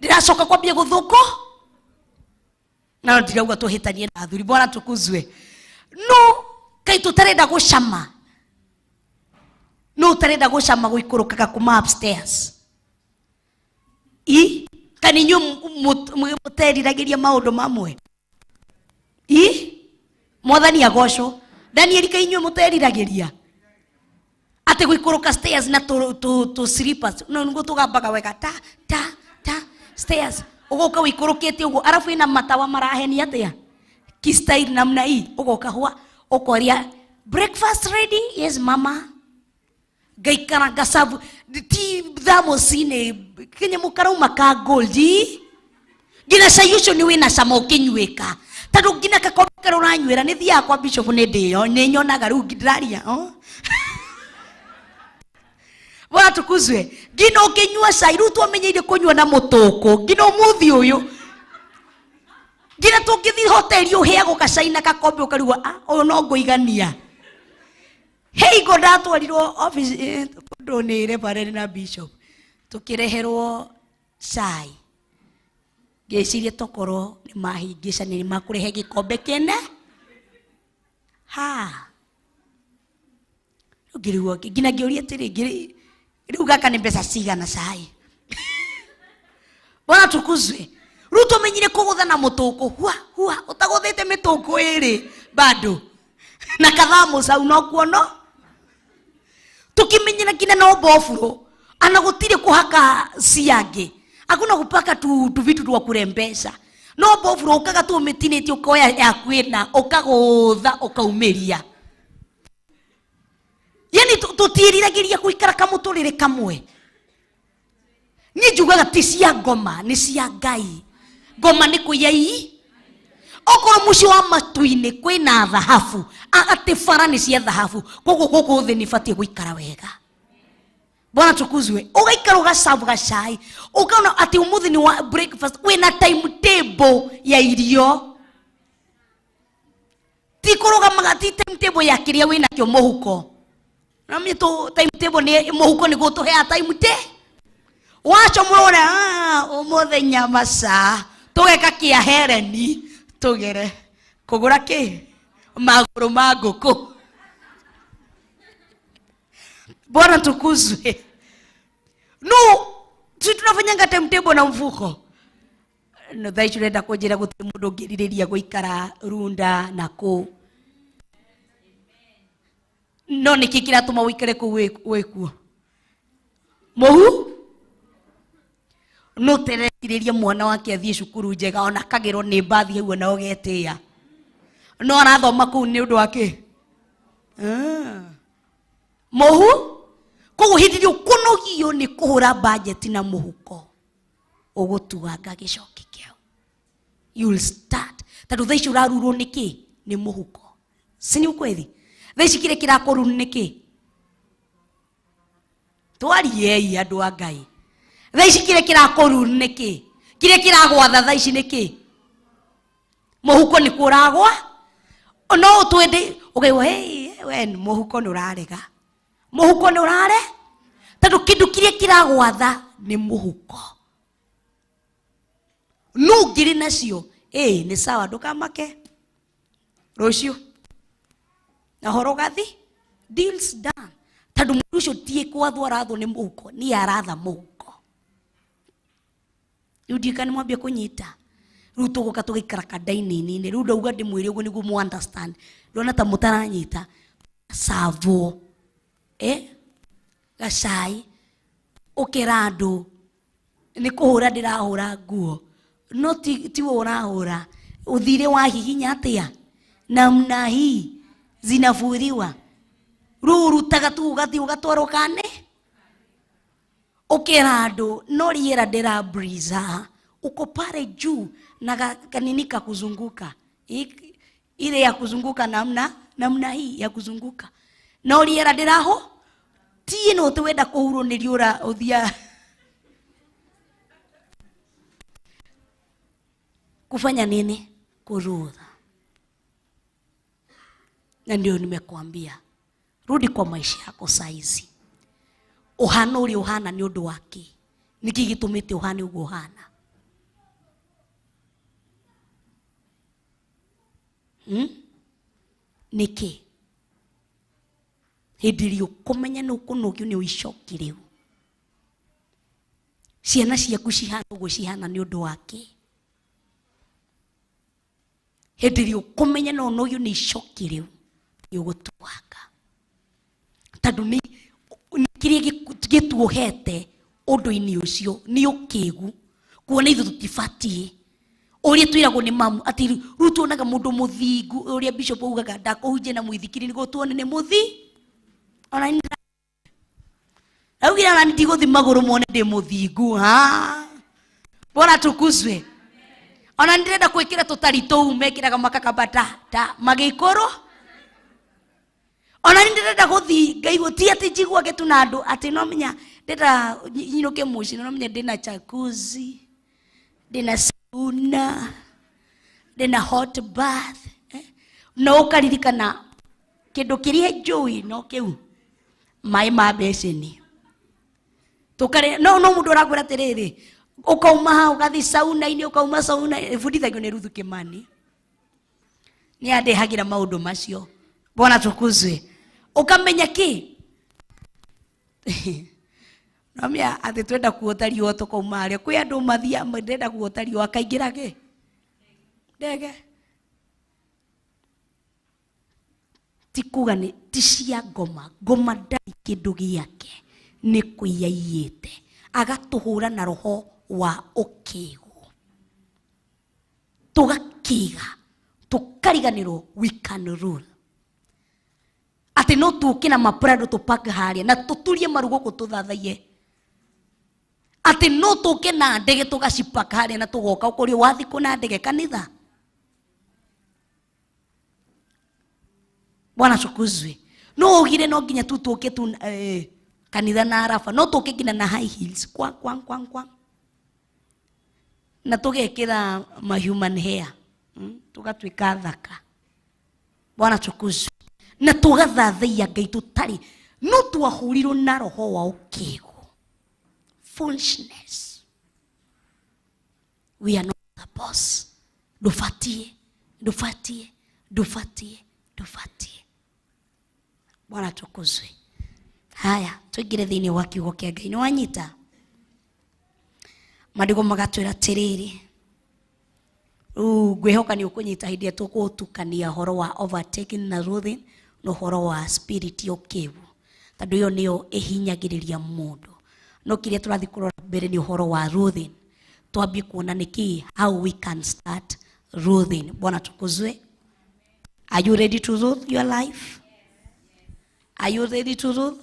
Ndĩracoka kwambia gũthũko. Na ndirauga tũhĩtanie na athuri. Bwana tukuzwe. No, kai tũtarenda gũcama. No ũtarenda gũcama gũikũrũkaga kuma upstairs. Kana inyuĩ mũteriragĩria maũndũ mamwe. Mwathani agocwo. Danieli ka inyuĩ mũteriragĩria atĩ gũikũrũka stairs na to slippers. No nĩguo tũgambaga wega ta stairs. Ũgoka wĩikũrũkĩte ũguo, arabu ina matawa marahenia atĩa ki-style namna hii. Ũgoka hwa ũkoria breakfast ready? Yes mama. Gaikara gasabu ti thamocine kĩnyamũ karauma ka gold. Ngina sayuco nĩ wĩna cama ũkĩnyuĩka. Tondũ ngina gakombe karĩa ũranyuĩra nĩ thiaga kwa bishop nĩ nyonaga rĩu ndĩraria. Bwana tukuzwe. Ngina ũkĩnyua cai rĩu twamenyeire kũnyua na mũtũkũ. Ngina ũmũthĩ ũyũ ngina tũngĩthiĩ hoteli ũheagwo gacai na gakombe ũkarigwo ũyũ no ngũigania. Go ndatwarirwo office kũndũ nĩ reverend na bishop, tũkĩreherwo cai. Ngĩciria tokorwo nĩ mahingĩcania nĩ makũrehe gĩkombe kĩne. Ngĩrigwo ngina ngĩũria atĩrĩ rĩu gaka nĩ mbeca cigana cai? Bwana tukuzwe. Rĩu tũmenyire kũgũtha na mũtũkũ. Hua ũtagũthĩte mĩtũkũ ĩrĩ bado na kathamosa unakuona. Tukimenyera kina no bofuro ana gutire kuhaka siage, hakuna kupaka tu vitu twa kurembesha. No bofuro ukaga tu metineti ukoya ya kwena ukagotha ukaumeria. Yani tutiriragiria kuikara kamuturire kamwe. Ni njugaga ti cia ngoma ni cia Ngai. Ngoma ni kuyai okoro mucio wa matu-ini kwina thahabu ati bara ni cia thahabu gũkũ thĩ nĩ batie gũikara wega. Bwana tukuzwe. Ugaikara ugasabu gacai ukaona ati umuthi ni wa breakfast wina timetable ya irio. Ti kũrũgamaga ti timetable ya kĩrĩa wina kĩo mũhuko. Na mimi to timetable ni mũhuko ni gũtũhea timetable. Wacho mwona umuthi nyama sa tũgeka kĩa hereni tugere kugura ki maguru ma ngũkũ. Bwana tukuzwe. No tunafanyanga timetable na mfuko. No thai turenda kũnjĩra gũtirĩ mũndũ ũngĩrirĩria gũikara runda na kũ. No nĩkĩ kĩratũma ũikare kũu wĩkuo? Mũhu no teretirĩria mwana wake athiĩ cukuru njega ona kagĩrwo nĩ mbathi hau na ũgetĩa. No arathoma kũu nĩ ũndũ wake. Mũhu kũguhĩrĩrio kũnogio nĩ kũhũra budget na mũhuko. Ũgũtuanga gĩcoki kĩao. You'll start. Tondũ thaici ũrarurwo nĩkĩ? Nĩ mũhuko. Si ni ukweli? Thaici kĩrĩa kĩrakũruru nĩkĩ? Twariei andũ a Ngai. Thaici kĩrĩa kĩrakũruru nĩkĩ? Kĩrĩa kĩragwatha thaici nĩkĩ? Mũhuko nĩ kũragwa. No twende ukaiwa we mũhuko nĩ ũrarega. Mũhuko nĩ ũrare. Tondũ kĩndũ kĩrĩa kĩragwatha nĩ mũhuko. No ngiri nacio nĩ sawa ndũkamake. Rũciũ na horo gathi deals done. Tondũ mũndũ ũcio tie kwathwo arathwo nĩ mũhuko, nĩ aratha mũhuko. Rĩu ndikani mwambie kũnyita. Rĩu tũgũka tũgaikara kandainĩ-inĩ. Rĩu ndauga ndĩmwĩre ũguo nĩguo mu understand. Ndona ta mũtaranyita. Savwo. Gacai. Ũkĩra andũ. Nĩ kũhũra ndĩrahũra nguo. No ti wo ũrahũra. Ũthire wa hihinya atĩa. Namna hii zinafuriwa. Ruru tagatu ugathi ugatwarwo kane. Ũkĩra andũ no rĩera ndĩra breeza. Uko pale juu na kanini kakuzunguka. Ile ya kuzunguka namna hii ya kuzunguka. No rĩera ndĩraho. Tie no twenda kũhurwo nĩ riũra ũthia. Kufanya nini? Kurudha. Na ndio nimekuambia. Rudi kwa maisha yako saizi. Uhana uri uhana ni ũndũ wake. Niki gitumite uhane ugo uhana. Niki. Hĩndĩ ũkũmenya nĩ ũkũnogio nĩ ũicoki rĩu. Ciana ciaku cihana ũguo cihana nĩ ũndũ wake. Hĩndĩ ũkũmenya no ũnogio nĩ icoki rĩu nĩ ũgũtuanga. Tondũ nĩ kĩrĩa gĩtuohete ũndũ-inĩ ũcio nĩ ũkĩgu. Kuona ithuĩ tũtibatiĩ. Ũrĩa twĩragwo nĩ mamu atĩ rĩu tuonaga mũndũ mũthingu ũrĩa bishop augaga ndakũhunjia na mũithikiri nĩguo tuone nĩ mũthi. Ona nĩ augira nani ndigũthi magũrũ mone ndĩ mũthingu. Bora tukuzwe. Ona ndirenda kwĩkĩra tũtari tũu mekĩraga makakabata magĩikũrũ. Ona ndirenda gũthi ngaigua ti atĩ njiguage tu na andũ atĩ no menya ndenda nyinũke mũciĩ no menya ndĩna jacuzzi, ndĩna sauna, ndĩna hot bath. No ũkaririkana kĩndũ kĩrĩa njũĩ no kĩu maĩ ma beceni. No mũndũ ũrakwĩra atĩrĩrĩ ukauma hau ugathi sauna-inĩ ukauma sauna bundithagio nĩ Ruth Kimani. Nĩ andehagira maũndũ macio. Bwana tukuzwe. Ukamenya ki? Namia atĩ twenda kuota riũa tukauma harĩa. Kwĩ andũ mathia ndenda kuota riũa akaingĩrage. Ndege. Tikuga nĩ ti cia ngoma. Ngoma ndari kĩndũ gĩake. Nĩ kũiyaiyĩte. Agatuhũra na roho wa ũkĩgu. Tũgakiga. Tũkariganĩrwo we can rule. Ati no tuke na maprado tupaka harĩa na tuturie marugo kututhathaie. Ati no tuke na ndege tugacipaka harĩa na tugoka ũkũrio wathi kuna ndege kanitha. Bwana tukuzwe. No ugire no nginya tu tuke tu kanitha na arafa no tuke ngina na high heels kwang. Na tugekĩra ma human hair. Tugatuĩka thaka. Bwana tukuzwe. Na tugathathaia Ngai tutari no twahurirwo na roho wa ũkĩgu. Foolishness. We are not the boss. Dufatie. Bwana tukuzwe. Haya tuingire thĩinĩ wa kiugo kĩa Ngai. Nĩ wanyita? Maandĩko magatwĩra atĩrĩrĩ. Ngwĩhoka nĩ ũkũnyita hĩndĩ ĩrĩa tũgũtukania horo wa overtaking na ruthing no horo wa spirit y'ũkĩgu. Tondũ ĩyo nĩyo ĩhinyagĩrĩria mũndũ. No kĩrĩa tũrathi kũrora mbere nĩ horo wa ruthing. Twambie kuona nĩkĩ how we can start ruthing. Bwana tukuzwe. Are you ready to rule your life? Are you ready to rule?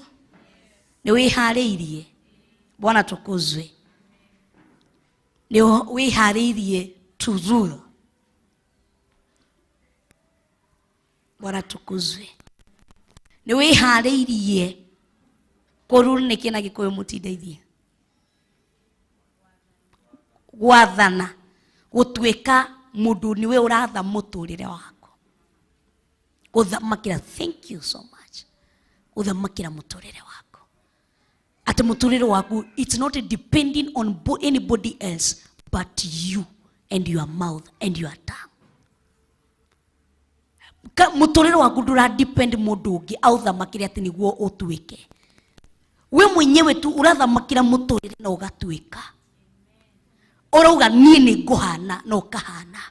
Nĩ wĩharĩirie. Bwana tukuzwe. Nĩ wĩharĩirie to rule. Bwana tukuzwe. Nĩ wĩharĩirie kũrule nĩkĩ na Gĩkũyũ mũtindeithie. Gwathana. Gũtuĩka mũndũ niwe ũratha mũtũrĩre wako. Gũthamakĩra, thank you so much. Gũthamakĩra mũtũrĩre wako. Atĩ mũtũrĩre waku, it's not depending on anybody else but you and your mouth and your tongue. Mũtũrĩre waku ndũradepend mũndũ ũngĩ aũthamakĩre atĩ nĩguo ũtuĩke. We mwenyewe tu ũrathamakĩra mũtũrĩre na ũgatuĩka. Ũrauga niĩ nĩ ngũhana na ũkahana.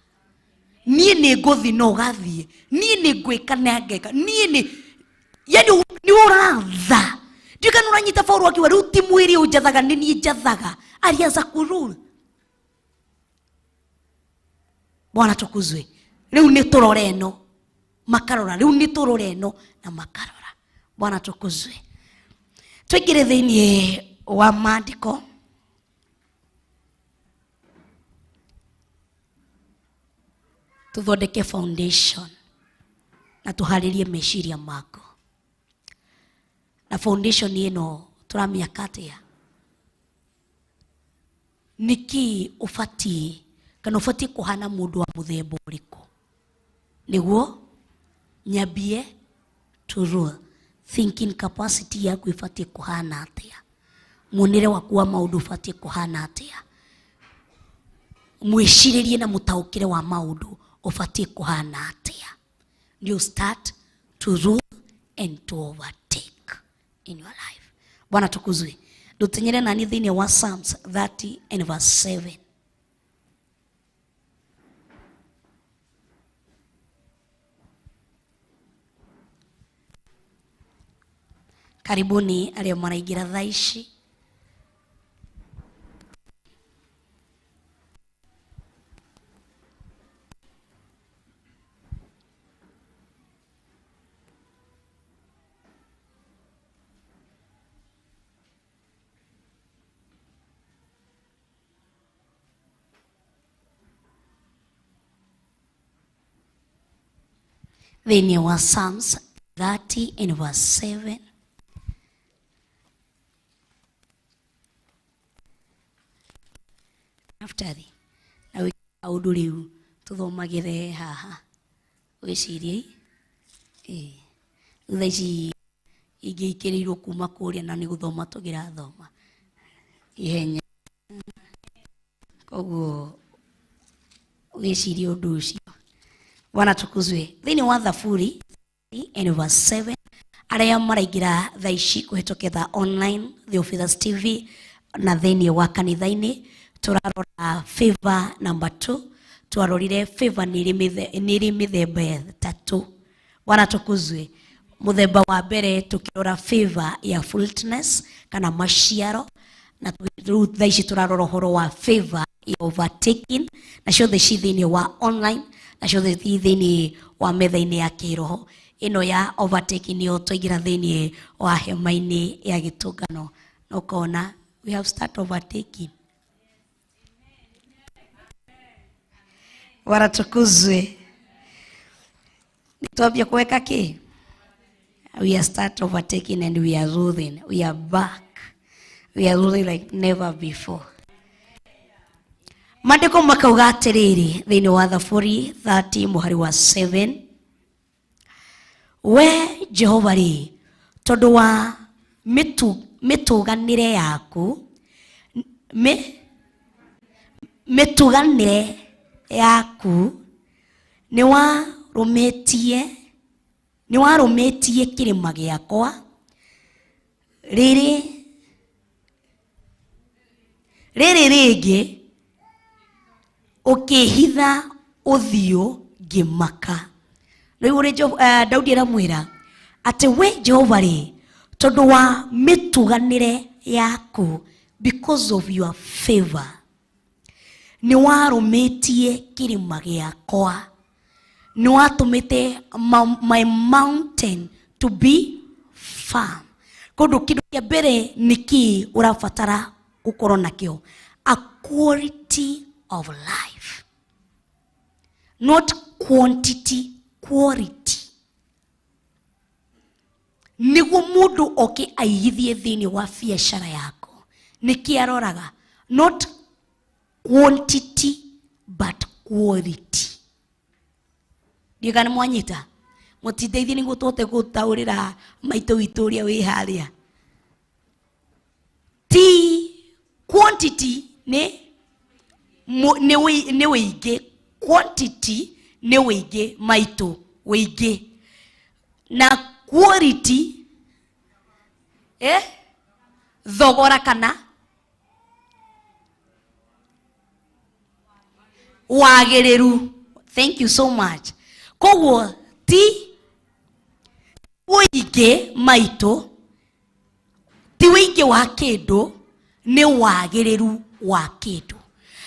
Niĩ nĩ ngũthi na ũgathiĩ. Niĩ nĩ ngwĩka na ngeka. Niĩ nĩ yani nĩ ũratha. Ndiũka nĩ ũranyita Paulo akiuga rĩu ti mwĩrĩ ũnjathaga nĩ niĩ njathaga. Alianza kurule. Bwana tukuzwe. Rĩu nĩ tũrore ĩno makarora. Rĩu nĩ tũrore ĩno na makarora. Bwana tukuzwe. Twĩngĩre thĩinĩ wa maandĩko. Tuthondeke foundation na tuharĩrie meciria mako. Na foundation ĩno tũramĩaka atĩa? Nĩkĩ ũbatiĩ kana ũbatiĩ kũhana mũndũ wa mũthemba ũrĩkũ? Nĩguo nyambie to rule. Thinking capacity yaku ĩbatiĩ kũhana atĩa? Muonere waku wa maũndũ ũbatiĩ kũhana atĩa? Mwĩcirĩrie na mũtaũkĩre wa maũndũ ũbatiĩ kũhana atĩa? You start to rule and to overtake in your life. Bwana tukuzwe. Ndutenyere nani thĩinĩ wa Psalms 30 and verse 7. Karibuni arĩa maraingira thaa ici. Thĩinĩ wa Psalms 30 and verse 7. After the na maũndũ rĩu tũthomagĩre haha wĩcirie thutha ici ingĩikĩrĩirwo kuma kũrĩa na nĩ gũthoma tũgĩrathoma ihenya. Koguo wĩcirie ũndũ ũcio. Bwana tukuzwe. Thĩinĩ wa Thaburi and verse 7 arĩa maraingira thaa ici kũhetũkĩra online Theophilus TV na thĩinĩ wa kanitha-inĩ turarora favor number 2. Twarorire favor nĩrĩ mĩthemba 3. Bwana tukuzwe. Mũthemba wa mbere tukirora favor ya fruitfulness kana maciaro, na thaa ici turarora ũhoro wa favor ya overtaking, na ciothe ci thĩinĩ wa online na ciothe ci thĩinĩ wa metha-inĩ ya kĩroho. Ĩno ya overtaking nĩyo twaingĩra thĩinĩ wa hema-inĩ ya gĩtũngano na ũkona we have start overtaking. Bwana tukuzwe. Nitwambia kuweka kĩ? We are start overtaking and we are ruling. We are back. We are ruling like never before. Maandĩko makauga atĩrĩrĩ thĩinĩ wa Thaburi 30 mũhari wa 7. We Jehova rĩ, tondũ wa mĩtũganĩre yaku, mĩtũganĩre yaku nĩ warũmĩtie kĩrĩma gĩakwa rĩrĩ rĩngĩ ũkĩhitha ũthiũ ngĩmaka. Rĩu Daudi aramwĩra atĩ we Jehova rĩ, tondũ wa mĩtũganĩre yaku, because of your favor, nĩ warũmĩtie kĩrĩma gĩakwa, nĩ watũmĩte my mountain to be firm. Kũndũ kĩndũ kĩa mbere nĩkĩ ũrabatara gũkorwo nakĩo? A quality of life, not quantity, quality. Nĩguo mũndũ oke aigithie thĩinĩ wa biacara yako, nĩkĩ aroraga? Not quantity but quality. Ndiga nĩ mwanyita mũtindeithie nĩguo tũhote gũtaũrĩra maitũ witũ ũrĩa wĩ harĩa. Ti quantity nĩ wĩingĩ, quantity nĩ wĩingĩ maitũ, wĩingĩ, na quality thogora kana wagĩrĩru. Thank you so much. Koguo ti wĩingĩ maitũ, ti wĩingĩ wa kĩndũ, nĩ wagĩrĩru wa kĩndũ.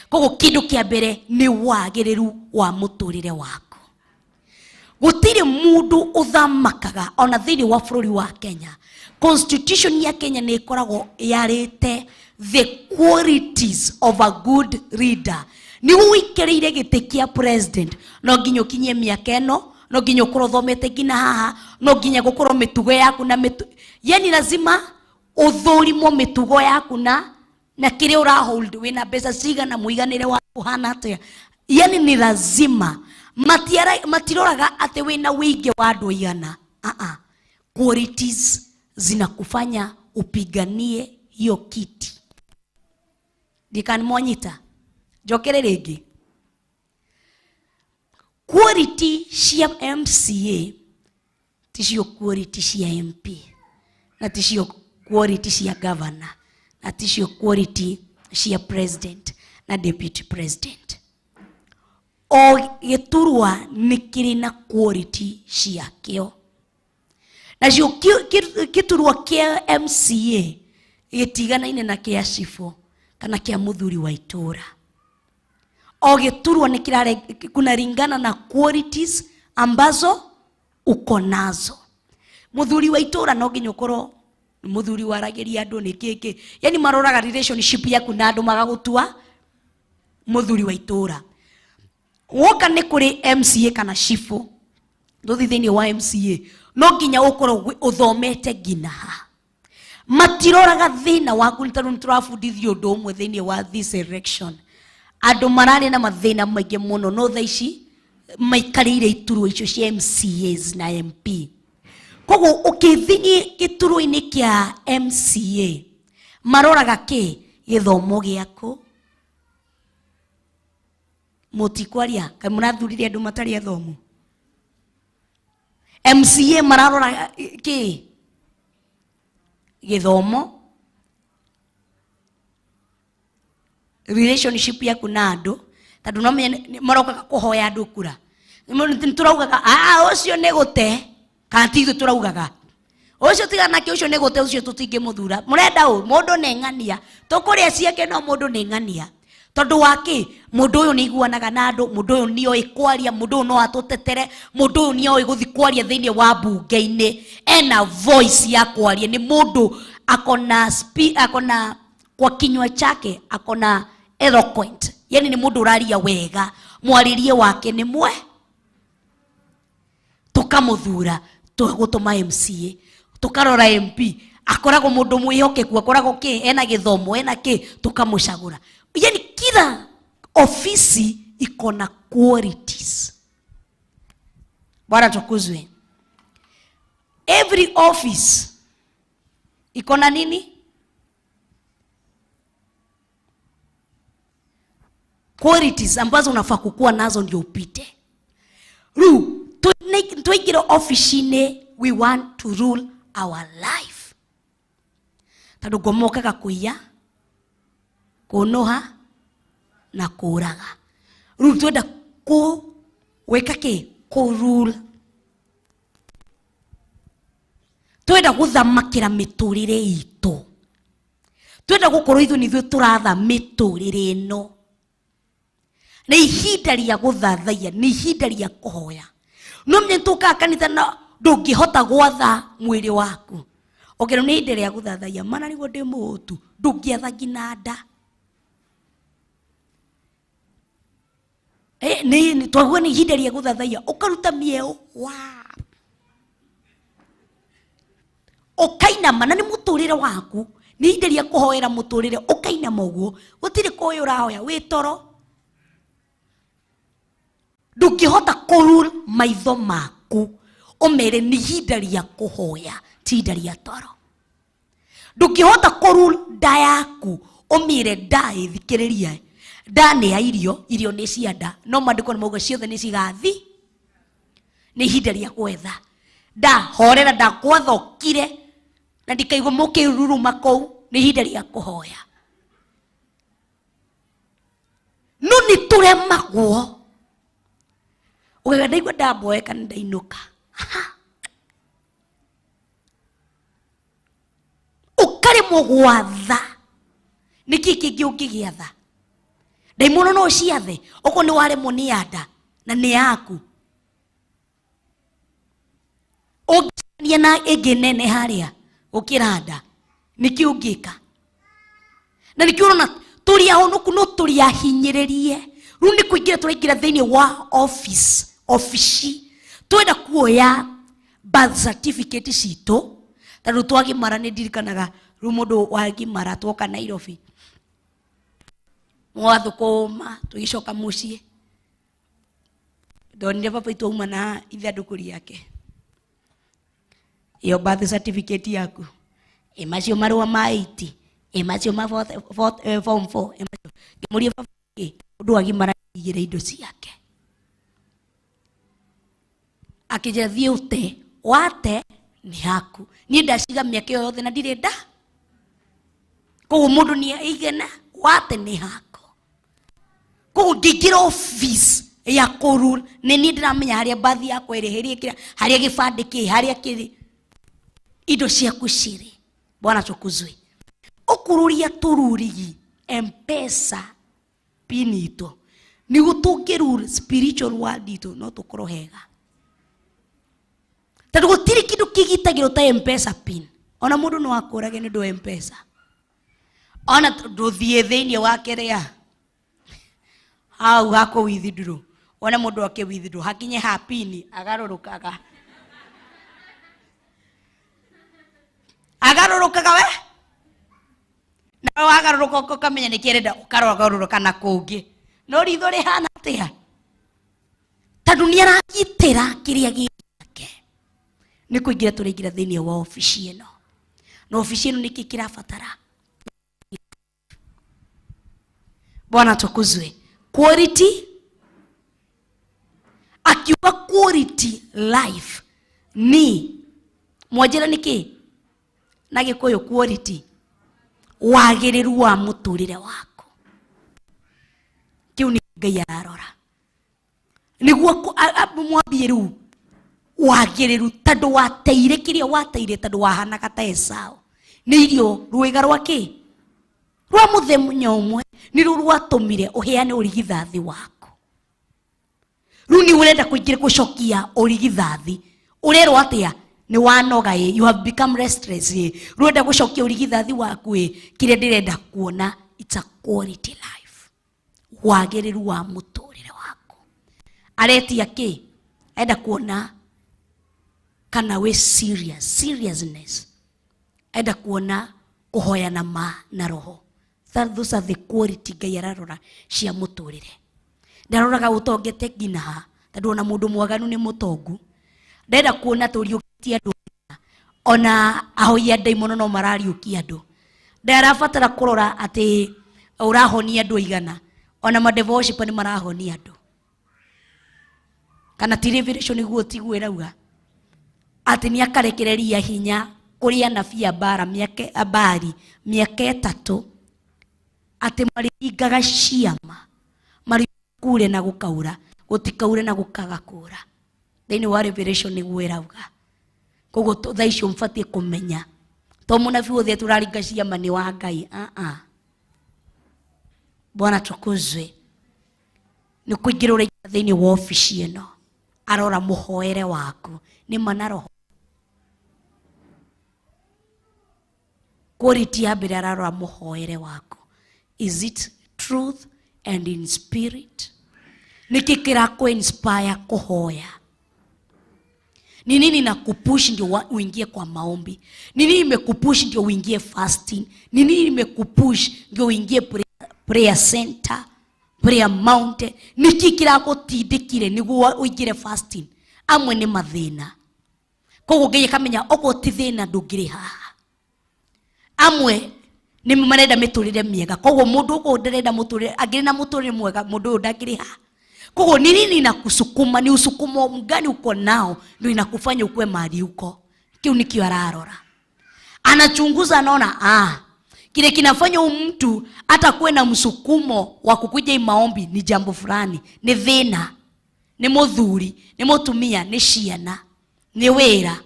Koguo kĩndũ kĩa mbere nĩ wagĩrĩru wa mũtũrĩre waku. Gũtirĩ mũndũ ũthamakaga ona thĩinĩ wa bũrũri wa Kenya. Constitution ya Kenya nĩ ĩkoragwo yarĩte the qualities of a good leader. Nĩguo wĩkĩrĩire gĩtĩ kĩa president no nginya ũkinyie mĩaka ĩno, no nginya ũkorwo ũthomete nginya haha, no nginya gũkorwo mĩtugo yaku na yani lazima ũthũrimwo mĩtugo yaku na kĩrĩa ũrahold, wĩna mbeca cigana, mũiganĩre wa ũhana atĩa. Yani ni lazima matiroraga atĩ wĩna wĩingĩ wa andũ igana. Qualities zinakufanya upiganie hiyo kiti. Ndikani mwanyita jokere rĩngĩ. Quality cia MCA ticio quality cia MP, na ticio quality cia governor, na ticio quality cia president na deputy president. O gĩturwa nĩ kĩrĩ na quality ciakĩo. Na cio gĩturwa kĩa MCA gĩtiganaine na kĩa cibũ kana kĩa mũthuri wa itũra. O gĩturwa nĩ kunalingana na qualities ambazo uko nazo. Mũthuri wa itũra no nginya ũkorwo mũthuri waragĩria andũ nĩ kĩkĩ. Yani maroraga relationship yaku na andũ magagũtua mũthuri wa itũra. Woka nĩ kũrĩ MCA kana cibũ, ndothi thĩinĩ wa MCA no nginya ũkorwo ũthomete nginya ha. Matiroraga thĩna waku. Nĩ tondũ nĩtũrabundithio ũndũ ũmwe thĩinĩ wa this election. Andũ mararĩ na mathĩna maingĩ mũno no thaa ici maikarĩire iturwa icio cia MCAs na MP. Koguo ũkĩthiĩ gĩturwa-inĩ kĩa MCA maroraga kĩ? Gĩthomo gĩaku. Mũtikwaria kaĩ mũrathurire andũ matarĩ athomu? MCA mararora kĩ? Gĩthomo, relationship yaku na andũ. Tondũ no marokaga kũhoya andũ kura. Nĩtũraugaga ũcio nĩ gũte, kana ti ithuĩ tũraugaga ũcio tiga nake, ũcio nĩ gũte, ũcio tũtingĩmũthura. Mũrenda mũndũ nĩ ng'ania, tũkũrĩa ciake no mũndũ nĩ ng'ania. Tondũ wake mũndũ ũyũ nĩ iguanaga na andũ, mũndũ ũyũ nĩ oĩ kwaria, mũndũ ũyũ no atũtetere, mũndũ ũyũ nĩ oĩ gũthi kwaria thĩinĩ wa mbunge-inĩ, ena voice ya kwaria, nĩ mũndũ akona kwa kinywa chake akona eloquent. Yani ni mũndũ ũraria wega, mwarĩrie wake nĩ mwe. Tukamũthura tũgũtũma MCA, tukarora MP akoragwo mũndũ mwĩhokeku, akoragwo kĩ, ena gĩthomo, ena kĩ, tukamũcagũra. Yani kila ofisi iko na qualities. Bwana tukuzwe. Every office iko na nini? Qualities ambazo unafaa kukuwa nazo ndio upite. Tuingira office-inĩ, we want to rule our life. Tondũ ngomokaga kũiya, kũnoha na kũraga. Rĩu twenda gwĩka kĩ? Kũrule. Twenda gũthamakĩra mĩtũrĩre itũ. Twenda gũkorwo ithuĩ nĩ ithuĩ tũratha mĩtũrĩre ĩno. Nĩ ihinda rĩa gũthathaiya, nĩ ihinda rĩa kũhoya. No mwenye tukaa kanitha na ndũngĩhota gwatha mwĩrĩ waku. Ogerwo nĩ ihinda rĩa gũthathaiya, mana nĩguo ndĩ mũtu, ndũngĩatha nginya nda. Nĩ twaguo nĩ ihinda rĩa gũthathaiya, ũkaruta mĩeo ũkainama, na nĩ mũtũrĩre waku. Nĩ ihinda rĩa kũhoera mũtũrĩre, ũkainama ũguo. Gũtirĩ kũĩ ũrahoya wĩ toro. ndũngĩhota kũrule maitho maku ũmere nĩ ihinda rĩa kũhoya ti ihinda rĩa toro. Ndũngĩhota kũrule nda yaku ũmere nda ĩthikĩrĩria nda nĩ ya irio nĩ cia nda no maandĩko nĩ mauga ciothe nĩ cigathi. Nĩ ihinda rĩa gwetha nda horera nda gwathokire na ndikaigua mũkĩruruma kũu. Nĩ ihinda rĩa kũhoya. No nĩ tũremagwo ũgega ndaigua ndamboeka nĩ ndainũka ũkaremwo gwatha. Nĩkĩ kĩngĩ ũngĩgĩatha? Ndaimono no ciathe okorwo nĩ waremwo nĩ ya nda na nĩ yaku. Ũngĩania na ĩngĩ nene harĩa gũkĩra nda nĩkĩ ũngĩka? Na nĩkĩ ũrona tũrĩ ahonoku no tũrĩ ahinyĩrĩrie. Rĩu nĩ kũingĩra tũraingĩra thĩinĩ wa ofici twenda kuoya birth certificate citũ. Tondũ twagimara nĩ ndirikanaga rĩu mũndũ wagimara twoka Nairobi mwathũkũma tũgĩcoka mũciĩ ndonire baba itu auma na ithandũkũ rĩake. Iyo birth certificate yaku emacio marũa ma 80 emacio ma form 4 emacio ngĩmũria baba ũndũ agimara igĩre indo ciake. Akĩnjĩra thiĩ ũte wate nĩ yaku. Niĩ ndaciga mĩaka ĩyo yothe na ndirĩ nda. Koguo mũndũ nĩ aigana wate nĩ hako. Koguo ngĩingĩra office ya kũrule nĩ niĩ ndĩramenya harĩa bathi yakwa ĩrĩ harĩa gĩbandĩ kĩ harĩa kĩrĩ indo ciaku cirĩ. Bwana tukuzwe. Ũkururia tururigi M-Pesa pinito nĩguo tũngĩrule spiritual world itũ no tũkorwo hega. Tondũ gũtirĩ kĩndũ kĩgitagĩrwo ta M-Pesa pin. Ona mũndũ no akũrage nĩ ũndũ wa M-Pesa. Ona ndũthiĩ thĩinĩ wa kĩrĩa hau hako withdraw. Ona mũndũ ake withdraw hakinye ha pin agarũrũkaga. Agarũrũkaga we? Na wagarũrũka ũkamenya nĩ kĩrenda ũkagarũrũka na kũngĩ. No ritho rĩhana atĩa? Tondũ nĩ aragitĩra kĩrĩa gĩake. Nĩ kũingĩra tũraingĩra thĩinĩ wa ofici ĩno. Na ofici ĩno nĩkĩ kĩrabatara? Bwana tukuzwe. Quality. Akiuga quality life ni mwajĩra nĩkĩ? Na gĩkũyũ quality wagĩrĩru wa mũtũrĩre waku. Kĩu nĩ Ngai ararora. Nĩguo mwambie rĩu wagĩrĩru tondũ wateire kĩrĩa wateire tondũ wahanaga ta Esau. Nĩ irio rwĩga rwakĩ? Rwa mũthenya ũmwe nĩruo rwatũmire ũheane ũrigithathi waku. Rĩu nĩ ũrenda kũingĩra gũcokia ũrigithathi. Ũrerwo atĩa? Ni wanoga you have become restless Rwenda gũcokia ũrigithathi waku kĩrĩa ndĩrenda kuona it's a quality life. Wagĩrĩru wa mũtũrĩre waku. Aretia kĩ? Enda kuona kana we seriousness. Enda kuona kuhoya na roho. Those are the quality Ngai ararora cia mũtũrĩre. Ndaroraga ũtongete ngina tondũ ona mũndũ mwaganu nĩ mũtongu. Ndenda kuona tũriũkĩtie andũ ona ahoia ndaimono no marariũkia andũ. Ndarabatara kũrora atĩ ũrahonia andũ igana ona madevoship nĩ marahonia andũ. Kana ti revelation nĩguo tiguo rauga atĩ nĩ akarekereria hinya kũrĩa nabii bara mĩaka 3 atĩ marĩingaga ciama marĩkure na gũkaura gũtikaure na gũkaga kũra. Thĩinĩ wa revelation nĩguo ĩrauga. Koguo thaa icio mbatie kũmenya to mũnabii wothe tũraringa ciama nĩ wa Ngai. Bwana tukuzwe. Nĩ kũingĩra ũraingĩra thĩinĩ wa ofici ĩno. Arora mũhoere waku nĩ mana roho. Quality ya mbere ararora mũhoere waku. Is it truth and in spirit? Nĩkĩ kĩrakũ-inspire kũhoya? Ni nini na kupush ndio uingie kwa maombi? Ni nini imekupush ndio uingie fasting? Ni nini imekupush ndio uingie prayer center prayer mountain niki kiragutindikire niguo uingire fasting amwe ni mathina koguo ngai akamenya oko ti thina ndungire haha amwe ni marenda miturire miega koguo mundu uko nderenda muturire angire na muturire mwega mundu uyu ndangire haha koguo ni nini inakusukuma ni usukumo mgani uko nao ndio inakufanya ukue mahali uko kiu nikio ararora anachunguza anaona kile kinafanya mtu hata kuwe na msukumo wa kukuja maombi ni jambo fulani ni thina ni muthuri ni mutumia ni ciana ni wera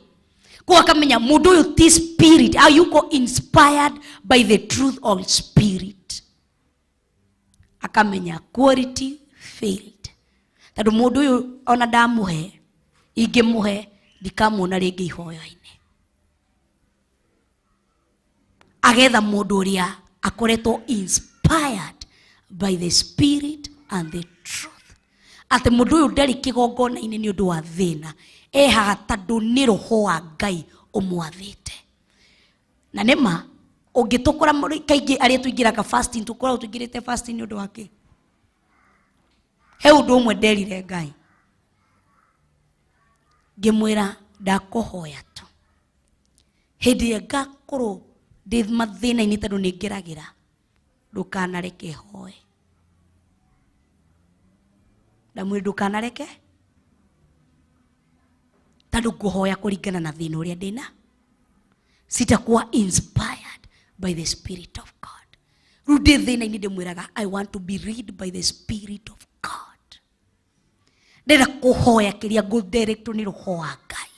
kwa akamenya mundu uyu ti spirit are you inspired by the truth of spirit akamenya quality failed tadu mundu uyu ona ndamuhe ingimuhe ndikamwona ringi ihoyo-ini agetha mundu uria akoretwo inspired by the spirit and the truth ati mundu uyu ndari kigongona-ini ni undu wa thina ehaga tandu ni roho wa Ngai umwathite na nema ungitukura kaingi aria tuingiraga fasting tukora tuingirite fasting ni undu wake he undu umwe nderire Ngai ngimwira ndakuhoya tu hindi ngakoro ndi mathina-ini tandu ni ngiragira ndukanareke hoe ndamwira ndukanareke tandu nguhoya kuringana na thina uria ndina sitakuwa inspired by the spirit of God riu ndi thina-ini ndimwiraga I want to be led by the spirit of God ndenda kuhoya kiria ngudirectwo ni roho wa Ngai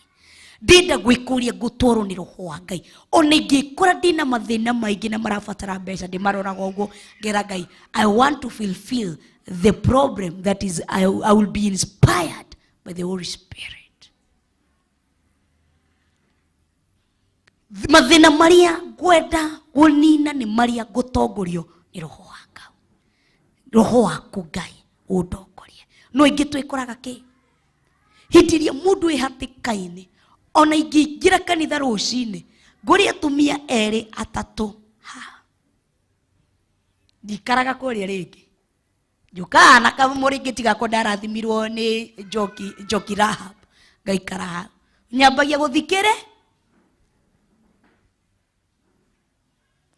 ndenda gwikuria ngutwarwo ni roho wa Ngai ona ingikora ndina mathina maingi na marabatara mbeca ndimaroraga uguo ngera Ngai I want to fulfill the problem that is I will be inspired by the Holy Spirit mathina maria ngwenda gunina ni maria ngutongorio ni roho wa Ngai roho waku Ngai undongorie no ingi twikoraga ki hindiria mundu ihatikaini ona ingira kanitha ruci-ini nguri atumia eri atatu ndikaraga kuria ringi njuka na kamuringiti gakwa ndarathimirwo ni njoki Rahab ngaikara nyambagia guthikire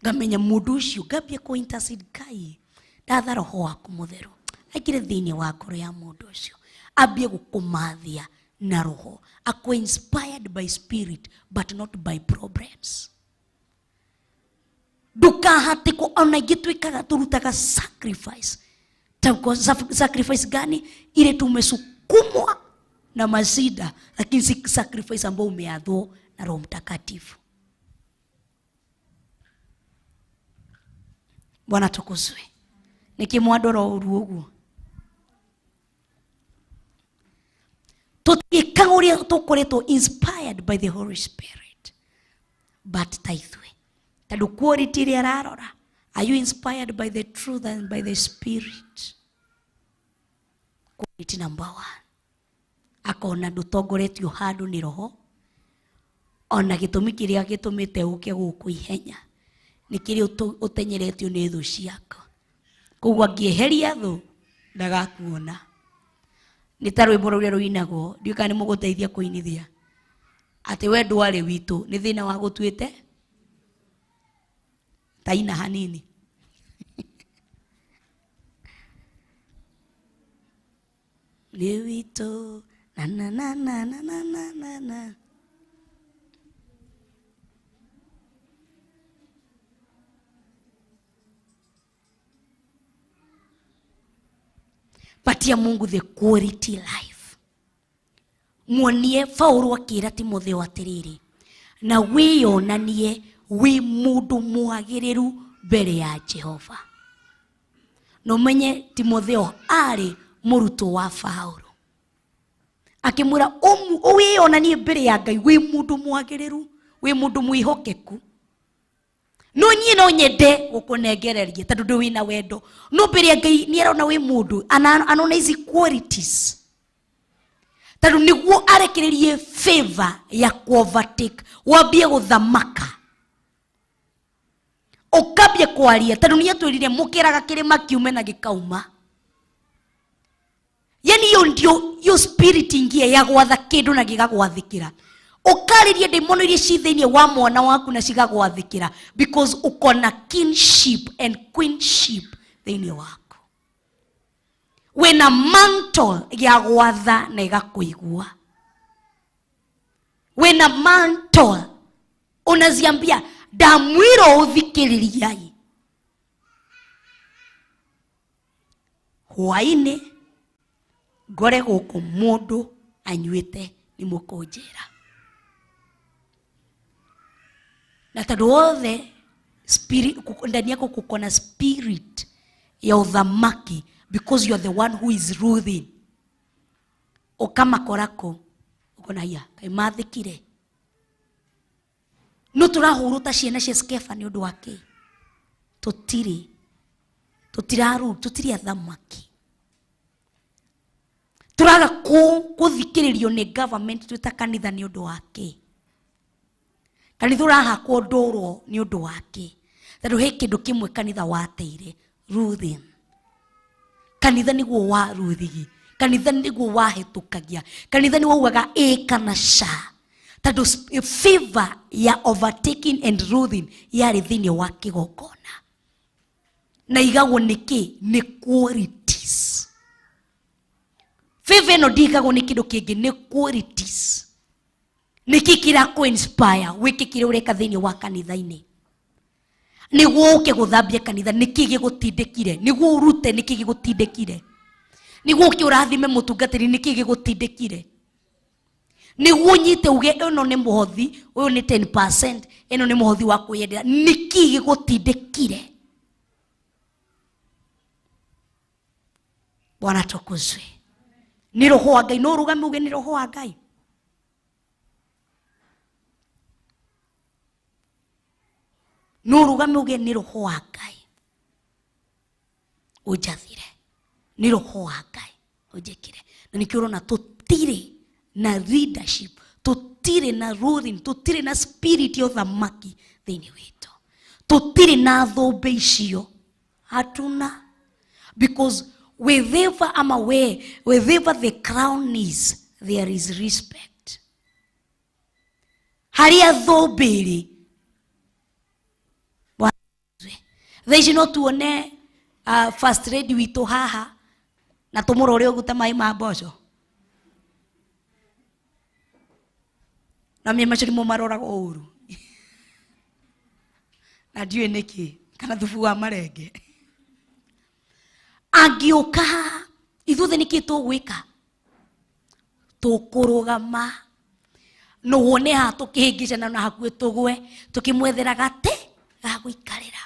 ngamenya mundu ucio ngambia ku intercede Ngai ndatha roho waku mutheru aikire thiini wa ngoro ya mundu ucio ambie gukumathia na roho ako inspired by spirit but not by problems ndukahatiko ona ingitwikaga turutaga sacrifice sacrifice gani ile tumesukumwa na mazida lakini si sacrifice ambayo umeadhwa na Roho Mtakatifu. Bwana tukuzwe nikimwadora uruogu tutikauria tukoretwo inspired by the Holy Spirit but taithwe tadu quality ile ararora are you inspired by the truth and by the spirit quality number 1 akona ndutongoretio handu ni roho ona gitumi kiria gitumite uke guku ihenya nikiri utenyeretio ni thu ciako kugwa ngieheria thu ndagakuona ni tarwimbo ruria ruinagwo ndiuka ni muguteithia kuinithia ati we ndwari witu ni thina wa gutuite taina hanini ni witu na na na na na na na na patia Mungu the quality life. Muonie Paulo akira Timotheo atiriri na wiyonanie wi mundu mwagiriru mbere ya Jehova. No menye Timotheo ari muruto wa Paulo akimura wiyonanie mbere ya Ngai wi mundu mwagiriru wi mundu mwihokeku. No nyie no nyende gukunengereria tondu ndu wina wendo no mbere ya Ngai ni arona wi mundu anona hizi qualities tondu niguo arekererie favor ya overtake wambie guthamaka ukambie kwaria tondu ni atwirire mukiraga kirima kiume na gikauma Yani yo spirit ingie ya gwatha kindu na gigagwathikira. Ukaririe demono iria cithenie wa mwana waku na cigagwathikira because ukona kinship and queenship theni wako. Wena mantle ya gwatha na igakuigua. Wena mantle unaziambia damwiro uthikiririai. Hwa-ini gore guku mundu anyuite ni mukunjira. Na tadu othe spirit ndani yako kukona spirit ya uthamaki because you are the one who is ruling. Okama korako ukona ya kaimathikire. No turahuruta ciana cia Skefa ni undu wake. Tutiri athamaki. Turaga kuthikiririo ni government twita kanitha ni undu wake. Kanitha urahakwo ndoro ni undu wake. Tatu he kindu kimwe kanitha wateire, ruthing. Kanitha niguo wa ruthigi. Kanitha niguo wahitukagia. Kanitha niguo ugaga kana sha. Tatu favor ya overtaking and ruthing yari thini wa kigongona. Na igagwo niki ni qualities. Favor no digagwo ni kindu kingi ni qualities. Niki kira ku inspire wiki kire ureka thini wa kanitha-ini. Niguo uke guthambia kanitha niki gigutindikire. Niguo urute niki gigutindikire. Niguo uke ũrathime mũtungatĩri niki gigutindikire. Niguo nyite uge eno ni muhothi uyu ni 10%, eno ni muhothi wa kwiyendera niki gigutindikire. Bwana tukuzwe. Ni roho wa Ngai no rugame uge ni roho wa Ngai. No rugame uge ni roho wa Ngai. Ujathire. Ni roho wa Ngai ujekire. Na nikiona tutire na leadership, tutire na ruling, tutire na spirit ya uthamaki thini witu. Tutire na thombe icio. Hatuna. Because wherever the crown is, there is respect. Haria thobiri. Thaici no tuone first lady witu haha na tumurore uguta mai ma mboco. Na mimi maciri mo marora uru. Na ndiwe niki kana thubu wa marenge. Agioka ithuthe niki tugwika. Tukurugama. No wone ha tukihingicana na hakuwe tugwe tukimwethera gate ga guikarira.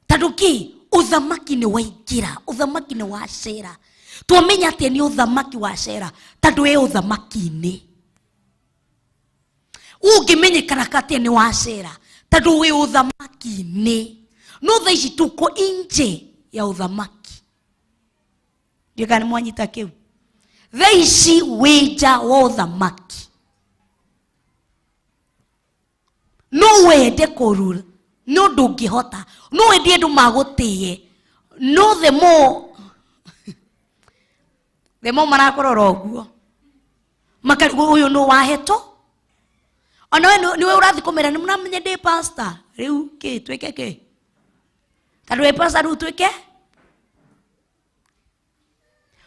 Taduki uthamaki ni waingira, uthamaki ni wacera. Tuamenya atia ni uthamaki wacera tadu e uthamaki-ini. Ungimenyekana katia ni wacera tadu e uthamaki-ini. No thaici tuko inje ya uthamaki. Ndio kana mwanyita kiu. Thaici wija wa uthamaki. No wende kurura. No ndungihota. No wende andu magutie. No the more marakorora uguo. Makari uyu no waheto. Ona niwe urathi kumera ni munamenye ndi pastor. Riu ki tweke ki. Tadu e pastor ru tweke.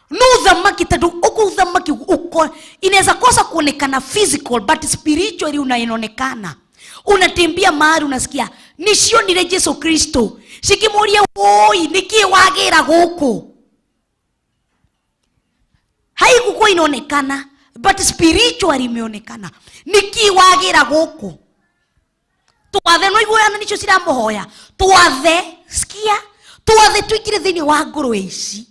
No thamaki tadu uko thamaki uko inaweza kosa kuonekana physical but spiritually unaonekana. Unatembea mahali unasikia nisio ni Yesu Kristo. Sikimuria oi niki wagira guku. Haikuwa inaonekana but spiritually imeonekana. Niki wagira guku. Tuathe no iguyana nicio ciramuhoya. Tuathe sikia. Tuathe twikire thini wa ngoro ici.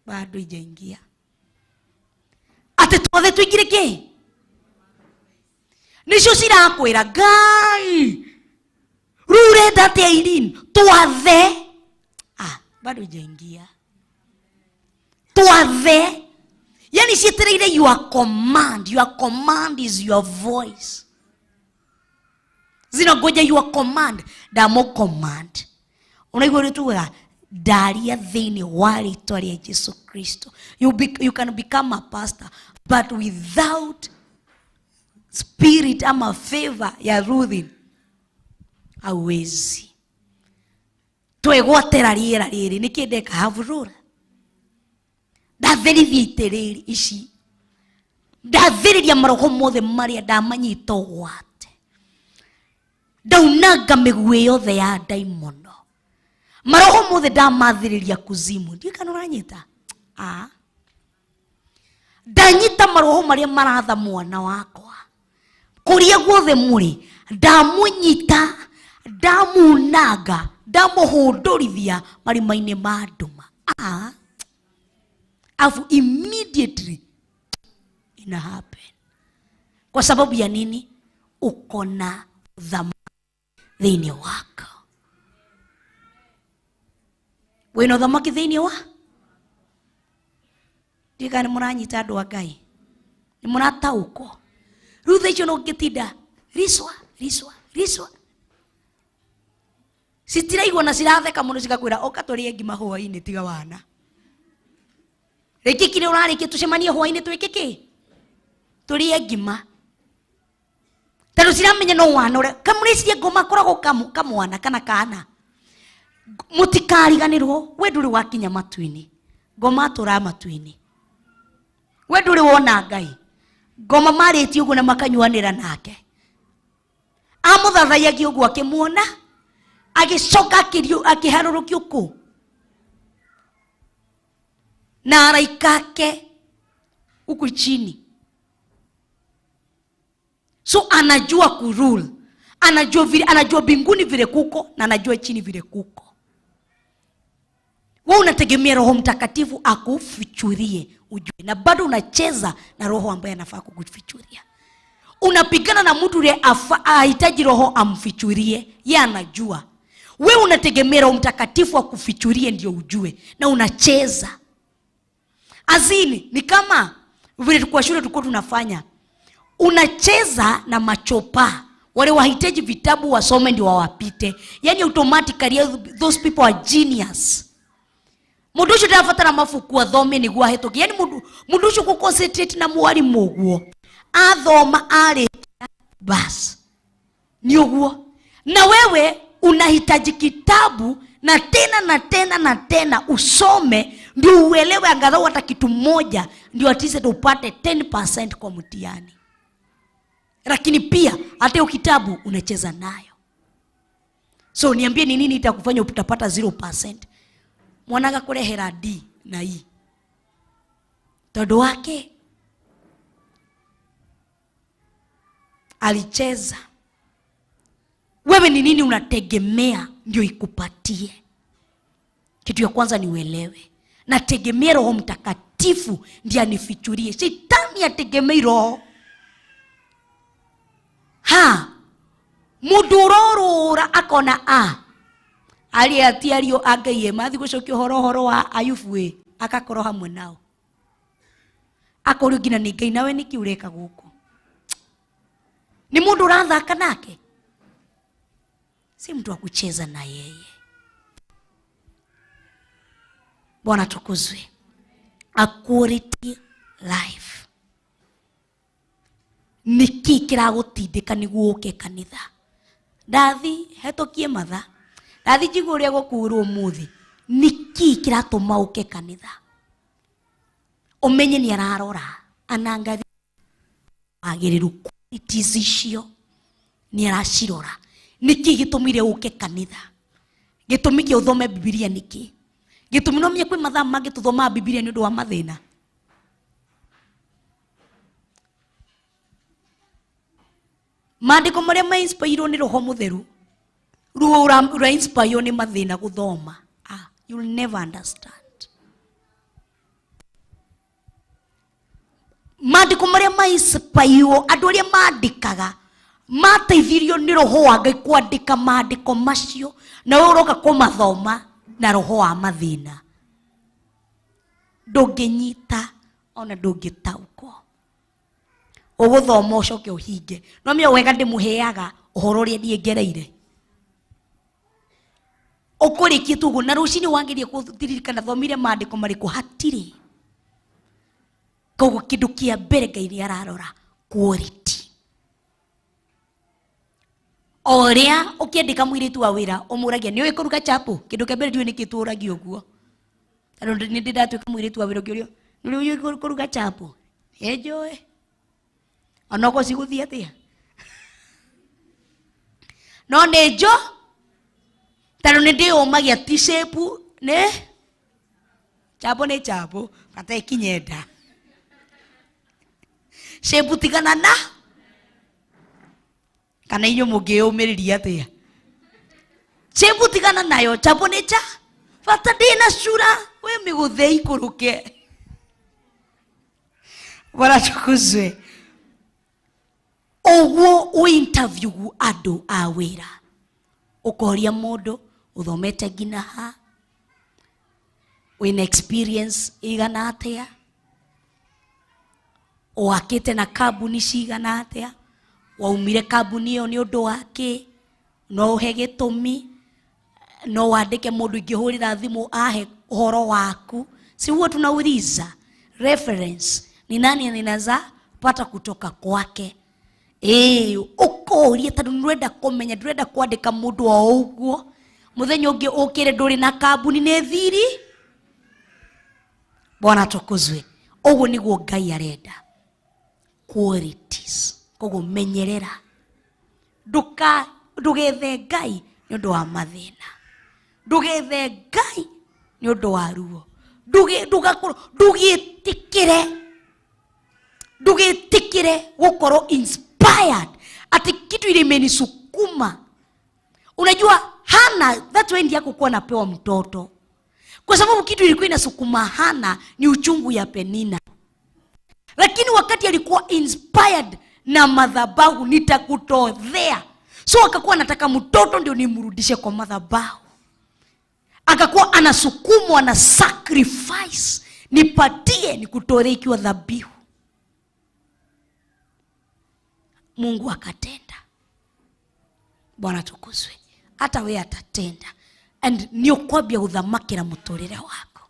Bado ijaingia. Ate tuathe twikire ki? Nicio cirakwira Ngai. Rure date irin. Tuathe. Bado ijaingia. Tuathe. Yani cietereire your command. Your command is your voice. zinangoja your command. Damo command. Unaigua rituga daria thini wa rĩtwa rĩa Yesu Kristo. You can become a pastor, but without spirit ama favor ya Ruthi hauwezi. Twegwatĩra rĩera rĩrĩ nĩkĩndeka havurura. Ndathĩrithia itĩrĩri ici. Ndathĩrĩria maroho mothe marĩa ndamanyita ũgwate. Ndaunanga mĩguĩ yothe ya ndaimono. Maroho mothe ndamathĩrĩria kuzimu. Ndiũ kana ũranyita? Ndanyita maroho marĩa maratha mwana wakwa. Kũrĩa guothe mũrĩ, ndamunyita, ndamunanga, ndamuhũndũrithia marima-inĩ ma nduma. Afu immediately ina happen. Kwa sababu ya nini? Uko na dhamana thĩinĩ wako. Wĩna thamaki thĩinĩ wa? Ndiga nĩ mũranyita andũ a Ngai. Nĩ mũrataũkwo. Rĩu thaa icio no ngĩtinda riswa. Citiraigua na ciratheka mũno cigakwĩra oka tũrĩe ngima hwa-ini tiga wana. Rĩngĩ kire ũrarĩkia tũcemanie hwa-ini twĩke kĩ? Tũrĩe ngima. Tondũ ciramenya no wana ũrĩa. Kamũrĩcirie ngoma koragwo kamwana kana kana. Mũtikariganĩrwo, we ndũrĩ wakinya matu-inĩ. Ngoma atũra matu-inĩ. We ndũrĩ wona Ngai. Ngoma marĩtie ũguo na makanyuanĩra nake. Amũthathaiagia ũguo akĩmuona. Agĩcoka akĩharũrũkio kũ? Na araikake huku chini. So anajua kurule. Anajua mbinguni vile kuko na anajua chini vile kuko. Wewe unategemea Roho Mtakatifu akufichurie ujue, na bado unacheza na roho ambaye anafaa kukufichuria. Unapigana na mtu yule ahitaji roho amfichurie, yeye anajua. Wewe unategemea Roho Mtakatifu akufichurie ndio ujue, na unacheza. Azini ni kama vile tulikuwa shule tulikuwa tunafanya. Unacheza na machopa. Wale wahitaji vitabu wasome ndio wawapite. Yani automatically those people are genius. Mũndũ ũcio ndabatara mabuku athome nĩguo ahĩtũke. Yani mũndũ ũcio ku concentrate na mwarimu ũguo. Athoma arĩkia bas. Ni ũguo. Na wewe unahitaji kitabu na tena usome ndio uelewe angalau hata kitu moja ndio atise tupate 10% kwa mtihani. Lakini pia hata kitabu unacheza nayo. So niambie ni nini itakufanya utapata 0%? Mwanaga kurehera D na E. Todo wake alicheza. Wewe ni nini unategemea ndio ikupatie? Kitu ya kwanza ni uelewe. Nategemea Roho Mtakatifu ndiye anifichurie. Shetani ategemei roho. Mudurorora akona aliatiario agaye mathi gucokio horo wa Ayubu akakoro hamwe nao. Akorio ngina ni Ngai nawe niki ureka guku. Ni mundu rathaka nake. Si mtu wa kucheza na yeye. Bwana tukuzwe. A quality life. Niki kiragutindika niguo uke kanitha. Ndathi hetokie matha. Ndathi jigu uria gukurwo muthi. Niki kiratuma uke kanitha. Umenye ni ararora anangathi agiriru qualities icio ni aracirora. Niki gitumire uke kanitha. Gitumike uthome Biblia niki. Gitumi no menye kwi mathaa mangĩ tuthoma Biblia ni ũndũ wa mathĩna. Maandĩko marĩa ma-inspire ni Roho Mũtheru. Ruo ura-inspire ni mathĩna guthoma. You'll never understand. Maandĩko marĩa ma-inspire andũ arĩa maandĩkaga mateithirio ni Roho wa Ngai kwandĩka maandĩko macio, na wewe uroka kumathoma na roho wa mathĩna. Ndũngĩnyita ona ndũngĩtaũkwo. Ũgũthoma ũcoke ũhinge. No mĩo wega ndĩmũheaga ũhoro ũrĩa niĩ ngereire ũkũrĩkie tuguo na rũciinĩ wangĩrie kũririkana thomire maandĩko marĩkũ hatirĩ. Koguo kĩndũ kĩa mbere Ngai nĩ ararora quality. Ũrĩa ũkĩandĩka mũirĩtu wa wĩra ũmũragia nĩ ũĩ kũruga chapo, kĩndũ kĩa mbere ndiũĩ nĩkĩ tũũragia ũguo. Tondũ nĩ ndatuĩka mũirĩtu wa wĩra ũkĩũrio nĩ ũĩ kũruga chapo. Njũĩ onokorwo cigũthiĩ atĩa no nĩ njo tondũ nĩ ndĩũmagia ti shape nĩ chapo bata ĩkinye nda shape tigana na kana inyuĩ mũngĩyũmĩrĩria atĩa shape tigana nayo chapo nĩ cha bata ndĩna cura we mĩgũthĩ ikũrũke. Bwana tukuzwe. Ũguo interview andũ a wĩra ũkoria mũndũ ũthomete nginya ha wĩna experience igana atĩa wakĩte na kambuni cigana atĩa waumire kambuni ĩyo nĩ ũndũ wake no ũhe gĩtũmi no wandĩke mũndũ ingĩhũrĩra thimũ ahe ũhoro waku si huwa tunauliza reference ni nani anaweza pata kutoka kwake. Ũkoria tondũ nĩrenda kũmenya ndũrenda kwandĩka mũndũ o ũguo mũthenya ũngĩ ũkĩre ndũrĩ na kambuni nĩ thiri. Bwana tukuzwe. Ũguo nĩguo Ngai arenda qualities. Koguo menyerera ndũgethe Ngai nĩ ũndũ wa mathĩna, ndũgethe Ngai nĩ ũndũ wa ruo, ndũgĩtĩkĩre gũkorwo inspired ati kitu ile imenisukuma. Unajua Hana, that's why ndiye kukuwa napewa mtoto, kwa sababu kitu ilikuwa inasukuma Hana ni uchungu ya Penina. Lakini wakati alikuwa inspired na madhabahu, nitakutodhea, so akakuwa anataka mtoto ndio nimrudishe kwa madhabahu. Akakuwa anasukumwa na sacrifice, nipatie nikutolea ikiwa dhabihu. Mungu akatenda. Bwana tukuzwe. Hata wewe atatenda. And niyo kwambia guthamakira muturire wako.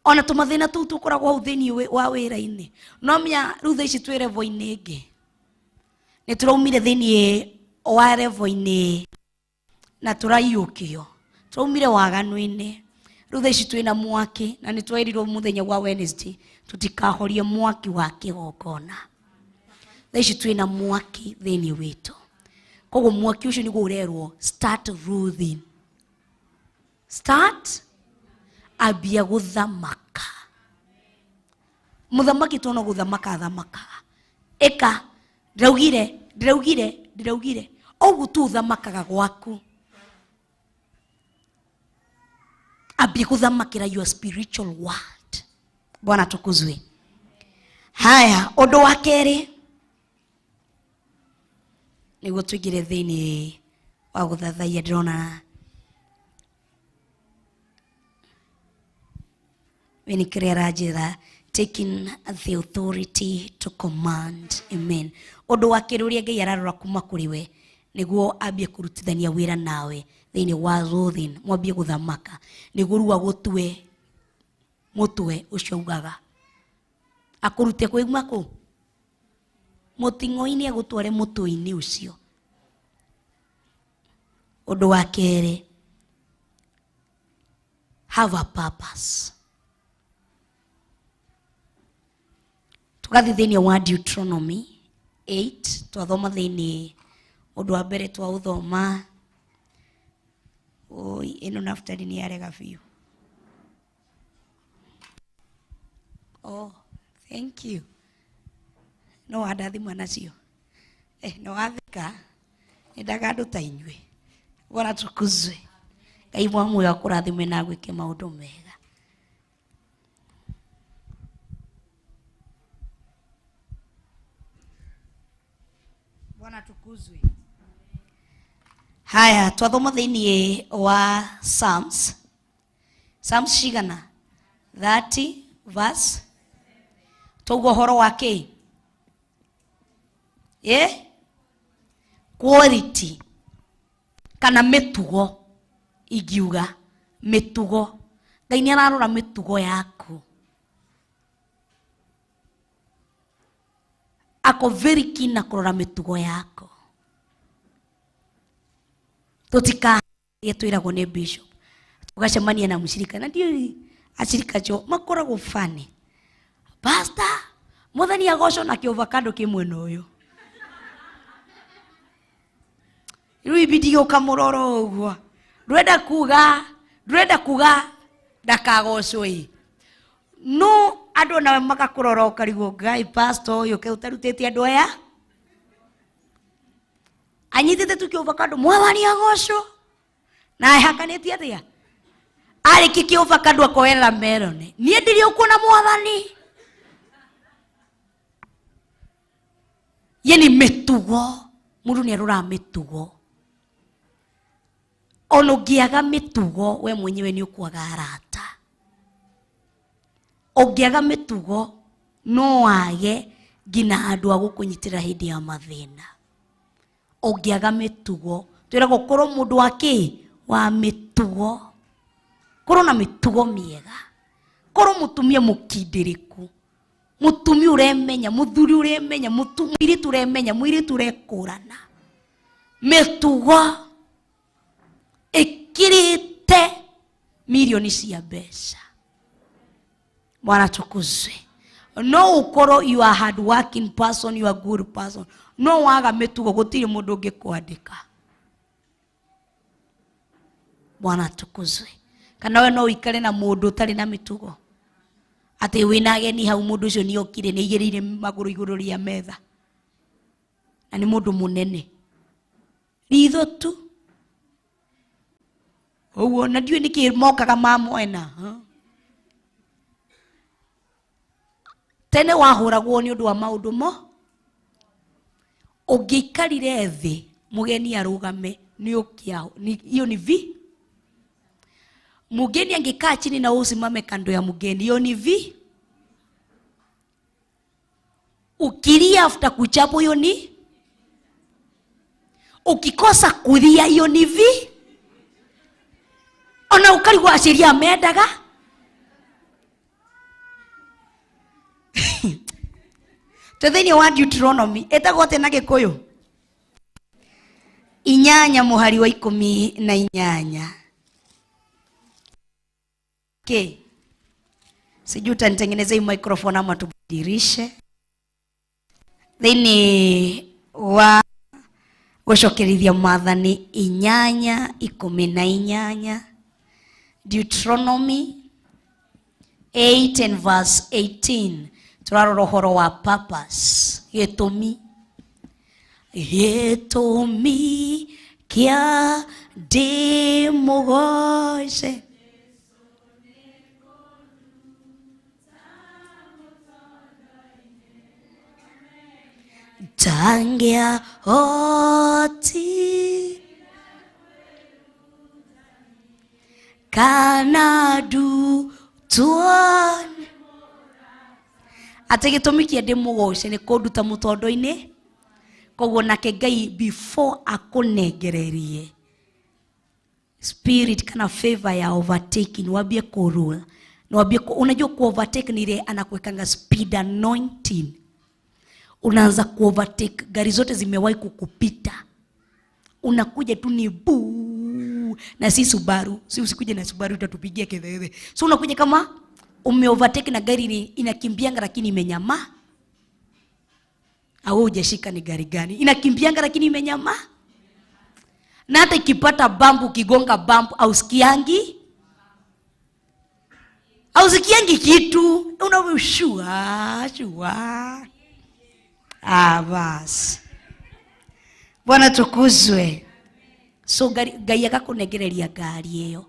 Ona tumathina tu tukoragwo uthini wa wĩra-inĩ. No mya rutha ici twĩ level-inĩ ĩngĩ. Nĩ tũraumire thĩinĩ wa level-inĩ na tũraiyũkio. Tũraumire waganu-inĩ. Rutha ici twĩ na mwaki na nĩ twerirwo mũthenya wa Wednesday tutikahorie mwaki wa kĩgongona. Ici twĩ na mwaki thĩinĩ witũ. Koguo mwaki ũcio nĩguo ũrerwo start ruling. Start ambia gũthamaka. Mũthamaki tona gũthamaka thamaka. Eka ndĩraugire ogu tu thamakaga gwaku. Ambia gũthamakĩra your spiritual world. Bwana tukuzwe. Haya, ũndũ wa kerĩ nĩguo tũingĩre thĩinĩ wa gũthathaia. Ndĩrona when Clara njĩra taking the authority to command. Amen. Ũndũ wa kerĩ ũrĩa Ngai ararora kuma kũrĩ we nĩguo ambie kũrutithania wĩra nawe thĩinĩ wa ruling, mwambie gũthamaka nĩguo rua gũtue mũtwe ũcio ugaga akũrute kwĩguma kũ mũting'o-inĩ agũtware mũtwe-inĩ ũcio. Ũndũ wa kerĩ, have a purpose. Tugathi thĩinĩ wa Deuteronomy 8 twathoma thĩinĩ ũndũ wa mbere twa ũthoma. Ĩno naftali nĩ yarega biũ. Oh, thank you. No wadathimwa nacio. No wathika nĩndaga andũ ta inyuĩ. Bwana tukuzwe. Ngai mwamwe akũrathime na gwĩke maũndũ mega. Bwana tukuzwe. Haya, twathoma thĩinĩ wa Psalms cigana 30 verse tauga ũhoro wa kĩ? quality kana mĩtugo, ingiuga mĩtugo. Ngai nĩ ararora mĩtugo yaku. Ako very keen na kurora mĩtugo yako. Tũtikaharie twĩragwo nĩ bishop. Tũgacemania na mũcirika. Na ndiũ acirika jo makoragwo funny. Pastor, mũthenya agocwo na kĩovakado kĩmwena ũyũ. Rĩu ibidi ũkamũrora ũguo. Ndũrenda kuga ndakagocwo ĩ. No andũ nawe magakũrora ũkarigwo Ngai pastor ũyũ ke ũtarutĩte andũ aya. Anyitĩte tu kĩovakado mwathani agocwo. Na ahakanĩtie atĩa? Arĩki kĩovakado akoerera merone. Niĩ ndirĩ ũkuona mwathani. Yeni mĩtugo. Mũndũ nĩ arora mĩtugo. Ono ũngĩaga mĩtugo we mwenyewe nĩ ũkwaga arata. Ũngĩaga mĩtugo no wage ngina andũ a gũkũnyitĩra hĩndĩ ya mathĩna. Ũngĩaga mĩtugo twĩragwo korwo mũndũ wa mĩtugo. Korwo na mĩtugo mĩega. Korwo mũtumia mũkindĩrĩku. Mũtumia ũremenya, mũthuri ũremenya, mũirĩtu ũremenya, mũirĩtu ũrekũrana. Mĩtugo ĩkĩrĩte milioni cia mbeca. Bwana tukuzwe. No ũkorwo you are hard working person, you are good person. No waga mĩtugo gũtirĩ mũndũ ũngĩkwandĩka. Bwana tukuzwe. Kana we no ũikare na mũndũ ũtarĩ na mĩtugo. Atĩ wĩna ageni hau mũndũ ũcio nĩ okire nĩ igĩrĩire magũrũ igũrũ rĩa metha. Na nĩ mũndũ mũnene. Ritho tu. Ũguo na ndiũĩ nĩkĩ mokaga mamwena. Tene wahũragwo nĩ ũndũ wa maũndũ mo. Ũngĩikarire thĩ mũgeni arũgame nĩ ũkĩao. Hiyo ni vi. Mgeni angekaa chini na usimame kando ya mgeni. Hiyo ni vi. Ukilia after kuchapo hiyo ni. Ukikosa kulia hiyo ni vi. Ona ukarigwa aciria amendaga. Tetheni wa Deuteronomy etagwo tena Gĩkũyũ. 8 mũhari wa 18. Okay. Sijui utanitengenezea hii microphone ama tubadilishe. Thĩinĩ wa gũcokerithia Mwathani 8:18. Deuteronomy 8 and verse 18. Turarora ũhoro wa purpose. Gĩtũmi kĩa ndĩmũgoce. Tangia oti kanadu tuone. Ate gĩtũmi kĩa ndĩmũgoce nĩ kũnduta mũtondo-inĩ. Koguo nake Ngai before akũnengererie spirit kana favor ya overtaking wambie kurule. Na wambie unajua ku overtake ni ile anakuwekanga speed anointing. Unaanza ku overtake, gari zote zimewahi kukupita. Unakuja tu ni buu. Na si Subaru, si usikuje na Subaru utatupigia kelele. So unakuja kama ume overtake na gari inakimbianga lakini imenyama. Au hujashika ni gari gani? Inakimbianga lakini imenyama. Na hata ikipata bump ukigonga bump au sikiangi? Au sikiangi kitu? Unawishua, shua. Bas. Bwana tukuzwe. So Ngai akakunegereria gari hiyo.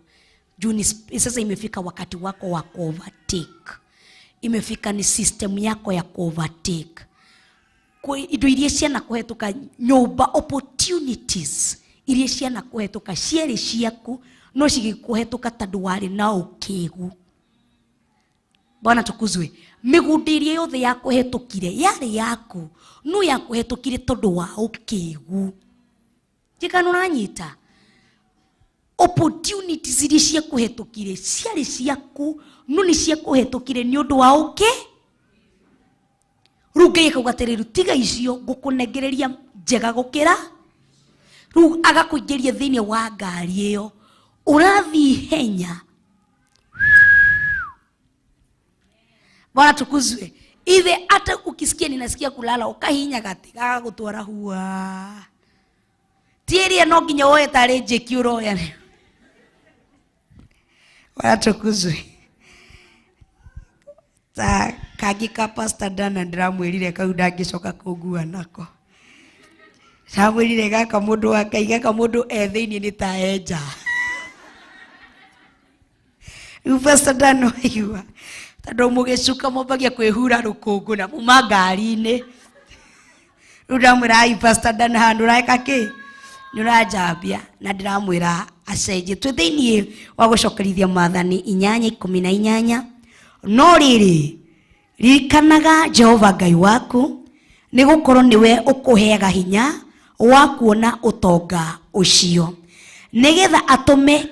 Juu sasa imefika wakati wako wa overtake. Imefika ni system yako ya overtake. Kwa indo iria ciana kuhetũka nyũmba opportunities iria ciana kuhetũka ciere ciaku no cigikuhetũka tondũ warĩ na ũkĩgu. Bwana tukuzwe. Mĩgũnda iria yothe yakuhetũkire yarĩ yaku no yakuhetũkire tondũ wa ũkĩgu. Tika nuranyita. Opportunities iria cia kuhetukire ciari ciaku no ni cia kuhetukire ni undu wa uke ruge ikagatiriru tiga icio gukunengereria njega gukira ru agakuingiria thiini wa ngari iyo urathi henya. Bwana tukuzwe. Ile hata ukisikia ninasikia kulala ukahinya gatiga gutwara huwa tiria no nginya woe tare njeki uroya. Bwana tukuzwe. Ta kagika pastor Dana ndiramwirire kau ndangicoka kungua nako. Ndamwirire gaka mundu wa Ngai gaka mundu ethiini ni ta enja. Pastor Dana ayua tando mugicuka mumbagia kwihura rukungu na muma ngari-ini. Ndamwira ai Pastor Dana handu raeka ki nurajambia na ndiramwira acenjie twi thiini wa gucokerithia maathani 8:18. No riri ririkanaga Jehova Ngai waku ni gukorwo niwe ukuheaga hinya wa kuona utonga ucio nigetha atume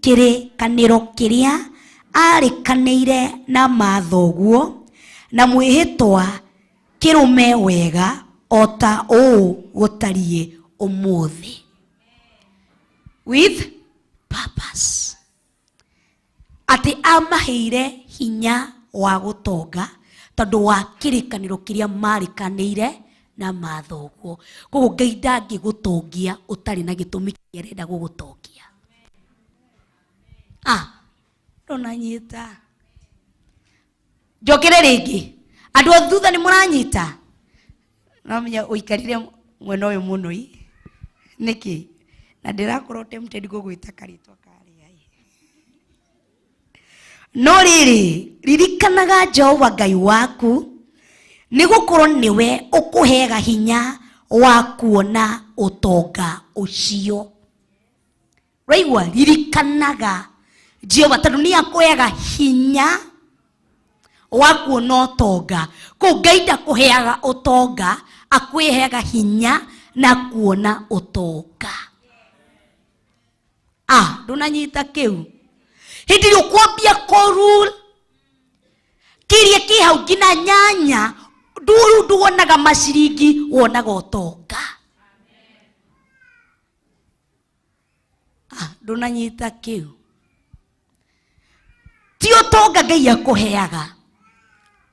kirikaniro kiria arikanĩire na mathoguo na mwĩhĩtwa kĩrũme wega ota ũũ gũtariĩ ũmũthĩ. With purpose. Ati amaheire hinya wa gũtonga tondũ wa kĩrĩkanĩro kĩrĩa marĩkanĩire na mathoguo. Koguo Ngai ndangĩgũtongia ũtarĩ na gĩtũmi kĩrĩa arenda gũgũtongia. Ndonanyita. Njokere rĩngĩ. Andũ a thutha nĩ mũranyita. Nomenya ũikarire mwena ũyũ mũno i. Nĩkĩ? Na ndĩrakorwo tempted gũgwĩta karĩtwa karĩa. No rĩrĩ, ririkanaga Jehova Ngai waku nĩ gũkorwo nĩwe ũkũheaga hinya wa kuona ũtonga ũcio. Raigua ririkanaga Jehova tondũ nĩ akũheaga hinya wa kuona ũtonga. Kũu Ngai ndakũheaga ũtonga, akũheaga hinya na kuona ũtonga. Ndũnanyita kĩu. Hĩndĩ ĩrĩa ũkwambia kũrule kĩrĩa kĩ hau nginya nyanya nduonaga maciringi wonaga ũtonga. Ndũnanyita kĩu. Ti ũtonga Ngai akũheaga,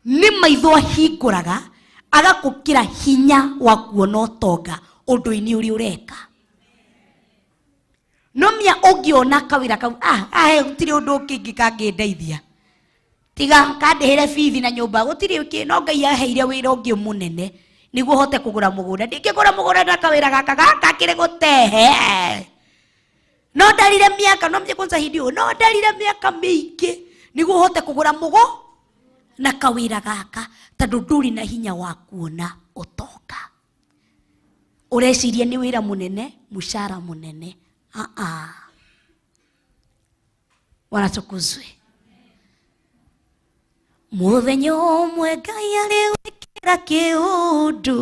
nĩ maitho ahingũraga agakũkĩra hinya wa kuona ũtonga ũndũ-inĩ ũrĩa ũreka. No mĩa ũngĩona kawĩra kau gũtirĩ ũndũ ũngĩ kangĩndeithia tiga kandĩhĩre bithi na nyũmba gũtirĩ ũngĩ, no Ngai aheire wĩra ũngĩ mũnene nĩguo hote kũgũra mũgũnda. Ndingĩgũra mũgũnda na kawĩra gaka kĩrĩ gũtehe. No ndarire mĩaka no mje kwanza hindi no ndarire mĩaka mĩingĩ nĩguo hote kũgũra mũgũnda na kawĩra gaka tondũ ndũrĩ na hinya wa kuona ũtonga. Ũreciria nĩ wĩra mũnene, mũcara mũnene. Wanatukuzwe. Mũthenya ũmwe Ngai arĩgwĩkĩra kĩũndũ.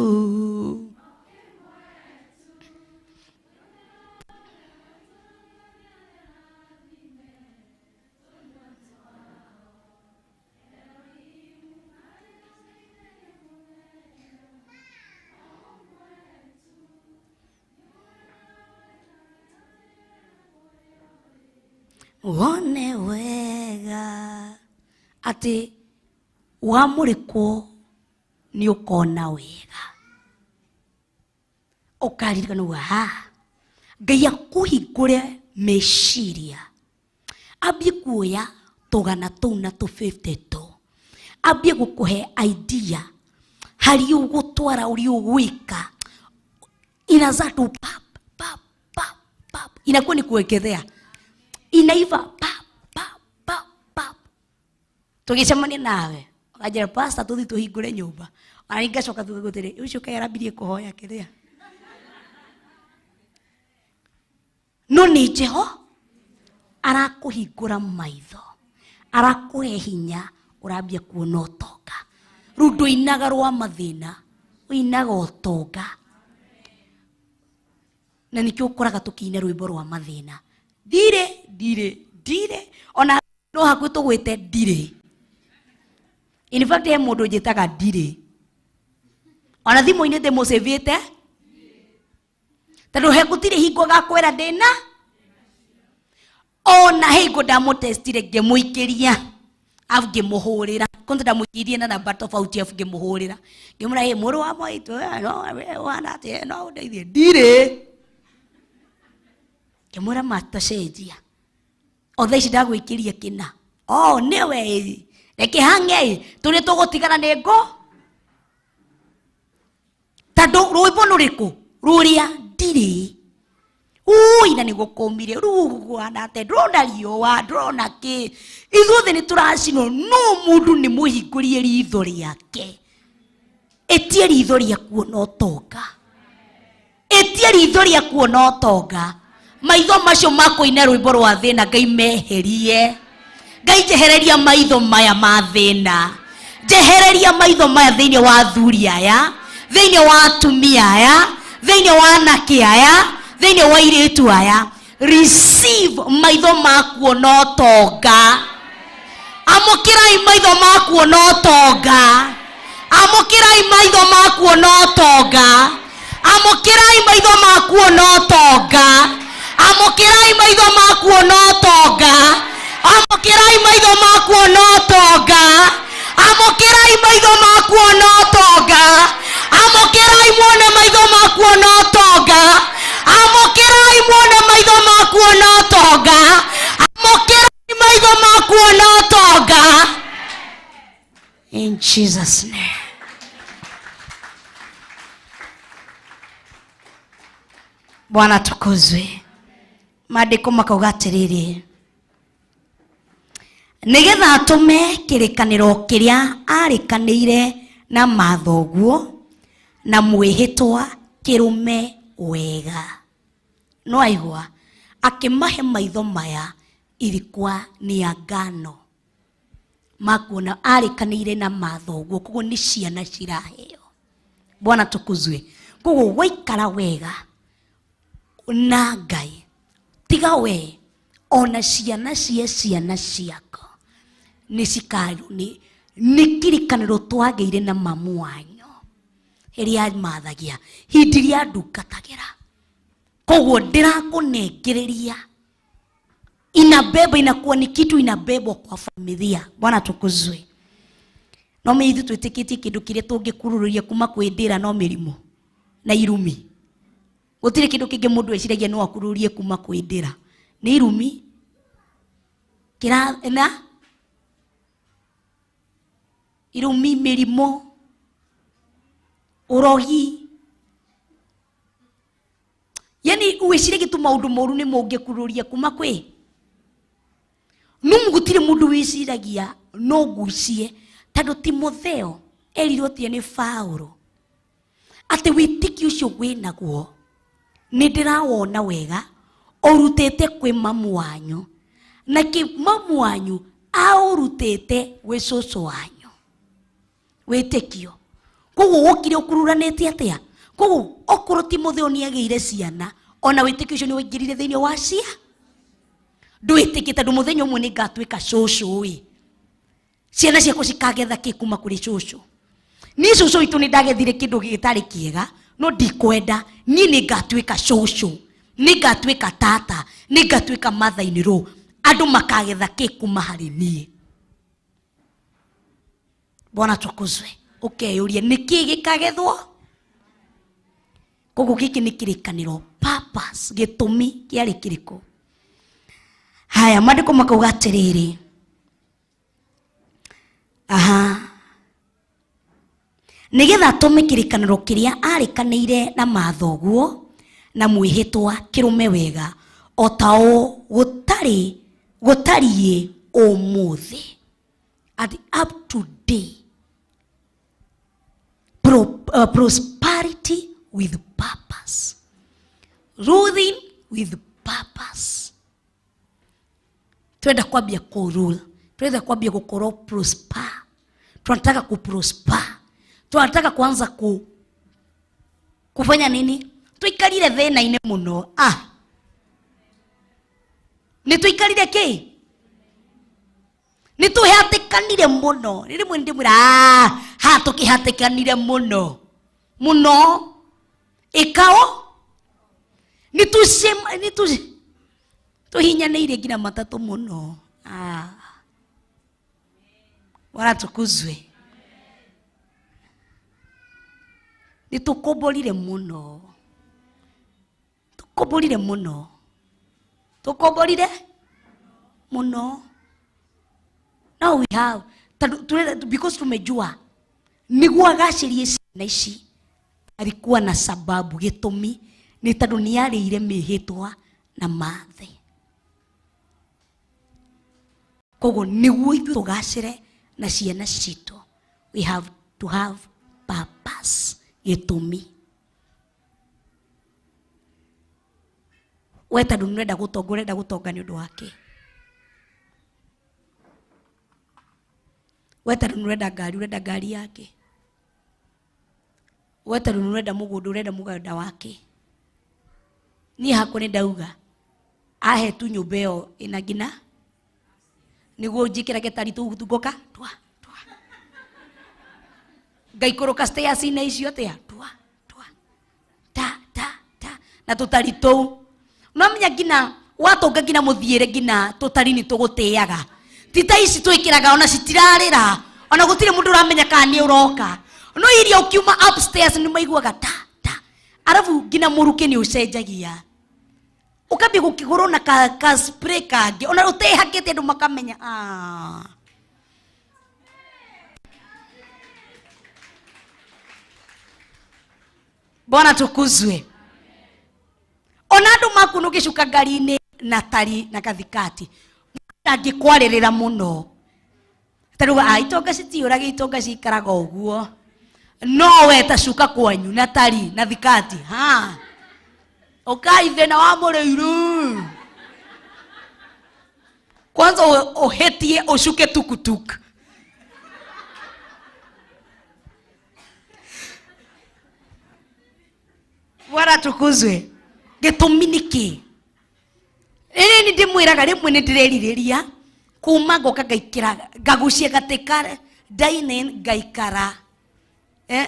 Wone wega ati wamurikwo ni ukona wega ukaririkana Ngai akuhingũre meciria ambie kuoya tũgana tũu na tũ50 tũ ambie gũkũhe idea hari ũgũtwara ũrĩa ũgwĩka inaanza tu pap pap pap pap inakuwa ni kuwekezea inaiva pap pap pap pap. Tugicemania nawe wajira pastor tuthi tuhingũre nyũmba aringacoka thuthi gũtirĩ ũcio kaĩ arambirie kũhoya kĩrĩa. No nĩ Jehova arakũhingũra maitho, arakũhe hinya ũrambia kuona ũtonga. Rĩu ndũinaga rwa mathĩna, ũinaga ũtonga. na nikio ũkoraga tũkĩina rwĩmbo rwa mathĩna. Ndirĩ ona no hakuhĩ tũgwĩte ndirĩ. In fact he mũndũ njĩtaga ndirĩ, ona thimũ-inĩ ndĩmũcĩvĩte tondũ he gũtirĩ hingo gakwĩra ndĩna, ona hingo ndamũtestire ngĩmũikĩria afu ngĩmũhũrĩra, kũndũ ndamũikĩrie na namba tofauti afu ngĩmũhũrĩra ngĩmũra hĩ mũrũ wa maitũ no wana atĩ no ũndeithie ndirĩ, ngĩmũra matacenjia o thaa ici ndagwĩkĩria kĩna nĩwe reke hang'e tũrĩ tũgũtigana nĩ ngũ tondũ rwĩmbo rũrĩkũ rũrĩa ndirĩ. Na nĩ gũkũmire rũgwana atĩ ndũrona riũa ndũrona kĩ, ithuothe nĩ tũracinwo no mũndũ nĩ mũhingũrie ritho rĩake. Etie ritho rĩa kuona ũtonga, etie ritho rĩa kuona ũtonga. Maitho macio makũina rwĩmbo rwa thĩna Ngai meherie. Ngai njehereria maitho maya ma thĩna, njehereria maitho maya thĩinĩ wa athuri aya, thĩinĩ wa atumia aya, thĩinĩ wa anake aya, thĩinĩ wa airĩtu aya. Receive maitho ma kuona ũtonga. Amũkĩrai maitho ma kuona ũtonga. Amũkĩrai maitho ma kuona ũtonga. Amũkĩrai maitho ma kuona ũtonga. Amũkĩrai maitho ma kuona ũtonga. Amũkĩrai maitho ma kuona ũtonga. Amũkĩrai maitho ma kuona ũtonga. Amũkĩrai muone maitho ma kuona ũtonga. Amũkĩrai muone maitho ma kuona ũtonga. Amũkĩrai maitho ma kuona ũtonga. In Jesus' name. Bwana tukuzwe. Maandĩko makauga atĩrĩrĩ, nĩgetha atũme kĩrĩkanĩro kĩrĩa arĩkanĩire na mathoguo na mwĩhĩtwa kĩrũme wega. No aigua akĩmahe maitho maya ilikuwa ni agano makuona arĩkanĩire na mathoguo, koguo nĩ ciana ciraheo. Bwana tukuzwe. Koguo waikara wega na Ngai, tiga we ona ciana cia ciana ciako nĩ kĩrĩkanĩro twagĩire na mamu wanyu ĩrĩa mathagia hindi ĩrĩa ndungatagĩra. Koguo ndĩrakũnengereria inabeba, inakuwa ni kitu inabebwa kwa familia. Bwana tukuzwe. No me ithu twĩtĩkĩtie kĩndũ kĩrĩa tũngĩkururia kuma kwĩ ndĩra no mĩrimũ na irumi. Gũtirĩ kĩndũ kĩngĩ mũndũ eciragia no akururie kuma kwĩ ndĩra, nĩ irumi na irumi, mĩrimũ, ũrogi. Yani wĩciragia tu maũndũ moru nĩ mũngĩkururia kuma kwĩ. No gũtirĩ mũndũ wĩciragia no ngucie, tondũ Timotheo erirwo tie nĩ Paulo atĩ wĩtĩkio ũcio wĩnaguo nĩ ndĩrawona wega ũrutĩte kwĩ mamu wanyu, na mamu wanyu aũrutĩte gwĩ cũcũ wanyu wĩtĩkio. Koguo gũkire ũkururanĩte atĩa? Koguo okorwo Timotheo nĩagĩire ciana, ona wĩtĩkio ũcio nĩ waingĩrire thĩinĩ wa cia. Ndwĩtĩkie tondũ mũthenya ũmwe nĩ ngatuĩka cũcũ ciana ciakwa cikagetha kĩ kuma kũrĩ cũcũ. Niĩ cũcũ witũ nĩ ndagethire kĩndũ gĩtarĩ kĩega, no ndikwenda. Niĩ nĩ ngatuĩka cũcũ, nĩ ngatuĩka tata, nĩ ngatuĩka mother-in law. Andũ makagetha kĩ kuma harĩ niĩ. Bwana tukuzwe. Ũkeyũria nĩkĩ gĩkagethwo? Koguo gĩkĩ nĩ kĩrĩkanĩro, purpose, gĩtũmi kĩarĩ kĩrĩkũ? Haya, maandĩko makauga atĩrĩrĩ, nĩgetha atũme kĩrĩkanĩro kĩrĩa arĩkanĩire na mathoguo na mwĩhĩtwa kĩrũme wega, o ta gũtariĩ ũmũthĩ. At up to day, prosperity with purpose, ruling with purpose. Twenda kwambia kũrule, twenda kwambia gũkorwo prosper. Tunataka kuprosper, tunataka kuanza kufanya nini? Tũikarire thĩna-inĩ mũno. Nĩ tũikarire kĩ? Nĩ tũhatĩkanire mũno. Rĩmwe ndĩmwĩra tũkĩhatĩkanire mũno. Mũno. Ĩkao? Nĩ tũhinyanĩire nginya matatũ mũno. Bwana tukuzwe. Nĩ tũkomborire mũno. Tũkomborire mũno. Tũkomborire mũno. Now we have, because tumejua nĩguo agacĩrie ciana ici alikuwa na sababu, gĩtũmi nĩ tondũ nĩarĩire mĩhĩtwa na mathe. Koguo nĩguo ithuĩ tũgacĩre na ciana citũ, we have to have purpose, gĩtũmi. We tondũ nĩũrenda gũtonga nĩ ũndũ wake. We tondũ nĩũrenda ngari yake. We tondũ nĩũrenda mũgũnda wake. Niĩ hakwa nĩndauga ahe tu nyũmba ĩyo ĩna ngina nĩguo njĩkĩrage tari tũgutungoka twa ngaikũrũka stairs-inĩ icio atĩa twa na tũtari tũu. Nomenya ngina watonga ngina mũthiĩre ngina tũtari nĩ tũgũtĩaga. Tita ici twĩkĩraga ona citirarĩra, ona gũtirĩ mũndũ ũramenya kana nĩ ũroka. No iria ukiuma upstairs nĩ maiguaga ta. Arabu ngina mũrukĩ nĩ ũcenjagia. Ũkambia gũkĩgũrwo na ka spray kangĩ, ona ũtehakĩte andũ makamenya. Bwana tukuzwe. Ona andũ makuno gĩcuka ngari-inĩ na tari na kathikati. Angĩkwarĩrĩra mũno. Taruga itonga citiũrage, itonga cikaraga ũguo. No we tacuka kwanyu na tari na thikati. Ũkai thĩna wa mũrĩiru. Kwanza ũhĩtie ũcuke tukutuk. Bwana tukuzwe. Gĩtũmi nĩkĩ? Nĩ ndĩmwĩraga rĩmwe nĩ ndĩrerirĩria kuma ngoka ngagucia gatĩka dining ngaikara.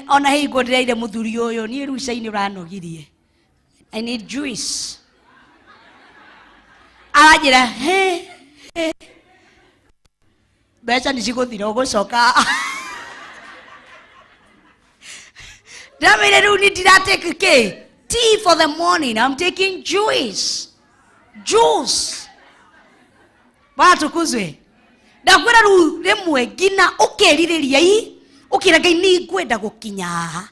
Ona hingo ndĩreire mũthuri ũyũ niĩ ruci-ini ũranogirie. I need juice. Aranjĩra mbeca nĩ cigũthira ũgũcoka. Ndamĩre rĩu nĩ ndiratake kĩ? Tea for the morning. I'm taking juice. Bwana tukuzwe. Ndakwĩra rĩu rĩmwe ngina ũkĩrirĩria ũkĩra Ngai nĩ ngwenda gũkinya haha.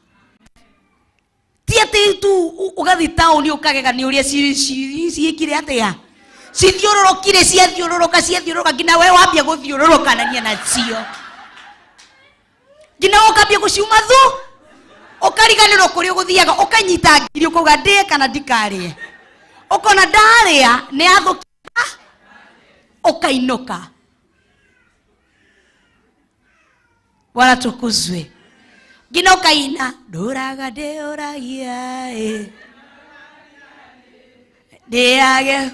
Ti atĩ tu ũgathi taũni ũkagega nĩ ũrĩa ciĩkire atĩa. Ciathiũrũrũka ngina we wambia gũthiũrũrũkanania nacio. Ngina ũkambia gũciuma thu. Ũkariganĩrwo kũrĩa ũgũthiaga, ũkanyita ngiri ũkauga ndĩe kana ndikarĩe. Ũkona ndarĩa nĩ athũkia, ũkainũka. Bwana tukuzwe. Ngina ũkaina ndũraga ndĩũragia ndĩage.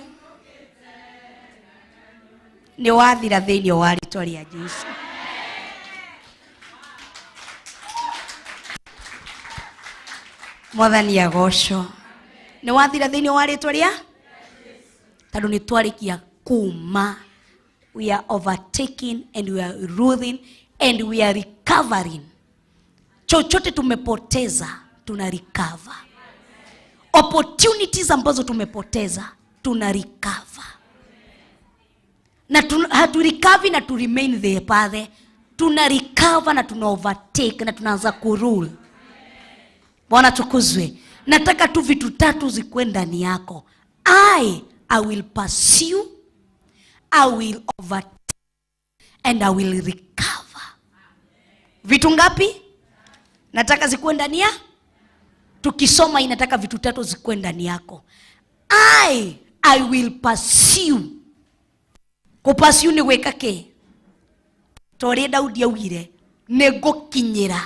Nĩ wathira thĩinĩ wa rĩĩtwa rĩa Jesũ. Mwathani agocwo. Nĩ wathira thĩinĩ wa rĩĩtwa rĩa tondũ nĩ twarĩkia kuma. We are overtaking and we are ruling and we are recovering. Chochote tumepoteza tuna recover. Opportunities ambazo tumepoteza tuna recover. Na hatu recover na to remain there pale. Tuna recover na tuna overtake na tunaanza kurule. Bwana tukuzwe. Nataka tu vitu tatu zikuwe ndani yako. I will pursue, I will overtake, and I will recover. Vitu ngapi? Nataka zikuwe ndani ya? Tukisoma inataka vitu tatu zikuwe ndani yako. I will pursue. Kupursue ni gwĩka kĩ? Torĩa Daudi augire, nĩgũkinyĩra.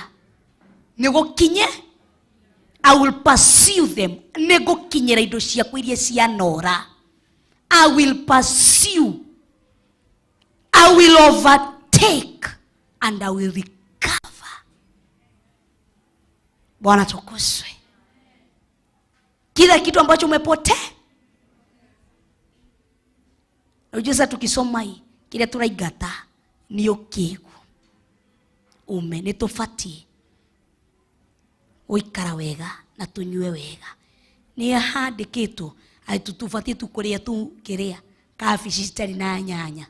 Nĩgũkinye? I will pursue them. Nego kinyera indo ciakwa iria cianora. I will pursue. I will overtake. And I will recover. Bwana tukuzwe. Kila kitu ambacho umepotea. Unajua tukisoma hii, kile turaigata ni okigu. Ume nitufatie uikara wega na tunywe wega. Ni handĩkĩtwo tutufatie tukuria tu kiria kabici citari na nyanya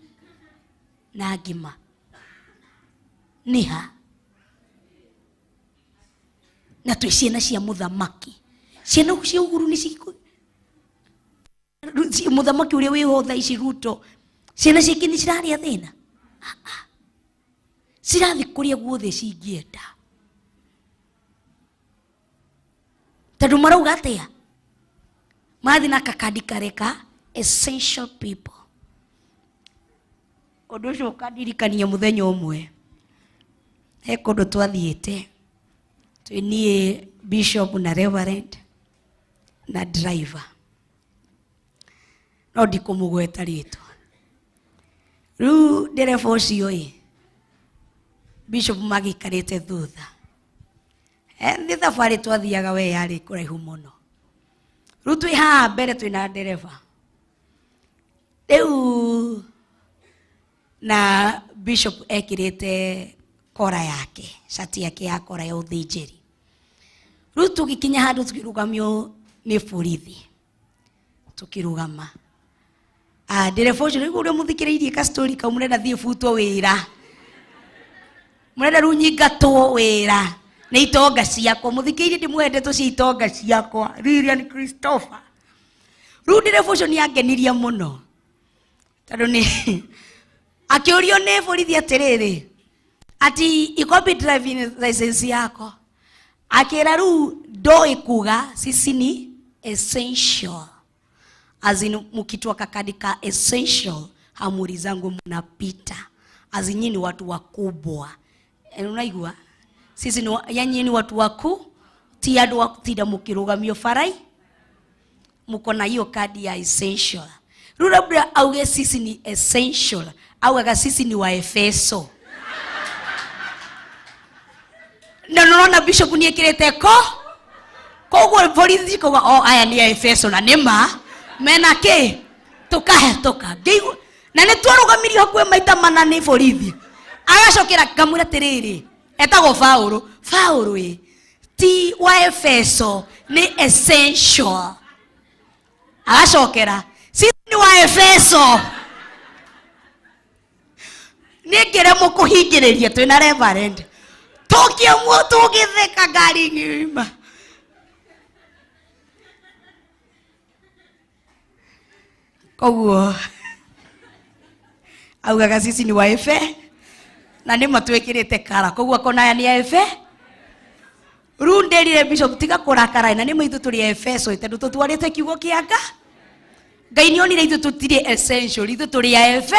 na ngima. Niha na twi ciana cia muthamaki. Ciana cia uhuru ni ciku muthamaki uria wiho tha ici Ruto. Ciana ciake ni ciraria thina. Cirathi kuria guothe cingienda. Tondũ marauga atia mathi na kakadi kareka essential people. Ũndũ ũcio ũkandirikania mũthenya ũmwe he kũndũ twathiĩte twĩniĩ bishop na reverend na driver. No ndikũmũgweta rĩtwa. Rĩu ndereba ũcio bishop magikarĩte thutha. Nĩ thabarĩ twathiaga we yarĩ kũraihu mũno. Rĩu twĩ haha mbere twĩna ndereba. Rĩu na bishop ekĩrĩte kora yake, shati yake ya kora ya ũthĩnjĩri. Rĩu tũgĩkinya handũ tũkĩrugamio nĩ borithi. Tukirugama. Ndereba ũcio rĩu ũrĩa mũthikĩrĩirie ka story kau mũrenda thiĩ butwo wĩra. Mũrenda rĩu nyingatwo wĩra. Nĩ itonga ciakwa. Mũthikĩrĩirie ndĩmũhende tũcio itonga ciakwa. Lilian Christopher. Rĩu ndereba ũcio nĩ angenirie mũno. Tondũ nĩ akĩũrio nĩ borithi atĩrĩrĩ. Ati ikopi driving license yako. Akĩra rĩu ndoĩ kuga sisi ni essential. Azini mukitwa kakadika essential hamuri zangu mnapita. Azinyi ni watu wakubwa. Unaigua? Sisi ni yanyi ni watu waku. Tiadu wakutida mukirugamio farai. Muko na hiyo kadi ya essential. Rurabra auge sisi ni essential. Auga sisi ni wa Efeso. Na bishop niekirete ko polisi ko aya ni Efeso na nema mena ke toka geigu na ne twarugamirio hakwe maita mana ni borithi agacokera kamura tiriri etagwo Paulo ti wa Efeso ni essential. Agacokera sisi ni wa Efeso ningire mukuhingiriria twina reverend tokiamwo tugitheka ngari ngima. Koguo augaga sisi ni wa Efe na nĩ matwĩkĩrĩte kara. Koguo akona ni Efe. Rĩu nderire bishop tiga kũrakara na nĩ maitũ tũrĩ Efeso tondũ tũtwarĩte kiugo kĩa Ngai nĩ onire itũ tũtirĩ essential, itũ tũrĩ Efe.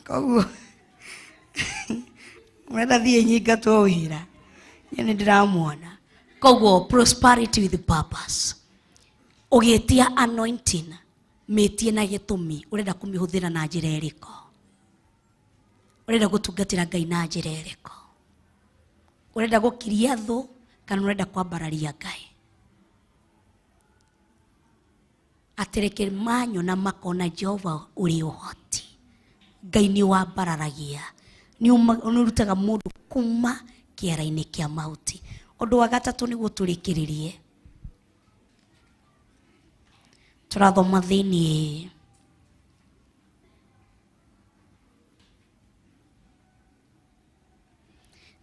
Koguo mwana thiĩ nyingatwo wĩra nĩ ndĩramuona. Koguo prosperity with purpose. Ũgĩtia anointing metie na gĩtũmi ũrenda kũmĩhũthĩra na njĩra ĩrĩkũ. Ũrenda gũtungatĩra Ngai na njĩra ĩrĩkũ. Ũrenda gũkiria thũ kana ũrenda kwambararia Ngai. Atereke manyo na makona Jehova ũrĩ ũhoti. Ngai nĩ wambararagia. Nĩ ũrutaga mũndũ kuma kĩara-inĩ kĩa mauti. Ũndũ wa gatatũ nĩguo tũrĩkĩrĩrie. Tũrathoma thĩinĩ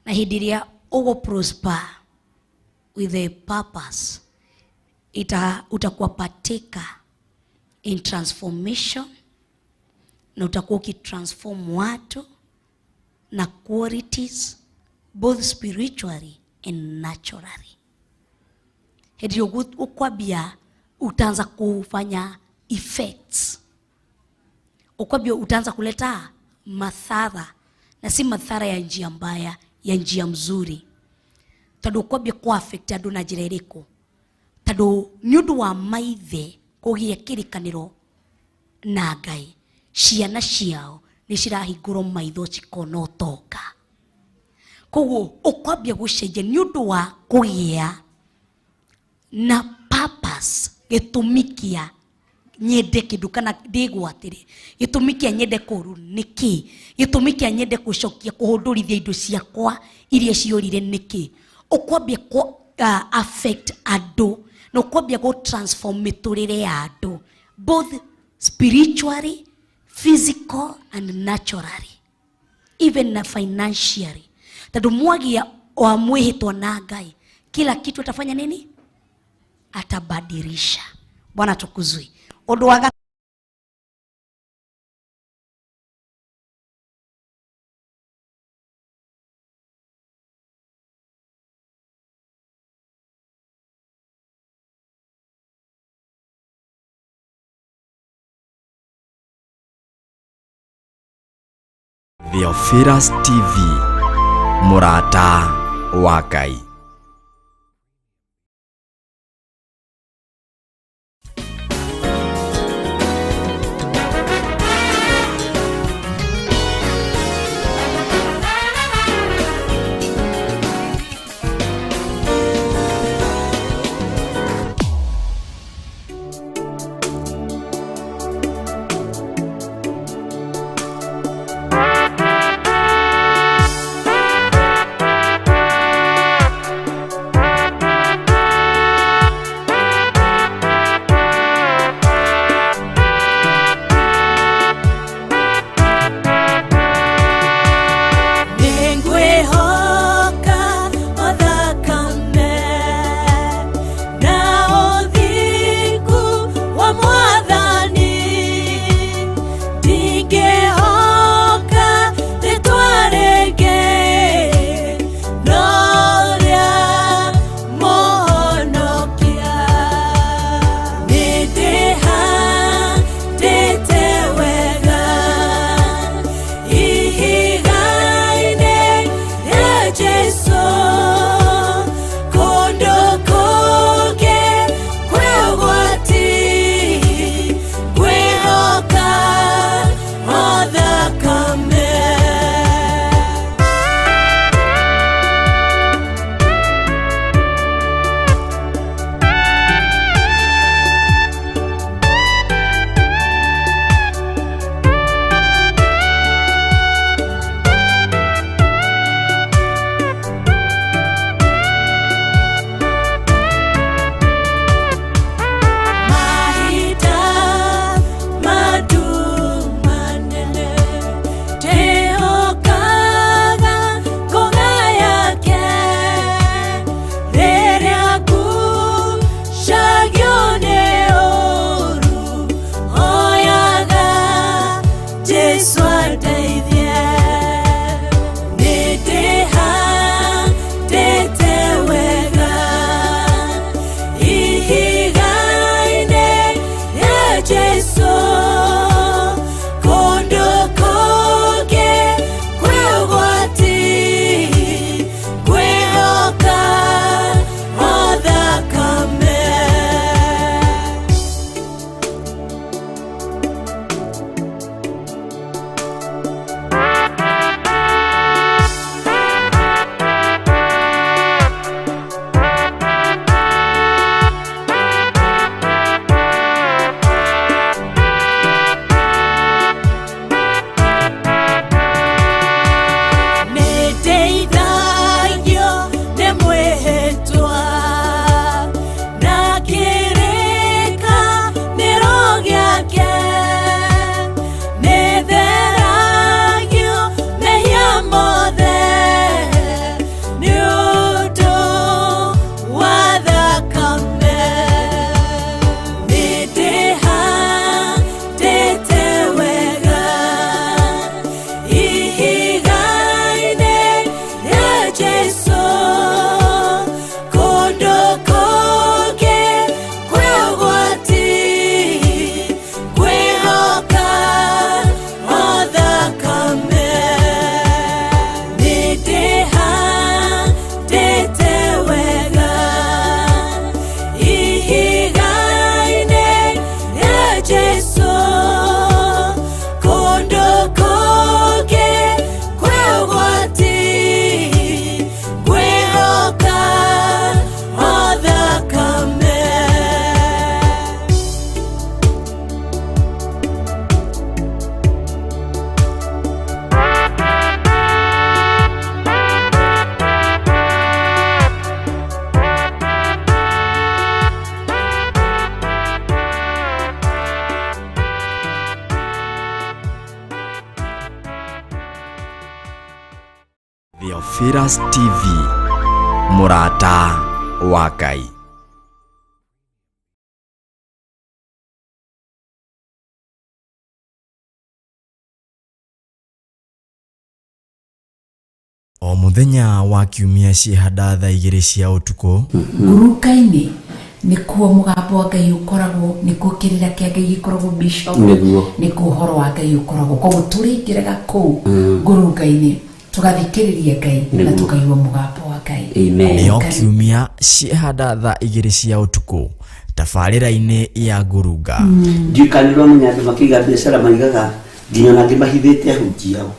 na hĩndĩ ĩrĩa ũgũ-prosper with a purpose utakuwa partaker in transformation na utakuwa ukitransform watu na qualities both spiritually and naturally. Hedi ukwambia utaanza kufanya effects. Ukwambia utaanza kuleta madhara na si madhara ya njia mbaya, ya njia mzuri. Tondũ kwambia ku affect andũ na njĩra ĩrĩkũ? Tondũ nĩ ũndũ wa maithe kũgĩa kĩrĩkanĩro na Ngai, ciana ciao nĩ cirahingũrwo maitho cikona ũtonga. Koguo ũkwambia gũcenjia nĩ ũndũ wa kũgĩa na purpose, gĩtũmi kĩa nyende kĩndũ kana ndĩgwatĩre. Gĩtũmi kĩa nyende kũru nĩkĩ? Gĩtũmi kĩa nyende gũcokia kũhũndũrithia indo ciakwa iria ciorire nĩkĩ? Ũkwambia ku affect andũ na ũkwambia gũ transform mĩtũrĩre ya andũ, both spiritually, physical and naturally, even na financially. Tondũ mwagia wa mwĩhĩtwa na Ngai, kila kitu atafanya nini? Atabadilisha. Bwana tukuzwe. Ũndũ wa Theophilus TV, Murata wa Ngai. Theophilus TV, Murata wa Ngai. O muthenya wa kiumia ciihanda thaa 2 cia utuku Nguruka-ini nikuo mugambo wa Ngai ukoragwo, nikuo kirira kia Ngai gikoragwo bishop, nikuo horo wa Ngai ukoragwo. Koguo turingiraga kuu nguruka-ini tugathikĩrĩria Ngai na tukaigua mugambo wa Ngai. Nĩyo kiumia ciihanda thaa 2 cia utuku tabarĩra-inĩ ya ngurunga. Ndikanirwo munyandu makiga biashara maigaga nginya na ngimahithĩte ahunjiao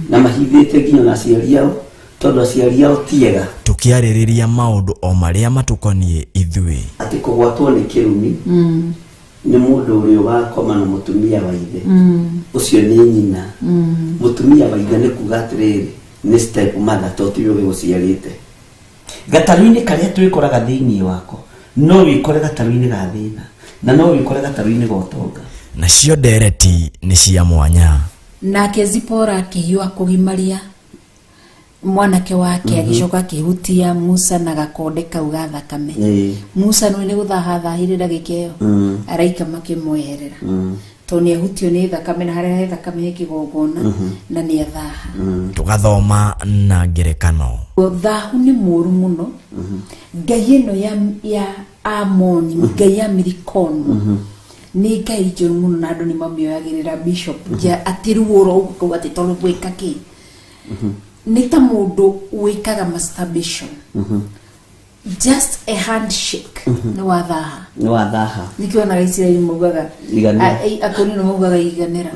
na mahithĩte nginya na aciariao tondu aciariao tiega. Tukiarĩrĩria maũndũ o marĩa matukoniĩ ithuĩ. Ati kũgwatwo nĩ kĩrumi nĩ mũndũ ũrĩa wakoma na mũtumia wa ithe ũcio nĩ nyina. Mũtumia wa ithe nĩ kuga atĩrĩrĩ nĩ step mother totiwe gũciarĩte. Gataru-inĩ karĩa twĩkoraga thĩinĩ wako no wĩkore gataru-inĩ ga thĩna na no wĩkore gataru-inĩ ga ũtonga. Nacio ndereti nĩ cia mwanya. Nake Zipora akĩhiũha kũgimaria mwanake wake agicoka akihutia Musa na gakonde kau ga thakame. Musa nĩ gũthahathahire gĩkeo araika makĩmweherera to nĩ ahutio nĩ thakame na harĩa thakame ĩkĩgongona na nĩ athaha. Tugathoma na ngerekano. Thahu nĩ mũru mũno. Ngai ĩno ya Amoni, Ngai ya Milikono ni Ngai njũru mũno na andũ nĩ mamĩoyagĩrĩra bishop atiruoro ũguo ati tondũ gwĩka kĩ. Nĩ ta mũndũ wĩkaga masturbation. Just a handshake nĩ wathaha. Nĩ wathaha. Nikiwa na Israeli mugaga akoni no mugaga iganera.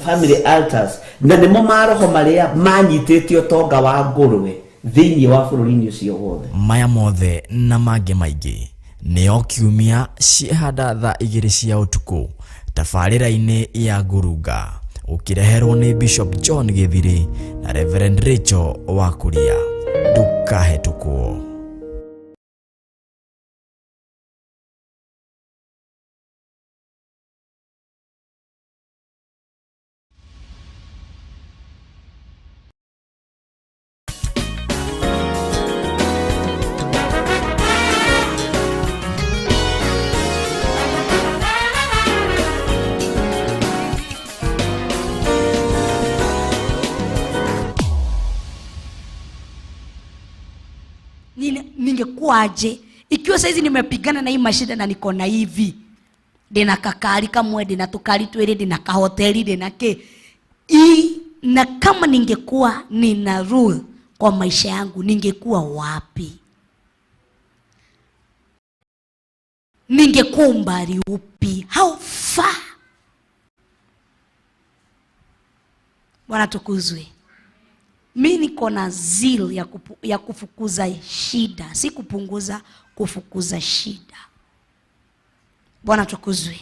Family altars na nĩmo maroho marĩa manyitĩtio ũtonga wa ngũrwe thĩinĩ wa bũrũri-inĩ ũcio wothe. Maya mothe na mangĩ maingĩ nĩyo kiumia ciihanda thaa 2 cia utuku tabarĩra-inĩ ya ngurunga ukireherwo ni Bishop John Githiri na Reverend Rachel Wakuria. Ndũkahĩtũkwo. Ningekuaje ikiwa saizi nimepigana na hii mashida na niko na hivi ndina kakari kamwe ndina tukari twiri ndina kahoteli ndina ke na kama ningekuwa nina rule kwa maisha yangu ningekuwa wapi? Ningekuwa umbali upi? How far? Bwana tukuzwe. Mimi niko na zeal ya kufukuza shida, si kupunguza, kufukuza shida. Bwana tukuzwe.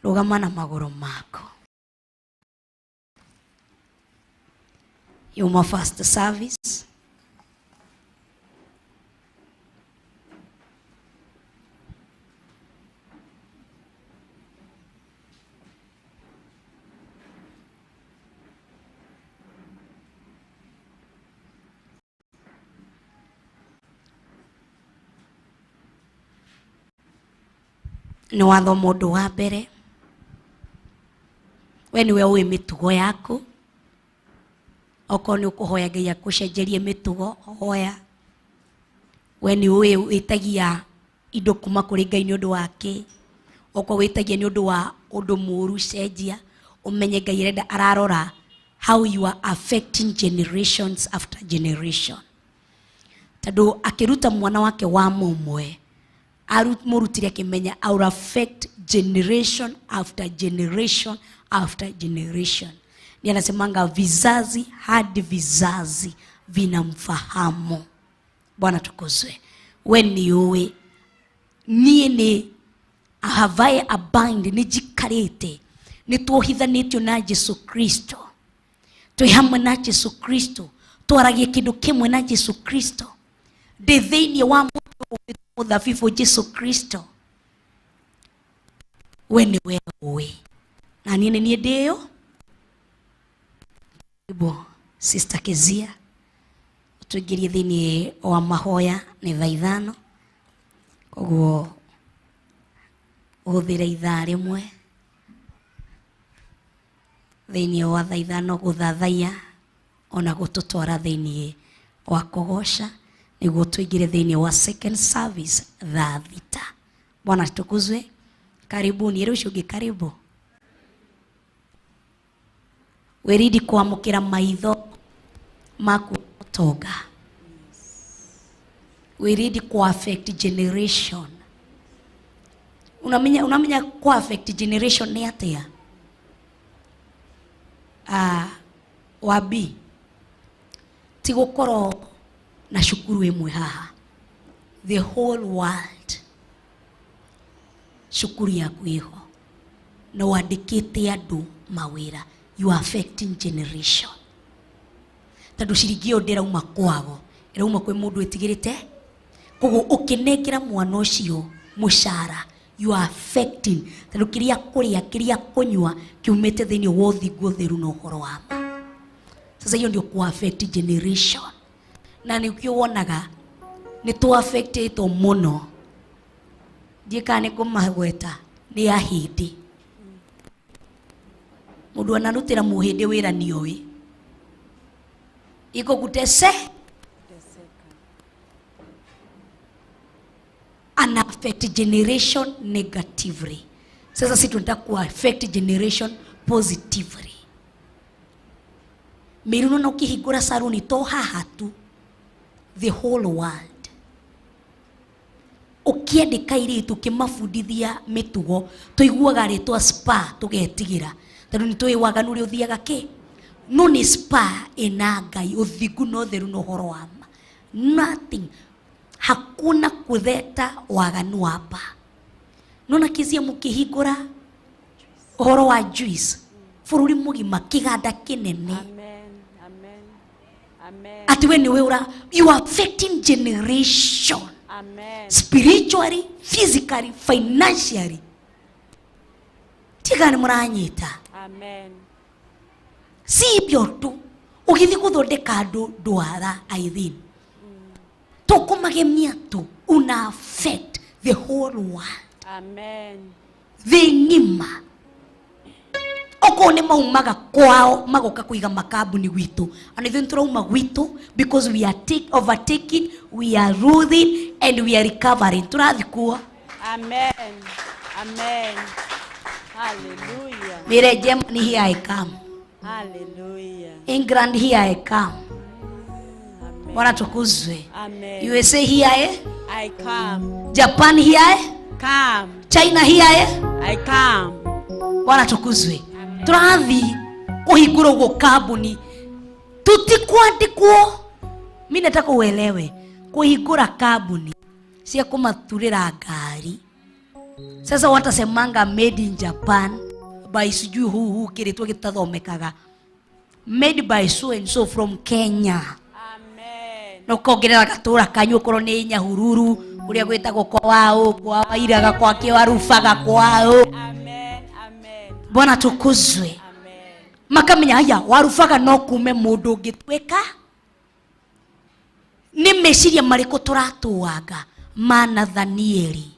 Rugama na magoro mako. Your first service. Nĩ watho mũndũ wa mbere we niwe ũĩ mĩtugo yaku. Okorwo nĩ ũkũhoya Ngai agũcenjerie mĩtugo hoya. We nĩ ũĩ wĩtagia indo kuma kũrĩ Ngai nĩ ũndũ wake. Okorwo wĩtagia nĩ ũndũ wa ũndũ mũru cenjia ũmenye Ngai arenda ararora how you are affecting generations after generation. Tondũ akĩruta mwana wake wa mũmwe mũrutire akĩmenya I will affect generation after generation after generation. Ni anasemanga vizazi hadi vizazi vinamfahamu. Bwana tukuzwe. We ni uwe niĩ nĩ ahavae abind nĩ jikarĩte nĩ tuohithanĩtio na Jesu Kristo. Twĩ hamwe na Jesu Kristo. Twaragie kĩndũ kĩmwe na Jesu Kristo. Ndĩ thĩinĩ wa mũthabibu Jesu Kristo. We ni we uwe. Na niĩ nĩ ndĩyo. Ibo Sister Kezia. tuingirie thini wa mahoya ni thaa 5 koguo uthire ithaa rimwe thini wa thaa 5 guthathaiya ona gututwara thini wa kugosha niguo tuingire thini wa second service thaa 6. Bwana tukuzwe. Karibuni rucio ngi karibu weridi kwamukira maitho maku toga weridi kwa affect generation. Unamenya kwa affect generation ni atia wabi tigukoro na shukuru imwe haha the whole world shukuru yaku iho na wandikite andu mawira you are affecting generation tondu ciringi yo ndirauma kwago irauma kwi mundu etigirite koguo ukinekera mwana ucio mushara you are affecting tondu kiria kuria kiria kunywa kiumite thini wa uthingu theru na uhoro wa ma. Sasa hiyo ndio ku affect generation na nikio wonaga ni tu affectito muno ndikane kumagweta ni ahindi mundu anarutira muhindi wira ni owi iko kutese an affect generation negatively. Sasa sisi tunataka ku affect generation positively. Miruno na ukihigura saruni to haha tu the whole world ukiendeka iritu kimafundithia mitugo tuiguaga ritwa spa tugetigira tondu ni tuiwaga nuri uthiaga ki no ni spa ina Ngai uthingu no theru no horo wa ma nothing hakuna kutheta waganu hapa nona kizia mukihigura horo wa juice fururi mugima kiganda kinene. Ati we ni weura you are affecting generation. Amen. Spiritually, physically, financially. Tigani muranyita. Amen. Si ibyo tu ugithi kuthondeka andu ndwara aithini tukumagemia tu una affect the whole world. Amen. The ngima okone maumaga kwao magoka kuiga makabuni gwitu and then turauma gwitu because we are overtaking, we are ruling and we are recovering. Turathikua. Amen. Amen. Hallelujah. Mire Germany here I come. Hallelujah. England here I come. Amen. Bwana tukuzwe. Amen. USA here I come. Japan here come. China here I come. Bwana tukuzwe. Turathi kuhigura ugo kabuni tutikwandikwo. Mimi nataka uelewe kuhigura kabuni cia kumaturira ngari. Sasa watasemanga made in Japan by sijui hu kiritwa gitathomekaga made by so and so from Kenya. Amen. No kongerera gatura kanyu korwo ni Nyahururu kuria gwitagwo kwao kwa wairaga kwa kiwarufaga kwao. Amen. Amen. Bwana tukuzwe. Amen. Makamenya haya warufaga no kume mundu ngitweka ni meciria mariko turatuaga mana Danieli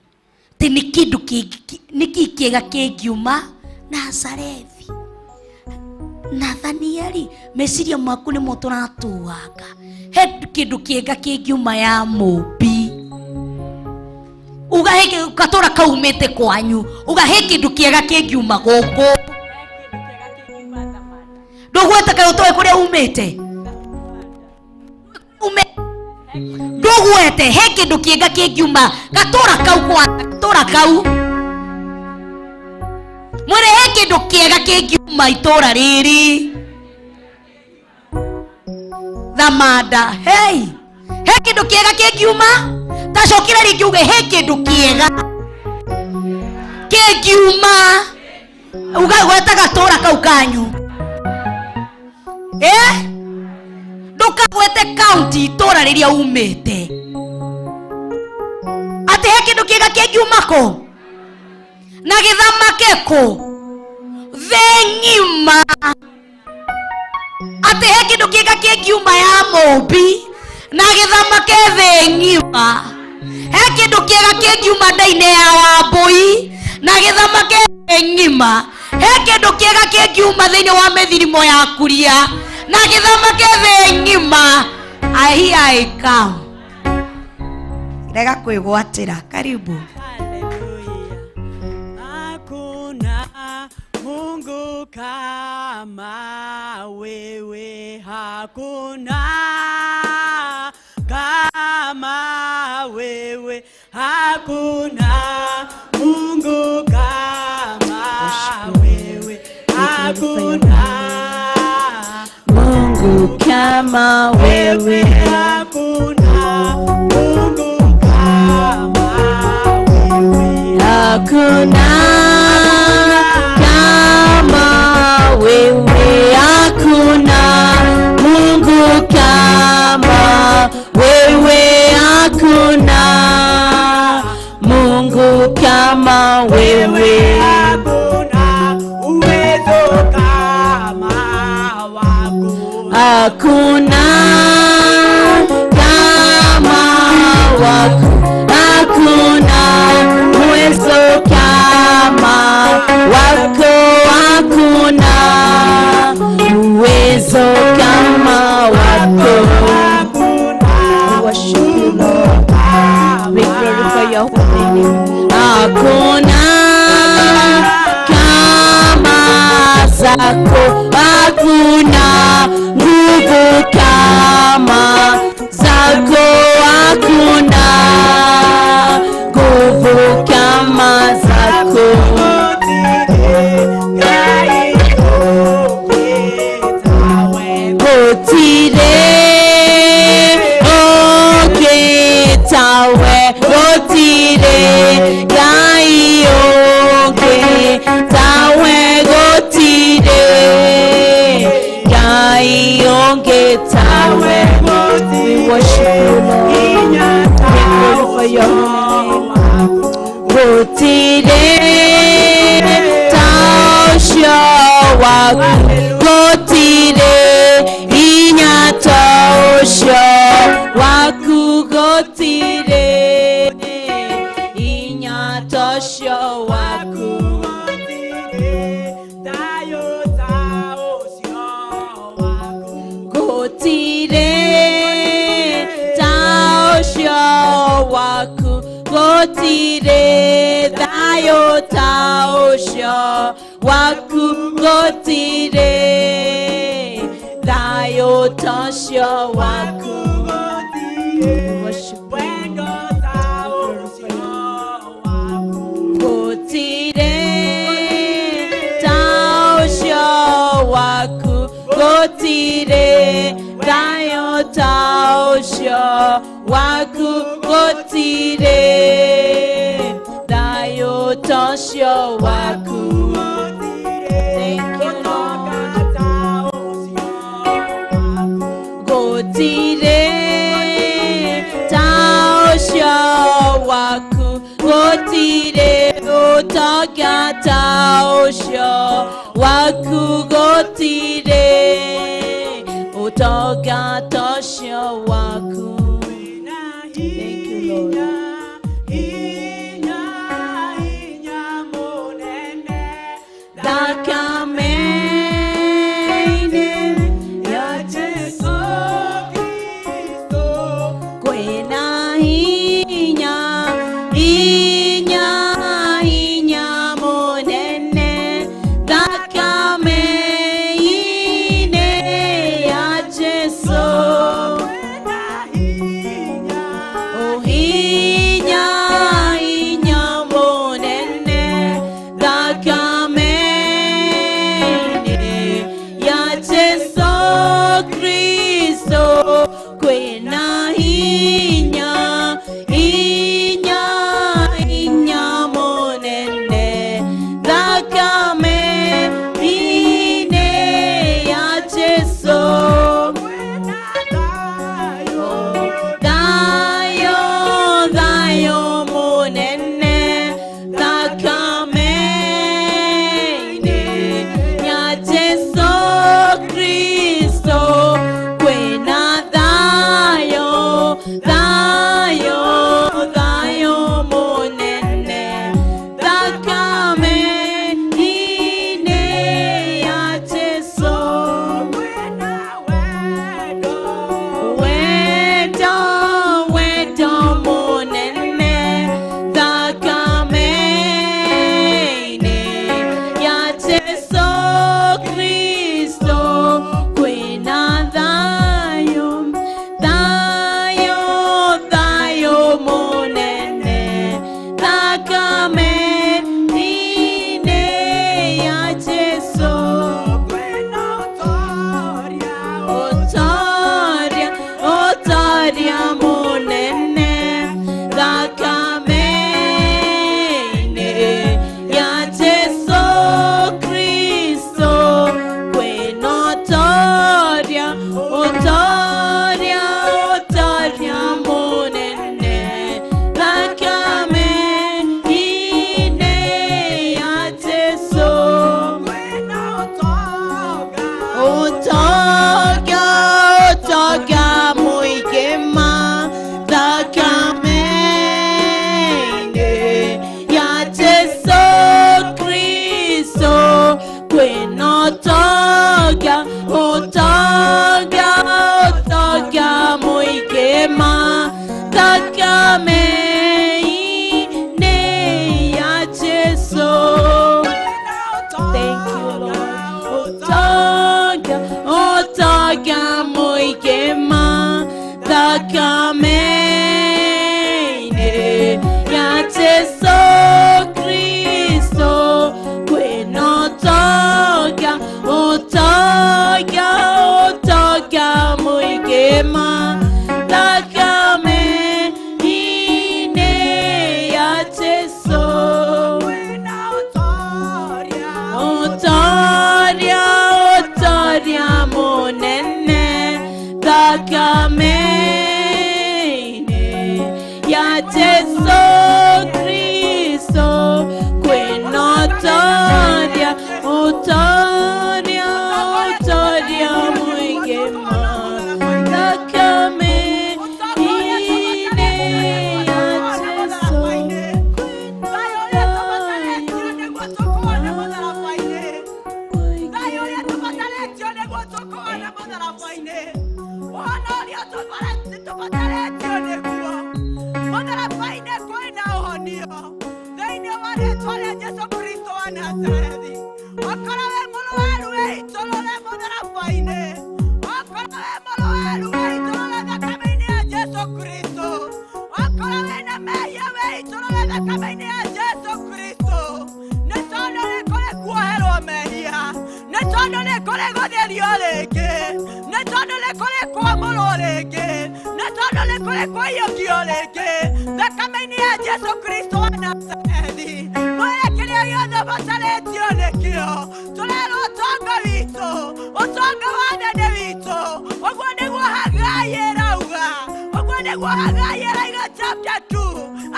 ti ni kindu kiega kingiuma Nazarethi na Danieli meciria maku ni muturatuaga he kindu kiega kingiuma ya mubi ugaheke katora kaumete kwanyu ugahe kindu kiega kingiuma goko ndogweta kayo toy kuria umete ndogwete he kindu kiega kingiuma gatora kau kwa gatora kau mwere he kindu kiega kingiuma itora riri Thamanda hey he kindu kiega kingiuma tacokira ringi uge he kindu kiega kingiuma ugagweta gatora kau kanyu ndukagwete county itora riria umete ati he kindu kiega kingiumako na githamakeko thengima ati he kindu kiega kingiuma ya mubi na gĩthamake thĩ ng'ima. He kĩndũ kĩega kĩngiuma nda-inĩ ya Wambũi na gĩthamake thĩ ng'ima. He kĩndũ kĩega kĩngiuma thĩinĩ wa mĩthirimo ya Kuria na gĩthamake thĩ ng'ima. I come. Rega kwĩgwatĩra. Karibu. Hakuna Mungu kama wewe, hakuna kama wewe, hakuna Mungu kama wewe, hakuna Mungu kama wewe, hakuna Mungu kama wewe, hakuna kama wewe, hakuna Mungu kama wewe, hakuna Mungu kama wewe, hakuna uwezo kama wako, hakuna kama wako, hakuna uwezo kama wako, hakuna uwezo kama wako. Worship you, Lord. We glorify your holy name. Hakuna kama zako, hakuna nguvu kama zako, hakuna nguvu kama zako. Gotire oketawe, gotire Ngai oketawe, gotire Ngai oketawe. We worship you, Lord. We glorify your holy name. Gotire taosho waku, gotire inyatosho waku, gotire inyatosho waku, gotire taosho waku, gotire dayo taosho waku, gotire dayo taosho waku. Worship you. Gotire taosho waku, gotire dayo taosho waku, gotire dayo taosho waku. Thank you, Lord. Gotire taosho waku, gotire otoga taosho waku, gotire otoga taosho waku. Thank you, Lord. Oh, he kĩo thĩinĩ wa rĩĩtwa rĩa Jesũ Kristo wa Nazarethi. Okorwo wĩ mũrũaru wĩitũrũre mũtharaba-inĩ, okorwo wĩ mũrũaru wĩitũrũre thakame-inĩ ya Jesũ Kristo, okorwo wĩna mehia wĩitũrũre thakame-inĩ ya Jesũ Kristo. Nĩ tondũ nĩ kũrĩ kuoherwo mehia, nĩ tondũ nĩ kũrĩ gũtherio rĩngĩ, nĩ tondũ nĩ kũrĩ kwamũrwo rĩngĩ, nĩ tondũ nĩ kũrĩ kũiyũkio rĩngĩ thakame-inĩ ya Jesũ Kristo wa Nazarethi. Mwĩre kĩrĩa gĩothe ũbatarĩtio nĩkĩo. Tũrerwo ũtonga witũ, ũtonga wa nene witũ, ũguo nĩguo Hagai ĩrauga, ũguo nĩguo Hagai ĩrauga chapter 2,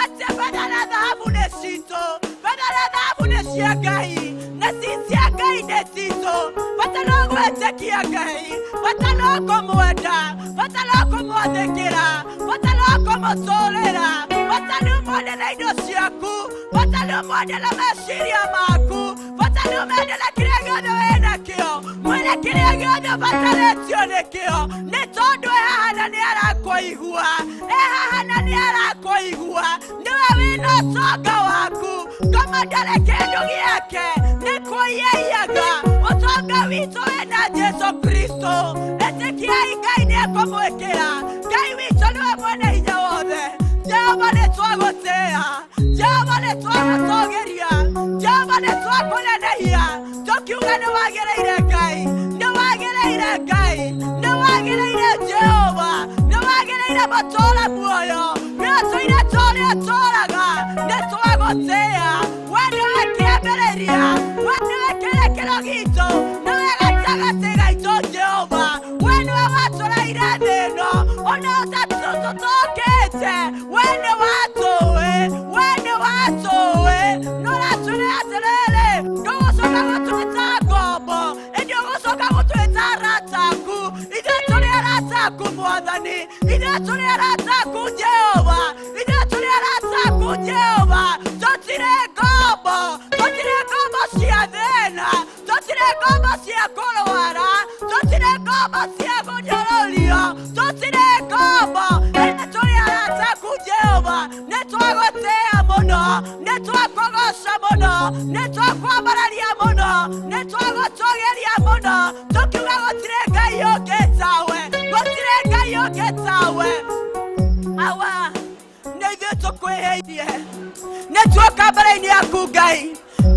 atĩ betha na thahabu nĩ citũ, betha na thahabu nĩ cia Ngai, na ci cia Ngai nĩ citũ. Bata no gwĩtĩkia Ngai, bata no kũmwenda, bata no kũmwathĩkĩra, bata no kũmũtũũrĩra, bata nĩ ũmwende na indo ciaku, bata nĩ ũmwende na meciria maku, bata nĩ ũmwende na kĩrĩa gĩothe wĩnakĩo. Mwĩre kĩrĩa gĩothe ũbatarĩtio nĩkĩo, nĩ tondũ e haha na nĩ arakũigua, e haha na nĩ arakũigua. Nĩwe wĩna ũtonga waku, kama ndarĩ kĩndũ gĩake nĩ kwĩyeiyaga. Ũtonga witũ wĩna Jesũ Kristo, ĩtĩkiai Ngai nĩ ekũmwĩkĩra. Ngai witũ nĩwe mwene hinya wothe. Jehova nĩ twagũtĩĩa, Jehova nĩ twagũtũũgĩria, Jehova nĩ twakũnenehia, tũkiuga nĩ wagĩrĩire Ngai, nĩ wagĩrĩire Ngai, nĩ wagĩrĩire Jehova, nĩ wagĩrĩire matũũra muoyo, nĩ ũtũire tũrĩa ũtũũraga, nĩ twagũtĩĩa. We nĩwe kĩambĩrĩria, we nĩwe kĩrĩkĩro gitũ, nĩwe gatagatĩ gaitũ Jehova. We nĩwe watũreire thĩ ĩno, ona ũtatũtũkĩte. We nĩ watũĩ, we nĩ watũĩ, nũratũre atĩrĩrĩ, ndũgũcoka gũtwĩta ngombo, ĩndĩ ũgũcoka gũtwĩta arata aku. Ithuĩ tũrĩ arata aku Mwathani, ithuĩ tũrĩ arata aku Jehova, ithuĩ tũrĩ arata aku Jehova. Tũtirĩ ngombo, tũtirĩ ngombo cia thĩna, tũtirĩ ngombo cia kũrwara, tũtirĩ ngombo cia kũnyororio, tũtirĩ ngombo. Ĩndĩ tũrĩ arata aku Jehova. Nĩ twagũtĩĩa mũno, nĩ twakũgoca mũno, nĩ twakwambararia mũno, nĩ twagũtũũgĩria mũno, tũkiuga gũtirĩ Ngai ũngĩ tawe, gũtirĩ Ngai ũngĩ tawe. Awa, nĩ ithuĩ tũkwĩhĩirie, nĩ tuoka mbere-inĩ yaku Ngai,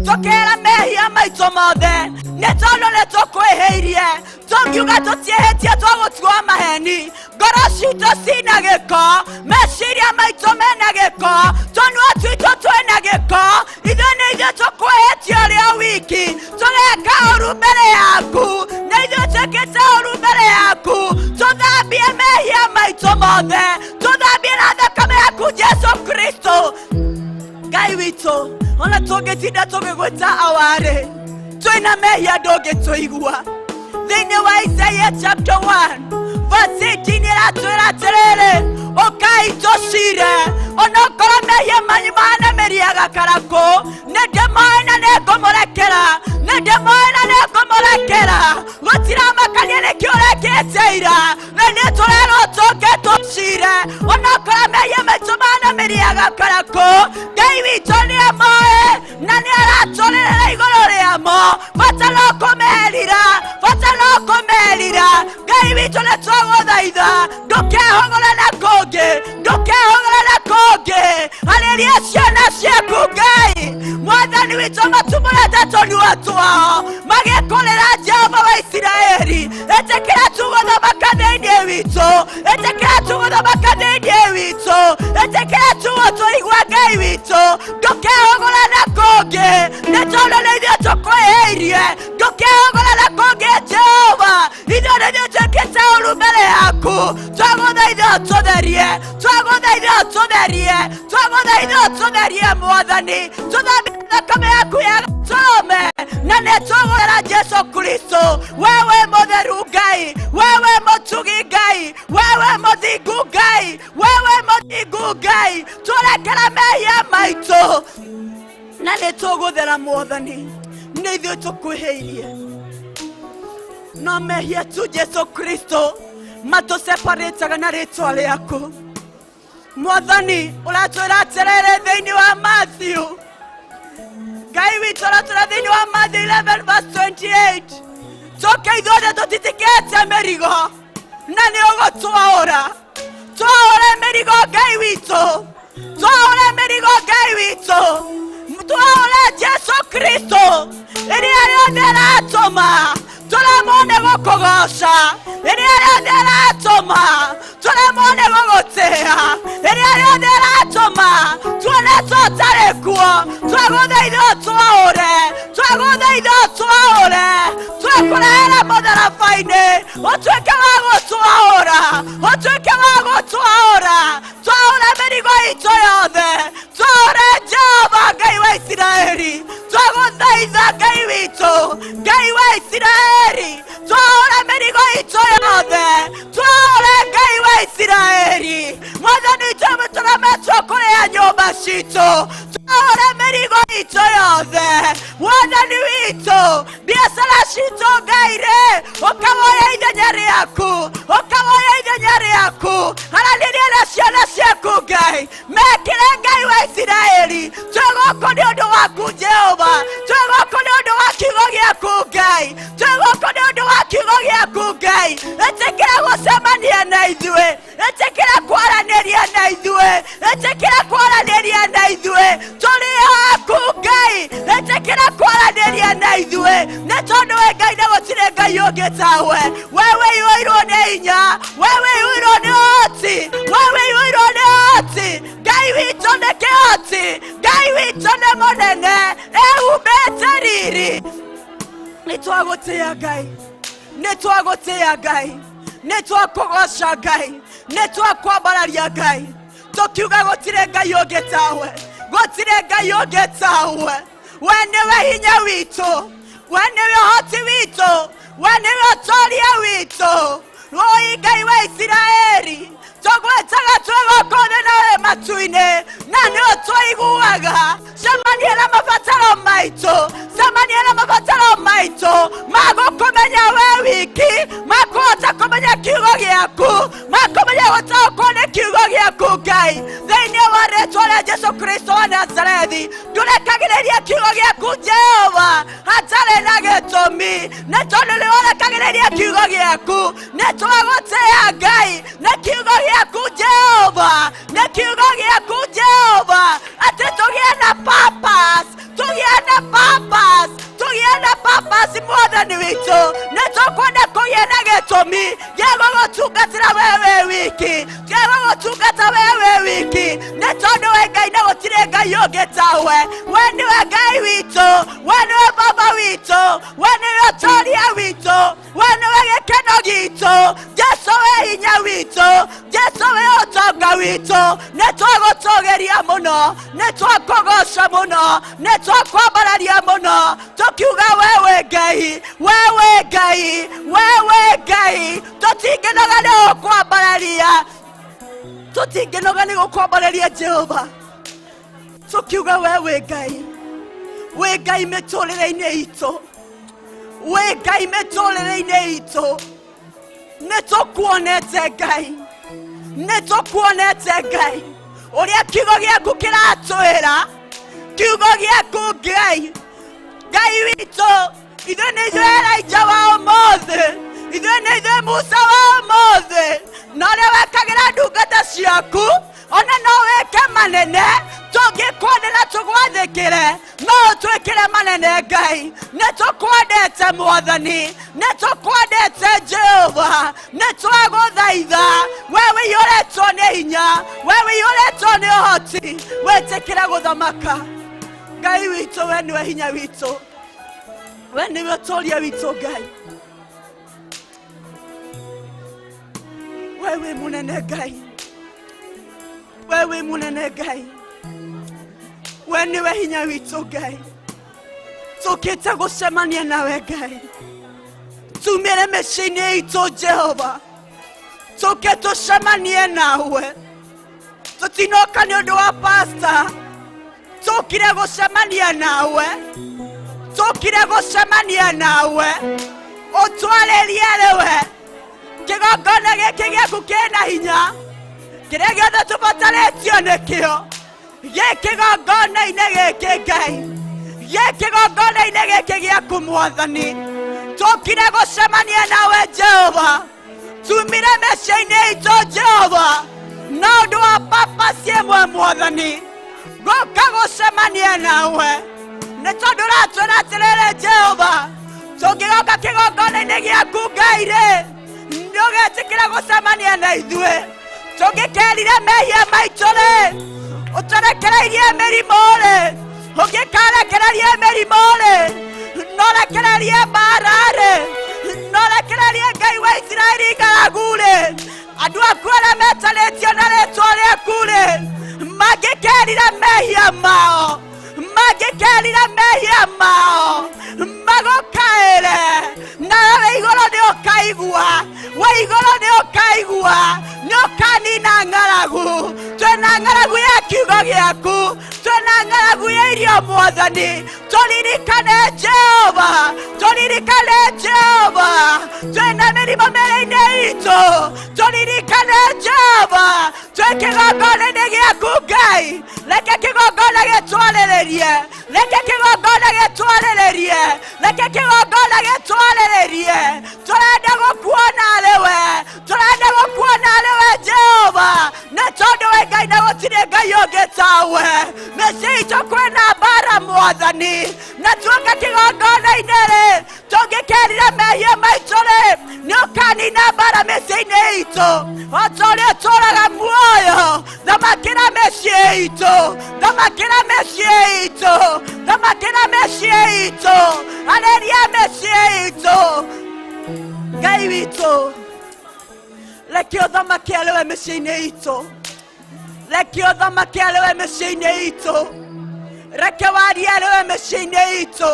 tũkĩra mehia maitũ mothe, nĩ tondũ nĩ tũkwĩhĩirie, tũngiuga tũtiĩhĩtie twagũtuo maheni. Ngoro citũ cina gĩko, meciria maitũ mena gĩko, tũnua twitũ twĩna gĩko. Ithuĩ nĩ ithuĩ tũkwĩhĩtie ũrĩa wiki, tũgeka ũru mbere yaku, nĩ ithuĩ twĩkĩte ũru mbere yaku. Tũthambie mehia maitũ mothe, tũthambie na thakame yaku Jesũ Kristo. Ngai witũ, ona tũngĩtinda tũgĩgwĩta awarĩ, twĩna mehia ndũngĩtũigua. Thĩinĩ wa Isaiah chapter 1 verse 18 ĩratwĩra atĩrĩrĩ, ũkai tũcire, onokorwo mehia manyu manamĩriaga karakũ, nĩ ndĩmoĩ na nĩngũmũrekera, nĩ ndĩmoĩ na nĩngũmũrekera. Gũtiramakania nĩkĩ ũrekĩte ira, na nĩ tũrerwo tũke tũcire, onokorwo mehia maitũ manamĩriaga karakũ. Ngai witũ nĩamoĩ na nĩ aratũrĩrĩra igũrũ rĩamo, bata no kũmerira, bata no kũmerira. Ngai witũ nĩ twagũthaitha, ndũkehogore na kũngĩ, ndũkehogore na kũngĩ. Arĩria ciana ciaku Ngai, Mwathani witũ matumũrĩte tũnua twao, magĩkũrĩra Jehova wa Isiraeli. Ĩtĩkĩra tũgũthamaka thĩinĩ witũ, ĩtĩkĩra tũgũthamaka thĩinĩ witũ, ĩtĩkĩra tũgũtũigua Ngai witũ, ndũkehogore na kũngĩ, nĩ tondũ nĩ ithuĩ tũkwĩhĩirie. Ndũkehogore na kũngĩ Jehova, ithuĩ nĩ ithuĩ twĩkĩte ũru mbere yaku. Twagũthaitha ũtũtherie, twagũthaitha ũtũtherie, twagũthaitha ũtũtherie Mwathani. Tũthambie thakame yaku ya gatũrũme, na nĩ twagũrĩra Jesũ Kristo. Wewe mũtheru Ngai, wewe mũtugi Ngai, wewe mũthingu Ngai, wewe mũthingu Ngai. Tũrekera mehia maitũ, na nĩ tũgũthera Mwathani. Nĩ ithuĩ tũkwĩhĩirie, no mehia tu Jesũ Kristo matũseparĩtaga na rĩtwa rĩaku. Mwathani ũratwĩra atĩrĩrĩ thĩinĩ wa Matthew. Ngai witũ ũratwĩra thĩinĩ wa Matthew 11 verse 28. Tũke ithuothe tũtitikĩte mĩrigo na nĩ ũgũtwaũra. Twaũre mĩrigo Ngai witũ. Twaũre mĩrigo Ngai witũ. Twaũre Jesu Kristo. Rĩrĩa rĩothe aratũma tũramwone gũkũgoca. Rĩrĩa rĩothe aratũma tũramwone gũgũtĩĩa. Rĩrĩa rĩothe aratũma tuone tũtarĩ kuo. Twagũthaitha twaũre. Twagũthaitha twaũre. Twakũrehera mũtharaba-inĩ. Ũtuĩke wa gũtwaũra. Ũtuĩke wa gũtwaũra. Twaũre mĩrigo itũ yothe. Twaũre Jehova Ngai wa Isiraeli. Twagũthaitha Ngai witũ. Ngai wa Isiraeli. Twaũre mĩrigo itũ yothe. Twaũre Ngai wa Isiraeli. Mwathani tũrametwo kũrĩa nyũmba citũ. Twaũre mĩrigo itũ yothe. Mwathani witũ. Biacara citũ Ngai rĩ. Ũkawoya ithenya rĩaku. Ũkawoya ithenya rĩaku. Haranĩria na ciana ciaku Ngai. Mekĩre Ngai wa Isiraeli. Twĩgũkũ nĩ ũndũ waku Jehova. Twĩgũkũ nĩ ũndũ wa kiugo gĩaku Ngai. Twĩgũkũ nĩ ũndũ wa kiugo gĩaku Ngai. Ĩtĩkĩra gũcemania na ithuĩ. Ĩtĩkĩra kwaranĩria na ithuĩ. Ĩtĩkĩra kwaranĩria na ithuĩ. Tũrĩ aku Ngai. Ĩtĩkĩra kwaranĩria na ithuĩ. Nĩ tondũ we Ngai na gũtirĩ Ngai ũngĩ tawe. Wewe ihũirwo nĩ hinya. Wewe ihũirwo nĩ ũhoti. Wewe ihũirwo nĩ ũhoti. Ngai witũ nĩ kĩhoti. Ngai witũ nĩ mũnene. Ehumbĩte riri. Nĩ twagũtĩĩa Ngai. Nĩ twagũtĩĩa Ngai. Nĩ twakũgoca Ngai. Nĩ twakwambararia Ngai. Tũkiuga gũtirĩ Ngai ũngĩ tawe. Gũtirĩ Ngai ũngĩ tawe. We nĩwe hinya witũ. We nĩwe ũhoti witũ. We nĩwe ũtũũria witũ. Woi Ngai wa Isiraeli. Tũgwĩtaga twĩgũkũ thĩ nawe matu-inĩ. Na nĩ ũtũiguaga. Cemania na mabataro maitũ. Cemania na mabataro maitũ. Magũkũmenya we wiki. Makũhota kũmenya kiugo gĩaku. Makũmenya gũtaũkwo nĩ kiugo gĩaku Ngai. Thĩinĩ wa rĩĩtwa rĩa Jesu Kristo wa Nazarethi. Ndũrekagĩrĩria kiugo gĩaku Jehova. Hatarĩ na gĩtũmi. Nĩ tondũ nĩ ũrekagĩrĩria kiugo gĩaku. Nĩ twagũtĩĩa Ngai. Nĩ kiugo gĩaku Jehova. Nĩ kiugo gĩaku Jehova. Atĩ tũgĩe na purpose. Tũgĩe na purpose. Tũgĩe na purpose Mwathani witũ. Nĩ tũkwenda kũgĩa na gĩtũmi gĩa gũgũtungatĩra wewe wiki. Gĩa gũgũtungata wewe wiki. Nĩ tondũ we Ngai na gũtirĩ Ngai ũngĩ tawe. We nĩwe Ngai witũ. We nĩwe Baba witũ. We nĩwe ũtũũria witũ. We nĩwe gĩkeno gitũ. Jesu we hinya witũ. Jesu we ũtonga witũ. Nĩ twagũtũũgĩria mũno. Nĩ twakũgoca mũno. Nĩ twakwambararia mũno. Tũkiuga wewe Ngai. Wewe Ngai. Wewe Ngai. Tũtingĩnoga nĩ gũkwambararia. Tũtingĩnoga nĩ gũkwambararia Jehova. Tũkiuga wewe Ngai. We Ngai mĩtũũrĩre-inĩ itũ. We Ngai mĩtũũrĩre-inĩ itũ. Nĩ tũkuonete Ngai. Nĩ tũkuonete Ngai. Ũrĩa kiugo gĩaku kĩratwĩra. Kiugo gĩaku Ngai. Ngai witũ. Ithuĩ nĩ ithuĩ Elijah wa ũmũthĩ. Ithuĩ nĩ ithuĩ Musa wa ũmũthĩ. Na ũrĩa wekagĩra ndungata ciaku. Ona no wĩke manene. Tũngĩkwendera tũgwathĩkĩre. No ũtwĩkĩre manene Ngai. Nĩ tũkwendete Mwathani. Nĩ tũkwendete Jehova. Nĩ twagũthaitha. Wewe ihũrĩtwo nĩ hinya. Wewe ihũrĩtwo nĩ ũhoti. Wĩtĩkĩre gũthamaka. Ngai witũ we nĩwe hinya witũ. We nĩwe ũtũũria witũ Ngai. Wewe mũnene Ngai. Wewe mũnene Ngai. We nĩwe hinya witũ Ngai. Tũkĩte gũcemania nawe Ngai. Tumĩre mĩciĩ-inĩ itũ Jehova. Tũke tũcemanie nawe. Tũtinoka nĩ ũndũ wa pastor. Tũkire gũcemania nawe. Tũkire gũcemania nawe. Ũtwarĩrie we. Kĩgongona gĩkĩ gĩaku kĩna hinya. kĩrĩa gĩothe tũbatarĩtio nĩkĩo gĩkĩgongona-inĩ gĩkĩ Ngai, gĩkĩgongona-inĩ gĩkĩ gĩaku Mwathani. Tũkire gũcemania nawe Jehova, tumire mĩciĩ-inĩ itũ Jehova, na ũndũ wa purpose ĩmwe Mwathani, gũka gũcemania nawe. Nĩ tondũ ũratwĩra atĩrĩrĩ Jehova, tũngĩgoka kĩgongona-inĩ gĩaku Ngai-rĩ, nĩũgetĩkĩra gũcemania na ithuĩ. Tũngĩkerire mehia maitũ-rĩ, ũtũrekereirie mĩrimũ-rĩ, ũngĩkarekereria mĩrimũ-rĩ, norekererie mbara-rĩ, norekererie Ngai wa Isiraeli ng'aragu-rĩ, andũ aku arĩa metanĩtio na rĩĩtwa rĩaku-rĩ, mangĩkerire mehia mao, mangĩkerire mehia mao, magũkaĩre, nawe igũrũ nĩũkaigua, we igũrũ nĩũkaigua, nĩũkanina ng'aragu. Twĩna ng'aragu ya kiugo gĩaku, twĩna ng'aragu ya irio Mwathani. Tũririkane Jehova, tũririkane Jehova, twĩna mĩrimũ mĩĩrĩ-inĩ itũ, tũririkane Jehova, twĩ kĩgongona-inĩ gĩaku Ngai. Reke kĩgongona gĩtwarĩrĩrie, reke kĩgongona gĩtwarĩrĩrie, reke kĩgongona gĩtwarĩrĩrie. Tũrenda gũkuona arĩwe, tũrenda gũkuona arĩwe Jehova, nĩ tondũ we Ngai na gũtirĩ Ngai ũngĩ tawe. Mĩciĩ itũ kwĩna mbara Mwathani, na tuoka kĩgongona-inĩ-rĩ, tũngĩkerire mehia maitũ-rĩ, nĩũkanina mbara mĩciĩ-inĩ itũ. O ta ũrĩa ũtũũraga muoyo, thamakĩra mĩciĩ itũ, thamakĩra mĩciĩ itũ, thamakĩra mĩciĩ itũ, arĩria mĩciĩ itũ. Ngai witũ, reke ũthamake arĩwe mĩciĩ-inĩ itũ, reke ũthamake arĩwe mĩciĩ-inĩ itũ, reke warie arĩwe mĩciĩ-inĩ itũ.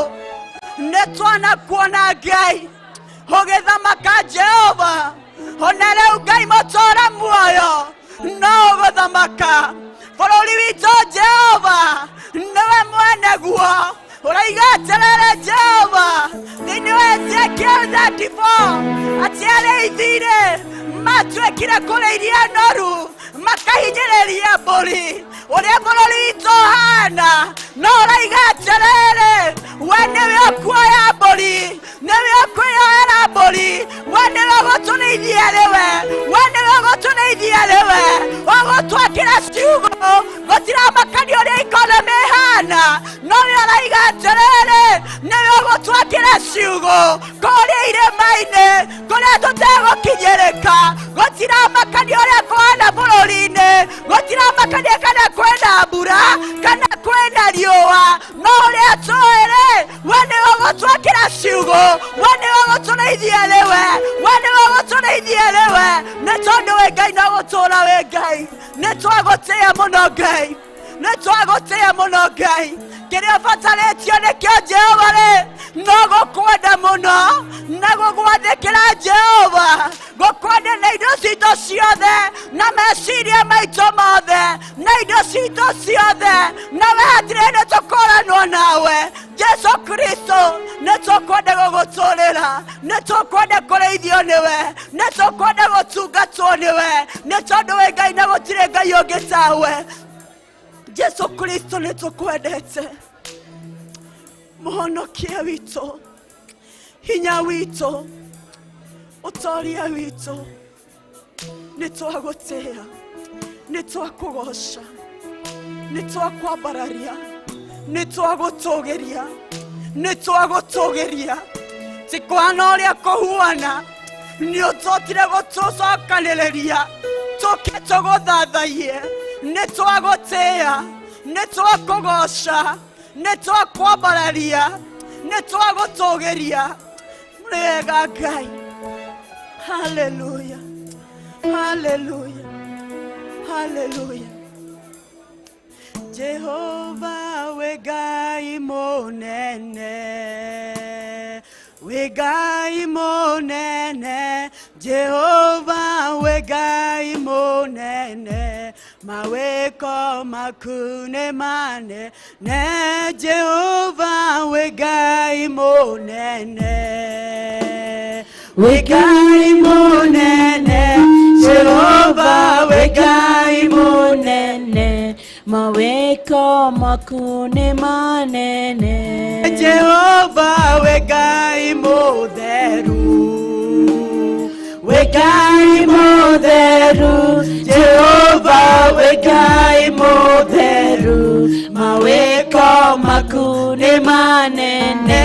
Nĩtwanakuona Ngai ũgĩthamaka Jehova, ona rĩu Ngai mũtũũra muoyo no ũgũthamaka bũrũri witũ Jehova, nĩwe mwene guo. Ũraiga atĩrĩrĩ Jehova, thĩinĩ wa Ezekiel 34, atĩ arĩithi-rĩ matuĩkire kũrĩa iria noru, makahinyĩrĩria mbũri. Ũrĩa bũrũri witũ ũhana, no ũraiga atĩrĩrĩ, we nĩwe ũkuoya mbũri, nĩwe ũkwĩyoera mbũri, we nĩwe ũgũtũrĩithia rĩwe, we nĩwe ũgũtũrĩithia rĩwe, ũgũtwakĩra ciugo, gũtiramakania ũrĩa ikonomi ĩhana, no nĩ ũraiga atĩrĩrĩ, nĩwe ũgũtwakĩra ciugo kũrĩa irĩma-inĩ, kũrĩa tũtegũkinyĩrĩka, gũtiramakania ũrĩa kũhana bũrũri-inĩ, gũtiramakania kana kwĩna mbura kana kwĩna riũa, no ũrĩa tũĩ-rĩ, we nĩwe ũgũtwakĩra ciugo, we nĩwe ũgũtũrĩithia rĩwe, we nĩwe ũgũtũrĩithia rĩwe. Nĩ tondũ we Ngai no gũtũũra we Ngai, nĩtwagũtĩĩa mũno Ngai, nĩtwagũtĩĩa mũno Ngai. Kĩrĩa ũbatarĩtio nĩkĩo Jehova-rĩ, no gũkwenda mũno na gũgwathĩkĩra Jehova, gũkwenda na indo citũ ciothe, na meciria maitũ mothe, na indo citũ ciothe, nawe hatirĩ nĩtũkũranwo nawe. Jesu Kristo, nĩtũkwenda gũgũtũũrĩra, nĩtũkwenda kũrĩithio nĩwe, nĩtũkwenda gũtungatwo nĩwe, nĩ tondũ we Ngai na gũtirĩ Ngai ũngĩ tawe. Jesu Kristo nĩtũkwendete, mũhonokia witũ, hinya witũ, ũtũũria witũ, nĩtwagũtĩĩa, nĩtwakũgoca, nĩtwakwambararia, nĩtwagũtũũgĩria, nĩtwagũtũũgĩria. Ti kũhana ũrĩa kũhuana, nĩũtũkire gũtũcokanĩrĩria, tũke tũgũthathaiye. Nĩtwagũtĩĩa, nĩtwakũgoca, nĩtwakwambararia, nĩtwagũtũũgĩria. Mwega Ngai. Hallelujah, hallelujah, hallelujah. Jehova we Ngai mũnene, we Ngai mũnene, Jehova we Ngai mũnene, mawĩko maku nĩ manene, Jehova we Ngai mũnene, we Ngai mũnene, Jehova we Ngai munene, mawĩko maku nĩ manene. Jehova we Ngai mũtheru, We Ngai mũtheru, Jehova we Ngai mũtheru, mawĩko maku nĩ manene.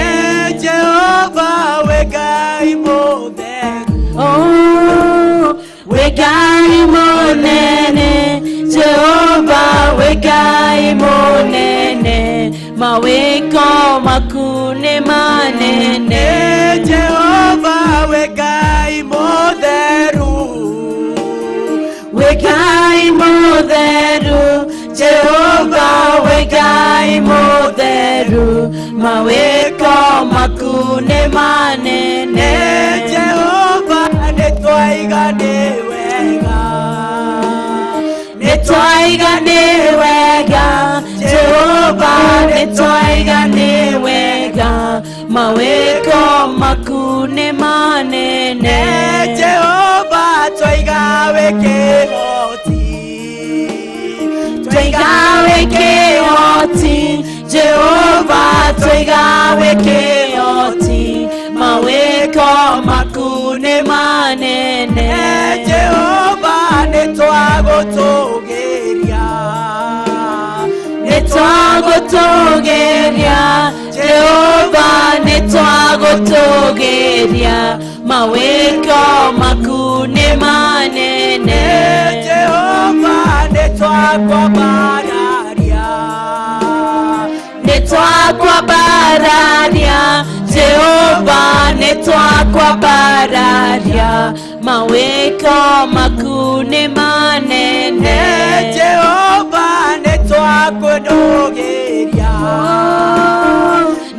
Jehova we Ngai mũtheru, Oh, we Ngai mũnene, Jehova we Ngai mũnene, mawĩko maku nĩ manene. Jehova we Ngai mũtheru, We Ngai mũtheru, Jehova we Ngai mũtheru, mawĩko maku nĩ manene. Jehova nĩtwaiga nĩ wega, Nĩtwaiga nĩ wega, Jehova nĩtwaiga nĩ wega, mawĩko maku nĩ manene. Jehova twaiga wĩ kĩhoti, Twaiga wĩ kĩhoti, Jehova twaiga wĩ kĩhoti, mawĩko maku nĩ manene. Jehova nĩtwagũtũgĩria, Nĩtwagũtũgĩria, Jehova nĩtwagũtũgĩria, mawĩko maku nĩ manene. Jehova nĩtwakwambararia, Nĩtwakwambararia, Jehova nĩtwakwambararia, mawĩko maku nĩ manene. Jehova nĩtwakwĩnũgĩria,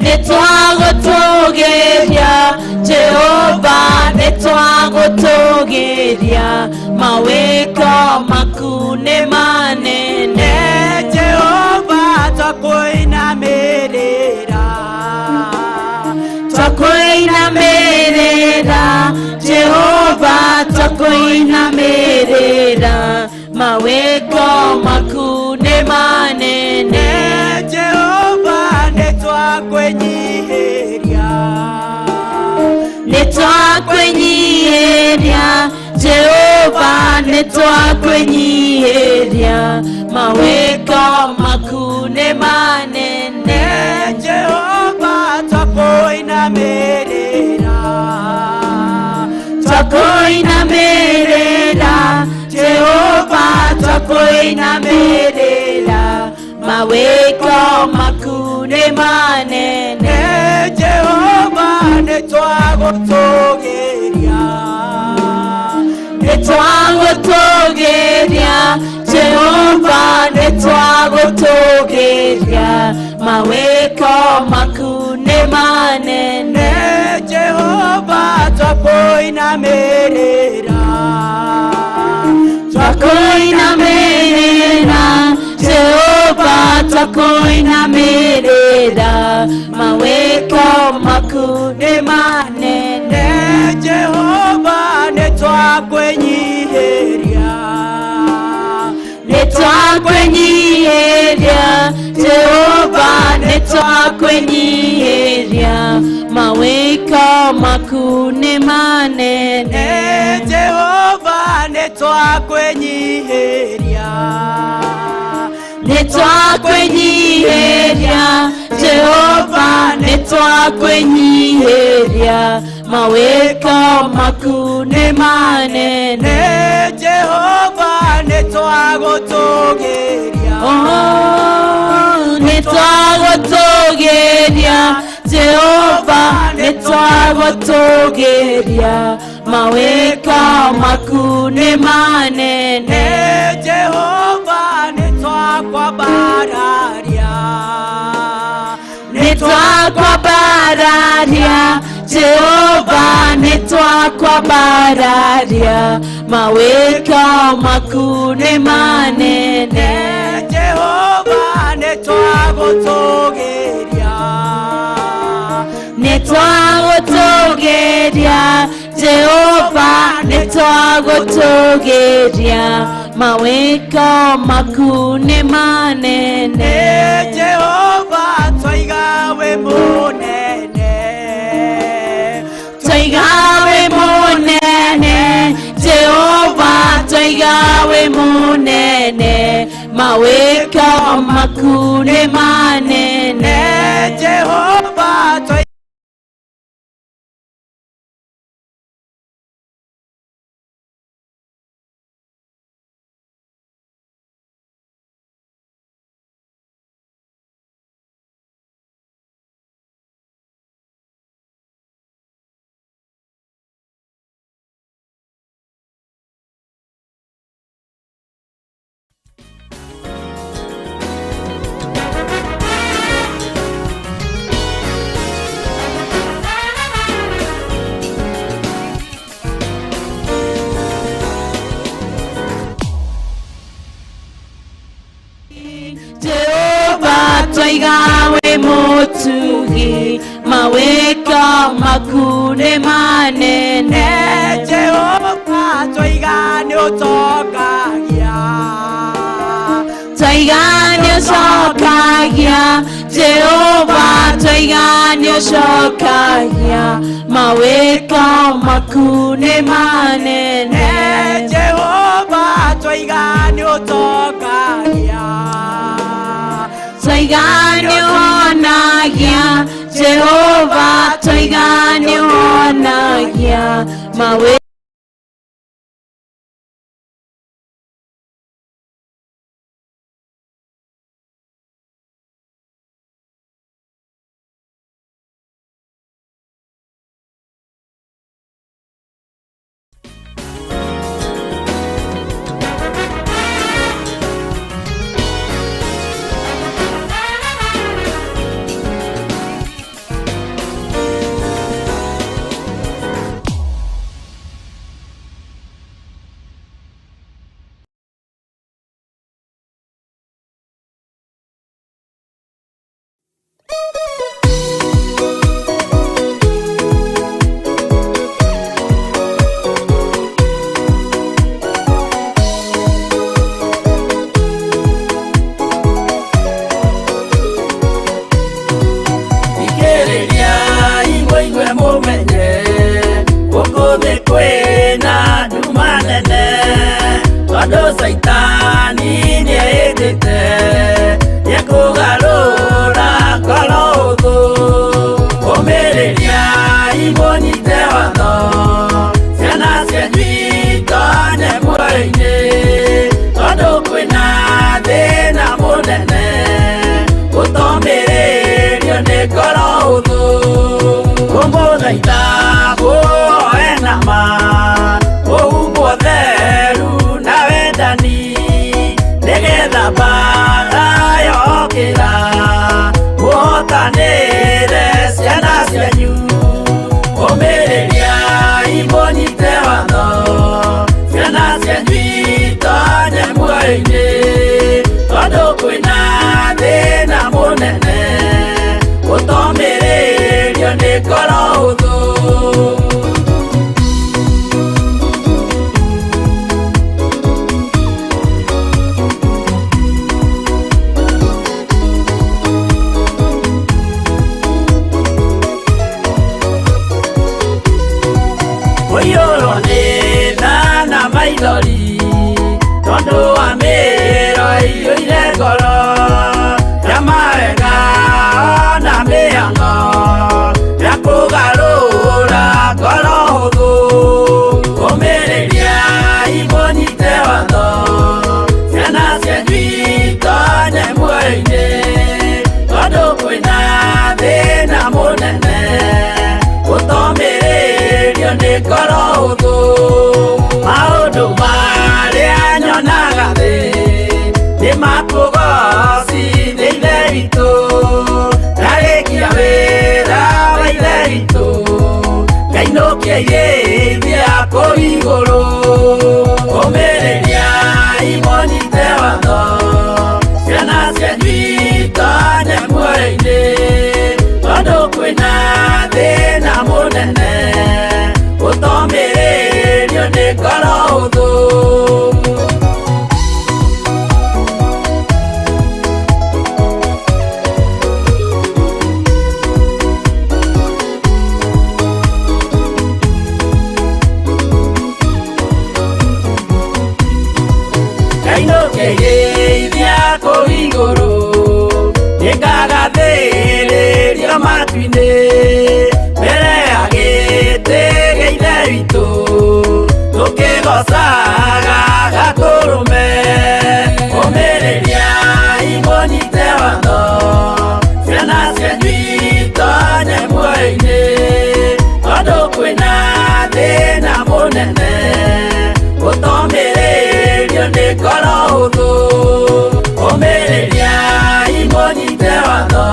Nĩtwagũtũgĩria, Jehova nĩtwagũtũgĩria, mawĩko maku nĩ manene. Jehova twakũinamĩrĩra, Twakũinamĩrĩra, Jehova twakũinamĩrĩra, mawĩko maku nĩ manene. Jehova nĩtwakwĩnyihĩria, Nĩtwakwĩnyihĩria, Jehova nĩtwakwĩnyihĩria, mawĩko maku nĩ manene. Jehova twakũinamĩrĩra, Twakũinamĩrĩra, Jehova twakũinamĩrĩra, mawĩko maku nĩ manene. Jehova nĩtwagũtũgĩria, Nĩtwagũtũgĩria, Jehova nĩtwagũtũgĩria, mawĩko maku nĩ manene. Jehova twakũinamĩrĩra, Twakũinamĩrĩra, Jehova twakũinamĩrĩra, mawĩko maku nĩ manene. Jehova nĩtwakwĩnyihĩria, Nĩtwakwĩnyihĩria, Jehova nĩtwakwĩnyihĩria, mawĩko maku nĩ manene. Jehova nĩtwakwĩnyihĩria, Nĩtwakwĩnyihĩria, Jehova nĩtwakwĩnyihĩria, mawĩko maku nĩ manene. Jehova nĩtwagũtũgĩria, Nĩtwagũtũgĩria, Jehova nĩtwagũtũgĩria, mawĩko maku nĩ manene. Jehova nĩtwakwambararia, Nĩtwakwambararia, Jehova nĩtwakwambararia, mawĩko maku nĩ manene. Jehova nĩtwagũtũgĩria, Nĩtwagũtũgĩria, Jehova nĩtwagũtũgĩria mawĩko maku nĩ manene Jehova twaiga wĩ mũnene twaiga wĩ mũnene Jehova twaiga wĩ mũnene mawĩko maku nĩ manene Jehova twaiga twaiga wĩ mũtugi mawĩko maku nĩ manene Jehova twaiga nĩũtongagia twaiga nĩũcokagia Jehova twaiga nĩũcokagia mawĩko maku nĩ manene Jehova twaiga nĩũtongagia twaiga nĩũhonagia Jehova twaiga nĩũhonagia mawĩko tũkĩrathĩrĩria matu-inĩ mbere ya gĩtĩ gĩa Ithe witũ tũkĩgocaga Gatũrũme. Ũmĩrĩriai mũnyite watho, ciana cianyu itonye muoyo-inĩ, tondũ kwĩna thĩna mũnene ũtomĩrĩrio nĩ ngoro hũthũ. Ũmĩrĩriai mũnyite watho,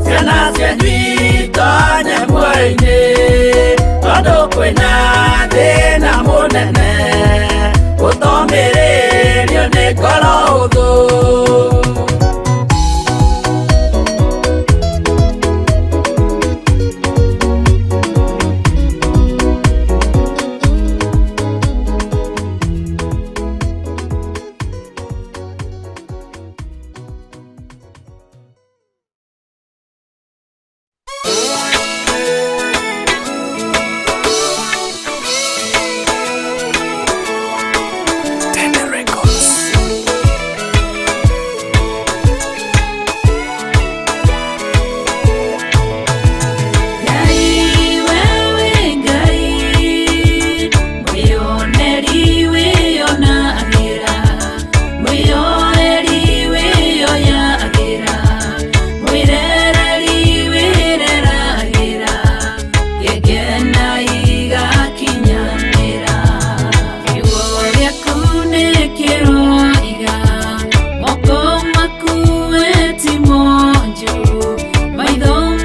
ciana cianyu itonye muoyo-inĩ, tondũ kwĩna thĩna mũnene ũtomĩrĩrio nĩ ngoro hũthũ. Yeah.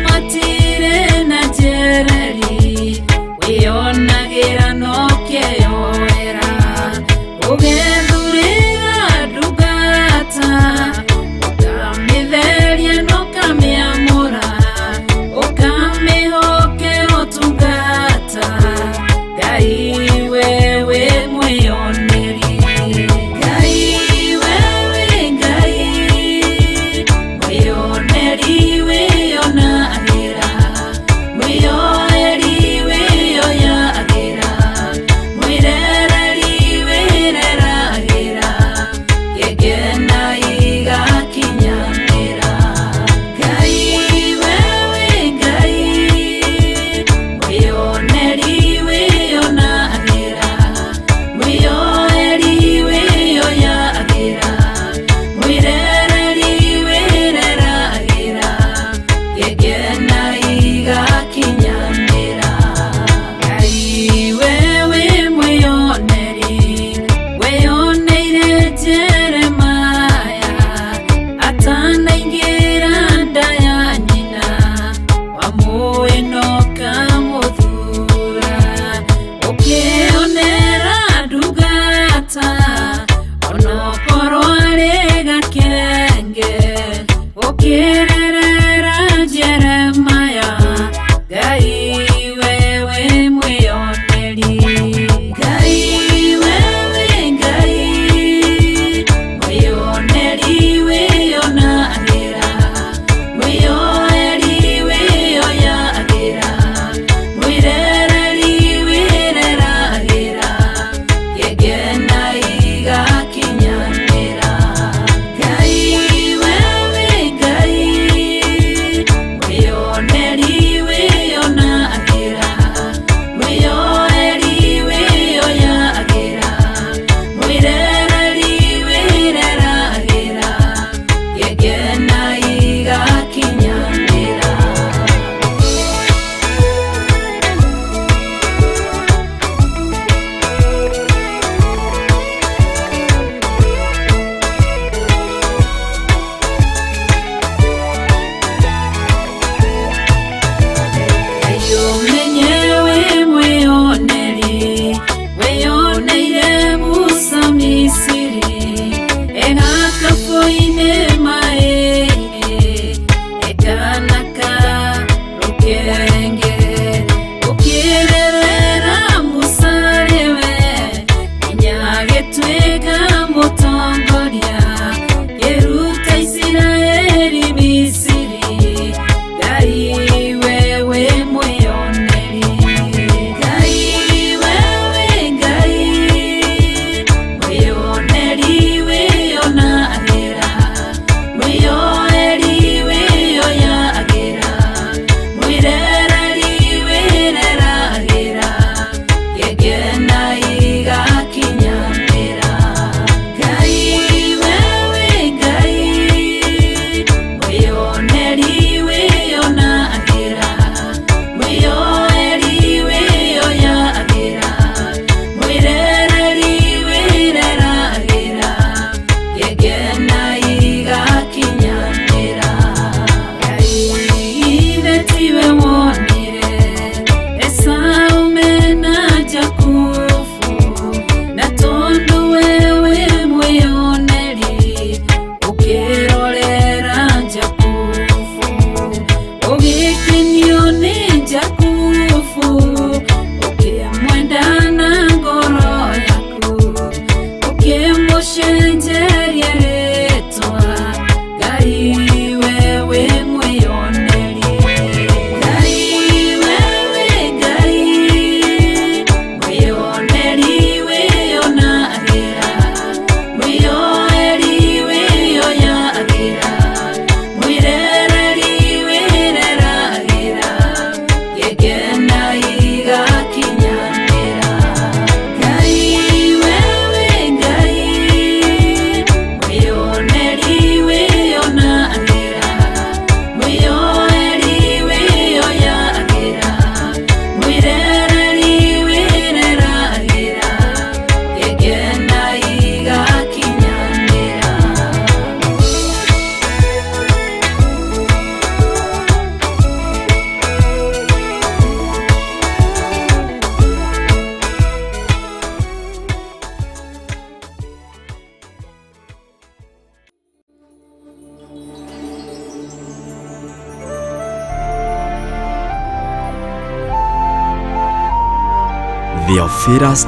Theophilus